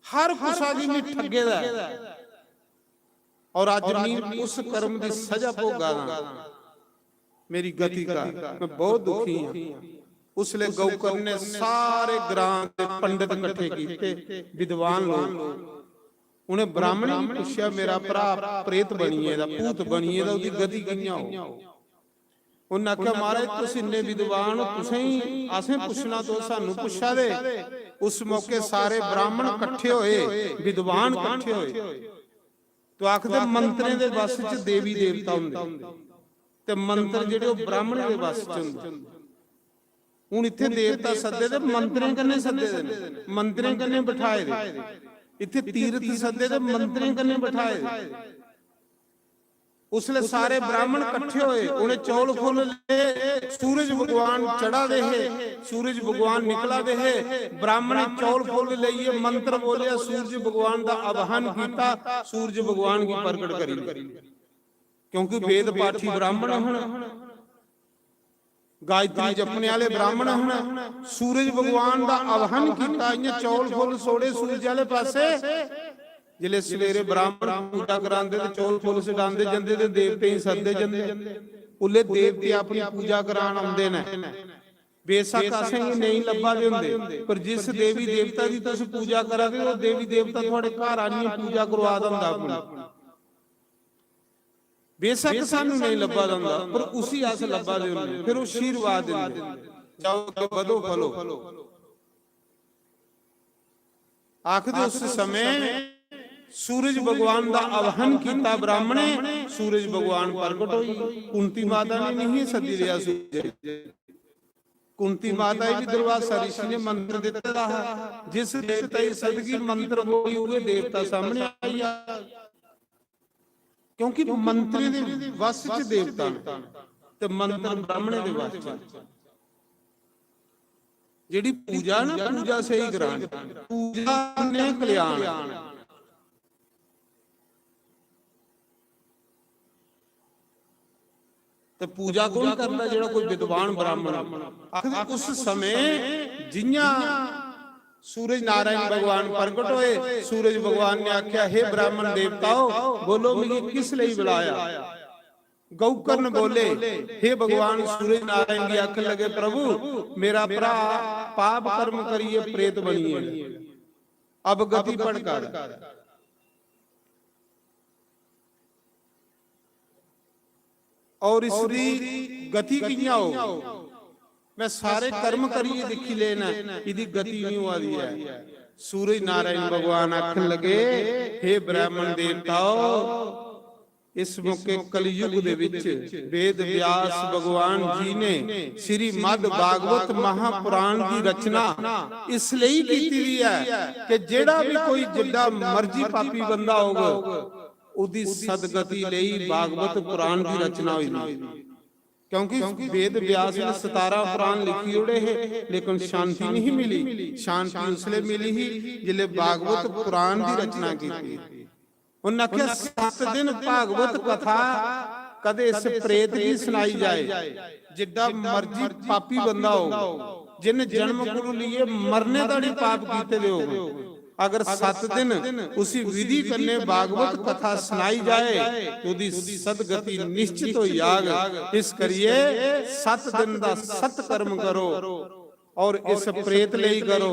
ਹਰ ਕੁਛਾ ਦੀ ਮੈਂ ਠੱਗੇ ਦਾ। ਔਰ ਅੱਜ ਮੈਂ ਉਸ ਕਰਮ ਦੀ ਸਜ਼ਾ ਭੋਗਾਂ। ਮੇਰੀ ਗਤੀ ਕਰ, ਮੈਂ ਬਹੁਤ ਦੁਖੀ ਹਾਂ। ਉਸ ਲਈ ਗਊਕਰ ਨੇ ਸਾਰੇ ਗ੍ਰਾਮ ਦੇ ਪੰਡਿਤ ਇਕੱਠੇ ਕੀਤੇ, ਵਿਦਵਾਨ ਲੋਕ। ਉਹਨੇ ਬ੍ਰਾਹਮਣੀ ਨੂੰ ਪੁੱਛਿਆ ਮੇਰਾ ਭਰਾ ਪ੍ਰੇਤ ਬਣੀਏ ਦਾ, ਭੂਤ ਬਣੀਏ ਦਾ, ਉਹਦੀ ਗਤੀ ਕਿੰਨਾ ਹੋ। ਉਹਨੇ ਆਖਿਆ ਮਹਾਰਾਜ ਤੁਸੀਂ ਇੰਨੇ ਵਿਦਵਾਨ ਹੋ, ਤੁਸੀਂ ਆਸੇ ਪੁੱਛਣਾ ਤੋਂ ਸਾਨੂੰ ਪੁੱਛਾ ਦੇ। ਉਸ ਮੌਕੇ ਸਾਰੇ ਬ੍ਰਾਹਮਣ ਇਕੱਠੇ ਹੋਏ, ਵਿਦਵਾਨ ਇਕੱਠੇ ਹੋਏ। ਤੋ ਆਖਦੇ ਮੰਤਰੇ ਦੇ ਵਸ ਚ ਦੇਵੀ ਦੇਵਤਾ ਹੁੰਦੇ, ਤੇ ਮੰਤਰ ਜਿਹੜੇ ਉਹ ਬ੍ਰਾਹਮਣ ਦੇ ਵਸ ਚ ਹੁੰਦੇ। ਹੁਣ ਇੱਥੇ ਦੇਵਤਾ ਸੱਦੇ ਤੇ ਮੰਤਰੇ ਕੰਨੇ ਸੱਦੇ ਦੇ, ਮੰਤਰੇ ਕੰਨੇ ਬਿਠਾਏ ਦੇ। ਇੱਥੇ ਤੀਰਥ ਸੱਦੇ ਤੇ ਮੰਤਰੇ ਕੰਨੇ ਬਿਠਾਏ ਦੇ। ਉਸ ਲਈ ਸਾਰੇ ਬ੍ਰਾਹਮਣ ਇਕੱਠੇ ਹੋਏ। ਉਹਨੇ ਚੌਲ ਫੁੱਲ ਲਏ, ਸੂਰਜ ਭਗਵਾਨ ਚੜਾ ਦੇ, ਸੂਰਜ ਭਗਵਾਨ ਨਿਕਲਾ ਦੇ। ਬ੍ਰਾਹਮਣ ਚੌਲ ਫੁੱਲ ਲਈਏ, ਮੰਤਰ ਬੋਲਿਆ, ਸੂਰਜ ਭਗਵਾਨ ਦਾ ਆਵਾਹਨ ਕੀਤਾ, ਸੂਰਜ ਭਗਵਾਨ ਕੀ ਪ੍ਰਗਟ ਕਰੀ। ਕਿਉਂਕਿ ਵੇਦ ਪਾਠੀ ਬ੍ਰਾਹਮਣ ਹਨ, ਗਾਇਤਰੀ ਜਪਣੇ ਵਾਲੇ ਬ੍ਰਾਹਮਣ ਹਨ। ਸੂਰਜ ਭਗਵਾਨ ਦਾ ਆਵਾਹਨ ਕੀਤਾ, ਇਹ ਚੌਲ ਫੁੱਲ ਸੋੜੇ ਸੂਰਜ ਵਾਲੇ ਪਾਸੇ। ਜਿਲੇ ਸਵੇਰੇ ਬ੍ਰਾਹਮਣ ਪੂਜਾ ਕਰਾਉਂਦੇ ਤੇ ਚੌਲ ਫੁੱਲ ਛਡਾਉਂਦੇ ਜਾਂਦੇ ਤੇ ਦੇਵਤੇ ਹੀ ਸੱਦੇ ਜਾਂਦੇ। ਉਲੇ ਦੇਵਤੇ ਆਪਣੀ ਪੂਜਾ ਕਰਾਉਣ ਆਉਂਦੇ ਨੇ। ਬੇਸ਼ੱਕ ਅਸੀਂ ਨਹੀਂ ਲੱਭਾ ਦੇ ਹੁੰਦੇ, ਪਰ ਜਿਸ ਦੇਵੀ ਦੇਵਤਾ ਦੀ ਤੁਸੀਂ ਪੂਜਾ ਕਰਾਂਗੇ, ਉਹ ਦੇਵੀ ਦੇਵਤਾ ਤੁਹਾਡੇ ਘਰ ਆਣੀ ਪੂਜਾ ਕਰਵਾ ਦਿੰਦਾ ਆਪਣੀ। ਬੇਸ਼ੱਕ ਸਾਨੂੰ ਨਹੀਂ ਲੱਭਾ ਦਿੰਦਾ, ਪਰ ਉਸੇ ਆਸ ਲੱਭਾ ਦੇ ਹੁੰਦੇ। ਫਿਰ ਉਹ ਆਸ਼ੀਰਵਾਦ ਦਿੰਦੇ, ਜਾਓ ਕਿ ਵਧੋ ਫਲੋ। ਆਖਦੇ ਉਸ ਸਮੇਂ ਸੂਰਜ ਭਗਵਾਨ ਦਾ ਆਵਾਹਨ ਕੀਤਾ ਬ੍ਰਾਹਮਣੇ, ਸੂਰਜ ਭਗਵਾਨ ਪ੍ਰਗਟ ਹੋਈ। ਕੁੰਤੀ ਮਾਤਾ ਨੇ ਨਹੀਂ ਸੱਦੀ ਲਿਆ ਸੂਰਜ, कुंती माता भी दुर्वासा ऋषि ने मंत्र दिता है, जिस देवता की सदगी मंत्र बोली हुए देवता सामने आई है, क्योंकि मंत्री दे वस च देवता ते मंत्र ब्राह्मणे दे वस च। जेड़ी पूजा ना, पूजा से ही ग्रहण, पूजा ने कल्याण। ਤੇ ਪੂਜਾ ਕੌਣ ਕਰਦਾ? ਜਿਹੜਾ ਕੋਈ ਵਿਦਵਾਨ ਬ੍ਰਾਹਮਣ। ਆਖਦੇ ਉਸ ਸਮੇਂ ਜਿੰਨਾ ਸੂਰਜ ਨਾਰਾਇਣ ਭਗਵਾਨ ਪ੍ਰਗਟ ਹੋਏ, ਸੂਰਜ ਭਗਵਾਨ ਨੇ ਆਖਿਆ, हे ब्राह्मण देवताओ, बोलो मुझे किस लिए बुलाया? गौकर्ण बोले, हे भगवान सूरज नारायण जी आखन लगे, प्रभु मेरा भरा पाप कर्म करिए प्रेत बनिए, अब गति पढ़कर। और इसकी गति किया हो? मैं सारे कर्म करिए दिखी लेना, इसकी गति नहीं हुआ दी है। सूरज नारायण भगवान आखन लगे, हे ब्राह्मण देवताओ, इस मौके कलयुग दे विच वेद व्यास भगवान जी ने श्रीमद भागवत महापुराण की रचना इसलिए कीती है कि जेड़ा भी कोई जिड्डा मर्जी पापी बंदा होगा, उदी सदगति लई भागवत पुराण की रचना हुई। क्योंकि वेद व्यास ने 17 पुराण लिखी उड़े है, लेकिन शांति नहीं मिली। शांति उसले मिली ही जिले भागवत पुराण की रचना की। उन्हें आख्या 7 दिन भागवत कथा कदे इस प्रेत की सुनाई जाए, जिड्डा मर्जी पापी बंदा हो, जिन जन्म गुरु लिए मरने दा नहीं पाप कीते दे हो, अगर 7 दिन उसी विधि करने भागवत कथा सुनाई जाए तो उदी सदगति निश्चित हो जाग। इस करिए 7 दिन दा सत कर्म करो और इस प्रेत ले करो,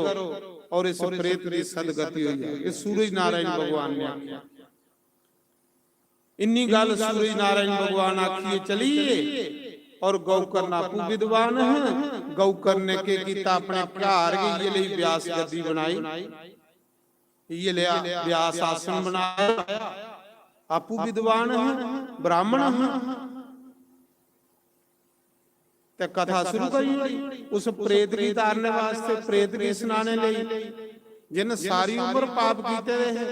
और इस प्रेत की सदगति हो जाए। ये सूरज नारायण भगवान ने आख्या। इन्नी गल सूरज नारायण भगवान आखिए चलिए, और गौकर्ण आपू विद्वान है। गौकर्ण ने के कीता, अपने घर ये लिए व्यास गद्दी बनाई, ये लिया व्यास आसन बनाया। आपू विद्वान है, ब्राह्मण है, ते कथा शुरू करी उस प्रेत की तारने वास्ते, प्रेत की सुनाने लई, जिन सारी उम्र पाप कीते रहे।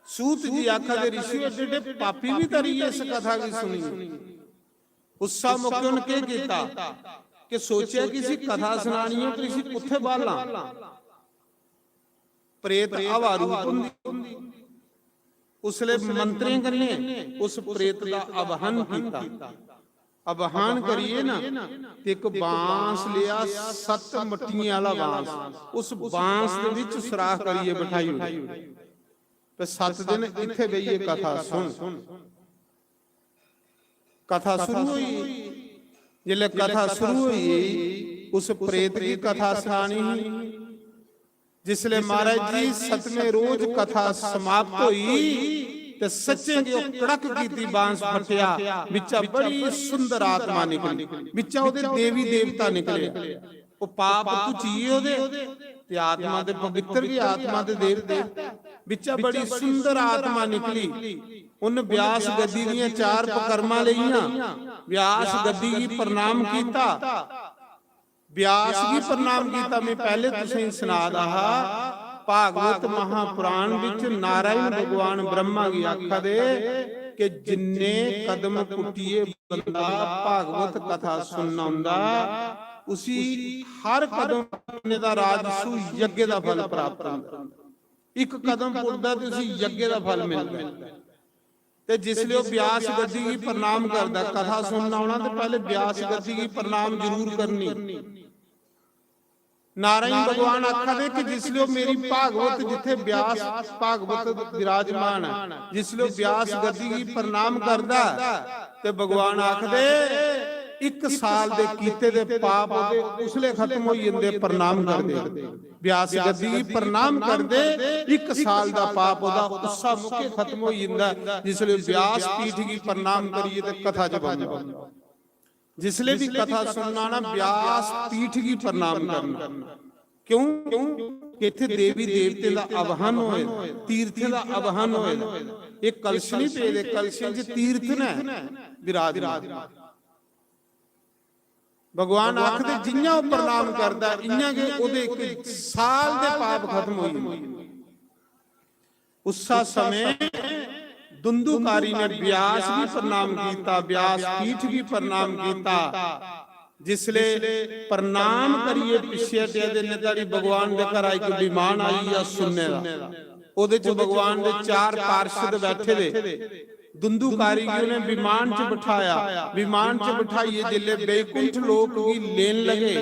सूत जी आखा दे ऋषि एडे पापी भी तरी इस कथा की सुनी। उस मौके उन्हें किया कि सोचा किसी कथा सुनानी है, किसी कुत्थे बाला प्रेत आवा रूप उसले मंत्री करने उस प्रेत का आवाहन किया। आवाहन करिए ना, एक बांस लिया, 7 मट्टियां वाला बांस, उस बांस दे विच सुराख करिए बिठाई ते 7 दिन इत्थे बइए कथा सुन। कथा शुरू हुई, जिले कथा शुरू हुई उस प्रेत की कथा सुनानी। जिसले महाराज जी 7वें रोज कथा समाप्त हुई ते सच्चे की कड़क कीती, बांस फटिया, बिचा बड़ी सुंदर आत्मा निकली, बिचा ओदे देवी देवता निकले। ओ पाप तुचिए ओदे ते आत्मा दे पवित्र की आत्मा दे देवते, बिचा बड़ी सुंदर आत्मा निकली। उन व्यास गद्दी दियां 4 पकर्मा लईयां, व्यास गद्दी की प्रणाम कीता, व्यास की प्रणाम कीता। मैं पहले तुसें सुना दहा, भागवत महापुराण विच नारायण भगवान ब्रह्मा की आखा दे कि जिन्ने कदम पुटिए बंदा भागवत कथा सुनना हुंदा, उसी हर कदम पुटने दा राजसू यज्ञ दा फल प्राप्त हुंदा। एक कदम पुटदा ते उसी यज्ञ दा फल मिलदा। ते जिसले व्यास गद्दी की प्रणाम करदा, कथा सुनना होना तो पहले व्यास गद्दी की प्रणाम जरूर करनी। नारायण भगवान आखा दे कि जिसले मेरी भागवत जिथे व्यास भागवत विराजमान है, जिसले व्यास गद्दी की प्रणाम करदा ते भगवान आख दे 1 साल दे कीते दे पाप ओदे उसले खत्म हो जांदे। प्रणाम कर दे व्यास गद्दी की प्रणाम कर दे, 1 साल दा पाप ओदा उसा मुके खत्म हो जांदा। जिसले व्यास पीठ की प्रणाम करिए ते कथा च बन। जिसले भी कथा सुनना ना, व्यास पीठ की प्रणाम करना, ਕਿਉਂ ਕਿ ਇੱਥੇ ਦੇਵੀ ਦੇਵਤੇ ਦਾ ਆਵਾਹਨ ਹੋਏ, ਤੀਰਥ ਦਾ ਆਵਾਹਨ ਹੋਏ। ਇਹ ਕਲਸ਼ ਨਹੀਂ ਭੇਜਦੇ, ਕਲਸ਼ਾਂ 'ਚ ਤੀਰਥ ਨੇ ਵਿਰਾਜਮਾਨ। ਭਗਵਾਨ ਆਖਦੇ ਜਿੰਨਾ ਉਹ ਪ੍ਰਣਾਮ ਕਰਦਾ ਇੰਨਾ ਕਿ ਉਹਦੇ ਇੱਕ ਸਾਲ ਦੇ ਪਾਪ ਖਤਮ ਹੋਈ। ਉਸਾ ਸਮੇਂ ਦੁੰਦੁਕਾਰੀ ਨੇ ਵਿਆਸ ਵੀ ਪ੍ਰਣਾਮ ਕੀਤਾ, ਵਿਆਸ ਪੀਠ ਵੀ ਪ੍ਰਣਾਮ ਕੀਤਾ। जिसले प्रणाम करिए पिछे दे नदारी भगवान दे घर आई कोई विमान आई या सुनने दा ओदे च भगवान दे 4 पार्षद बैठे दे। दुंदुकारी ने विमान च बिठाया, विमान च बिठाइए जिले बैकुंठ लोक की लेन लगे,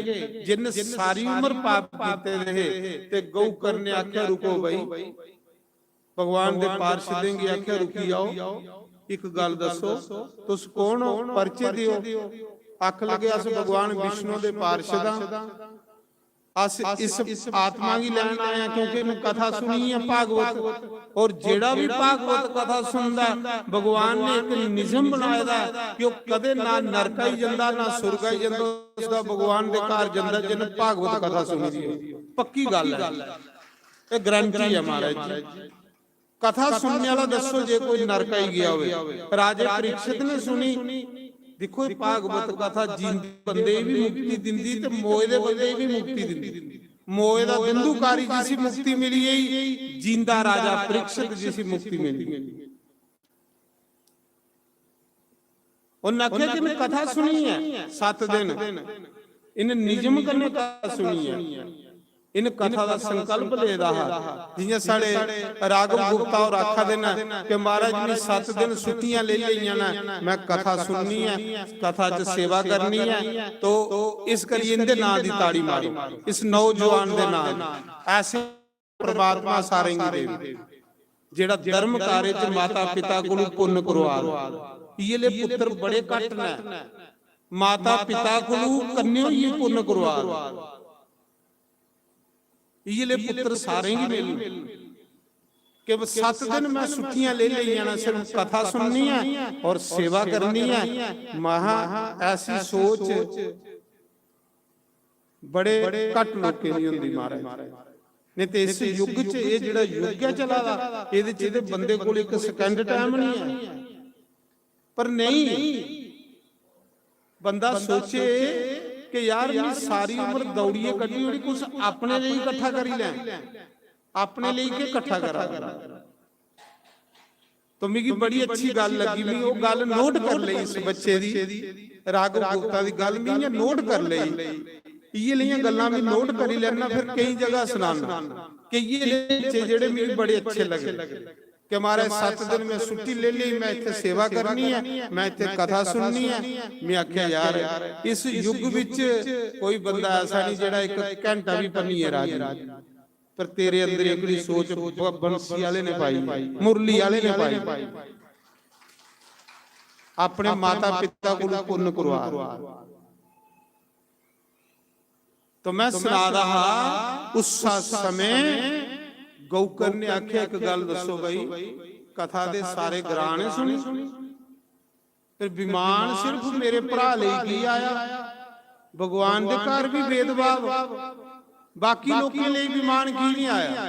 जिन सारी उम्र पाप कीते रहे ते गौ करने आख्या रुको भाई। भगवान दे पार्षदें की आख्या रुकी आओ, एक गल दसो तुस कौन हो, परिचय दियो। आख लगे अस भगवान विष्णु दे पार्षद अस इस आत्मा की लैन आए क्योंकि इन्हें कथा सुनी है भागवत। और जेड़ा भी भागवत कथा सुनदा भगवान ने एक नियम बनाया कि वो कदे ना नरका ही जांदा ना सुरगा ही जांदा, उसदा भगवान दे घर जांदा जिन भागवत कथा सुनी दी। पक्की गल है, ये गारंटी है महाराज। कथा सुनने वाला दसो जे कोई नरका ही गया होवे। राजे परीक्षित ने सुनी, देखो भागवत कथा जिंदे बंदे भी मुक्ति दिंदी ते मोए दे बंदे भी मुक्ति दिंदी। मोए दा दुंदुकारी जिसी मुक्ति मिली है, जिंदा राजा परीक्षित जिसी मुक्ति मिली। और नखे कि कथा सुनी है 7 दिन, इन निजम करने का सुनी है, इन कथा का संकल्प ले रहा। जियां साडे राघव गुप्ता और आखा देना कि महाराज जी 7 दिन छुट्टियां ले लिया ना, मैं कथा सुननी है, कथा च सेवा करनी है, तो इस करिए इनदे नां दी ताड़ी मारो, इस नौजवान दे नाम। ऐसे परमात्मा सारेंगे देव जेड़ा धर्म कार्य च माता पिता को पुण्य करवा। ये ले पुत्र बड़े घट ने, माता पिता को कन्या ये पुण्य करवा। ये ले पुत्र सारे ही मिल के 7 दिन मैं छुट्टियां ले लिया ना, सिर्फ कथा सुननी है और सेवा करनी है। महा ऐसी सोच बड़े घट लोग की नहीं होंदी महाराज। नहीं तो इस युग च ये जिहड़ा युग है चला दा, इहदे च इहदे बंदे कोल एक सेकंड टाइम नहीं है। पर नहीं, बंदा सोचे कि यार मैं सारी उम्र दौड़िए कटी होनी, कुछ अपने लिए इकट्ठा कर ही लें, अपने लिए के इकट्ठा करा। तो मिगी बड़ी अच्छी गल लगी, मैं वो गल नोट कर ली इस बच्चे दी, राघव गुप्ता दी गल मैं नोट कर ली। ये लिया गल्लां भी नोट कर ही लेना, फिर कई जगह सुनाना कि ये बच्चे जेड़े मेरे बड़े अच्छे लगे कि हमारे 7 दिन में छुट्टी ले ली, मैं इत्थे सेवा करनी है, मैं इत्थे कथा सुननी है। मैं आख्या यार इस युग विच कोई बंदा ऐसा नहीं जेड़ा एक घंटा भी पन्नी है राज। पर तेरे अंदर एक सोच बंसी वाले ने पाई, मुरली वाले ने पाई, अपने माता पिता को पुण्य करवा। तो मैं सुना रहा उस समय गौकर ने आख्या एक गल दसो भाई, कथा दे सारे ग्रां ने सुनी, फिर विमान सिर्फ मेरे भरा ले की आया। भगवान दे घर भी भेदभाव, बाकी लोगों के लिए विमान की नहीं आया।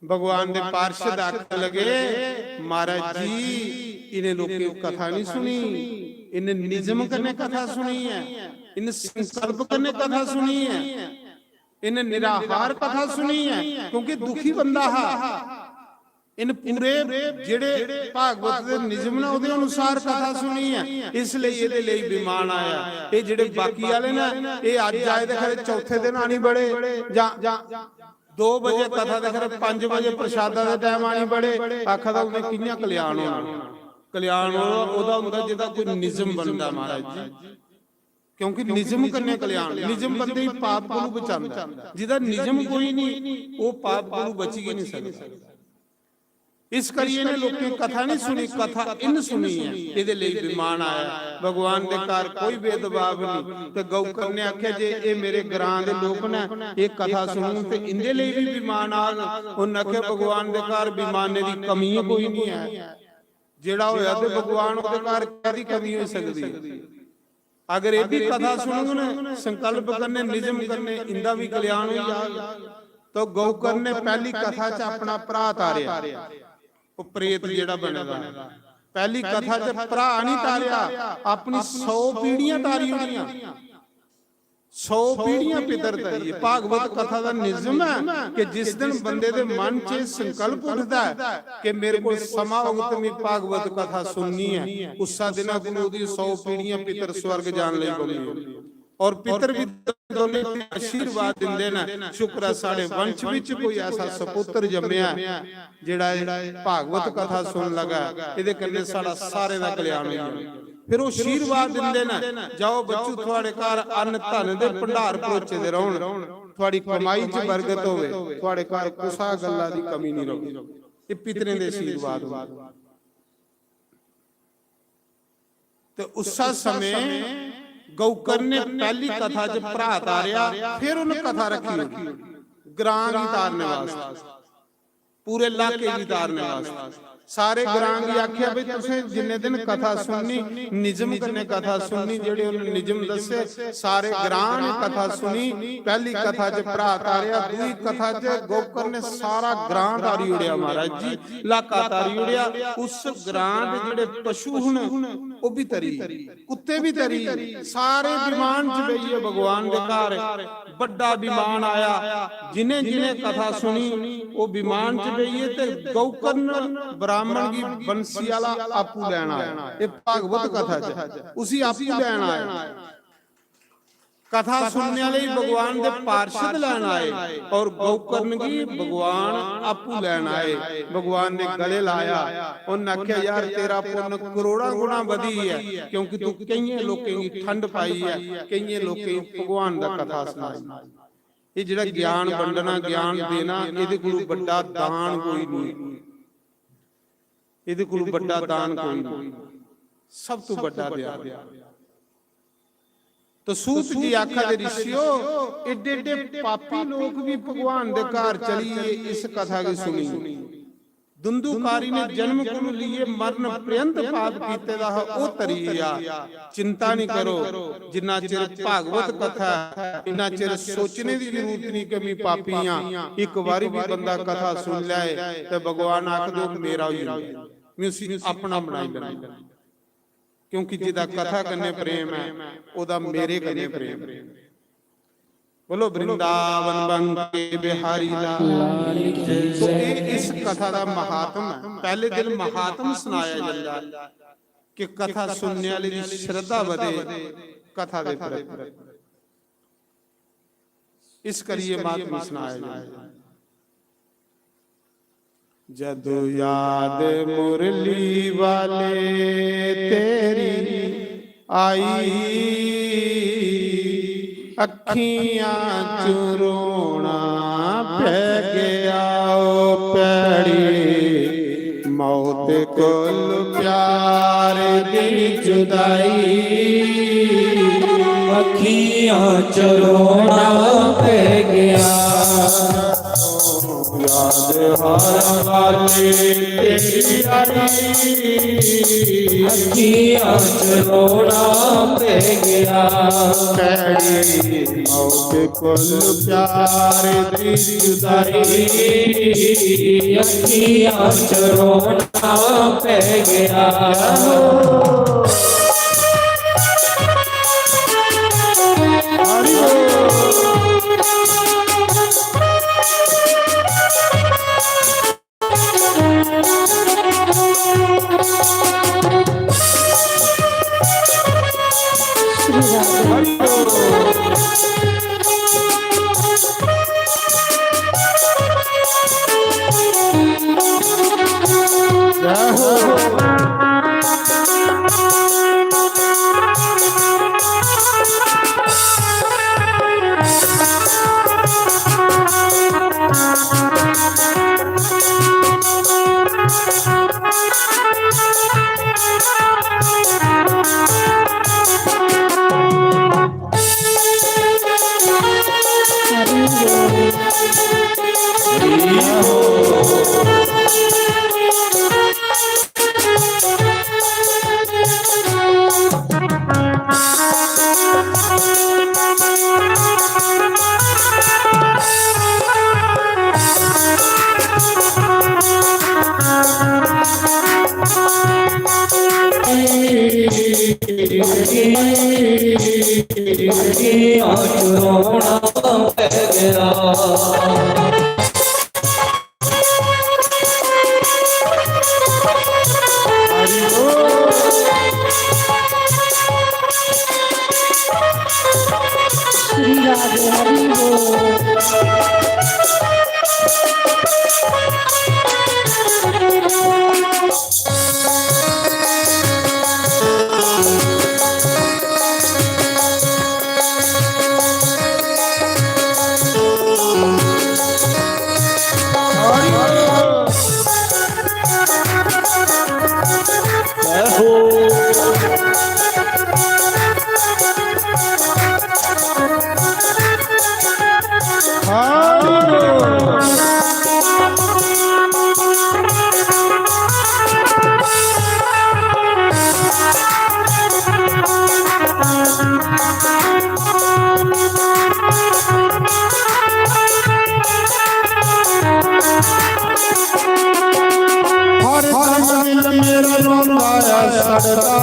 भगवान दे पार्षद आखने लगे महाराज जी इन्हें लोगों की कथा नहीं सुनी, इन्हें निजम करने कथा सुनी है, इन्हें संकल्प करने कथा सुनी है, इन्हें निराहार कथा सुनी है। क्योंकि दुखी बंदा हा, इन पूरे जेड़े भागवत दे नियम ने उहदे अनुसार कथा सुनी है, इसलिए इहदे लई विमान आया। ये जेड़े बाकी वाले ने ये अज आए दे खरे चौथे दिन आनी बड़े, जां 2 बजे कथा दे खरे 5 बजे प्रसादा दे टाइम आनी बड़े। आखा दा उहने किन्ना कल्याण होना, कल्याण ओहदा हुंदा जिहदा कोई नियम बनदा महाराज जी। क्योंकि निजम करने कल्याण, निजम बंदे ही पाप को बचांदा, जिहदा निजम कोई नहीं वो पाप को बच ही नहीं सकदा। इस करिए ने लोगों कथा नहीं सुनी, कथा इन सुनी है, इहदे लई विमान आया। भगवान दे घर कोई भेदभाव नहीं। ते गौकर ने आख्या जे ये मेरे ग्रां दे लोग ने ये कथा सुनू ते इंदे लई भी विमान आन। उन्हें आख्या भगवान दे घर विमाने दी कमी कोई नहीं है, जेड़ा होया ते भगवान उहदे घर कदी कमी हो सकदी। अगर ये भी कथा सुनोगे ना, संकल्प करने निजम करने इंदा भी कल्याण हो जाएगा। तो गौकर ने पहली कथा च अपना भरा तारिया, वो प्रेत जेड़ा बनेगा। पहली कथा च भरा नहीं तारिया, अपनी 100 पीढ़ियां तारी होनियां, 100 पीढ़ियां पितर तरी। भागवत कथा का निजम है कि जिस दिन बंदे दे मन च संकल्प उठता है कि मेरे को समा वक्त में भागवत कथा सुननी है, उस दिन गुरु दी 100 पीढ़ियां पितर स्वर्ग जान लई पौंदी। और पितर भी दोने आशीर्वाद दिंदे ने। शुक्र है साडे वंश विच कोई ऐसा सपुत्र जम्मिया जेड़ा भागवत कथा सुन लगा, इहदे कन्ने साडा सारे दा कल्याण हो जाए। फिर वो आशीर्वाद दिंदे ने, जाओ बच्चू थोड़े घर अन्न धन दे भंडार पहुंचे दे रहण, थोड़ी कमाई च बरकत होवे, थोड़े घर कुसा गल्ला दी कमी नहीं रहे। ये पितरे दे आशीर्वाद होंदे। ते उस समय गौकर ने पहली कथा च भरा तारिया, फिर उन्हें कथा रखी ग्रां की तारने वास्ते, पूरे इलाके की तारने वास्ते। सारे ग्रां की आख्या भी तुसें जिन्ने दिन कथा सुननी, निजम कन्ने कथा सुननी, जेड़े उन्हें निजम दसे सारे ग्रां ने कथा सुनी। पहली कथा च भरा तारिया, दूई कथा च गौकर ने सारा ग्रां तारी उड़िया, महाराज जी इलाका तारी उड़िया। उस ग्रां दे जेड़े पशु हुन वो भी तरी, कुत्ते भी तरी, सारे विमान च बेइये भगवान दे घर। बड़ा विमान आया, जिन्हें जिन्हें कथा सुनी वो विमान च बेइये। ते गौकर ब्राह्मण की बंसी वाला आपू लेना आया, ये भागवत कथा च उसी आपू लेना आया। कथा सुनने वाले भगवान दे पार्षद लेना आए, और गौकर्ण की भगवान आपू लेना आए। भगवान ने गले लाया, उन्हें आख्या यार तेरा पुण्य करोड़ा गुना वधी है, क्योंकि तू कई लोगों की ठंड पाई है, कई लोगों भगवान दा कथा सुनाई। ये जिहड़ा ज्ञान वंडना, ज्ञान देना, इहदे कोल बड़ा दान कोई नहीं, इहदे कोल बड़ा दान कोई नहीं, सब तो बड़ा दान। तो सूत जी आखा दे ऋषियों, एडे एडे पापी लोग भी भगवान दे घर चलिए इस कथा की सुनी। दुंदुकारी ने जन्म को लिए मरण पर्यंत पाप कीते दा ओ तरीया। चिंता नहीं करो, जिन्ना चिर भागवत कथा इन्ना चिर सोचने की जरूरत नहीं कि मैं पापियां। एक बारी भी बंदा कथा सुन लाए ते भगवान आख दो मेरा ही मैं उसी अपना बनाई लेना, क्योंकि जिदा कथा कन्ने प्रेम है ओदा मेरे कन्ने प्रेम है। बोलो वृंदावन बंके बिहारी लाल। तो इस कथा का महात्म है। पहले दिन महात्म सुनाया जाता है कि कथा सुनने वाले की श्रद्धा बढ़े कथा दे प्रति, इस करिए महात्म सुनाया जाता है। जदू याद मुरली वाले तेरी आई, अखियां चुरोना पै गया ओ पैड़ी, मौत कोल प्यार दी जुदाई, अखियां चुरोना पै गया। याद हारा वाले तेरी आई, अखियां चुरोना पै गया। पैड़ी मौत कोल प्यार दी जुदाई, अखियां चुरोना पै गया। ਅੱਖੀਆਂ ਚ ਰੋਣਾ ਪੈ ਗਿਆ श्री राधे हरि बोल। जय हो हर दिल मेरा रोंदा सड़दा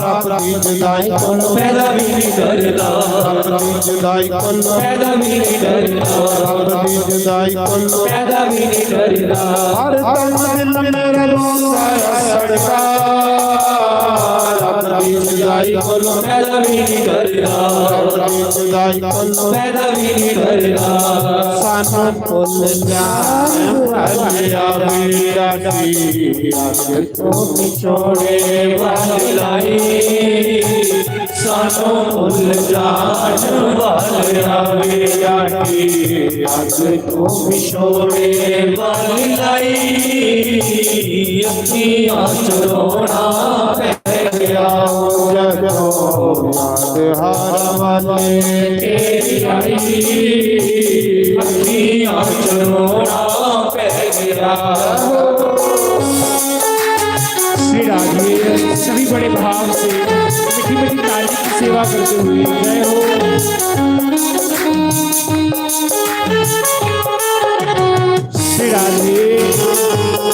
रब दी जुदाई कोल पैदा भी नहीं डरदा रब दी जुदाई कोल पैदा भी नहीं डरदा रब दी जुदाई कोल पैदा भी नहीं डरदा हर दिल मेरा रोंदा सड़दा रब दी जुदाई कोल पैदा भी नहीं डरदा रब दी जुदाई कोल पैदा भी नहीं डरदा सानू भुल जान वालिया मेरा दी अग तो विछोड़े वालाई सानों भुल जान वालिया मेरा दी अग तो विछोड़े वालाई अखियां च रोना पै गया हार वाले तेरी आई अखियां च रोना पै गया श्री राधे सभी बड़े भाव से मीठी मीठी ताली की सेवा करते हुए जय हो श्री राधे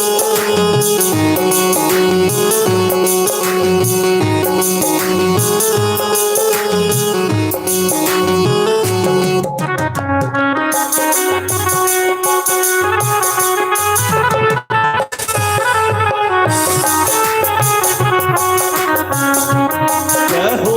जय हो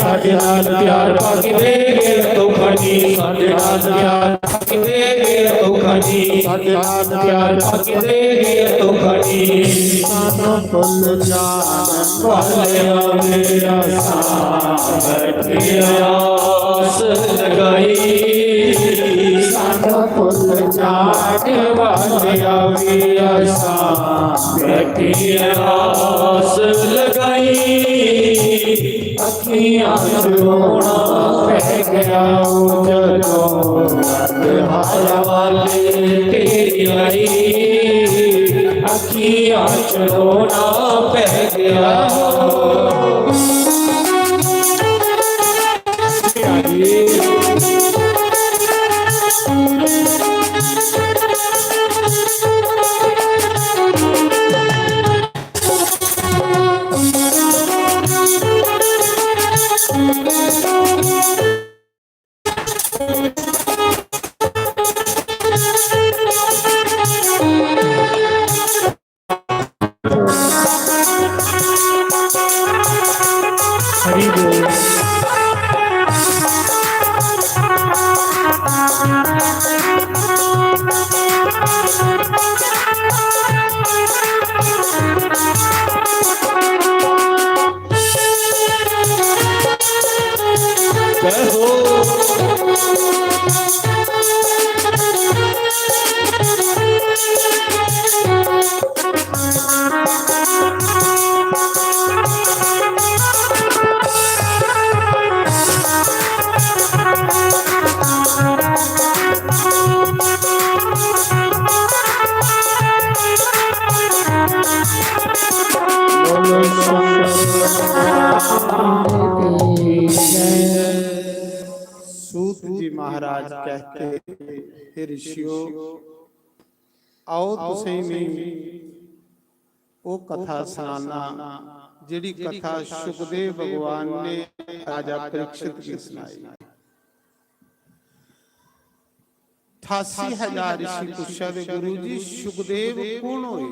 ਸਾਡੇ ਨਾਲ ਪਿਆਰ ਪਾ ਕੇ ਦੇ ਗਏ ਧੋਖਾ ਜੀ ਸਾਡੇ ਨਾਲ ਪਿਆਰ ਪਾ ਕੇ ਦੇ ਗਏ ਧੋਖਾ ਜੀ ਸਾਡੇ ਨਾਲ ਪਿਆਰ ਪਾ ਕੇ ਦੇ ਗਏ ਧੋਖਾ ਜੀ ਸਾਨੂੰ ਭੁੱਲ ਜਾਣ वालिया मेरा साथ आस लगाई ਸਾਨੂੰ ਭੁੱਲ ਜਾਣ वालिया मेरा साथ आस लगाई अखियां च रोना पै गया जदों हार वाले तेरी आई अखियां च रोना पै गया हरि बोल राम की जय। सूत जी महाराज कहते हे ऋषियों, आओ तुसें भी वो कथा सुनाना जिहड़ी कथा सुखदेव भगवान ने राजा परीक्षित की सुनाई। 88,000 ऋषि पुछा दे गुरु जी सुखदेव कौन होए?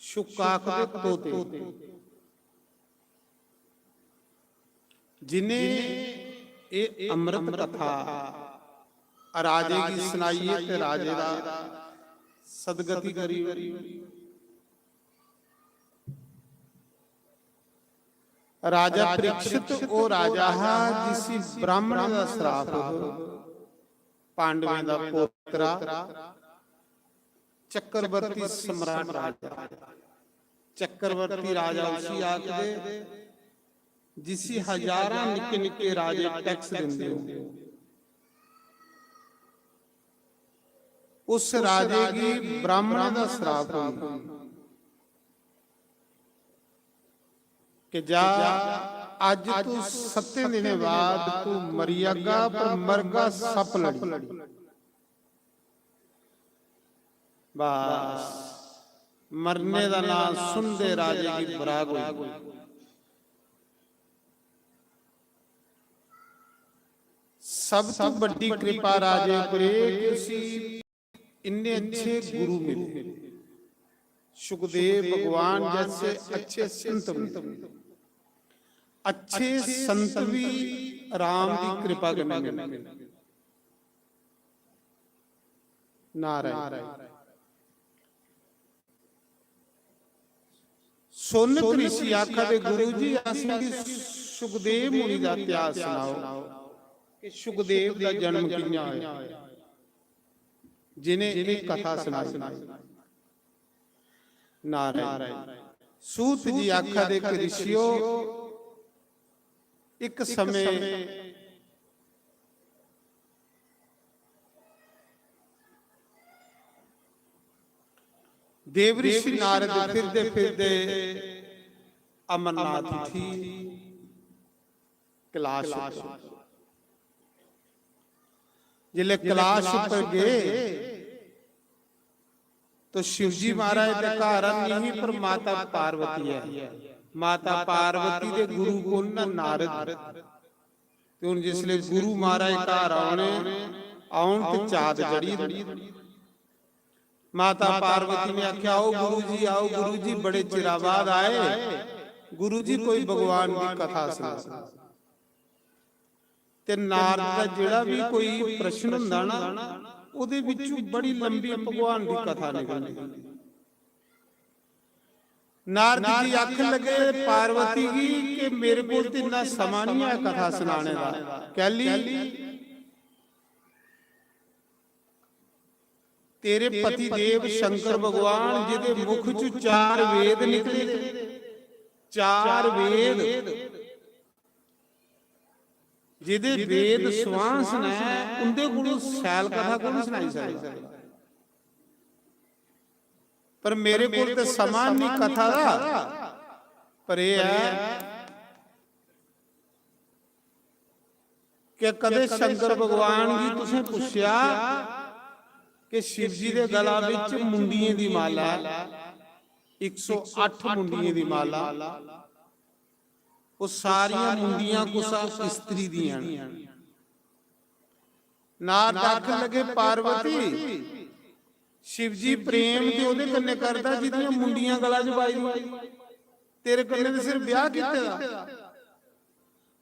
सुख आखदे तोते, जिन्हें ये अमृत कथा राजे की सुनाई है ते राजे दा सदगति करी। राजा परीक्षित ओ राजा हा जिसी ब्राह्मण दा श्राप पांडवें दा पोतरा चक्रवर्ती सम्राट राजा। चक्रवर्ती राजा उसी आखदे जिसी हजारां निक्के निक्के राजे टैक्स दिंदे हो। उस राजे की ब्राह्मण दा श्राप कि जा अज तू 7 दिन बाद तू मरियागा पर मरगा सप लड़ी। बस मरने का नाम सुनते राजे की बराग हुई। सब तो बड़ी कृपा राजे पर इन्ने अच्छे गुरु मिले। सुखदेव भगवान जैसे अच्छे संत मिले। अच्छे संत भी राम की कृपा करने मिले। नारायण सोनक ऋषि आखा दे गुरु जी असीं सुखदेव मुनि दा इतिहास सुनाओ कि सुखदेव दा जन्म कियां होया, जिन्हें एक कथा सुनाई। नारायण सूत जी आखा दे कि ऋषियों एक समय देव ऋषि नारद फिरदे फिरदे अमरनाथ थी कैलाश जिले कैलाश पर गए तो शिवजी महाराज के घर नहीं पर माता पार्वती है। माता पार्वती दे गुरु कौन ना नारद। ते हुन जिसले गुरु महाराज घर आउण ते चाँद जड़ी। माता पार्वती ने आख्या आओ गुरु जी, आओ गुरु जी, बड़े चिरा बाद आए। गुरु जी कोई भगवान की कथा सुना। ते नारद दा जेड़ा भी कोई प्रश्न हुंदा ना उहदे विचों बड़ी लंबी भगवान की कथा निकलदी। नारद जी आख लगे पार्वती जी कि मेरे को इतना समा नहीं है कथा सुनाने का। कहली तेरे पति देव शंकर भगवान जिहदे मुख चों 4 वेद निकले, 4 वेद जिहदे वेद स्वांस ने उनदे कोलों सैल कथा कौन सुनाई सकदा। पर मेरे को तो समा नहीं कथा दा। पर यह है कि कदे शंकर भगवान जी तुसें पुछया कि शिव जी दे गला विच मुंडियां दी माला 108 मुंडियां दी माला वो सारियां मुंडियां कुसा स्त्री दियां। नारद आखन लगे पार्वती शिवजी प्रेम ते ओदे कन्ने करदा जिहदियां मुंडियां गला च पाई। तेरे कन्ने ते सिर्फ ब्याह कीते दा,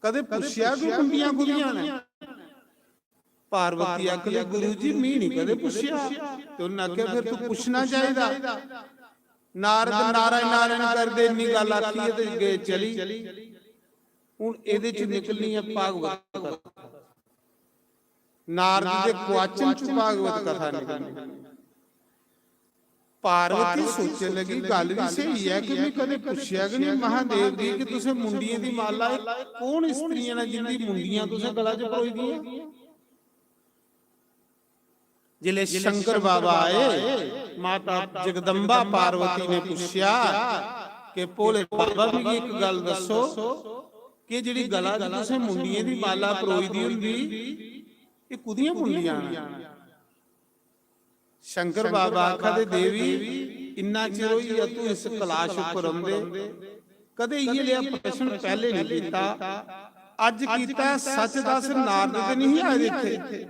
कदे पुछया कि मुंडियां कुदियां ने। पार्वती आखले गुरु जी मैं नहीं कदे पुछया। ते उन्हें आख्या फिर तू पुछना चाहिदा। नारद नारायण नारायण करदे इन्नी गल आखी ते गए चली। हुण इहदे च निकलनी है भागवत कथा। नारद दे क्वाचन च भागवत कथा निकलनी। पार्वती सोचने लगी गल भी सही है कि मैं कदे पुछया कि नहीं महादेव जी कि तुसें मुंडियां दी माला कौन स्त्रियां ने जिंदी मुंडियां तुसें गला च परोई दियां। जिले शंकर बाबा आए माता जगदम्बा पार्वती ने पूछया ਕਿ ਭੋਲੇ ਬਾਬਾ ਵੀ ਇੱਕ ਗੱਲ ਦੱਸੋ ਕਿ ਜਿਹੜੀ ਗਲਾ 'ਚ ਤੁਸੀਂ ਮੁੰਡੀਆਂ ਦੀ ਮਾਲਾ ਪਰੋਈ ਦੀ ਹੁੰਦੀ ਇਹ ਕੁਦੀਆਂ ਮੁੰਡੀਆਂ ਨੇ। ਸ਼ੰਕਰ ਬਾਬਾ ਆਖਦੇ ਦੇਵੀ ਇੰਨਾ ਚਿਰ ਹੋਈ ਆ ਤੂੰ ਇਸ ਕਲਾਸ਼ ਉੱਪਰ ਆਉਂਦੇ, ਕਦੇ ਇਹ ਲਿਆ ਪ੍ਰਸ਼ਨ ਪਹਿਲੇ ਨਹੀਂ ਕੀਤਾ, ਅੱਜ ਕੀਤਾ। ਸੱਚ ਦੱਸ ਨਾਰਦ ਤੇ ਨਹੀਂ ਆਏ ਇੱਥੇ?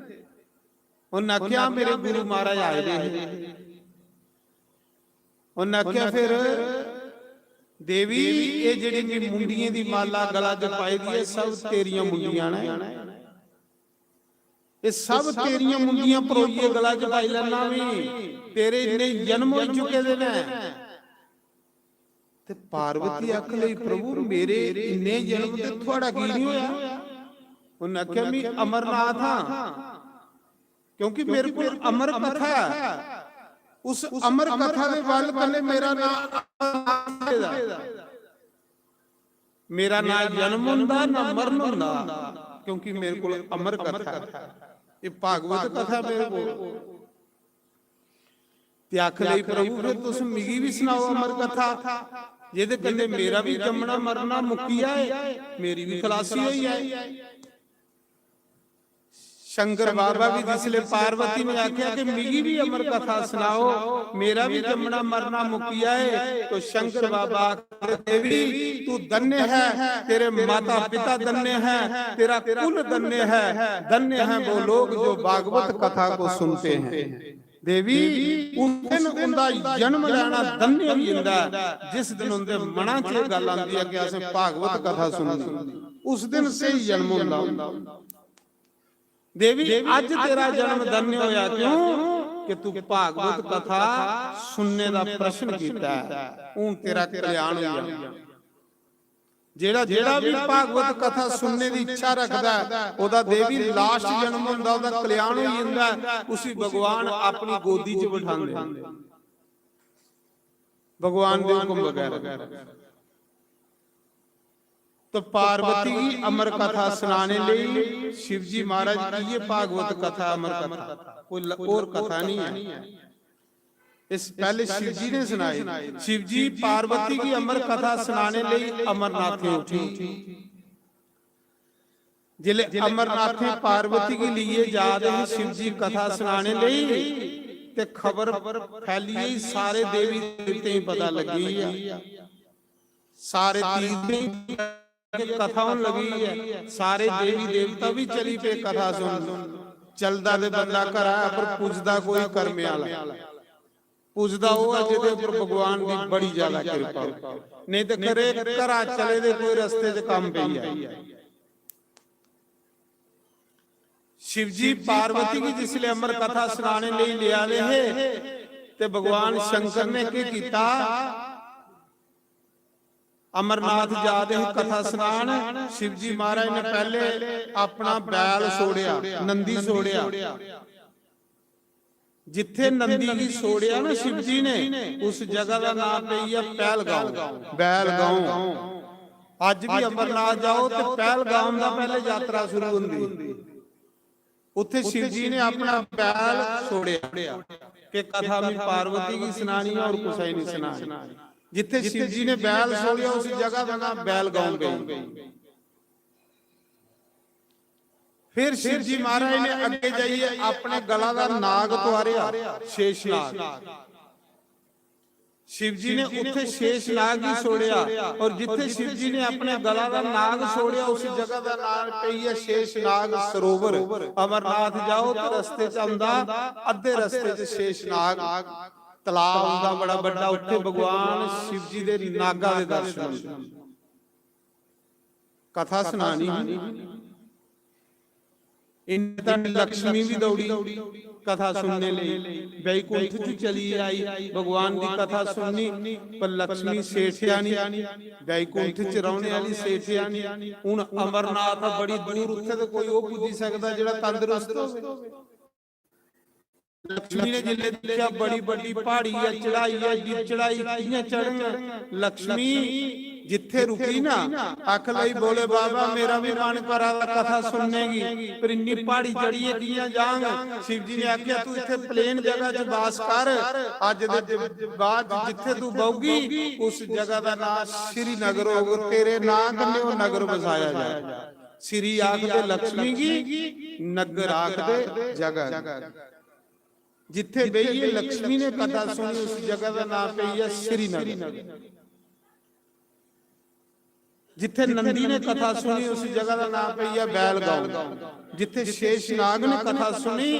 ਉਹਨਾਂ ਆਖਿਆ ਮੇਰੇ ਗੁਰੂ ਮਹਾਰਾਜ ਆਏ ਨੇ। ਉਹਨਾਂ ਆਖਿਆ ਫਿਰ ਦੇਵੀ ਇਹ ਜਿਹੜੀ ਮੁੰਡੀਆਂ ਦੀ ਮਾਲਾ ਗਲਾ 'ਚ ਪਾਈ ਦੀ ਇਹ ਸਭ ਤੇਰੀਆਂ ਮੁੰਡੀਆਂ ਨੇ, ਇਹ ਸਭ ਤੇਰੀਆਂ ਮੁੰਡੀਆਂ ਪਰੋਈਏ ਗਲਾ 'ਚ ਪਾਈ ਲੈਣਾ ਵੀ ਤੇਰੇ ਇੰਨੇ ਜਨਮ ਹੋ ਚੁੱਕੇ ਦੇ ਨੇ। ਤੇ ਪਾਰਵਤੀ ਆਖ ਲਈ ਪ੍ਰਭੂ ਮੇਰੇ ਇੰਨੇ ਜਨਮ ਤੇ ਤੁਹਾਡਾ ਕੀ ਨਹੀਂ ਹੋਇਆ? ਉਹਨਾਂ ਆਖਿਆ ਮੈਂ ਅਮਰਨਾਥ ਹਾਂ, ਕਿਉਂਕਿ ਮੇਰੇ ਕੋਲ ਅਮਰ ਕਥਾ ਹੈ। ਉਸ ਅਮਰ ਕਥਾ ਦੇ ਵੱਲ ਕੱਲੇ ਮੇਰਾ ਨਾਮ, ਮੇਰਾ ਨਾ ਜਨਮ ਹੁੰਦਾ ਨਾ ਮਰਨ ਹੁੰਦਾ, ਕਿਉਂਕਿ ਮੇਰੇ ਕੋਲ ਅਮਰ ਕਥਾ ਹੈ। ਇਹ ਭਾਗਵਤ ਕਥਾ ਮੇਰੇ ਕੋਲ। ਤੇ ਆਖ ਲਈ ਪ੍ਰਭੂ ਫਿਰ ਤੁਸੀਂ ਮਿਗੀ ਵੀ ਸੁਣਾਓ ਅਮਰ ਕਥਾ, ਜਿਹਦੇ ਕੰਨੇ ਮੇਰਾ ਵੀ ਜੰਮਣਾ ਮਰਨਾ ਮੁੱਕਿਆ ਹੈ, ਮੇਰੀ ਵੀ ਖਲਾਸੀ ਹੋਈ ਹੈ। शंकर बाबा भी जिसले पार्वती ने आख्या कि मिगी भी अमर कथा सुनाओ, मेरा भी जमना मरना मुकिया है, तो शंकर बाबा देवी तू धन्य है, तेरे माता पिता धन्य है, तेरा कुल धन्य है, धन्य है वो लोग जो भागवत कथा को सुनते हैं। देवी उस दिन उनका जन्म लेना धन्य भी हुंदा, जिस दिन उनके मना च गल आंदी है कि असीं भागवत कथा सुननी, उस दिन से ही जन्म हुंदा। देवी आज तेरा जन्म धन्य होया, क्यों कि तू भागवत कथा सुनने का प्रश्न कीता है, हूं तेरा कल्याण होया। जेड़ा जेड़ा भी भागवत कथा सुनने की इच्छा रखदा है ओदा देवी लास्ट जन्म हुंदा, ओदा कल्याण होई जांदा, उसी भगवान अपनी गोदी च बिठांदे, भगवान दे हुक्म बगैर। तो पार्वती की अमर कथा सुनाने लिए शिव जी महाराज की ये भागवत कथा अमर कथा, कोई और कथा नहीं है। इस पहले शिव जी ने सुनाई। शिव जी पार्वती की अमर कथा सुनाने लिए अमरनाथ में उठी। जिले अमरनाथ में पार्वती के लिए जा रहे शिव जी कथा सुनाने लिए ते खबर फैली, सारे देवी देवते ही पता लगी है, सारे तीर्थ कथा लगी है, सारे देवी देवता भी चली पे कथा सुन। चलदा दे बंदा घर आया पर पुजदा कोई कर्मे वाला, पुजदा वो जिहदे उपर भगवान दी बड़ी ज्यादा कृपा, नहीं ते करे घरा चले दे कोई रस्ते च काम पई है। शिव जी पार्वती की जिसले अमर कथा सुनाने लिए ले आले है, ते भगवान शंकर ने क्या कीता, अमरनाथ जादे कथा सुनान। शिव जी महाराज ने पहले अपना बैल छोड़िया, नंदी छोड़िया, जिथे नंदी की छोड़िया ना शिव जी ने, उस जगह का नाम पई है पहलगांव, बैलगांव। अज भी अमरनाथ जाओ तो पहलगांव का पहले यात्रा शुरू होंदी, उत्थे शिव जी ने अपना बैल छोड़िया कि कथा में पार्वती की सुनानी और कुछ ही नहीं सुनानी। जिथे शिव जी ने बैल छोड़िया उस जगह का नाम बैलगांव गई। फिर शिव जी महाराज ने अगे जाइए अपने गला का नाग तुआरिया, शेषनाग। शिव जी ने उथे शेषनाग ही छोड़िया, और जिथे शिव जी ने अपने गला का नाग छोड़िया उस जगह का नाम पई है शेषनाग सरोवर। अमरनाथ जाओ तो रस्ते च आंदा, अद्धे रस्ते च शेषनाग तलाब आंदा बड़ा बड़ा, उत्थे भगवान शिव जी दे नागा दे दर्शन। कथा सुनानी इंद्र लक्ष्मी भी दौड़ी कथा सुनने लिए, बैकुंठ च चली आई भगवान की कथा सुननी, पर लक्ष्मी सेठिया नहीं, बैकुंठ च रहने वाली सेठिया नहीं। हुण अमरनाथ बड़ी दूर, उत्थे तो कोई वो पुजी सकदा जिहड़ा तंदुरुस्त होवे। लक्ष्मी ने जिले देखा बड़ी बड़ी पहाड़ी है, चढ़ाई है, जी चढ़ाई कियां चढ़न। लक्ष्मी जिथे रुकी ना अख लई बोले बाबा मेरा भी मन करा कथा सुनने की, पर इन्नी पहाड़ी चढ़ी है कियां जांग। शिव जी ने आख्या तू इथे प्लेन जगह च वास कर, अज दे बाद जिथे तू बहूगी उस जगह का नाम श्रीनगर होगा, तेरे नाम कन्ने वो नगर बसाया जाए। श्री आख दे लक्ष्मी की, नगर आख दे जगह। जिथे बेइए लक्ष्मी ने कथा सुनी उस जगह का नाम पे है श्रीनगर। जिथे नंदी ने कथा सुनी उस जगह का नाम पे है बैलगांव। जिथे शेषनाग ने कथा सुनी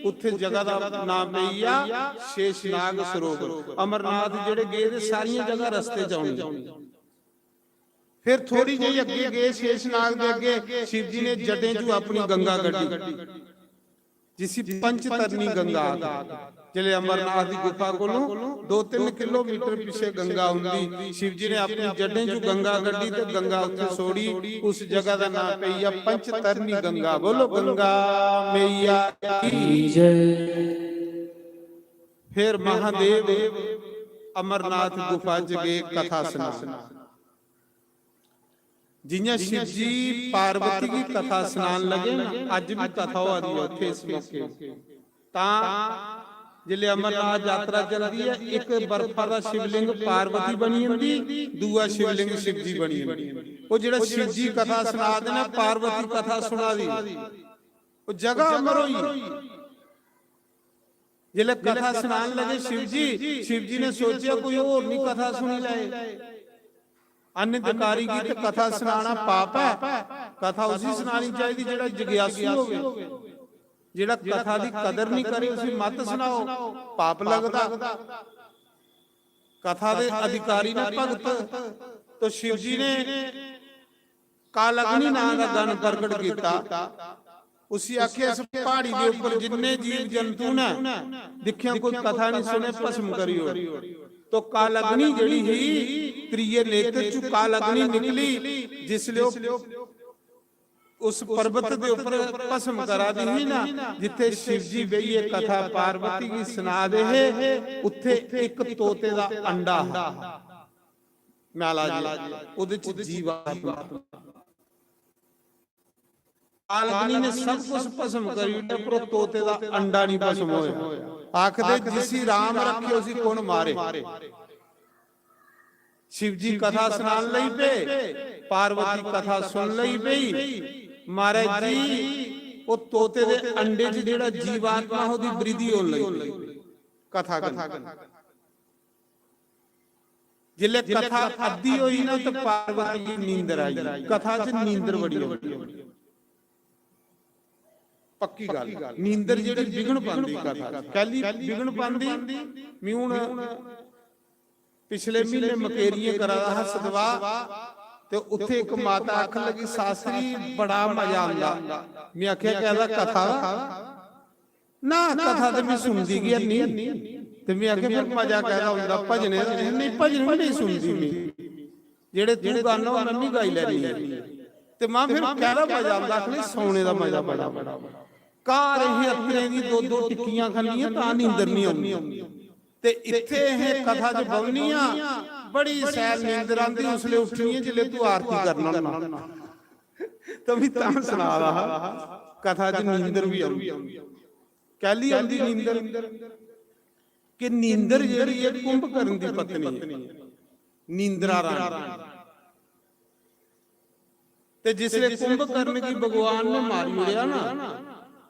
उथे जगह का नाम पे है शेषनाग सरोवर। अमरनाथ जेड़े गए सारियां जगह रस्ते च आउणियां। फिर थोड़ी जी अगे गए शेषनाग दे अगे शिव जी ने जटें चू अपनी गंगा कड्डी, जिसी पंचतरनी गंगा जिले अमरनाथ की गुफा कोलों 2-3 किलोमीटर पीछे गंगा हुंदी। शिव जी ने अपनी जटें चू गंगा कड्डी ते गंगा उत्थे सोड़ी। उस जगह का नाम पे है पंचतरनी गंगा। बोलो गंगा मैया की जय। फिर महादेव अमरनाथ गुफा च गए कथा सुना। जियां शिव जी पार्वती की कथा सुनान लगे ना, अज भी कथा हो रही है उत्थे इस मौके जिले अमरनाथ यात्रा चलती है। एक बर्फा का शिवलिंग पार्वती बनी हुंदी, दूआ शिवलिंग शिव जी बनी हुंदी। वो जिहड़ा शिव जी कथा सुना देना पार्वती कथा सुना दी, वो जगह अमर होई। जिले कथा सुनान लगे शिव जी ने सोचा कोई और नहीं कथा सुनी लाए। अनधिकारी की तो कथा सुनाना पाप है। कथा उसी सुनानी चाहिए जेड़ा जिज्ञासु होवे, जेड़ा कथा दी कदर नहीं करे उसी मत सुनाओ, पाप लगदा। कथा दे अधिकारी ने भगत तो शिव जी ने कालअग्नि नाम का गण प्रगट किया। उसी आख्या इस पहाड़ी के ऊपर जिन्ने जीव जंतु ने दिखिया कोई कथा नहीं सुने भस्म करियो। तो कालअग्नि जड़ी ही त्रिये नेत्र चू कालअग्नि निकली, जिसले उस पर्वत के ऊपर भस्म करा दी ना। जिथे शिव जी बेइए कथा पार्वती की सुना दे है, उत्थे एक तोते दा अंडा नाला जी उदे च जीवात्मा। कालअग्नि ने सब कुछ भस्म करी, पर तोते दा अंडा नहीं भस्म होया। आखदे जिसी राम रखे उसी कौन मारे। शिव जी कथा सुनान लई पे, पार्वती कथा सुन लई पई। महाराज जी वो तोते दे अंडे च जेड़ा जीवात्मा ओदी वृद्धि होन लई कथा जिले कथा अद्धी होई ना तो पार्वती की नींदर आई। कथा च नींदर बड़ी होई, पक्की गल। नींदर जेड़ी विघन पांदी कथा कहली विघन पांदी। मैं हुण पिछले महीने मकेरिए करा हसदवा ते उत्थे एक माता आख लगी सासरी बड़ा मजा आंदा। मैं आख्या कहदा कथा ना, कथा ते मैं सुनदी गई नहीं। ते मैं आख्या फिर मजा कहदा हुंदा भजने नहीं, भजन भी नहीं सुनदी मैं जेड़े तू गाना मैं नहीं गाई लैनी। ते मां फिर कहदा मजा आंदा, आखने सोने दा मजा बड़ा कार ये अत्रे दी 2-2 टिक्कियां खानियां तां नींदर नहीं आउंदी। ते इत्थे ये कथा च बवनियां बड़ी सैल नींदर आंदी। उसले उठनी है जिले तू आरती करना ना तो भी तां सुना रहा। कथा च नींदर भी आउंदी। कहली आंदी नींदर कि नींदर जेड़ी है कुंभकर्ण दी पत्नी है, नींदरा रानी। ते जिसले कुंभकर्ण की भगवान ने मारी उड़िया ना,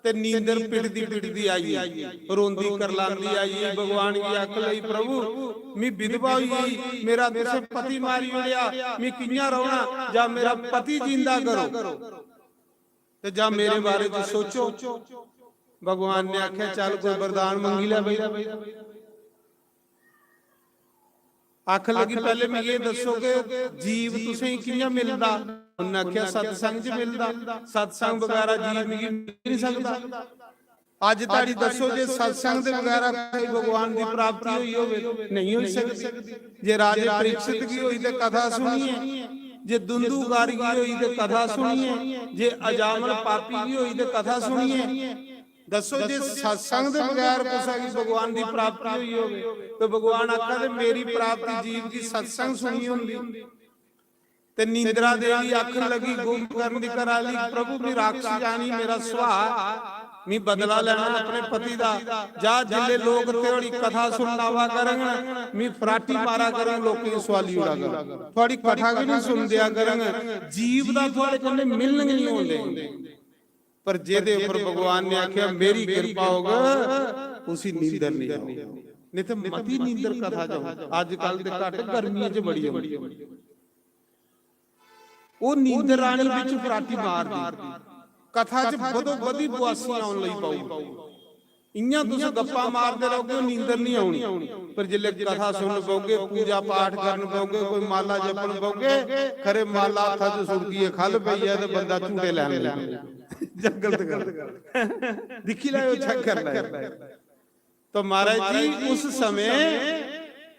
ते नींदर पिटदी आई, रोंदी करलांदी आई। भगवान की आख लई प्रभु मैं विधवा हुई, मेरा तुसे पति मारी उड़िया, मैं कियां रहना। जा मेरा पति जिंदा करो ते जा मेरे बारे च सोचो। भगवान ने आख्या चल कोई वरदान मंगी ले भाई। आख लगी पहले मैं ये दसो कि जीव तुसें कियां मिलदा। उन्हें आख्या सत्संग च मिलदा, सत्संग वगैरह जीव मिल नहीं सकदा। अज ताड़ी दसो जे सत्संग दे वगैरह कोई भगवान की प्राप्ति हुई होवे नहीं हो सकदी। जे राजे परीक्षित की हुई ते कथा सुनिए, जे दुंदुगारी की हुई ते कथा सुनिए, जे अजामल पापी की हुई ते कथा सुनिए, ਦੱਸੋ ਜੇ ਸਤਸੰਗ ਦੇ ਬਗੈਰ ਕੁਛ ਹੈਗੀ ਭਗਵਾਨ ਦੀ ਪ੍ਰਾਪਤੀ ਹੋਈ ਹੋਵੇ ਤੇ ਭਗਵਾਨ ਆਖਦਾ ਤੇ ਮੇਰੀ ਪ੍ਰਾਪਤੀ ਜੀਵ ਦੀ ਸਤਸੰਗ ਸੁਣੀ ਹੁੰਦੀ। ਤੇ ਨੀਂਦਰਾ ਦੇਵੀ ਆਖਣ ਲੱਗੀ ਗੁੰਮ ਕਰਨ ਦੀ ਕਰਾ ਲਈ ਪ੍ਰਭੂ ਮੇਰੀ ਰਾਖਸ਼ ਜਾਣੀ ਮੇਰਾ ਸੁਭਾਅ मी बदला लेना अपने पति दा जा जिले लोग तेरी कथा सुनावा करंग मी फराटी मारा करंग लोग की सवाली उड़ा कर थोड़ी कथा भी नहीं सुन दिया करंग जीव दा थोड़े कन्ने मिलन नहीं होंदे पर जेदे ऊपर भगवान ने आख्या मेरी कृपा होगा उसी नींदर नहीं आऊगी नहीं तो मती नींदर कथा जाओ आजकल दे घट गर्मियां च बड़ी होंदी वो नींदर रानी विच फराटी मार दी कथा च बदो बदी बुआसी आउण लई पाऊ इयां तुस गप्पा मारदे रहोगे नींदर नहीं आउणी पर जिले कथा सुन पाओगे पूजा पाठ करन पाओगे कोई माला जपन पाओगे खरे माला हत्थ च सुरकी खल पई है ते बंदा झूटे लैन लग जंगल ते कर दिखी लाओ चेक कर ले तो महाराज जी उस समय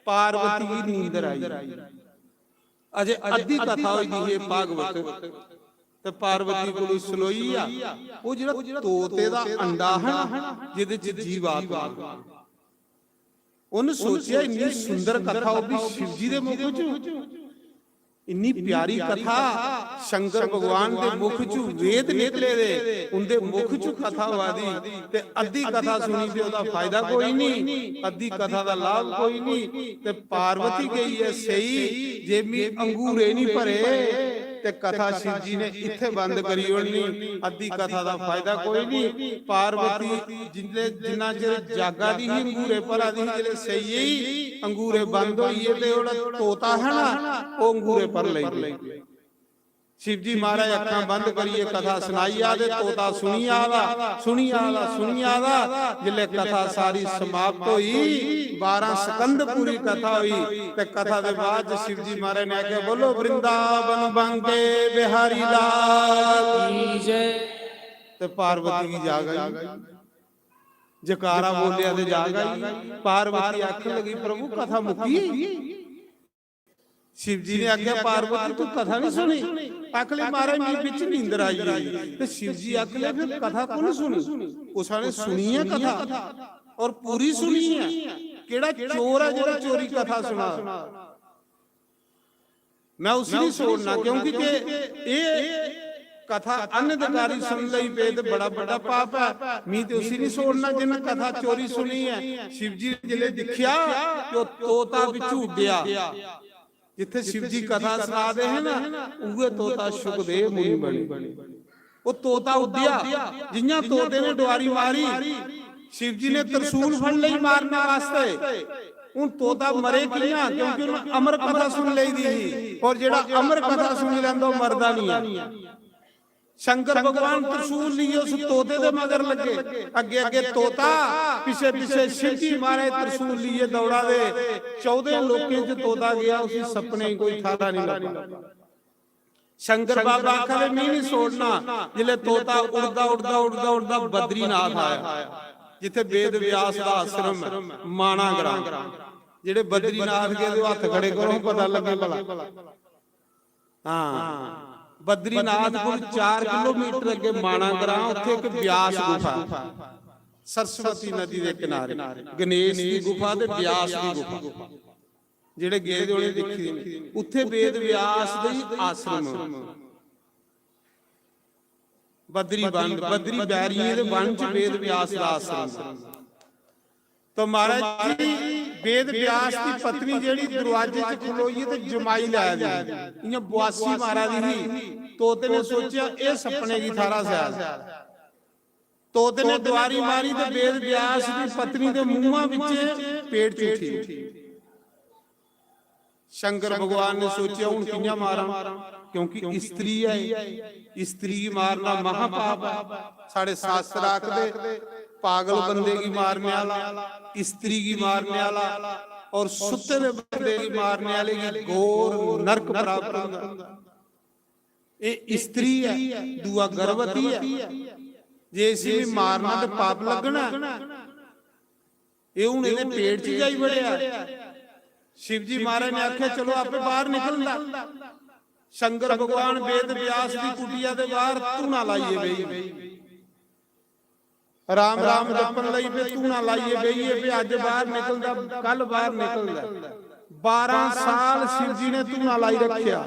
पार्वती की नींदर आई अजे अद्धी कथा होई दी है भागवत ਤੇ ਪਾਰਵਤੀ ਕੋਲ ਸਲੋਈ ਆ ਉਹ ਜਿਹੜਾ ਤੋਤੇ ਦਾ ਅੰਡਾ ਹੈ ਜਿਹਦੇ ਚ ਜੀਵ ਆਤਮਾ ਉਹਨੇ ਸੋਚਿਆ ਇੰਨੀ ਸੁੰਦਰ ਕਥਾ ਉਹ ਵੀ ਸ਼ਿਵ ਜੀ ਦੇ ਮੁਖ ਚ ਇੰਨੀ ਪਿਆਰੀ ਕਥਾ ਸ਼ੰਕਰ ਭਗਵਾਨ ਦੇ ਮੁਖ ਚ ਵੇਦ ਨਿਕਲੇ ਦੇ ਉਹਦੇ ਮੁਖ ਚ ਕਥਾ ਵਾਦੀ ਤੇ ਅੱਧੀ ਕਥਾ ਸੁਣੀ ਤੇ ਉਹਦਾ ਫਾਇਦਾ ਕੋਈ ਨਹੀਂ ਅੱਧੀ ਕਥਾ ਦਾ ਲਾਭ ਕੋਈ ਨਹੀਂ ਤੇ ਪਾਰਵਤੀ ਗਈ ਹੈ ਸਹੀ ਜੇ ਮੀ ਅੰਗੂਰੇ ਨਹੀਂ ਭਰੇ ਤੇ ਕਥਾ शिव जी ने इत्थे बंद करी होनी अद्धी कथा दा फायदा कोई नहीं पार्वती जिंदे जिन्ना चिर जागा दी ही अंगूरे भला दी जिले सही अंगूरे बंद होइए ते ओड़ा तोता है ना ओ अंगूरे पर लई शिव जी महाराज अखां बंद करिए कथा सुनाई आदे तोता सुनी आदा जिले कथा सारी समाप्त होई 12 स्कंद पूरी कथा हुई ते कथा दे बाद शिव जी महाराज ने आके बोलो वृंदावन बंके बिहारी लाल की जय ते पार्वती की जाग आई जकारा बोलिया ते जाग आई पार्वती आखन लगी प्रभु कथा मुकी शिव जी ने आख्या पार्वती तू कथा नहीं सुनी आखले महाराज मेरे बिच नींदर आई ते शिव जी आखले फिर कथा कौन सुनी उसने सुनी है कथा और पूरी सुनी है केड़ा चोर है जो चोरी कथा सुना मैं उसे नहीं छोड़ना क्योंकि के ये कथा अनधिकारी सुन लई पे ते बड़ा बड़ा पाप है मी ते उसी नहीं छोड़ना जिन्हें कथा चोरी सुनी है शिव जी जिले दिखिया तो तोता बिच उड्डिया जिथे शिव जी कथा सुना दे है ना उहे तोता सुखदेव मुनि बनी वो तोता उड्डिया जिन्ना तोते ने डुआरी मारी शिव जी ने त्रिशूल फड़ लई मारने वास्ते उन तोता मरे कियां क्योंकि उन्हें अमर कथा सुन लई दी और जेड़ा अमर कथा सुन लैंदा मरदा नहीं है शंकर भगवान त्रिशूल लिए उस तोते दे मगर लगे अगे अगे तोता पीछे पीछे शिव जी मारे त्रिशूल लिए दौड़ा दे 14 लोकें च तोता गया उसी सपने कोई थारा नहीं लगा शंकर बाबा आखले मैं नहीं छोड़ना जिले तोता उड़दा उड़दा उड़दा उड़दा बद्रीनाथ आया जिथे वेद व्यास दा आश्रम माना ग्राम जेड़े बद्रीनाथ गए ते हत्थ खड़े करो पता लगे भला हां बद्रीनाथ को 4 किलोमीटर अगे माना ग्राम उत्थे एक व्यास गुफा सरस्वती नदी दे किनारे गणेश की गुफा ते व्यास की गुफा जेड़े गए दे ओने देखी उत्थे वेद व्यास दे आश्रम बद्री बैरिये दे वन च वेद व्यास दा आश्रम तो महाराज जी वेद व्यास की पत्नी जेड़ी दरवाजे च खलोई ते जमाई लै दी इयां बुआसी मारा दी ही तोते ने सोचा ए सपने की थारा स्याल तोते ने द्वारी मारी ते वेद व्यास की पत्नी दे मुंहां विच पेट चुठी शंकर भगवान ने सोचा हुण कियां मारां क्योंकि स्त्री है स्त्री मारना महापाप है साडे शास्त्र आखदे पागल बंदे की मारने वाला स्त्री की मारने वाला और सुते हुए बंदे की मारने वाले की घोर नरक प्राप्त होगा ये स्त्री है दुआ गर्भवती है जे इसी भी मारना तो पाप लगना ये हुण इहदे पेट च जाई वड़िया शिव जी महाराज ने आख्या चलो आपे बाहर निकलदा शंकर भगवान वेद व्यास की कुटिया दे बाहर धूना लाइए बई ਰਾਮ ਰਾਮ ਜਪਣ ਲਈ ਵੀ ਤੂੰ ਨਾ ਲਾਈਏ ਬਈਏ ਵੀ ਅੱਜ ਬਾਹਰ ਨਿਕਲਦਾ ਕੱਲ ਬਾਹਰ ਨਿਕਲਦਾ। 12 ਸਾਲ ਸ਼ਿਵ ਜੀ ਨੇ ਤੂੰ ਨਾ ਲਾਈ ਰੱਖਿਆ।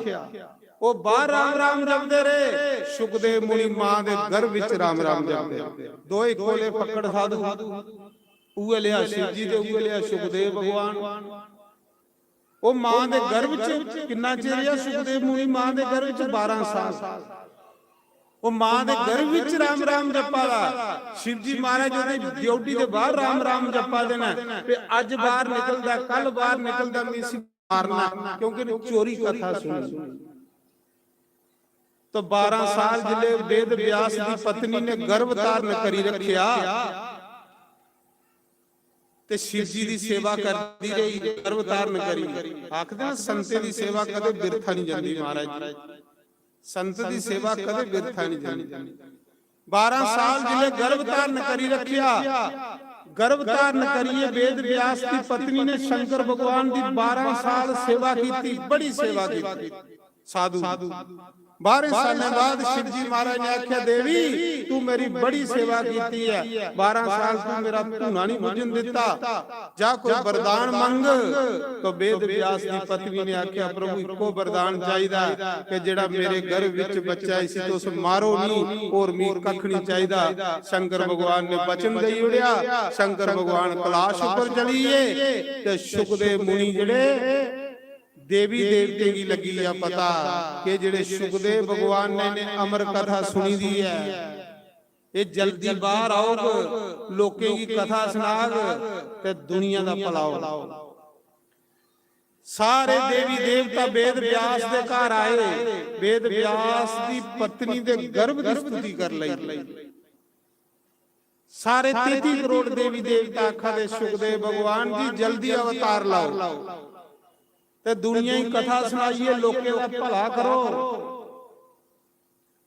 ਉਹ ਬਾਹਰ ਰਾਮ ਰਾਮ ਜਪਦੇ ਰਹੇ। ਸੁਖਦੇਵ ਮੁਨੀ ਮਾਂ ਦੇ ਗਰਭ ਵਿੱਚ ਰਾਮ ਰਾਮ ਜਪਦੇ। ਦੋਏ ਕੋਲੇ ਪਕੜ ਸਾਧੂ, ਉਹ ਲਿਆ ਸ਼ਿਵ ਜੀ ਦੇ, ਉਹ ਲਿਆ ਸੁਖਦੇਵ ਭਗਵਾਨ। ਉਹ ਮਾਂ ਦੇ ਗਰਭ ਵਿੱਚ ਕਿੰਨਾ ਚਿਰ ਰਿਹਾ ਸੁਖਦੇਵ ਮੁਨੀ ਮਾਂ ਦੇ ਗਰਭ ਵਿੱਚ? 12 ਸਾਲ। ਉਹ ਮਾਂ ਦੇ ਗਰਭ ਵਿੱਚ ਰਾਮ ਰਾਮ ਜਪਾ ਦਾ। ਸ਼ਿਵ ਜੀ ਮਹਾਰਾਜ ਉਹਦੇ ਡਿਊਟੀ ਦੇ ਬਾਹਰ ਰਾਮ ਰਾਮ ਜਪਾ ਦੇਣਾ ਤੇ ਅੱਜ ਬਾਹਰ ਨਿਕਲਦਾ ਕੱਲ ਬਾਹਰ ਨਿਕਲਦਾ ਮੀਸੀ ਮਾਰਨਾ, ਕਿਉਂਕਿ ਚੋਰੀ ਕਥਾ ਸੁਣੀ। तो 12 साल जिले वेद व्यास की पत्नी ने गर्भ धारण करी रखिया ते शिव जी की सेवा करती रही, गर्भ धारण करी। आखदे ना संते की सेवा कदे बिरथा नहीं जाती महाराज, संत की सेवा कदे बिरथा नहीं जाती। 12 साल जिले गर्भ धारण करी रखिया। गर्भ धारण करिए वेद व्यास की पत्नी ने शंकर भगवान की 12 साल सेवा की, बड़ी सेवा की। साधु 12 साल बाद शिव जी महाराज ने आख्या देवी तू मेरी बड़ी सेवा की है, 12 साल तू मेरा धूना नहीं बुझन दिता, जा कोई वरदान मंग। तो वेद व्यास की पत्नी ने आख्या प्रभु इको वरदान चाहिए कि जेड़ा मेरे गर्भ विच बच्चा इसी तो उस मारो नहीं और मी कख नहीं चाहिए। शंकर भगवान ने वचन दई उड़िया। शंकर भगवान कैलाश ऊपर चलिए ते सुखदेव मुनि जेड़े देवी देवते की लगी है पता कि जेड़े सुखदेव भगवान ने अमर कथा सुनी दी है, ये जल्दी बाहर आओ लोकें की कथा सुनाग ते दुनिया दा भला। सारे देवी देवता वेद व्यास दे घर आए। वेद व्यास दी पत्नी दे गर्भ दी स्तुति कर लई। सारे 33 करोड़ देवी देवता आखा दे सुखदेव भगवान जी जल्दी अवतार लाओ ते दुनिया की कथा सुनाइए, लोकें दा भला करो।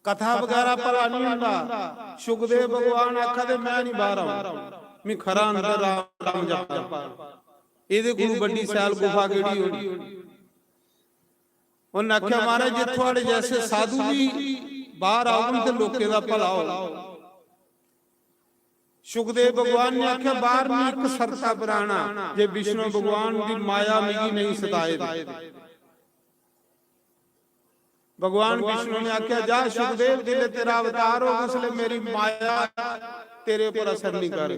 कथा वगैरह भला नहीं होता। सुखदेव भगवान आखा दे मैं नहीं बाहर आऊं, मैं खरा अंदर राम राम जपा। इहदे कोल बड़ी सैल गुफा केड़ी होनी? उन्हें आख्या महाराज जे थोड़े जैसे साधु भी बाहर आउन ते लोकें दा भला हो। सुखदेव भगवान ने आख्या बाहर नहीं एक सरता बनाना जे विष्णु भगवान की माया मिगी नहीं सताए। भगवान विष्णु ने आख्या जा सुखदेव जिले तेरा अवतार हो उसले मेरी माया तेरे ऊपर असर नहीं करे।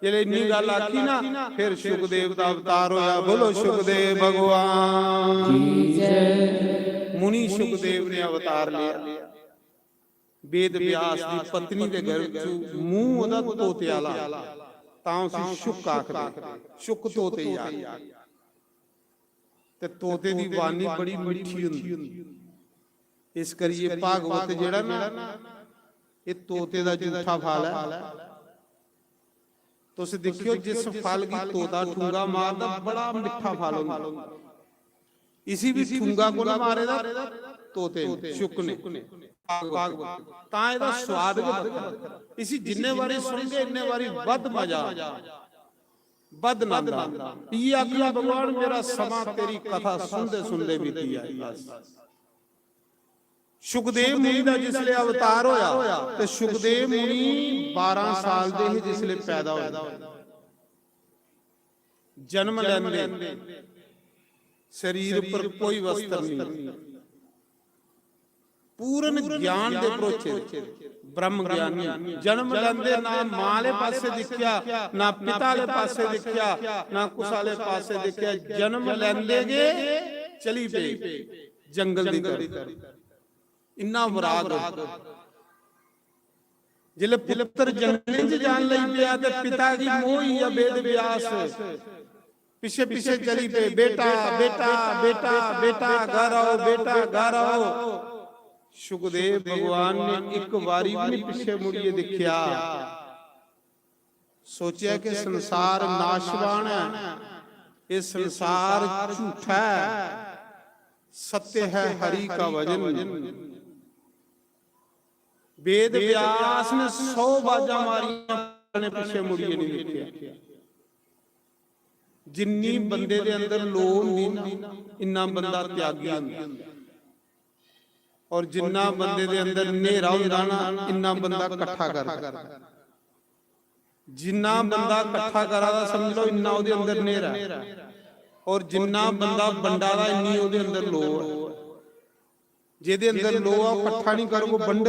जिले इन्नी गल आखी ना फिर सुखदेव का अवतार होया। बोलो सुखदेव भगवान की जय। मुनि सुखदेव ने अवतार लिया। वेद व्यास की पत्नी के गर्भ च मुंह ओदा तोते वाला तां उसी शुक आखदे, शुक तोते यार ते तोते दी वाणी बड़ी मिठी हुंदी। इस करिए भागवत जेड़ा ना ये तोते दा झूठा फल है। तुसीं देखियो जिस फल की तोता ठूंगा मारदा बड़ा मिठा फल हुंदा, इसी भी ठूंगा को ना मारेदा तोते शुक ने स्वाद इसी जिन्ने बारी सुनगे इन्ने बारी बद मजा बद नंद। ये आखिया भगवान मेरा समा तेरी कथा सुनते सुनते बीती है। सुखदेव मुनि दा जिसले अवतार होया ते सुखदेव मुनि 12 साल दे ही जिसले पैदा होया, जन्म लैंदे शरीर पर कोई वस्त्र नहीं, पूर्ण ज्ञान दे प्रोचे ब्रह्म ज्ञानी। जन्म लैंदे ना मां वाले पासे दिखिया ना पिता वाले पासे दिखिया ना कुछ वाले पासे दिखिया। जन्म लैंदे गे चली पे जंगल दी तरफ इन्ना वराग जिले पुत्र जंगल च जान लई पिया ते पिता की मोही या वेद व्यास पीछे पीछे चली पे बेटा बेटा बेटा बेटा घर आओ बेटा घर आओ। सुखदेव भगवान ने एक बारी भी पीछे मुड़िए दिखिया, सोचा कि संसार नाशवान है, ये संसार झूठा है, सत्य है हरि का वचन। वेद व्यास ने 100 बाजा मारियां पीछे मुड़िए नहीं देखिया। जिन्नी बंदे दे अंदर लोभ नहीं ना इन्ना बंदा त्यागी हुंदा, और जिन्ना बंदे दे अंदर नेरा हुंदा ना इन्ना बंदा इकट्ठा करदा। जिन्ना बंदा इकट्ठा करा दा समझ लो इन्ना ਉਹਦੇ ਅੰਦਰ ਨੇਰਾ ਔਰ ਜਿੰਨਾ ਬੰਦਾ ਵੰਡਾ ਦਾ ਇੰਨੀ ਉਹਦੇ ਅੰਦਰ ਲੋ ਹੈ। ਜਿਹਦੇ ਅੰਦਰ ਲੋ ਆ ਉਹ ਇਕੱਠਾ ਨਹੀਂ ਕਰੂਗਾ ਵੰਡ,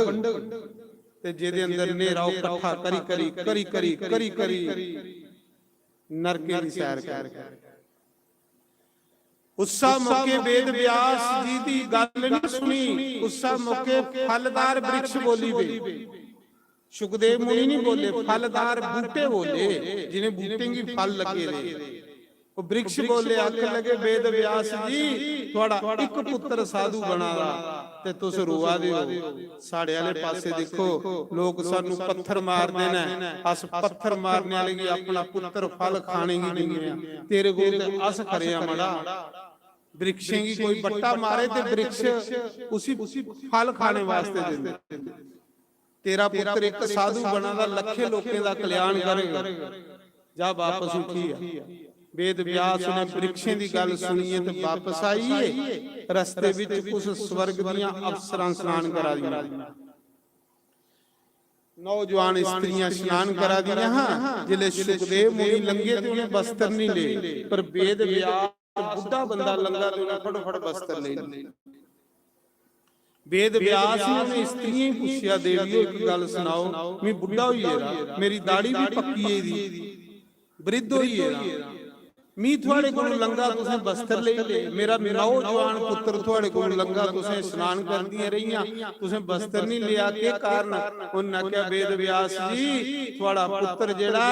ਤੇ ਜਿਹਦੇ ਅੰਦਰ ਨੇਰਾ ਉਹ ਇਕੱਠਾ ਕਰੀ ਕਰੀ ਕਰੀ ਕਰੀ ਕਰੀ ਕਰੀ ਨਰਕੇ ਦੀ ਸੈਰ ਕਰ। ਉਸਾ ਮੌਕੇ ਵੇਦ ਵਿਆਸ ਜੀ ਦੀ ਗੱਲ ਨਹੀਂ ਸੁਣੀ, ਉਸਾ ਮੌਕੇ ਫਲਦਾਰ ਬ੍ਰਿਕਸ਼ ਬੋਲੀ ਵੇ। ਸੁਖਦੇਵ ਮੁਨੀ ਨਹੀਂ ਬੋਲੇ, ਫਲਦਾਰ ਬੂਟੇ ਬੋਲੇ, ਜਿਹਨੇ ਬੂਟੇ ਕੀ ਫਲ ਲੱਗੇ ਨੇ ਉਹ ਬ੍ਰਿਕਸ਼ ਬੋਲੇ। ਅੱਖ ਲਗੇ ਵੇਦ ਵਿਆਸ ਜੀ ਤੁਹਾਡਾ ਇੱਕ ਪੁੱਤਰ ਸਾਧੂ ਬਣਾ ਦਾ ਤੇ ਤੁਸੀਂ ਰੋਵਾ ਦਿਓ। ਸਾਡੇ ਵਾਲੇ ਪਾਸੇ ਦੇਖੋ ਲੋਕ ਸਾਨੂੰ ਪੱਥਰ ਮਾਰਦੇ ਨੇ, ਅਸ ਪੱਥਰ ਮਾਰਨੇ ਵਾਲੇ ਕੀ ਆਪਣਾ ਪੁੱਤਰ ਫਲ ਖਾਣੇ ਕੀ ਨਹੀਂ ਆ। ਤੇਰੇ ਕੋਲ ਤੇ ਅਸ ਕਰਿਆ ਮੜਾ वृक्षें की कोई बट्टा मारे तो वृक्ष उसी फल खाने वास्ते देंदे। तेरा पुत्र एक साधु बना दा लखे लोकें दा कल्याण करेगा। जा वापस उठी है। वेद व्यास ने वृक्षें दी गल सुनी है ते वापस आई है। रस्ते विच उस स्वर्ग दियां अफसरां स्नान करा दियां, नौजवान स्त्रियां स्नान करा दियां। हां जिले सुखदेव मुनि लंघे ते उन्हें वस्त्र नहीं ले, पर वेद व्यास बुढ़ा बंदा लंगा तो उन्हें फटाफट वस्त्र ले लिया। वेद व्यास ने स्त्रियां पूछया देवियो एक गल सुनाओ, मैं बुढ़ा होई है, मेरी दाढ़ी भी पक्की है दी, वृद्ध होई है, मैं थोड़े कोल लंगा तुसें वस्त्र ले ले, मेरा नौजवान पुत्र थोड़े कोल लंगा तुसें स्नान करदियां रहियां, तुसें वस्त्र नहीं लिया के कारण? उन्हें कहा वेद व्यास जी थोड़ा पुत्र जेड़ा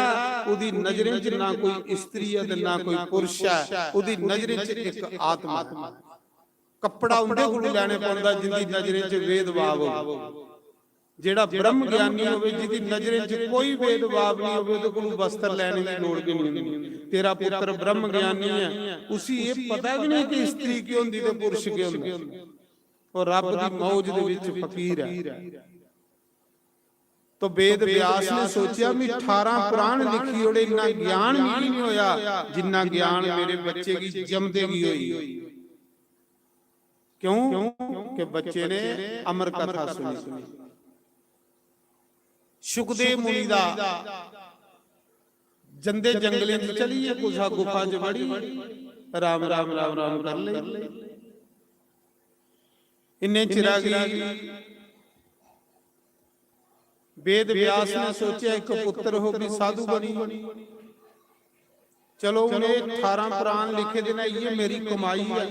उदी नजरें च ना कोई स्त्री है ते ना कोई पुरुष है, उदी नजरें च एक आत्मा। कपड़ा उंदे कोल लैणे पैंदा जिंदी नजरें च वेदभाव हो। जेड़ा ब्रह्म ज्ञानी होवे जिदी नजरें च कोई वेदभाव नहीं होवे उदे कोल वस्त्र लैणे दी लोड़ ही नहीं। तेरा पुत्र ब्रह्म ज्ञानी है, उसी ये पता भी नहीं कि स्त्री की होंदी ते पुरुष की होंदी, और रब दी मौज दे विच फकीर है। तो वेद व्यास ने सोचा मैं 18 पुराण लिखी ओड़े इन्ना ज्ञान भी नहीं होया जिन्ना ज्ञान मेरे बच्चे की जमदे की होई। क्यों? कि बच्चे ने अमर कथा सुनी। सुखदेव मुनि दा जंदे जंगले च चलिए कुसा गुफा च बड़ी राम राम राम राम कर ले। इन्ने चिरागी वेद व्यास ने सोचा एक पुत्र हो भी साधु बनी। चलो उन्हें 18 पुराण लिखे देना, ये मेरी कमाई है,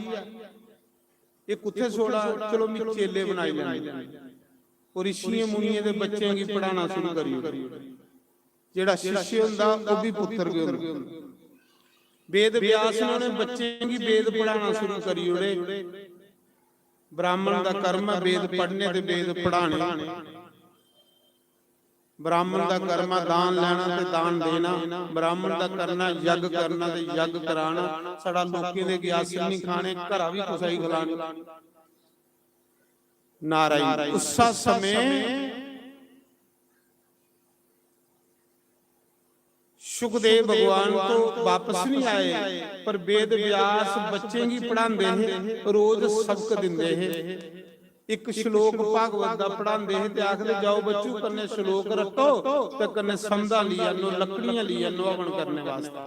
ये कुत्थे छोड़ा, चलो मैं चेले बनाई लेंगे और ऋषियों मुनियों के बच्चों की पढ़ाना शुरू करियो। जेड़ा शिष्य हुंदा वो भी पुत्र के हुंदा। वेद व्यास ने बच्चे की वेद पढ़ाना शुरू करी ओड़े। ब्राह्मण दा कर्म है वेद पढ़ने ते वेद पढ़ाने। ब्राह्मण दा कर्म दान लेना ते दान देना, ब्राह्मण दा करना यज्ञ करना ते यज्ञ कराना। साडा लोकें दे ग्यास नहीं खाने, घरा भी कुसाई खिलानी। नारायण उस समय सुखदेव भगवान तो वापस नहीं आए, पर वेद व्यास बच्चे की पढ़ाते हैं, रोज सबक दिंदे हैं। एक श्लोक भागवत दा पढ़ाते हैं ते आखदे जाओ बच्चों कन्ने श्लोक रटो ते कन्ने समझा लिया नो, लकड़ियां लिया नो हवन करने वास्ते।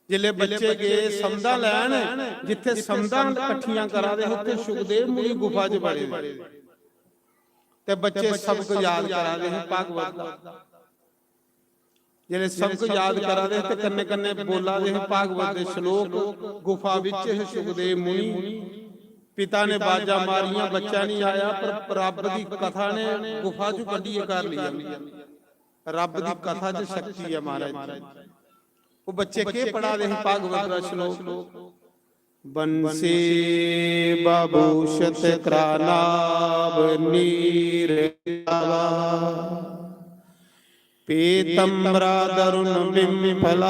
जिले बच्चे गए समझा लैन, जिथे समझा इकट्ठियां करा दे उत्थे सुखदेव मुनि गुफा च बड़े ते बच्चे सबक याद करा दे भागवत दा। जिले सबक याद करा दे ते कन्ने कन्ने बोला दे भागवत दे श्लोक। गुफा विच सुखदेव मुनि, पिता ने बाजा मारियां, बच्चा नहीं आया, पर रब दी कथा ने गुफा चों कड्ढिए कर लिया। रब दी कथा च शक्ति है महाराज। वो बच्चे के पढ़ा दे भागवत दा श्लोक। बंसी बभूषित क्रानाभ नीरवा, पीतम्बरादरुण बिम्फलादरोष्ठता,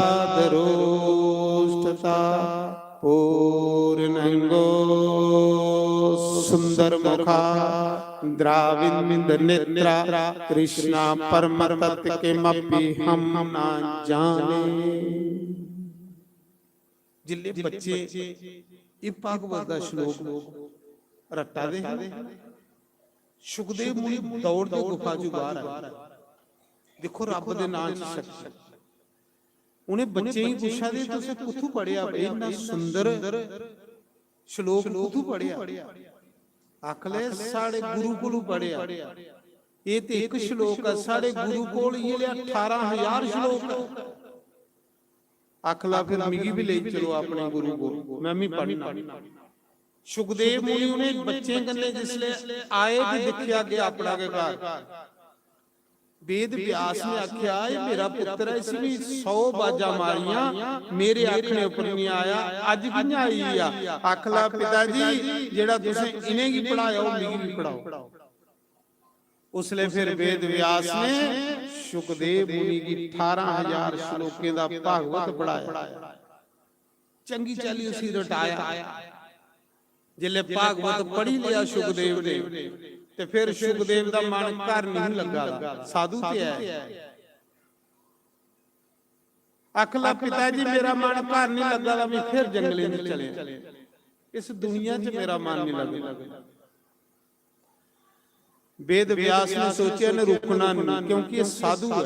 पूर्णंगो सुंदर मुखा, द्राविंद नेत्रा, कृष्णा परम तत्व के मपि हम ना जाने। जिले बच्चे ये भागवत दा श्लोक रट्टा दे। सुखदेव मुनि दौड़ के गुफा चों बाहर आए। देखो रब दे नाम च शक्ति। ਉਹਨੇ ਬੱਚੇ ਹੀ ਪੁੱਛਿਆ ਦੇ ਤੁਸੀਂ ਕਿੱਥੋਂ ਪੜਿਆ ਬਈ ਇੰਨਾ ਸੁੰਦਰ ਸ਼ਲੋਕ ਕਿੱਥੋਂ ਪੜਿਆ? ਆਖਲੇ ਸਾਡੇ ਗੁਰੂ ਕੋਲੋਂ ਪੜਿਆ। ਇਹ ਤੇ ਇੱਕ ਸ਼ਲੋਕ ਆ, ਸਾਡੇ ਗੁਰੂ ਕੋਲ ਇਹ ਲਿਆ 18000 ਸ਼ਲੋਕ। ਆਖਲਾ ਫਿਰ ਮਿਗੀ ਵੀ ਲੈ ਚਲੋ ਆਪਣੇ ਗੁਰੂ ਕੋਲ, ਮੈਂ ਵੀ ਪੜਨਾ। ਸੁਖਦੇਵ ਮੁਨੀ ਉਹਨੇ ਬੱਚੇ ਕੰਨੇ ਜਿਸਲੇ ਆਏ ਤੇ ਦੇਖਿਆ ਕਿ ਆਪਣਾ ਕੇ ਘਰ वेद व्यास ने आख्या मेरा पुत्र है, इसी भी 100 बाजा मारिया मेरे आखने ऊपर नहीं आया, अज किं आई आ। आखला पिताजी जेड़ा तुसीं इन्हें की पढ़ाया वो मिगी भी पढ़ाओ। उसले फिर वेद व्यास ने सुखदेव मुनि की 18000 श्लोकें दा भागवत पढ़ाया। चंगी चाली उसी रटाया। जिले भागवत पढ़ी लिया सुखदेव ने ਤੇ ਫਿਰ ਸੁਖਦੇਵ ਦਾ ਮਨ ਘਰ ਨਹੀਂ ਲੱਗਾ, ਸਾਧੂ ਤੇ ਹੈ। ਆਖਲਾ ਪਿਤਾ ਜੀ ਮੇਰਾ ਮਨ ਘਰ ਨਹੀਂ ਲੱਗਾ, ਮੈਂ ਫਿਰ ਜੰਗਲੇ ਵਿੱਚ ਚਲੇ, ਇਸ ਦੁਨੀਆ 'ਚ ਮੇਰਾ ਮਨ ਨਹੀਂ ਲੱਗਦਾ। वेद व्यास ने सोचा ने रुकना नहीं, क्योंकि ये साधु है,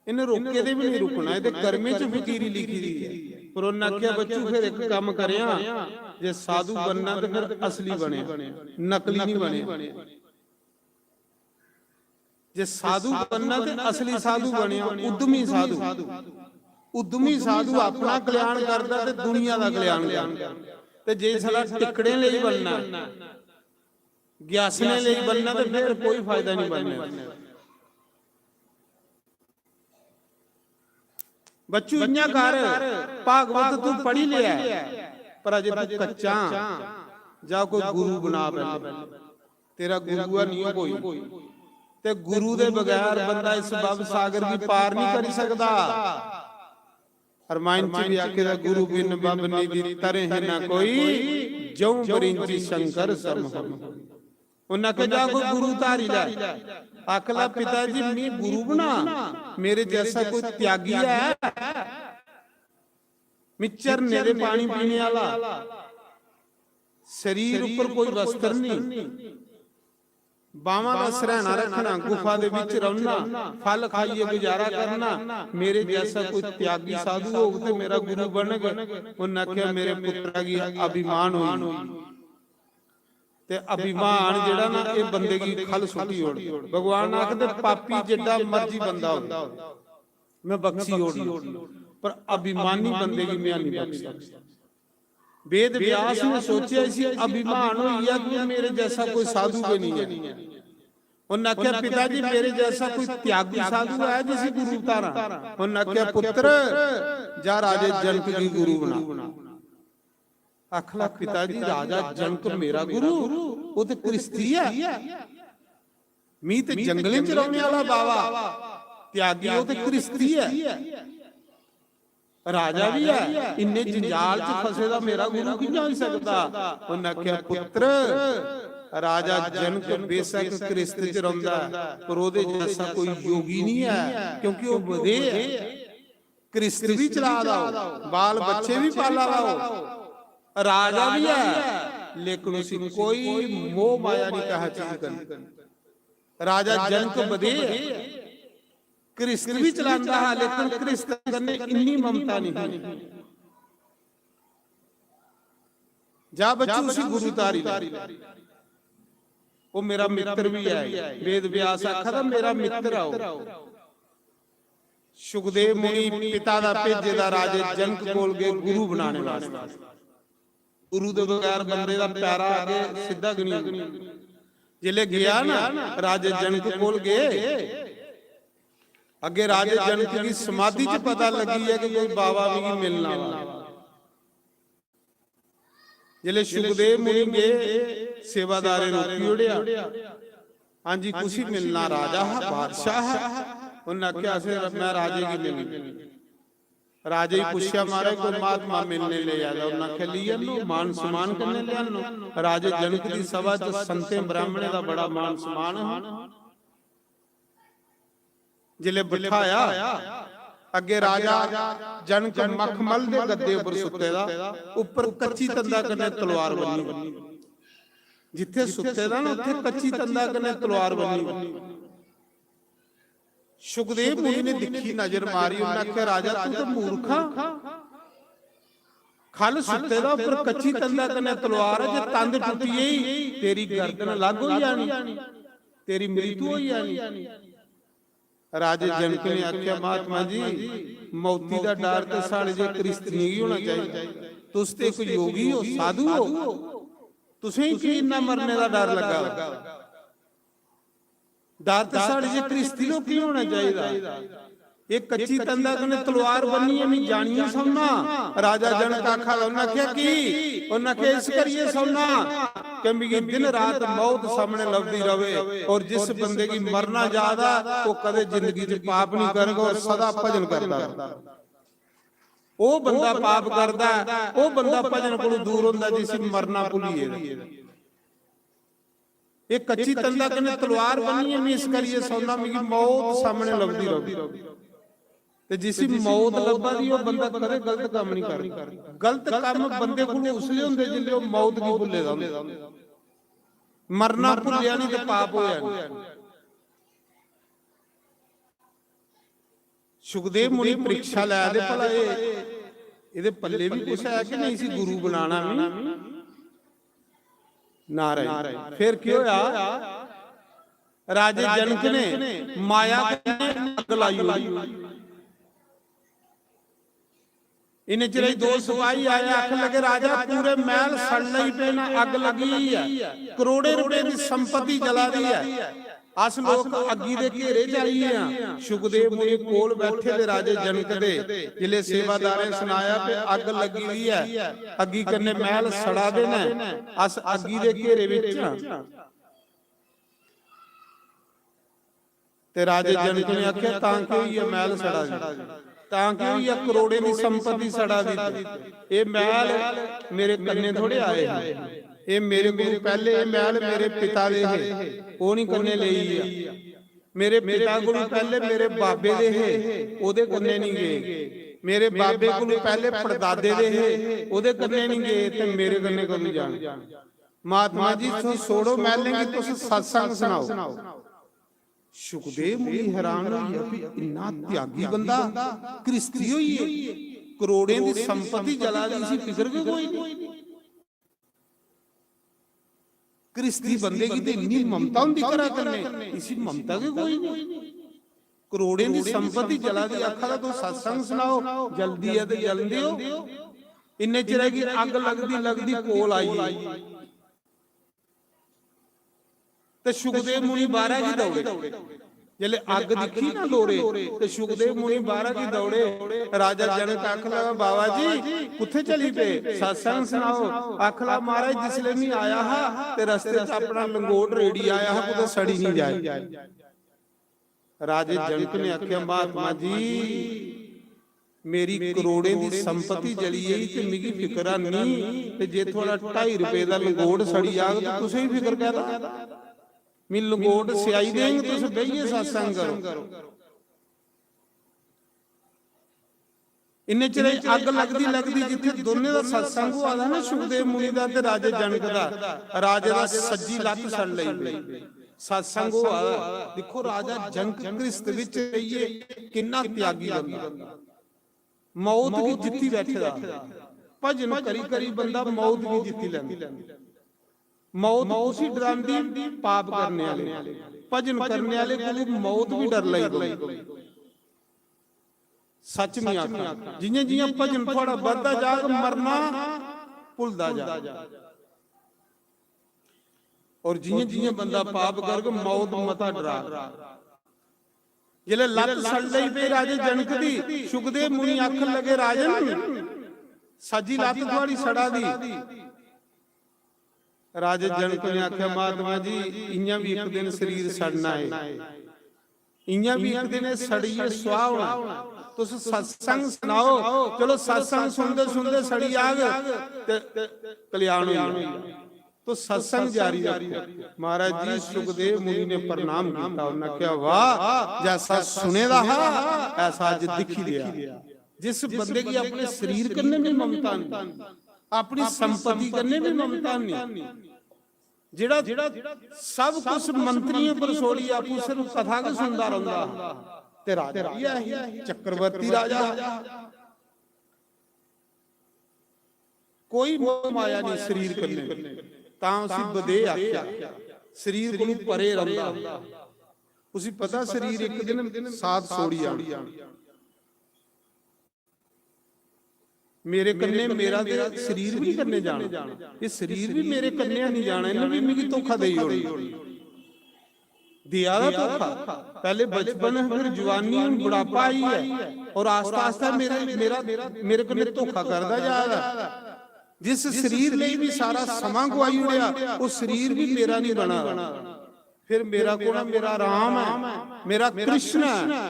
इन्हें रोके दे भी नहीं रुकना, ये कर्मे च फकीरी लिखी दी है। पर उन्हें आख्या बच्चू फिर एक काम करिया, जे साधु बनना तो फिर असली बने, नकली नहीं बने। जे साधु बनना तो असली साधु बने, उद्यमी साधु। उद्यमी साधु अपना कल्याण करता ते दुनिया का कल्याण करता। ते जे साला टिकड़े लिए बनना, ग्यासने लिए बनना, तो फिर कोई फायदा नहीं बनना। बच्चू इन्ना कर, भागवत तू पढ़ी लिया पर अजे तू कच्चा, जा कोई गुरु बना पहले, तेरा गुरु नहीं हो कोई। ते गुरु दे बगैर बंदा इस भव सागर की पार नहीं कर सकता। रामायण च भी आखे गुरु बिन बब निधि तरह ना कोई, जौ बरिंची शंकर समहम। उन्हें कहा जा कोई गुरु तारी ला। आखला पिताजी मैं गुरु बना, मेरे जैसा कोई त्यागी है, मिच्चर नेरे पानी पीने वाला, शरीर ऊपर कोई वस्त्र नहीं, बावां दा सरहाना रखना, गुफा दे विच रहना, फल खाइए गुजारा करना, मेरे जैसा कोई त्यागी साधु होग ते मेरा गुरु बनगे। उन्हें आख्या मेरे पुत्रा की अभिमान होई, ते अभिमान जेड़ा ना ये बंदे की खल सुटी ओड़। भगवान आखदे पापी जिड्डा मर्जी बंदा हो मैं बख्शी ओड़, पर अभिमानी बंदे की मैं नहीं बख्श। वेद व्यास ने सोचा इसी अभिमान होइया कि मेरे जैसा कोई साधु भी नहीं है। उन्हें आख्या पिताजी मेरे जैसा कोई त्यागी साधु है जिसे गुरु तारा। उन्हें आख्या पुत्र जा राजे जनक की गुरु बना। आखला पिताजी राजा जनक मेरा गुरु, वो तो कृष्टी है, मी ते जंगले च रहने वाला बाबा, त्यागी वो तो कृष्टी है, राजा भी है, इन्ने जंजाल च फसे दा मेरा गुरु किं हो सकता। उन्हें आख्या पुत्र राजा जनक बेशक कृष्ट च रहिंदा पर ओदे जैसा कोई योगी नहीं है, क्योंकि वो बधे है, कृष्ट भी चला दा, बाल बच्चे भी पाला दा, राजा भी है, लेकिन उसी कोई मोह माया नहीं कहा चीज कर। राजा जनक बधे कृष्ण भी चलाता है, लेकिन कृष्ण करने इन्नी ममता नहीं। जा बच्चों उसी गुरु तारी, वो मेरा मित्र भी है। वेद व्यास आखा था मेरा मित्र आओ। सुखदेव मुनि पिता दा भेजे दा राजे जनक कोल गए गुरु बनाने वास्ते। गुरु दे बगैर बंदे दा पैरा आगे सीधा गनी। जिले गया ना राजे जनक कोल गए, अगे राजे जनक की समाधि च पता लगी है कि कोई बाबा भी मिलना वाला। जिले सुखदेव मुनि गए सेवादारे रोकी उड़िया, हाँ जी कुछ मिलना राजा है बादशाह है। उन्हें आख्या मैं राजे की मिलनी। राजे पूछया मारे को महात्मा मिलने ले आया, उन्हें आख्या लिया नो मान सम्मान करने ले आनो। राजे जनक की सभा च संते ब्राह्मणे दा बड़ा मान सम्मान है। जिले बिठाया अगे राजा जनक मखमल दे गद्दे उपर सुते दा, उपर कच्ची तंदा कने तलवार बनी। जिथे सुते दा ना उथे कच्ची तंदा कने तलवार बनी। ਸੁਖਦੇਵ ਮੁਨੀ ਨੇ ਦਿਖੀ ਨਜ਼ਰ ਮਾਰੀ, ਉਹਨਾਂ ਆਖਿਆ ਰਾਜਾ ਤੂੰ ਤਾਂ ਮੂਰਖਾ, ਖਲ ਸੁੱਤੇ ਦਾ ਉੱਪਰ ਕੱਚੀ ਤੰਦਾ ਕਨੇ ਤਲਵਾਰ ਹੈ, ਜੇ ਤੰਦ ਟੁੱਟੀਏ ਹੀ ਤੇਰੀ ਗਰਦਨ ਲੱਗ ਹੋਈ ਜਾਣੀ, ਤੇਰੀ ਮ੍ਰਿਤੂ ਹੋਈ ਜਾਣੀ। ਰਾਜੇ ਜਨਕ ਨੇ ਆਖਿਆ ਮਹਾਤਮਾ ਜੀ ਮੌਤੀ ਦਾ ਡਰ ਤੇ ਸਾਡੇ ਜੇ ਕ੍ਰਿਸਤੀ ਨਹੀਂ ਹੋਣਾ ਚਾਹੀਦਾ, ਤੁਸੀਂ ਤੇ ਇੱਕ ਯੋਗੀ ਹੋ, ਸਾਧੂ ਹੋ, ਤੁਸੀਂ ਕੀ ਇੰਨਾ ਮਰਨੇ ਦਾ ਡਰ ਲੱਗਾ, ਡਰ ਤੇ ਸਾਡੇ ਜੇ ਕ੍ਰਿਸਤੀ ਨੂੰ ਕੀ ਹੋਣਾ ਚਾਹੀਦਾ। ਇਹ ਕੱਚੀ ਤੰਦਾ ਕਨੇ ਤਲਵਾਰ ਬੰਨੀ ਨਹੀਂ ਜਾਣੀਏ ਸੋਨਾ। ਰਾਜਾ ਜਨਕ ਆਖਾ, ਉਹਨਾਂ ਆਖਿਆ ਕੀ, ਉਹਨਾਂ ਆਖਿਆ ਇਸ ਕਰੀਏ ਸੋਨਾ ਕਿ ਦਿਨ ਰਾਤ ਮੌਤ ਸਾਹਮਣੇ ਲੱਭਦੀ ਰਵੇ, ਔਰ ਜਿਸ ਬੰਦੇ ਦੀ ਮਰਨਾ ਜ਼ਿਆਦਾ ਉਹ ਕਦੇ ਜ਼ਿੰਦਗੀ 'ਚ ਪਾਪ ਨਹੀਂ ਕਰੇਗਾ ਔਰ ਸਦਾ ਭਜਨ ਕਰਦਾ। ਉਹ ਬੰਦਾ ਪਾਪ ਕਰਦਾ, ਉਹ ਬੰਦਾ ਭਜਨ ਕੋਲੋਂ ਦੂਰ ਹੁੰਦਾ ਜਿਸ ਨੂੰ ਮਰਨਾ ਭੁੱਲੀਏ। ਇਹ ਕੱਚੀ ਤੰਦਾ ਕਨੇ ਤਲਵਾਰ ਬੰਨੀ ਨਹੀਂ ਇਸ ਕਰੀਏ ਸੋਨਾ, ਮੇਰੀ ਮੌਤ ਸਾਹਮਣੇ ਲੱਭਦੀ ਰਵੇ, ਤੇ ਜਿਸ ਦੀ ਮੌਤ ਲੱਭਦੀ ਉਹ ਬੰਦਾ ਕਦੇ ਗਲਤ ਕੰਮ ਨਹੀਂ ਕਰਦਾ। ਗਲਤ ਕੰਮ ਬੰਦੇ ਕੋਲ ਉਸ ਲਈ ਹੁੰਦੇ ਜਿੱਲੇ ਉਹ ਮੌਤ ਨਹੀਂ ਭੁੱਲੇਗਾ, ਮਰਨਾ ਭੁੱਲਿਆ ਨਹੀਂ ਤੇ ਪਾਪ ਹੋਇਆ ਨਹੀਂ। ਸੁਖਦੇਵ ਮੁਨੀ ਪ੍ਰੀਖਿਆ ਲੈ ਦੇ ਭਲਾ ਇਹਦੇ ਪੱਲੇ ਵੀ ਕੁਛ ਹੈ ਕਿ ਨਹੀਂ ਸੀ ਗੁਰੂ ਬਣਾਣਾ ਵੀ ਨਾਰਾਇਣ। ਫਿਰ ਕੀ ਹੋਇਆ, ਰਾਜੇ ਜਨਕ ਨੇ ਮਾਇਆ ਅੱਗ ਲਾਈ ਹੋਈ, इन्हें चिरे दो सिपाही आए, आख लगे राजा पूरे महल सड़ना ही पे ना, अग लगी है, करोड़े रुपए की संपत्ति जला दी है, अस लोग अग्गी दे घेरे चाहिए। सुखदेव मुनि कोल बैठे थे राजे जनक दे, जिले सेवादारे सुनाया पे अग लगी हुई है, अग्गी करने महल सड़ा देना, अस अग्गी दे घेरे विच। ते राजे जनक ने आख्या तां क्यों ये महल सड़ा दी, ਤਾਂ ਕਿ ਇਹ ਕਰੋੜੇ ਦੀ ਸੰਪत्ति ਸੜਾ ਦਿੱਤੀ। ਇਹ ਮਹਿਲ ਮੇਰੇ ਕੰਨੇ ਥੋੜੇ ਆਏ, ਇਹ ਮੇਰੇ ਗੁਰੂ ਪਹਿਲੇ ਇਹ ਮਹਿਲ ਮੇਰੇ ਪਿਤਾ ਦੇ ਹੈ, ਉਹ ਨਹੀਂ ਕੰਨੇ ਲਈ ਆ। ਮੇਰੇ ਪਿਤਾ ਕੋਲ ਪਹਿਲੇ ਮੇਰੇ ਬਾਬੇ ਦੇ ਹੈ, ਉਹਦੇ ਕੰਨੇ ਨਹੀਂ ਗਏ। ਮੇਰੇ ਬਾਬੇ ਕੋਲ ਪਹਿਲੇ ਪੜਦਾਦੇ ਦੇ ਹੈ, ਉਹਦੇ ਕੰਨੇ ਨਹੀਂ ਗਏ, ਤੇ ਮੇਰੇ ਕੰਨੇ ਕਦੋਂ ਜਾਣ। ਮਹਾਤਮਾ ਜੀ ਤੁਸੀਂ ਛੋੜੋ ਮਹਿਲਾਂ की, ਤੁਸੀਂ ਸਤਸੰਗ ਸੁਣਾਓ। ਸੁਖਦੇਵ ਮੁਨੀ ਹੈਰਾਨ ਹੋਇਆ ਵੀ ਇੰਨਾ ਤਿਆਗੀ ਬੰਦਾ, ਕ੍ਰਿਸਤੀ ਹੋਈ ਹੈ, ਕਰੋੜਾਂ ਦੀ ਸੰਪत्ति ਜਲਾ ਲਈ ਸੀ, ਫਿਕਰ ਵੀ ਕੋਈ ਨਹੀਂ। ਕ੍ਰਿਸਤੀ ਬੰਦੇ की तो इतनी ममता ਹੁੰਦੀ ਕਰਾ ਕਰਨੇ, इसी ममता के कोई नहीं। ਕਰੋੜਾਂ ਦੀ ਸੰਪत्ति ਜਲਾ ਦੀ, ਆਖਾ ਦਾ ਤੂੰ ਸਤਸੰਗ ਸੁਣਾਓ, ਜਲਦੀ ਹੈ ਤੇ ਜਲਦੀ ਹੋ। ਇੰਨੇ ਚਿਰ ਕੀ ਅੱਗ ਲੱਗਦੀ ਕੋਲ ਆਈ, ਤੇ ਸੁਖਦੇਵ ਮੁਨੀ ਬਾਹਰ ਕੀ ਦੌੜੇ, ਜਲੇ ਅੱਗ ਦਿਖੀ ਨਾ ਲੋਰੇ, ਤੇ ਸੁਖਦੇਵ ਮੁਨੀ ਬਾਹਰ ਕੀ ਦੌੜੇ। ਰਾਜਾ ਜਨਕ ਆਖ ਲਗਾ ਬਾਬਾ ਜੀ ਕਿੱਥੇ ਚਲੀ ਪਏ, ਸਤਸੰਗ ਸੁਣਾਓ। ਆਖ ਲਾ ਮਹਾਰਾਜ ਜਿਸਲੇ ਨਹੀਂ ਆਇਆ ਹਾ ਤੇ ਰਸਤੇ 'ਚ ਆਪਣਾ ਲੰਗੋਟ ਰੇੜੀ ਆਇਆ ਹਾ, ਕਿਤੇ ਸੜੀ ਨਹੀਂ ਜਾਏ। ਰਾਜੇ ਜਨਕ ਨੇ ਆਖਿਆ ਮਹਾਤਮਾ ਜੀ ਮੇਰੀ ਕਰੋੜੇ ਦੀ ਸੰਪत्ति ਜਲੀ ਹੈ ਤੇ ਮੇਰੀ ਫਿਕਰ ਨਹੀਂ, ਤੇ ਜੇ ਥੋੜਾ 2.5 ਰੁਪਏ ਦਾ ਲੰਗੋਟ ਸੜੀ ਜਾਗ ਤਾਂ ਤੁਸੀਂ ਵੀ ਫਿਕਰ ਕਰਦਾ। मैं लंगोट सियाई देंगे, तुम बहिए सत्संग करो। इन्ने चिरे अग लगदी जिथे दोने दा सत्संग हुआ था ना, सुखदेव मुनि दा ते राजे जनक दा, राजे दा सज्जी लत सड़ लई पई, सत्संग हुआ। देखो राजा जनक कृष्ण विच रहिए किन्ना त्यागी बंदा, मौत की जित्ती बैठदा, भजन करी बंदा मौत की जित्ती लैंदा। मौत उसी डरांदी पाप करने वाले, भजन करने वाले को मौत भी डर लई। सच नहीं आखा, जियां जियां भजन थोड़ा बढ़ता जाग मरना भुलदा जा, और जियां जियां बंदा पाप करके मौत मता डरा। जिले लत सड़ लई पे राजे जनक दी, सुखदेव मुनि आख लगे राजन सजी लत थोड़ी सड़ा दी। राजे जनक ने आख्या महात्मा जी इयां भी एक दिन शरीर सड़ना है, इयां भी एक दिन सड़िए सुहा होना, तुस सत्संग सुनाओ। चलो सत्संग सुनते सुनते सड़ी आग कल्याण हो, तो सत्संग जारी रखो। महाराज जी सुखदेव मुनि ने प्रणाम किया, उन्होंने कहा वाह जैसा सुने रहा ऐसा अज दिखी दिया। जिस बंदे की अपने शरीर करने में ममता नहीं, अपनी संपत्ति करने में ममता नहीं, जेड़ा सब कुछ मंत्रियों पर छोड़ी आपू सिर्फ कथा के सुनता रहंदा, ਤੇ ਰਾਜਾ ਵੀ ਆਹੀ ਚੱਕਰਵਰਤੀ ਰਾਜਾ। ਕੋਈ ਮੋਹ ਮਾਇਆ ਨਹੀਂ ਸਰੀਰ ਕੰਨੇ, ਤਾਂ ਅਸੀਂ ਬਦੇ ਆਖਿਆ ਸਰੀਰ ਕੋਲੋਂ ਪਰੇ ਰਹਿੰਦਾ। ਤੁਸੀਂ ਪਤਾ ਸਰੀਰ ਇੱਕ ਦਿਨ ਸਾਥ ਛੋੜੀ ਜਾਣਾ। ਮੇਰੇ ਕੰਨੇ ਮੇਰਾ ਦੇ ਸਰੀਰ ਵੀ ਕੰਨੇ ਜਾਣਾ, ਇਹ ਸਰੀਰ ਵੀ ਮੇਰੇ ਕੰਨੇ ਨਹੀਂ ਜਾਣਾ। ਇਹਨੇ ਵੀ ਮੈਨੂੰ ਧੋਖਾ ਦੇਈ ਹੋਣੀ, दिया था धोखा। पहले बचपन है, फिर जवानी, बुढ़ापा ही है, और आस्ता आस्ता मेरे को धोखा करता जा रहा। जिस शरीर ने भी सारा समा गवाई होया, वो शरीर भी मेरा नहीं बना। फिर मेरा को ना मेरा राम है, मेरा कृष्ण है।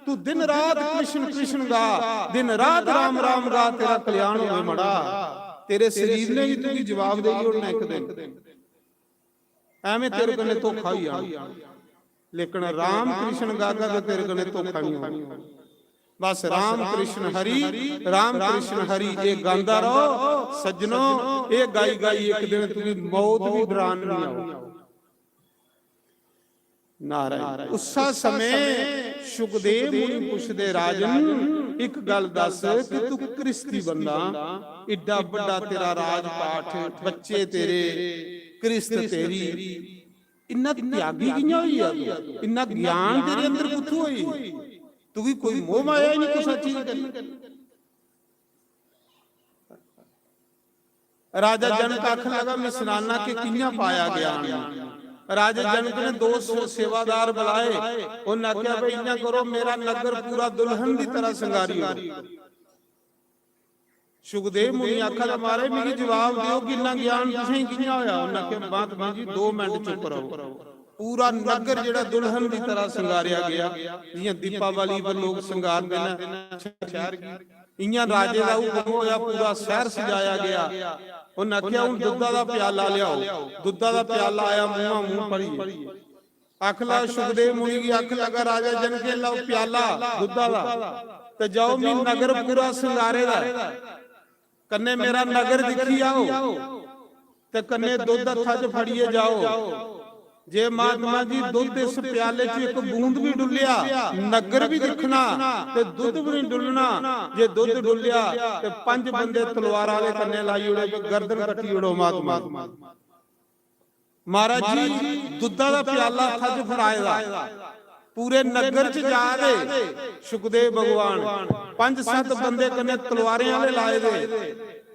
तू दिन रात कृष्ण कृष्ण गा, दिन रात राम राम गा, तेरा कल्याण होवे मड़ा। तेरे शरीर ने ही तुझे जवाब देगी उड़ना एक दिन, एवें तेरे कने धोखा ही आना। लेकिन राम कृष्ण गागा तो तेरे कने धोखा नहीं होना। बस राम कृष्ण हरि ये गांदा रहो सज्जनों, ये गाई गाई एक दिन तुझे मौत भी डरान नहीं आओ। नारायण। उस समय सुखदेव मुनि पुछदे राजन एक गल दस कि तू कृष्टी बंदा, इड्डा बड़ा तेरा राजपाठ, बच्चे तेरे, कृष्ट तेरी, इन्ना त्यागी कियां होई है, इन्ना ज्ञान तेरे अंदर कित्थों होई? तू भी कोई मोह माया ही नहीं कुछ अच्छी करनी। राजा जनक आख लगा मैं सुनाना कि कियां पाया ज्ञान। राजा जनक ने दो सेवादार बुलाए, उन्हें आख्या भाई इन्ना करो मेरा नगर पूरा दुल्हन की तरह संगारी हो। सुखदेव मुनि आखा मारे मेरी जवाब दियो कि इन्ना ज्ञान तुसें कियां होया? उन्हें आख्या महात्मा जी 2 मिनट चुप रहो। पूरा नगर जिहड़ा दुल्हन की तरह संगारिया गया, जियां दीपावली पर लोग संगारदे ने शहर की, इयां राजे दा हुक्म होया पूरा शहर सजाया गया। उन्हें आख्या हुण दुद्धा दा प्याला लियाओ। दुद्धा दा प्याला आया, मुंह पड़ी अख ला। सुखदेव मुनि की अख लगा राजा जनक के लाओ प्याला दुद्धा दा, ते जाओ मैं नगर पूरा संगारे दा, कन्ने मेरा नगर दिखी आओ, ते कन्ने दुध हत्था च फड़िए जाओ। जे महात्मा जी दुध इस प्याले च एक बूंद भी डुलिया, नगर भी दिखना ते दुध भी नहीं डुलना। जे दुध डुलिया ते 5 बंदे तलवार वाले कन्ने लाई उड़े, गर्दन कटी उड़ो। महात्मा महाराज जी दुधा दा प्याला हत्था च फड़ाएगा, पूरे नगर च जा रहे सुखदेव भगवान 5-7 बंदे कन्ने तलवारें वाले लाए दे।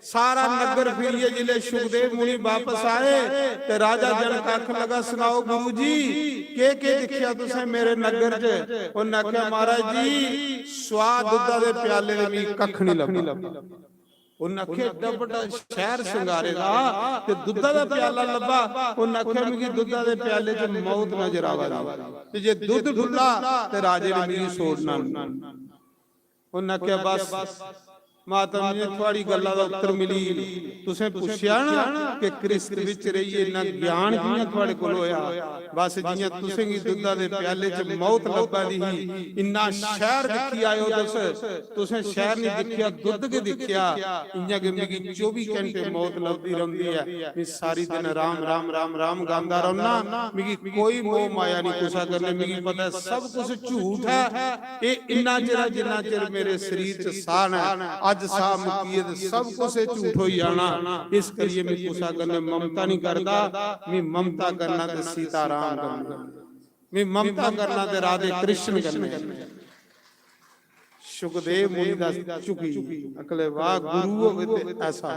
सारा नगर फिरिए जिले सुखदेव मुनि वापस आए ते राजा जनक आख लगा सुनाओ गुरु जी के दिखिया तुसें मेरे नगर च? उन्हें आख्या महाराज जी स्वाद दुधा दे प्याले दे भी कख नहीं लभा। उन्हें आख्या एड्डा बड़ा शहर संगारे दा ते दुधा दा प्याला लभा। उन्हें आख्या मिगी दुधा दे प्याले च मौत नजर आवे ते जे दुध ढुला ते राजे ने मिगी छोड़ना। उन्हें आख्या बस माता जी ने थोड़ी गल्ला दा उत्तर मिली। तुसें पुछया ना कि कृष्ण विच रहिए इन्ना ज्ञान कियां थोड़े कोल होया? बस जियां तुसें गी दुधा दे प्याले च मौत लभा दी ही, इन्ना शहर दिखी आयो तुसें शहर नहीं दिखिया, दुध के दिखिया। इयां कि मिगी 24 घंटे मौत लभदी रहिंदी है, मैं सारी दिन राम राम राम राम गांदा रहना, मिगी कोई मोह माया नहीं कुसा करने। मिगी पता सब कुछ झूठ है। ये इन्ना चिर जिन्ना चिर मेरे शरीर च साह है, अज साह मुकीए ते सब कुछ झूठ हो जाना। इस करिए मैं कुसा करने ममता नहीं करता। मैं ममता करना ते सीताराम करना, मैं ममता करना ते राधे कृष्ण करने। सुखदेव मुनि दा चुकी अकले वाह गुरु होवे ते ऐसा।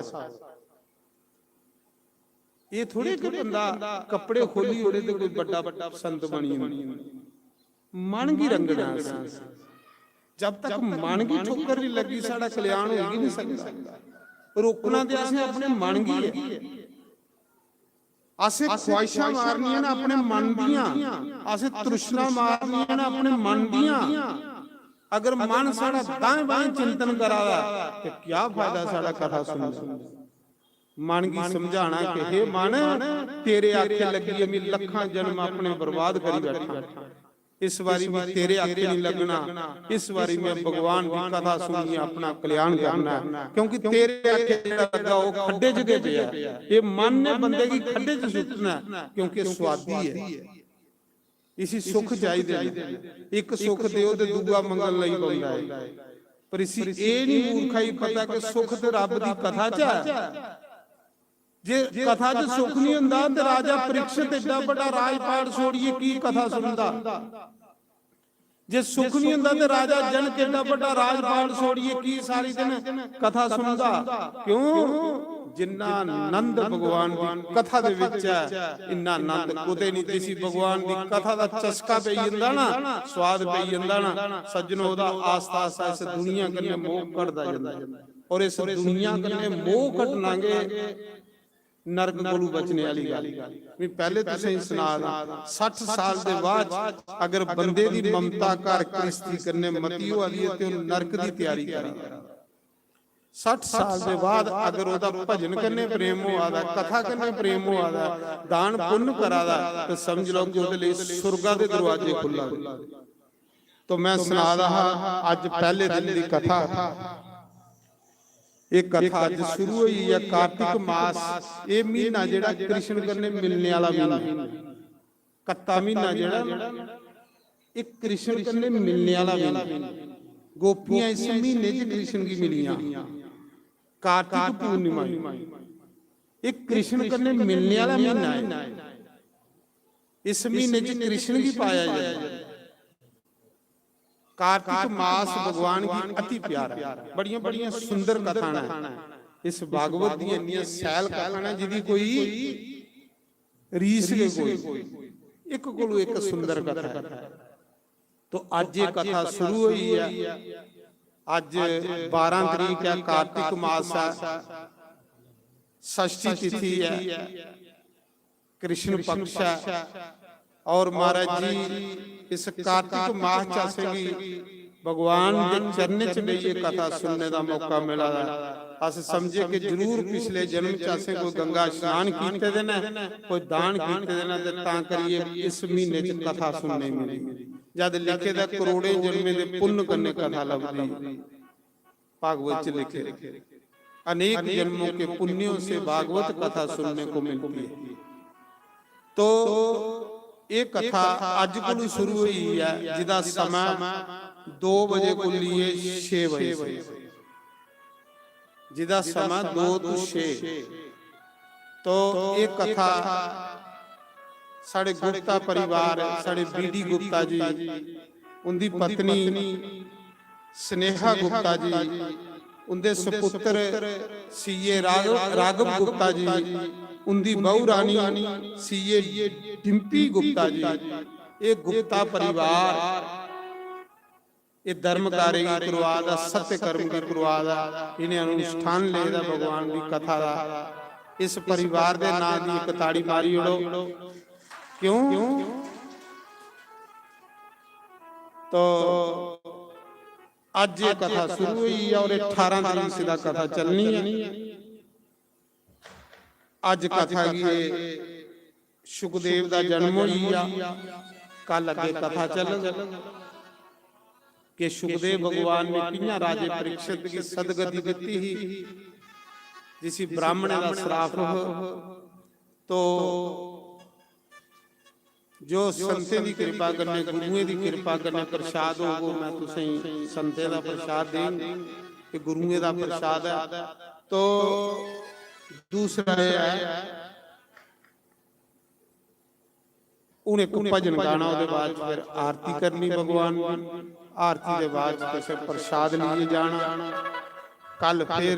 ये थोड़े कि बंदा कपड़े खोली होरे ते कोई बड़ा बड़ा संत बनी मन की रंगना। जब तक मन की ठोकर नहीं लगी साडा कल्याण हो ही नहीं सकता। रोकना ते असें अपने मन की है, असें ख्वाहिशां मारनियां ना अपने मन दियां, असें तृष्णा मारनियां ना अपने मन दियां। अगर मन साडा दाएं बाएं चिंतन करावा ते क्या फायदा साडा कथा सुनने। मन की समझाना कि हे मन तेरे आखे लगी मैं लखां जन्म अपने बर्बाद करी बैठा, इस बारी भी तेरे आखे नहीं लगना। इस बारी में भगवान की कथा सुनी अपना कल्याण करना है, क्योंकि तेरे आखे लगा वो खड्डे च गया। ये मन ने बंदे की खड्डे च सुटना क्योंकि स्वादी है। ਇਸੀ ਸੁਖ ਚਾਹੀਦੇ ਨੇ। ਇੱਕ ਸੁਖ ਦਿਓ ਤੇ ਦੂਆ ਮੰਗਣ ਲਈ ਬੰਦਾ ਹੈ। ਪਰ ਇਸੀ ਇਹ ਨਹੀਂ ਮੂਰਖਾਈ ਪਤਾ ਕਿ ਸੁਖ ਤੇ ਰੱਬ ਦੀ ਕਥਾ ਚ ਹੈ। ਜੇ ਕਥਾ ਚ ਸੁਖ ਨਹੀਂ ਹੁੰਦਾ ਤੇ ਰਾਜਾ ਪ੍ਰੀਖਿਤ ਏਡਾ ਵੱਡਾ ਰਾਜਪਾਟ ਛੋੜੀਏ ਕੀ ਕਥਾ ਸੁਣਦਾ। ਜੇ ਸੁਖ ਨਹੀਂ ਹੁੰਦਾ ਤੇ ਰਾਜਾ ਜਨਕ ਏਡਾ ਵੱਡਾ ਰਾਜਪਾਟ ਛੋੜੀਏ ਕੀ ਸਾਰੀ ਦਿਨ ਕਥਾ ਸੁਣਦਾ। ਕਿਉਂ? ਜਿੰਨਾ ਆਨੰਦ ਭਗਵਾਨ ਦੀ ਕਥਾ ਦੇ ਵਿੱਚ ਹੈ, ਇੰਨਾ ਆਨੰਦ ਕੋਤੇ ਨਹੀਂ ਦਿਸੀ। ਭਗਵਾਨ ਦੀ ਕਥਾ ਦਾ ਚਸਕਾ ਪਈ ਜਾਂਦਾ ਨਾ, ਸਵਾਦ ਪਈ ਜਾਂਦਾ ਨਾ ਸੱਜਣੋ, ਉਹਦਾ ਆਸਤਾ ਆਸਤਾ ਇਸ ਦੁਨੀਆ ਕੰਨੇ ਮੋਹ ਕੱਢਦਾ ਜਾਂਦਾ। ਔਰ ਇਸ ਦੁਨੀਆ ਕੰਨੇ ਮੋਹ ਕੱਢਣਾਂਗੇ ਨਰਕ ਕੋਲੋਂ ਬਚਣੇ ਵਾਲੀ ਗੱਲ ਵੀ ਪਹਿਲੇ ਤੁਸੀਂ ਸੁਣਾ 60 ਸਾਲ ਦੇ ਬਾਅਦ ਅਗਰ ਬੰਦੇ ਦੀ ਮਮਤਾ ਕਰ ਕ੍ਰਿਸ਼ਤੀ ਕਰਨੇ ਮਤੀ ਵਾਲੀ ਹੈ ਤੇ ਉਹ ਨਰਕ ਦੀ ਤਿਆਰੀ ਕਰੇ। 60 ਸਾਲ ਦੇ ਬਾਅਦ ਅਗਰ ਉਹਦਾ ਭਜਨ ਕਰਨੇ ਪ੍ਰੇਮ ਹੋਆਦਾ, ਕਥਾ ਕਰਨੇ ਪ੍ਰੇਮ ਹੋਆਦਾ, ਦਾਨ ਪੁੰਨ ਕਰਾਦਾ ਤੇ ਸਮਝ ਲਓ ਕਿ ਉਹਦੇ ਲਈ ਸੁਰਗਾ ਦੇ ਦਰਵਾਜ਼ੇ ਖੁੱਲਾ। ਤਾਂ ਮੈਂ ਸੁਣਾ ਰਹਾ ਅੱਜ ਪਹਿਲੇ ਦਿਨ ਦੀ ਕਥਾ। ਇਹ ਕਥਾ ਅੱਜ ਸ਼ੁਰੂ ਹੋਈ ਹੈ। ਕਾਰਤਿਕ ਮਾਸ, ਇਹ ਮਹੀਨਾ ਜਿਹੜਾ ਕ੍ਰਿਸ਼ਨ ਕਰਨੇ ਮਿਲਣੇ ਵਾਲਾ ਮਹੀਨਾ, ਕੱਤਾ ਮਹੀਨਾ ਜਿਹੜਾ ਇਹ ਕ੍ਰਿਸ਼ਨ ਕਰਨੇ ਮਿਲਣੇ ਵਾਲਾ ਮਹੀਨਾ। ਗੋਪੀਆਂ ਇਸ ਮਹੀਨੇ ਚ ਕ੍ਰਿਸ਼ਨ ਕੀ ਮਿਲੀਆਂ। ਕਾਰਤਿਕ ਪੂਰਨਿਮਾ ਇਹ ਕ੍ਰਿਸ਼ਨ ਕਰਨੇ ਮਿਲਣੇ ਵਾਲਾ ਮਹੀਨਾ ਹੈ। ਇਸ ਮਹੀਨੇ ਚ ਕ੍ਰਿਸ਼ਨ ਕੀ ਪਾਇਆ ਜਾਂਦਾ। कार्तिक मास भगवान की अति प्यारा, बड़िया बड़िया सुंदर कथाना है। इस भागवत दी इन्नियां सैल कथाना जिदी कोई रीस नहीं, कोई एक कोलो एक सुंदर कथा है। तो आज ये कथा शुरू हुई है। आज 12 तारीख है, कार्तिक मास है, षष्ठी तिथि है, कृष्ण पक्ष है। और महाराज जी इस कार्तिक माह चासेगी भगवान के चरण च ये कथा सुनने का मौका मिला। अस समझे कि जरूर पिछले जन्म चासे कोई गंगा स्नान कीते देना, कोई दान कीते देना, तां करिए इस महीने च कथा सुनने मिली। जद लिखे दा करोड़े जन्मे दे पुण्य करने कथा लभदी भागवत च लिखे। अनेक जन्मों के पुण्यों से भागवत कथा सुनने को मिलती है। तो ये कथा अज को शुरू हुई है, जिदा समय 2 बजे को लिए 6 बजे, जिदा समय 2 to 6। तो ये कथा साढ़े गुप्ता परिवार, साढ़े बीडी गुप्ता जी, उनकी पत्नी स्नेहा गुप्ता जी, उनके सपुत्र सीए राघव गुप्ता जी, उनकी बहु रानी सीए डिम्पी गुप्ता जी। ये गुप्ता परिवार ये धर्म कार्य की करवादा, सत्य कर्म की करवादा, इन्हें अनुष्ठान लेदा भगवान की कथा दा। इस परिवार के नाम की एक ताड़ी मारी उड़ो। क्यों? तो आज ये कथा शुरू हुई है और 18 तारीख से कथा चलनी है। आज कथा की सुखदेव का जन्म हुई, कल अगे कथा चल कि सुखदेव भगवान ने किया राजे परीक्षित की सदगति दी ही, जिसी ब्राह्मण का श्राप हो। तो जो संते की कृपा करने, गुरुओं की कृपा करने प्रसाद हो, मैं तुसें संते का प्रसाद देंगे कि गुरुओं का प्रसाद है। तो दूसरा है उन्हें भजन गाना, उसके बाद फिर आरती करनी भगवान की। आरती के बाद फिर प्रसाद लिए जाना। कल फिर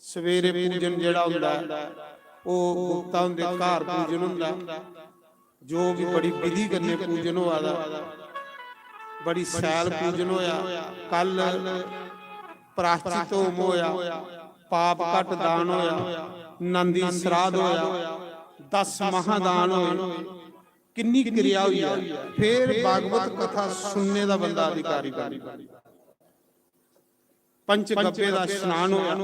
सवेरे पूजन जड़ा हुंदा वो गुप्ता हुंदे घर पूजन हुंदा, जो भी बड़ी विधि करने पूजन होआ दा, बड़ी सैल पूजन होया। कल प्रायश्चित होम होया, पाप कट दान होया, नंदी श्राद्ध होया, 10 महादान होए, किन्नी क्रिया हुई है। फिर भागवत कथा सुनने का बंदा अधिकारी बन। पंचगव्य का स्नान होया,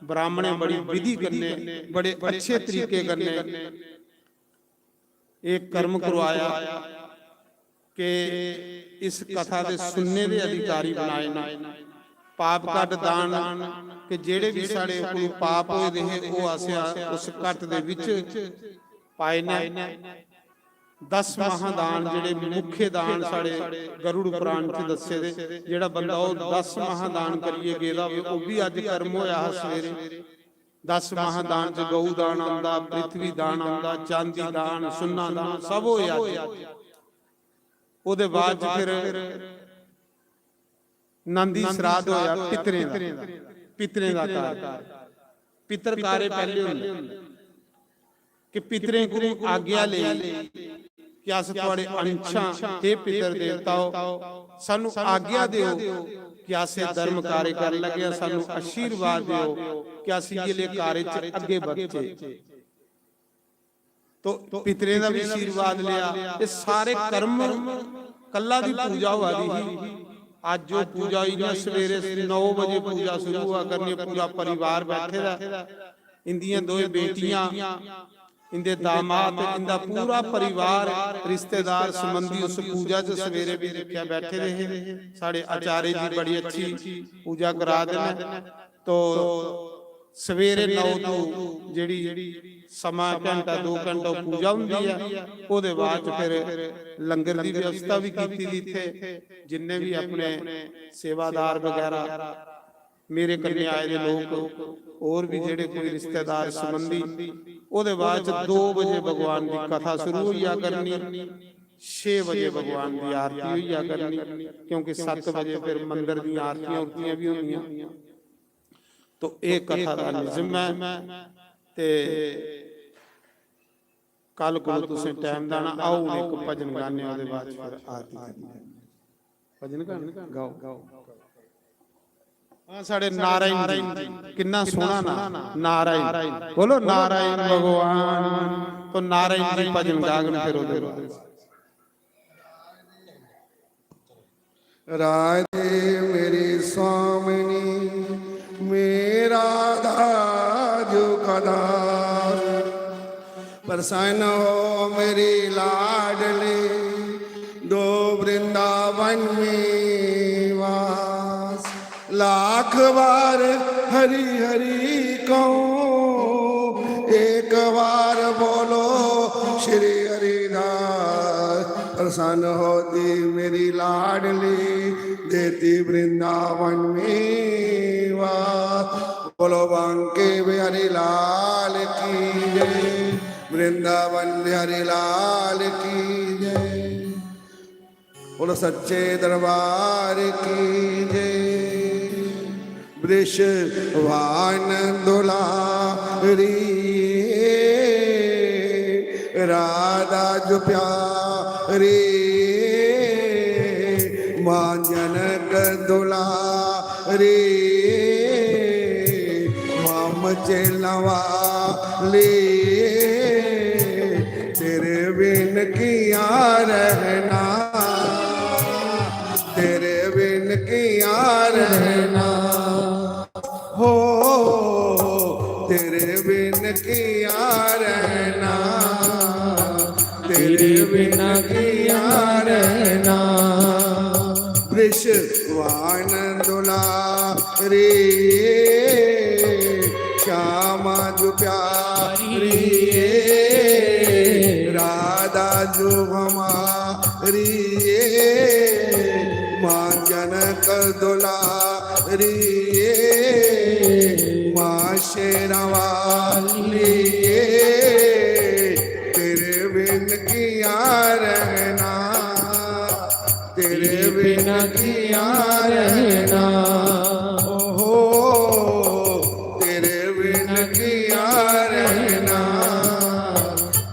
ब्राह्मण बड़ी विधि करने, बड़े अच्छे तरीके करने एक कर्म करवाया कि इस कथा के सुनने के अधिकारी बनाए ना। पाप कट दान कि जेड़े भी साढ़े कोई पाप होए दे वो आसिया उस कट दे विच पाए ने। 10 महादान ਜਿਹੜੇ ਮੁੱਖੇ ਦਾਨ ਸਾਡੇ ਗਰੁੜ ਪੁਰਾਣ ਚ ਦੱਸੇ ਦੇ, ਜਿਹੜਾ ਬੰਦਾ ਉਹ 10 महादान ਕਰੀਏ ਗੇਦਾ ਉਹ ਵੀ ਅੱਜ ਕਰਮ ਹੋਇਆ ਸਵੇਰੇ। 10 महादान ਚ ਗਊ ਦਾਨ ਆਉਂਦਾ, ਪ੍ਰਿਥਵੀ ਦਾਨ ਆਉਂਦਾ, ਚਾਂਦੀ ਦਾਨ, ਸੁੰਨਾ ਦਾਨ ਸਭ ਹੋਇਆ ਅੱਜ। ਉਹਦੇ ਬਾਅਦ ਚ ਫਿਰ ਨੰਦੀ ਸਰਾਧ ਹੋਇਆ ਪਿਤਰੇ ਦਾ, ਪਿਤਰੇ ਦਾ ਕਾਰ। ਪਿਤਰ ਕਾਰੇ ਪਹਿਲੇ ਹੁੰਦੇ ਕਿ ਪਿਤਰੇ ਗੁਰੂ ਆਗਿਆ ਲਈ ਕਿ ਅਸ ਤੁਹਾਡੇ ਅੰਸ਼ਾਂ ਤੇ ਪਿਤਰ ਦੇਵਤਾਓ ਸਾਨੂੰ ਆਗਿਆ ਦਿਓ ਕਿ ਅਸੀਂ ਧਰਮ ਕਾਰੇ ਕਰਨ ਲੱਗੇ, ਸਾਨੂੰ ਆਸ਼ੀਰਵਾਦ ਦਿਓ ਕਿ ਅਸੀਂ ਇਹ ਕਾਰੇ ਚ ਅੱਗੇ ਵਧੇ। ਤੋ ਪਿਤਰੇ ਦਾ ਵੀ ਆਸ਼ੀਰਵਾਦ ਲਿਆ। ਇਹ ਸਾਰੇ ਕਰਮ ਕੱਲਾ ਦੀ ਪੂਜਾ ਹੋਆ ਦੀ। ਅੱਜ ਜੋ ਪੂਜਾ ਹੋਈ ਨਾ ਸਵੇਰੇ 9 ਵਜੇ ਪੂਜਾ ਸ਼ੁਰੂ ਹੋਆ ਕਰਨੀ, ਪੂਰਾ ਪਰਿਵਾਰ ਬੈਠੇ ਦਾ, ਇੰਦੀਆਂ ਦੋਏ ਬੇਟੀਆਂ, इंदे दामाद, इंदा पूरा परिवार, रिश्तेदार संबंधी उस पूजा च सवेरे भी देखा बैठे रहे। साढ़े आचार्य जी बड़ी अच्छी पूजा करा देना। तो सवेरे 9 ਤੋਂ ਜਿਹੜੀ ਸਮਾਂ ਘੰਟਾ 2 ਘੰਟਾ ਪੂਜਾ ਹੁੰਦੀ ਆ, ਉਹਦੇ ਬਾਅਦ ਫਿਰ ਲੰਗਰ ਦੀ ਵਿਵਸਥਾ ਵੀ ਕੀਤੀ ਦੀ। ਇੱਥੇ ਜਿੰਨੇ ਵੀ ਆਪਣੇ ਸੇਵਾਦਾਰ ਵਗੈਰਾ ਮੇਰੇ ਕੰਨੇ ਆਏ ਦੇ ਲੋਕ, ਹੋਰ ਵੀ ਜਿਹੜੇ ਕੋਈ ਰਿਸ਼ਤੇਦਾਰ ਸੰਬੰਧੀ, ਉਹਦੇ ਬਾਅਦ 2 ਵਜੇ ਭਗਵਾਨ ਦੀ ਕਥਾ ਸ਼ੁਰੂ ਹੋਈਆ ਕਰਨੀ, 6 ਵਜੇ ਭਗਵਾਨ ਦੀ ਆਰਤੀ ਹੋਈਆ ਕਰਨੀ, ਕਿਉਂਕਿ 7 ਵਜੇ ਫਿਰ ਮੰਦਰ ਦੀ ਆਰਤੀਆਂ ਉਰਤੀਆਂ ਵੀ ਹੁੰਦੀਆਂ। तो एक कथा का निज़म है ते कल को तुसें टाइम दाना आओ एक भजन गाने वाले बाद फिर आरती भजन गाओ। हाँ साढ़े नारायण किन्ना सोना ना, नारायण बोलो नारायण भगवान। तो नारायण जी भजन गागन फिर ओदे राधे मेरी स्वामिनी मेरा दाजू कदा प्रसन्न हो मेरी लाडली दो वृंदावन में वास। लाख बार हरि हरि कहूँ एक बार बोलो श्री हरिदास। प्रसन्न होती मेरी लाडली देती वृंदावन में बोलो बांके बिहारी लाल की जय, वृंदावन बिहारी लाल की जय, बोलो सच्चे दरबार की जय। वृष वान दुलारी राधा जो प्यारी मां जनक दुलारी चलवा ले तेरे बिन किया रहना, तेरे बिन किया रहना हो, तेरे बिन किया रहना, तेरे बिन किया रहना। वृष वान दुलारी श्यामा जो प्यारी राधा जो हमारी माँ जनक दुलारी माँ शेरवाली तेरे बिन किया रहना, तेरे बिन किया रहना हो, तेरे बिन किया रहना,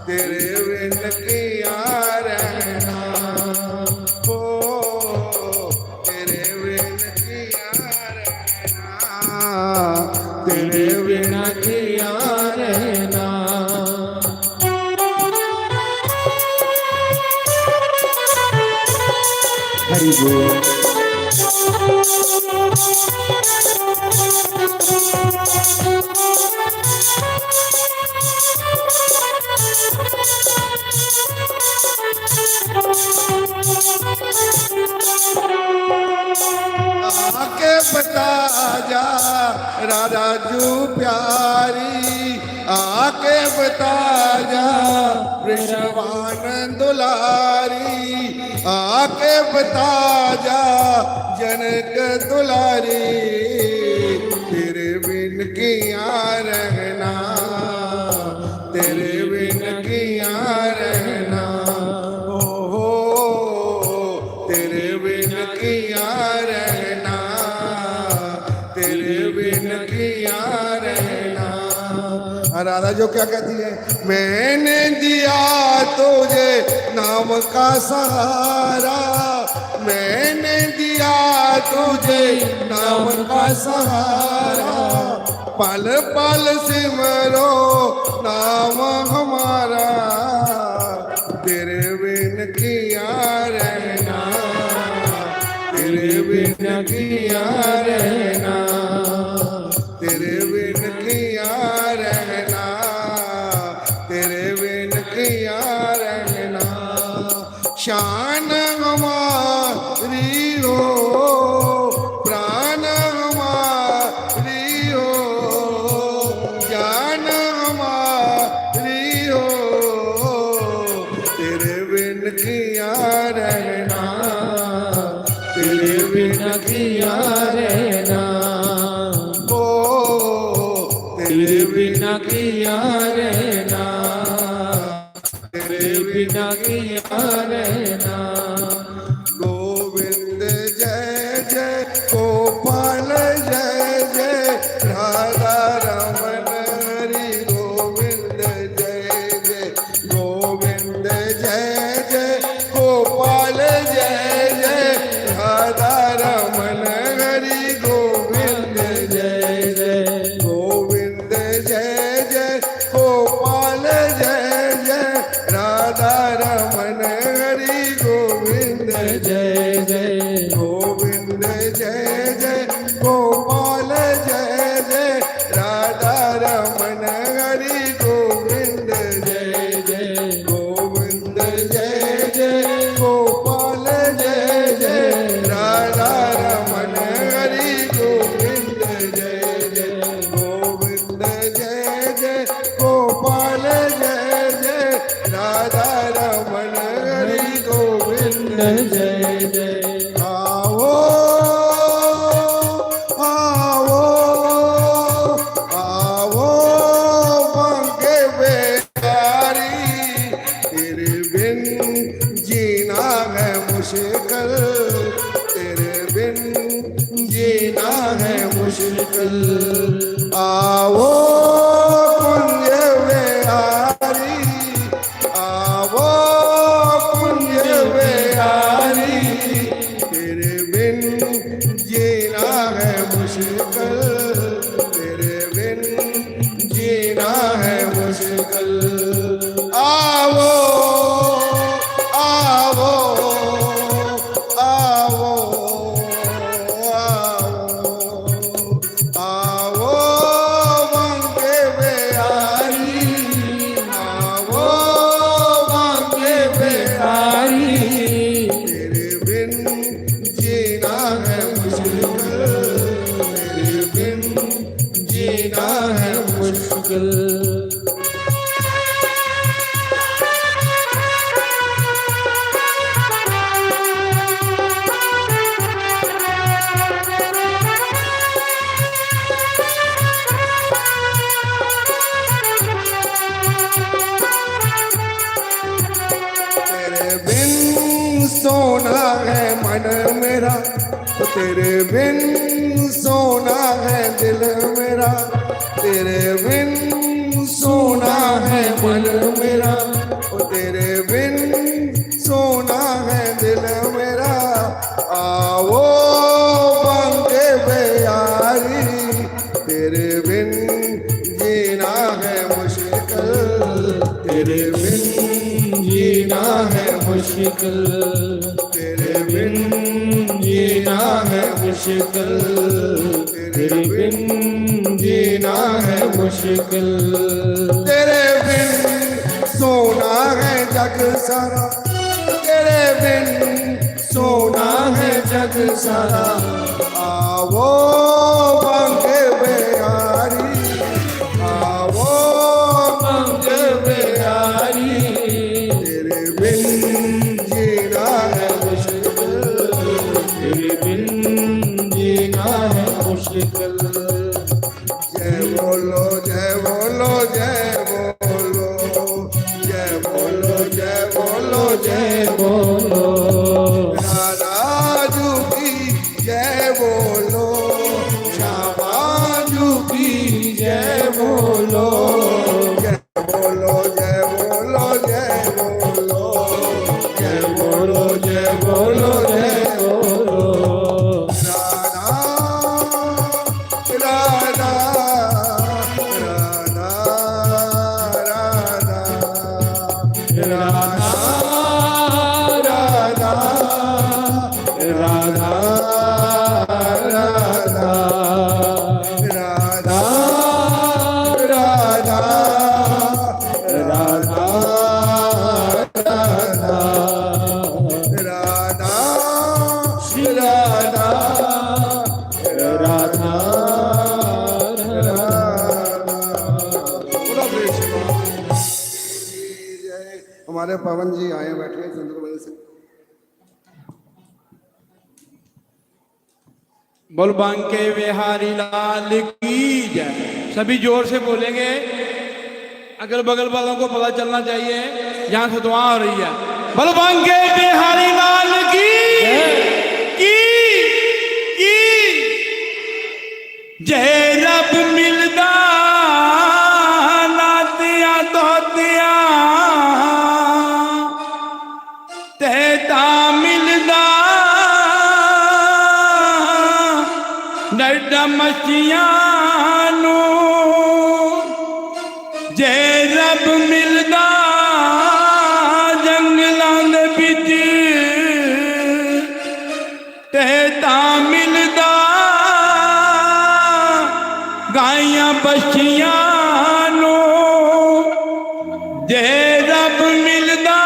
तेरे बिन किया रहना हो, तेरे बिन किया रहना, तेरे बिन किया रहना। हरि बोल। आके बता जा राधा जू प्यारी आके बता जा वृषभान दुलारी आके बता जा जनक दुलारी तेरे बिन किया रहना तेरे बिन किया रहना हो तेरे बिन किया रहना तेरे बिन किया रहना। राधा जो क्या कहती है, मैंने दिया तुझे नाम का सहारा मैंने दिया तुझे नाम का सहारा पल पल सिमरो नाम हमारा तेरे बिन किया रहना तेरे बिन किया रहना तेरे बिन किया रहना तेरे बिन किया रहना। शान हमारी हो प्राण हमारी हो जान हमारी हो तेरे बिन किया रहना तेरे बिन किया रहना ओ तेरे बिन किया रहना तेरे बिन किया रहना। गोविंद जय जय गोपाल जय जय राधा रमन हरि गोविंद जय जय गोविंद जय जय गोपाल जय जय राधा रमन हरि गोविंद जय जय गोविंद जय जय गोपाल जय जय राधा रमन हरि गोविंद जय जय गोविंद जय जय गोपाल जय जय राधा रमन हरि गोविंद जय जय गोविंद जय जय गोपाल जय जय राधा रमन हरि गोविंद जय जय गोविंद जय जय गोपाल जय जय राधा रमन हरि गोविंद जय जय। आओ आओ आओ मंगे बेकारी तेरे बिन जीना है मुश्किल तेरे बिन जीना है मुश्किल। आओ कुंज बिहारी आओ कुंज बिहारी तेरे बिन जीना है मुश्किल तेरे बिन जीना है मुश्किल। आओ आओ आओ आओ आओ मंगे बिहारी आओ मंगे बिहारी तेरे बिन जीना है मुश्किल तेरे बिन जीना है मुश्किल। तेरे बिन सोना है मन मेरा तो तेरे बिन सोना है दिल मेरा तेरे बिन सोना है मन मेरा तो तेरे बिन सोना है दिल मेरा। आओ बंदे बिहारी तेरे बिन जीना है मुश्किल तेरे बिन जीना है मुश्किल तेरे बिन जीना है मुश्किल तेरे बिन जीना है मुश्किल। तेरे बिन सोना है जग सारा तेरे बिन सोना है जग सारा। आओ मुश्किल। जय बोलो जय बोलो जय बोलो जय बोलो जय बोलो जय बोलो राजू की जय बोलो श्यामाजू की जय बोलो जय बोलो जय बोलो जय बोलो जय बोलो जय बोलो जय बोलो राधा राधा राधा राधा राधा राधा राधा राधा राधा राधा राधा हमारे पवन जी आए बैठे चंद्रबल से। बोल बांके बिहारी लाल की जय। सभी जोर से बोलेंगे, अगल बगल वालों को पता चलना चाहिए यहाँ से दुआ हो रही है। बोल बांके बिहारी लाल की जय। रब मिलदा नातिया दोतिया तेता मिलदा डर मचियां नू जे रब मिलदा जंगलां दे विच तेता मिलदा गाइयां बछियां नू जे रब मिलदा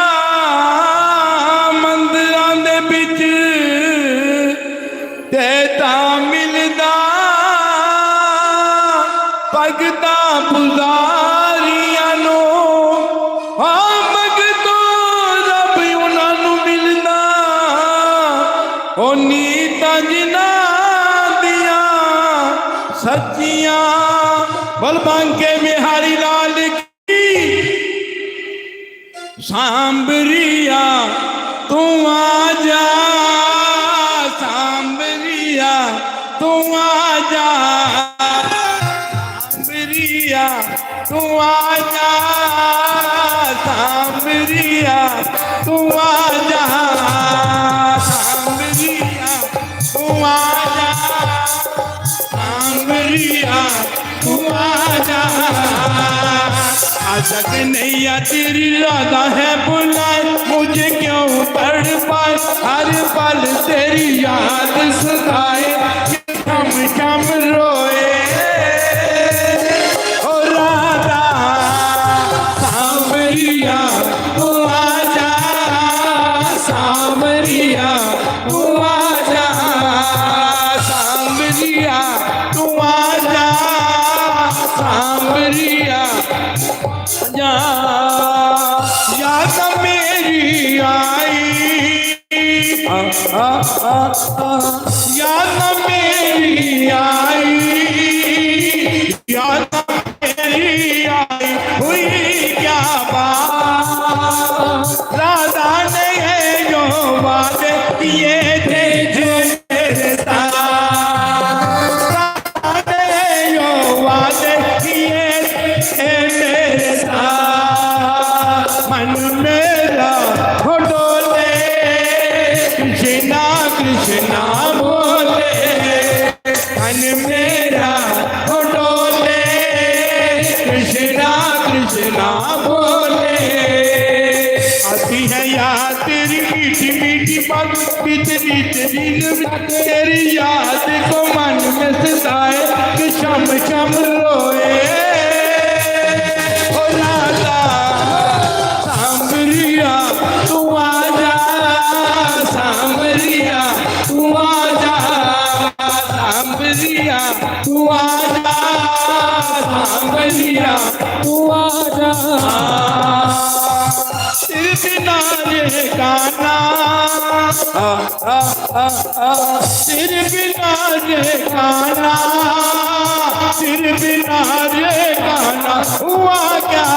मंदिरां दे विच तेता मिलदा भगता पुजारियां नू भगतों रब उन्हां नू मिलदा ओ नीतां जिन्हां दियां सच्चियां। बोल बांके बिहारी लाल की सांबरिया तू आजा सांबरिया तू आजा सांबरिया तू आजा सांबरिया तू आजा सांबरिया तू आजा सांबरिया तू आजा। आजक नैया तेरी राधा है बुलाए मुझे क्यों पढ़ पाए हर पल तेरी याद सताए शम शम रोए ओ राधा सांवरिया तू आजा सांवरिया तू आजा सांवरिया तू आजा सांवरिया याद मेरी आई याद मेरी आई याद मेरी आई हुई क्या बात राधा ने जो वादे किए थे जो मेरे साथ राधा ने जो वादे किए थे मेरे साथ मन मेरा हो डोले कृष्णा कृष्णा बोले मन मेरा हो डोले कृष्णा कृष्णा बोले। आती है याद तेरी मीठी मीठी बात बिजली दिल तेरी याद को मन में सताए कि शम शम रोए ओ राधा सांवरिया तू आजा सांवरिया तू आजा सांवरिया तू आजा सांवरिया तू आजा। तेरे बिना ये गाना तेरे बिना रे गाना, तेरे बिना रे गाना हुआ क्या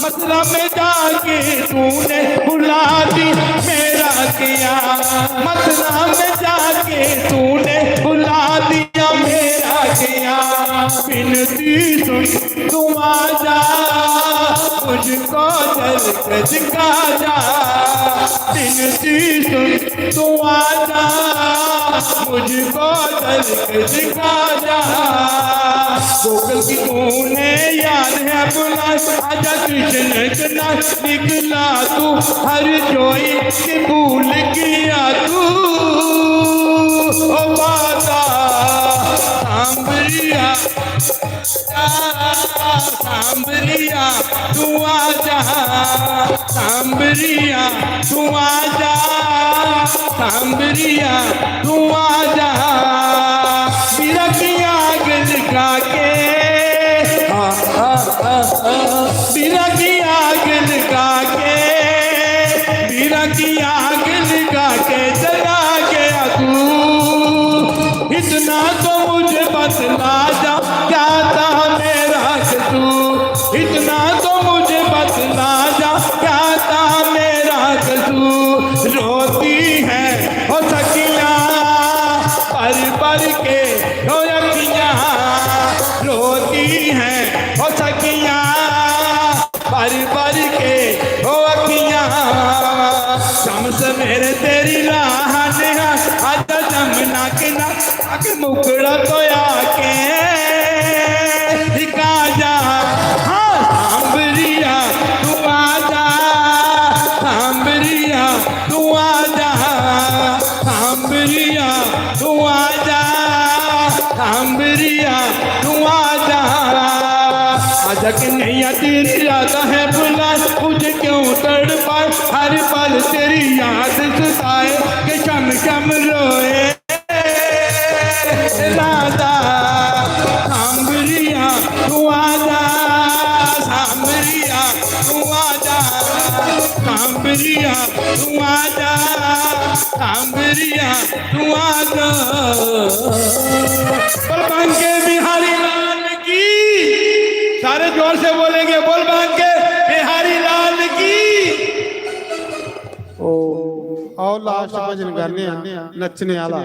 मसला में जाके तूने भुला दी मेरा किया, मसला में जाके तूने भुला दिया मेरा किया। बिनती सुन तू आजा मुझको जल के दिखा जा, बिनती सुन तू आजा मुझको जल के दिखा जा। गोकुल की तूने याद है बुला, आजा कृष्ण कना निकला तू हर जोई के भूल किया तू। ओ माता सांबरिया सांबरिया तू आजा, सांबरिया तू आजा, सांबरिया तू आजा। मेरा किया गल गा के मेरा किया गल गा के, मेरा किया गल गा के चला गया तू। इतना तो मुझे बतला जा क्या था मेरा कसूर, इतना तो मुझे बतला जा क्या था मेरा कसूर। रोती है हो सखियाँ पर पर के हो अखियाँ, रोती है हो सखियाँ पर पर के हो अखियाँ। शम सवेरे तेरी राह नेहा आजा जमुना किना आके मुकड़ा तो आके दिखा जा। हाँ सांबरिया तू आजा, सांबरिया तू आजा, सांबरिया तू आजा, सांबरिया तू आजा। आजा कि नैया तेरी रात है बुला, मुझे क्यों तड़पा हर पल तेरी याद सताए कि शम शम रोए राधा। सांबरिया तू आजा, सांबरिया तू आजा, सांबरिया तू आजा, सांबरिया तू आजा। बोल बांके बिहारी लाल की, सारे जोर से बोलेंगे बोल बांके बिहारी लाल की। आओ लास्ट भजन गाने नचने वाला,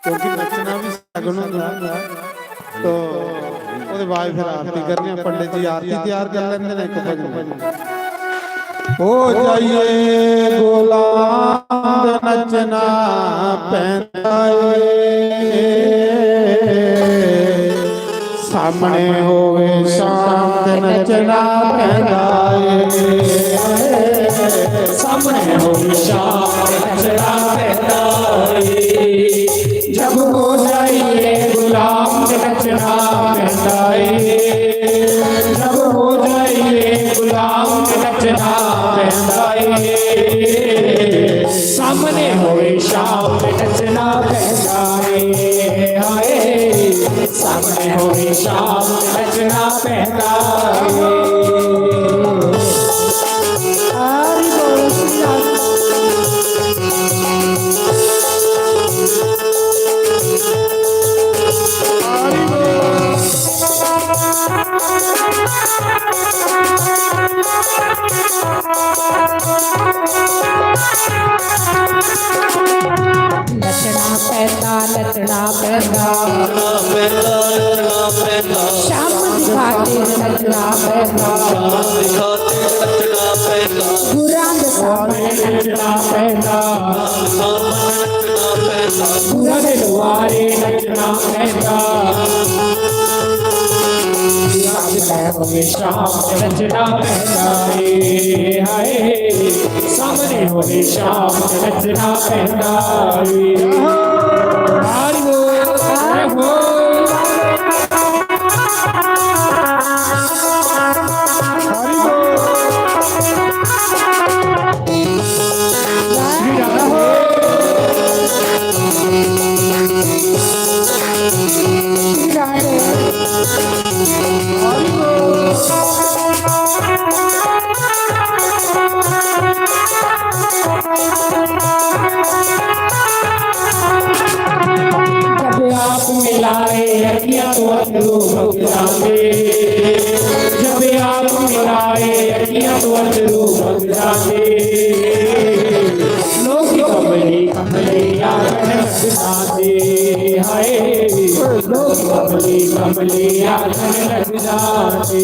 क्योंकि नचना भी सगुन होता तो ਉਹਦੇ ਬਾਅਦ ਫਿਰ ਆਰਤੀ ਕਰਨੀ ਆ। पंडित जी आरती तैयार कर लेंगे ना एक भजन। हो जाइए गुलाम नचना पैंदा सामने होवे शाम नचना पैंदा सामने होवे शाम नचना पैंदा। जब हो जाइए गुलाम नचना पैंदा, जब हो जाइए गुलाम नचना पैंदा। सामने होवे शाम नचना पैंदा, हाय सामने होवे शाम नचना पैंदा। नचना पैदा, नचना पैदा, शाम दिखाते नचना पैदा, गुरांग सामने नचना पैदा, गुरांग द्वारे नचना पैदा। शाम नचना पैदा, हाय सामने होवे शाम नचना पैदा। त्वच रूप जाते लोग कमली कमली आखन लग जाते हाय लोग कमली कमली आखन लग जाते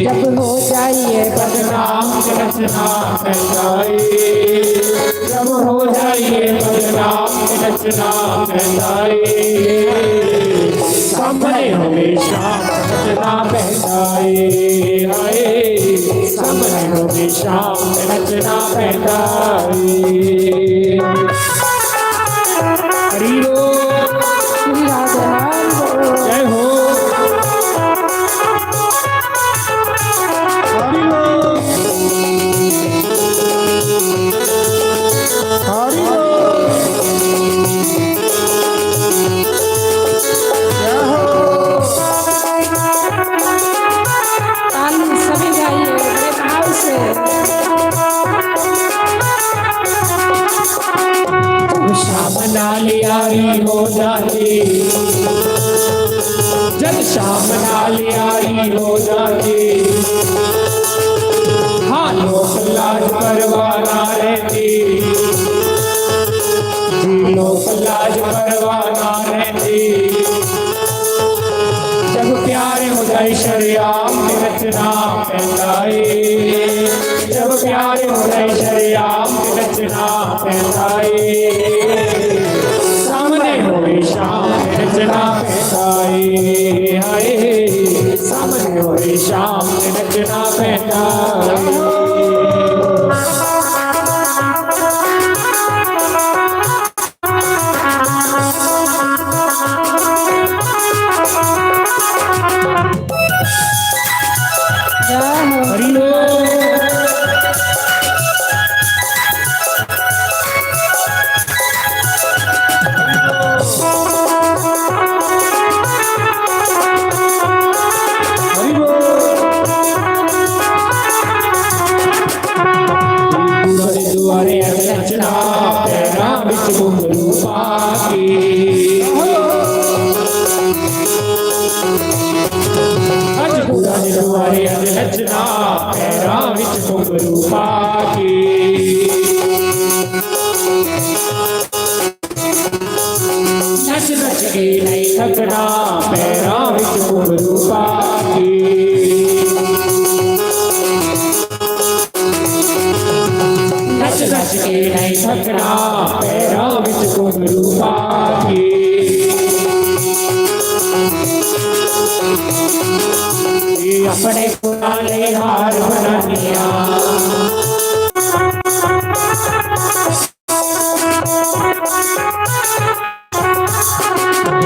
जब हो जाइए बदनाम रचना फैलाए जब हो जाइए बदनाम रचना फैलाए सामने हमेशा रचना फैलाए आए सामने हमेशा रचना फैलाए हरि बोल श्री राधेराम बोलो। जय हो हरि बोल हरि बोल जय हो ताली सभी गाइए बड़े भाव से। शाम नालियारी हो जाती जब शाम नालियारी हो जाती हाँ लोक लाज परवाना रहती लोक लाज परवाना रहती जब प्यार हो जाए शरियाम की रचना फैलाए जब प्यार हो जाए शरियाम की रचना फैलाए सामने हो शाम की रचना फैलाए हाय सामने हो शाम की रचना फैलाए जय हो हरि बोल हरि बोल दुआरे दुआरे रचना पैरा विच घुंघरू पाके अज दुआरे दुआरे रचना पैरा विच घुंघरू पाके नच नच के नहीं थकना पैरा विच घुंघरू पाके नच नच के नहीं थकना पैरा विच घुंघरू पाके अपने पुराने हार बनानिया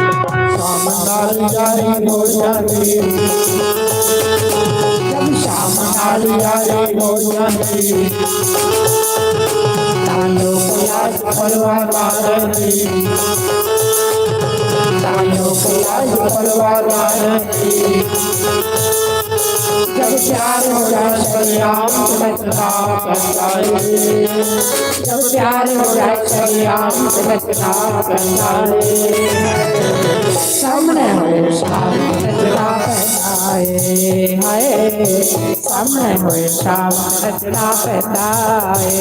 सामनाल जारी हो जाती जब सामनाल जारी हो जाती तालो लाज परवार वारती तालो लाज परवार वारती जब प्यार हो जाए शरियाम से रचना फैलाए जब प्यार हो जाए शरियाम से रचना फैलाए सामने हो शाम रचना फैलाए हाय सामने हो शाम रचना फैलाए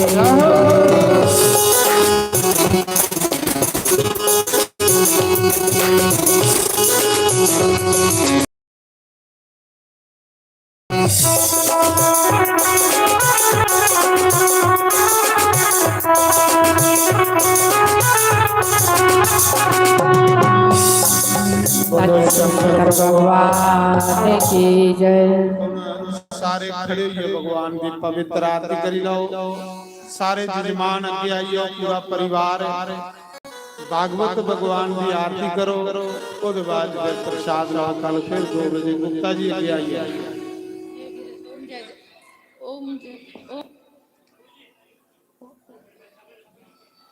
बोलो शंकर भगवान की जय। सारे खड़े हुए भगवान की पवित्र आरती करी लो सारे जजमान अगे आइयो पूरा परिवार भागवत भगवान की आरती करो उसके बाद फिर प्रसाद लो कल फिर 2 बजे गुप्ता जी अगे आइए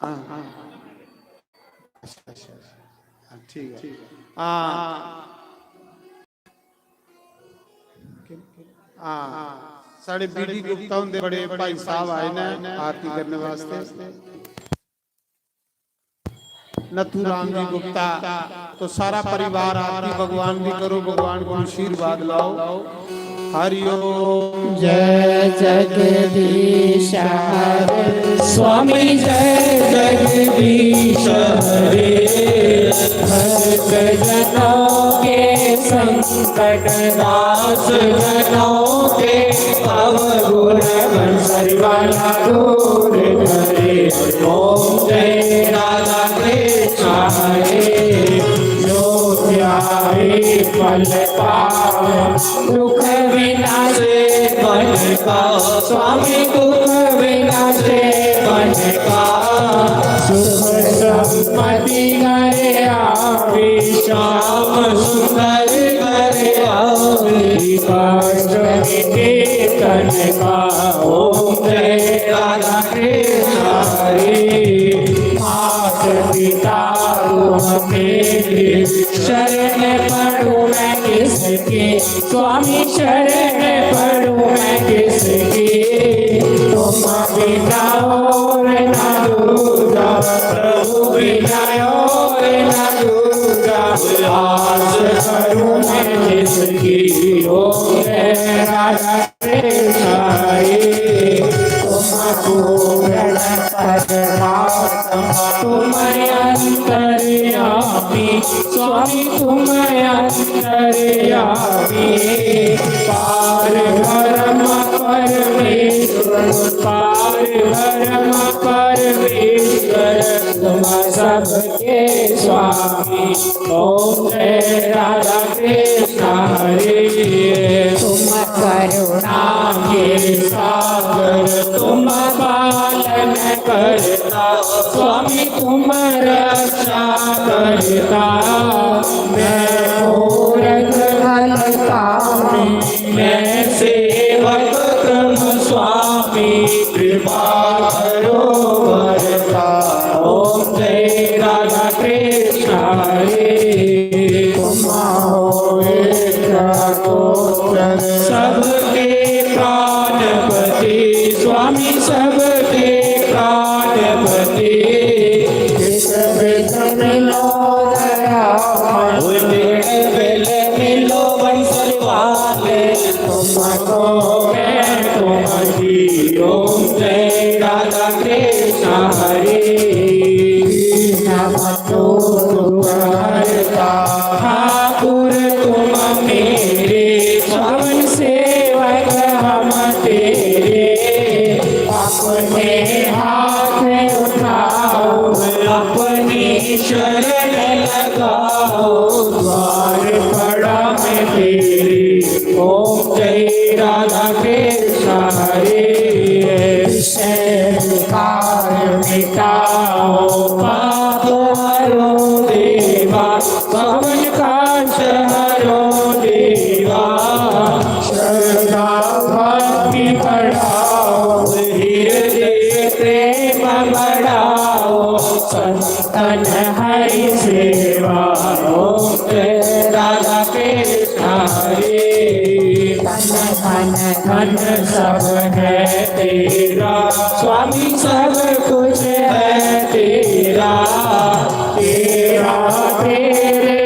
हाँ हाँ ठीक है साढ़े बीडी गुप्ता होंगे बड़े भाई साहब आए ने आरती करने वास्ते नथुराम जी गुप्ता तो सारा परिवार आरती भगवान की करो भगवान को आशीर्वाद लाओ हरिओम। जय जगदीश हरे स्वामी जय जगदीश हरे भक्त जनों के संकट नाश जनों के अवगुण बंसरीवाला दूर करे। ओम जय राधा कृष्ण हरे जो ध्याये फल पावे दुख विनाशे मन का स्वामी दुख विनाशे मन का सुख सम्पत्ति करे आवे श्याम सुंदर करे आवे कष्ट मिटे तन का। ओम जय राधा कृष्ण हरे मात पिता मेरे शरण पढ़ूं मैं किसके स्वामी शरण पढ़ूं मैं किसके तुम बिना और न दूजा प्रभु बिना और न दूजा आस करूं मैं किसकी। ओम जय राधा कृष्ण हरे तुम तुम अंतर्यामी स्वामी तुम अंतर्यामी पार ब्रह्म परमेश्वर पार ब्रह्म परमेश्वर तुम सबके स्वामी। ओम जय राधा कृष्ण हरे तुम करुणा के सागर तुम पालन करता स्वामी तुम रक्षा करता। मैं मूर्ख हलकामी मैं सेवक तुम स्वामी कृपा करो वरता। ओम जय राधा कृष्ण हरे तुम हो सबके प्राणपति स्वामी सबके प्राणपति किस बिध मिलो दया मिलो बंसरी वाले तुमको मैं तुम्हारी। ओम जय राधा कृष्ण हरे ठाकुर तुम मेरे श्रवण सेवक हम तेरे अपने हाथ उठाओ अपनी शरण लगाओ द्वार पड़ा मैं तेरे। ओम जय राधा कृष्ण हरे विकार मिटाओ पाप हरो देवा पवन काश हरो देवा श्रद्धा भक्ति बढ़ाओ हृदय प्रेम बढ़ाओ संतन हरि सेवा। ओम जय राधा कृष्ण हरे धन धन धन सब है तेरा स्वामी सब कुछ है तेरा तेरा तेरे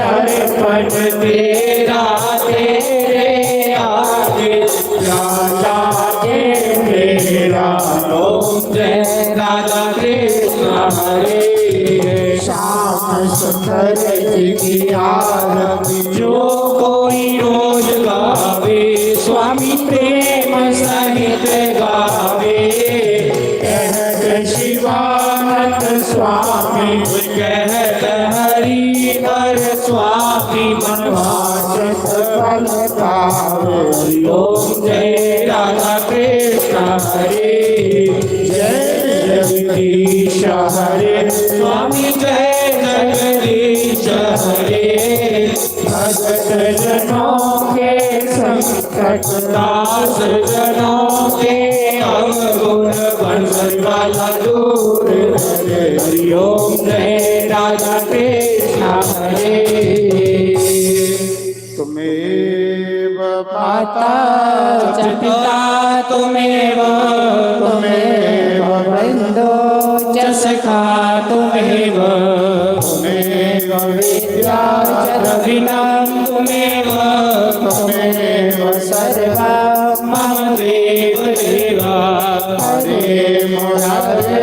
अर्पण तेरा तेरे आगे लागे मेरा। ओम जय राधा कृष्ण हरे श्याम सुंदर की आरती जो कोई रोज गावे स्वामी प्रेम सहित गावे। कहत शिवानंद स्वामी कहत हरि हर स्वामी मनवांचत फल पावे। ओम जय राधा कृष्ण हरे जय जगदीश हरे स्वामी जय जगदीश हरे भगत जनों के संकट दास जनों के अवगुण बंसरीवाला दूर करे। हरि ओम जय राधा कृष्ण हरे तुमेव माता च पिता तुमेव तुमेव बन्धो च सखा तुमेव तुमेव विद्या च द्रविणं तुमेव तुमेव सर्वं मुरारे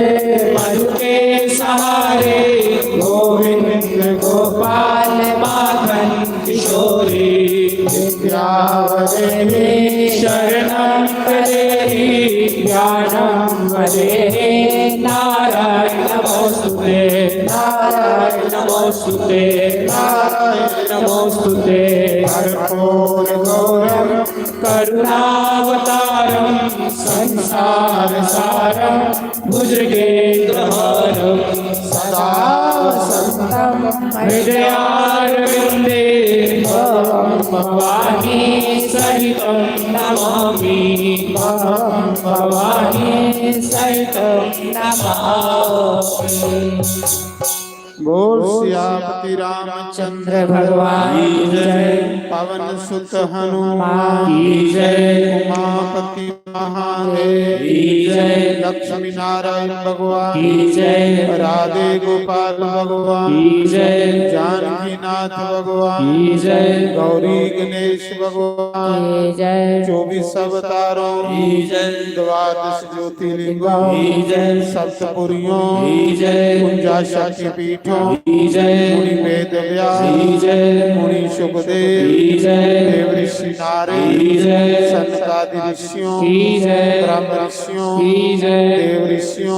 मधु के सहारे गोविंद गोपाल माखन किशोरी विद्यावदे शरणं वदेहि ज्ञानं वदेहि नारायण नमोस्तुते नारायण नमोस्तुते नारायण नमोस्तुते कर्पूरगौरं करुणावतारं संसार सारं भुजगेन्द्रहारं सदा वसन्तं हृदयारविन्दे भवानी सहितं नमामि भवानी सहितं नमामि। बोल सियापति रामचंद्र भगवान की जय, पवन सुत हनुमान की जय, उमापति महादेव की जय, लक्ष्मी नारायण भगवान की जय, राधे गोपाल भगवान की जय, जानकी नाथ भगवान की जय, गौरी गणेश भगवान की जय 24 अवतारों की जय, द्वादश ज्योतिर्लिंगों की जय, सप्तपुरियों की जय, कुंजा शक्ति पीठों की जय, मुनि वेद व्यास की जय, मुनि सुखदेव की जय, देव ऋषि नारद की जय, सनकादि ऋषियों की जय, ब्रह्म ऋषियों की जय, देव ऋषियों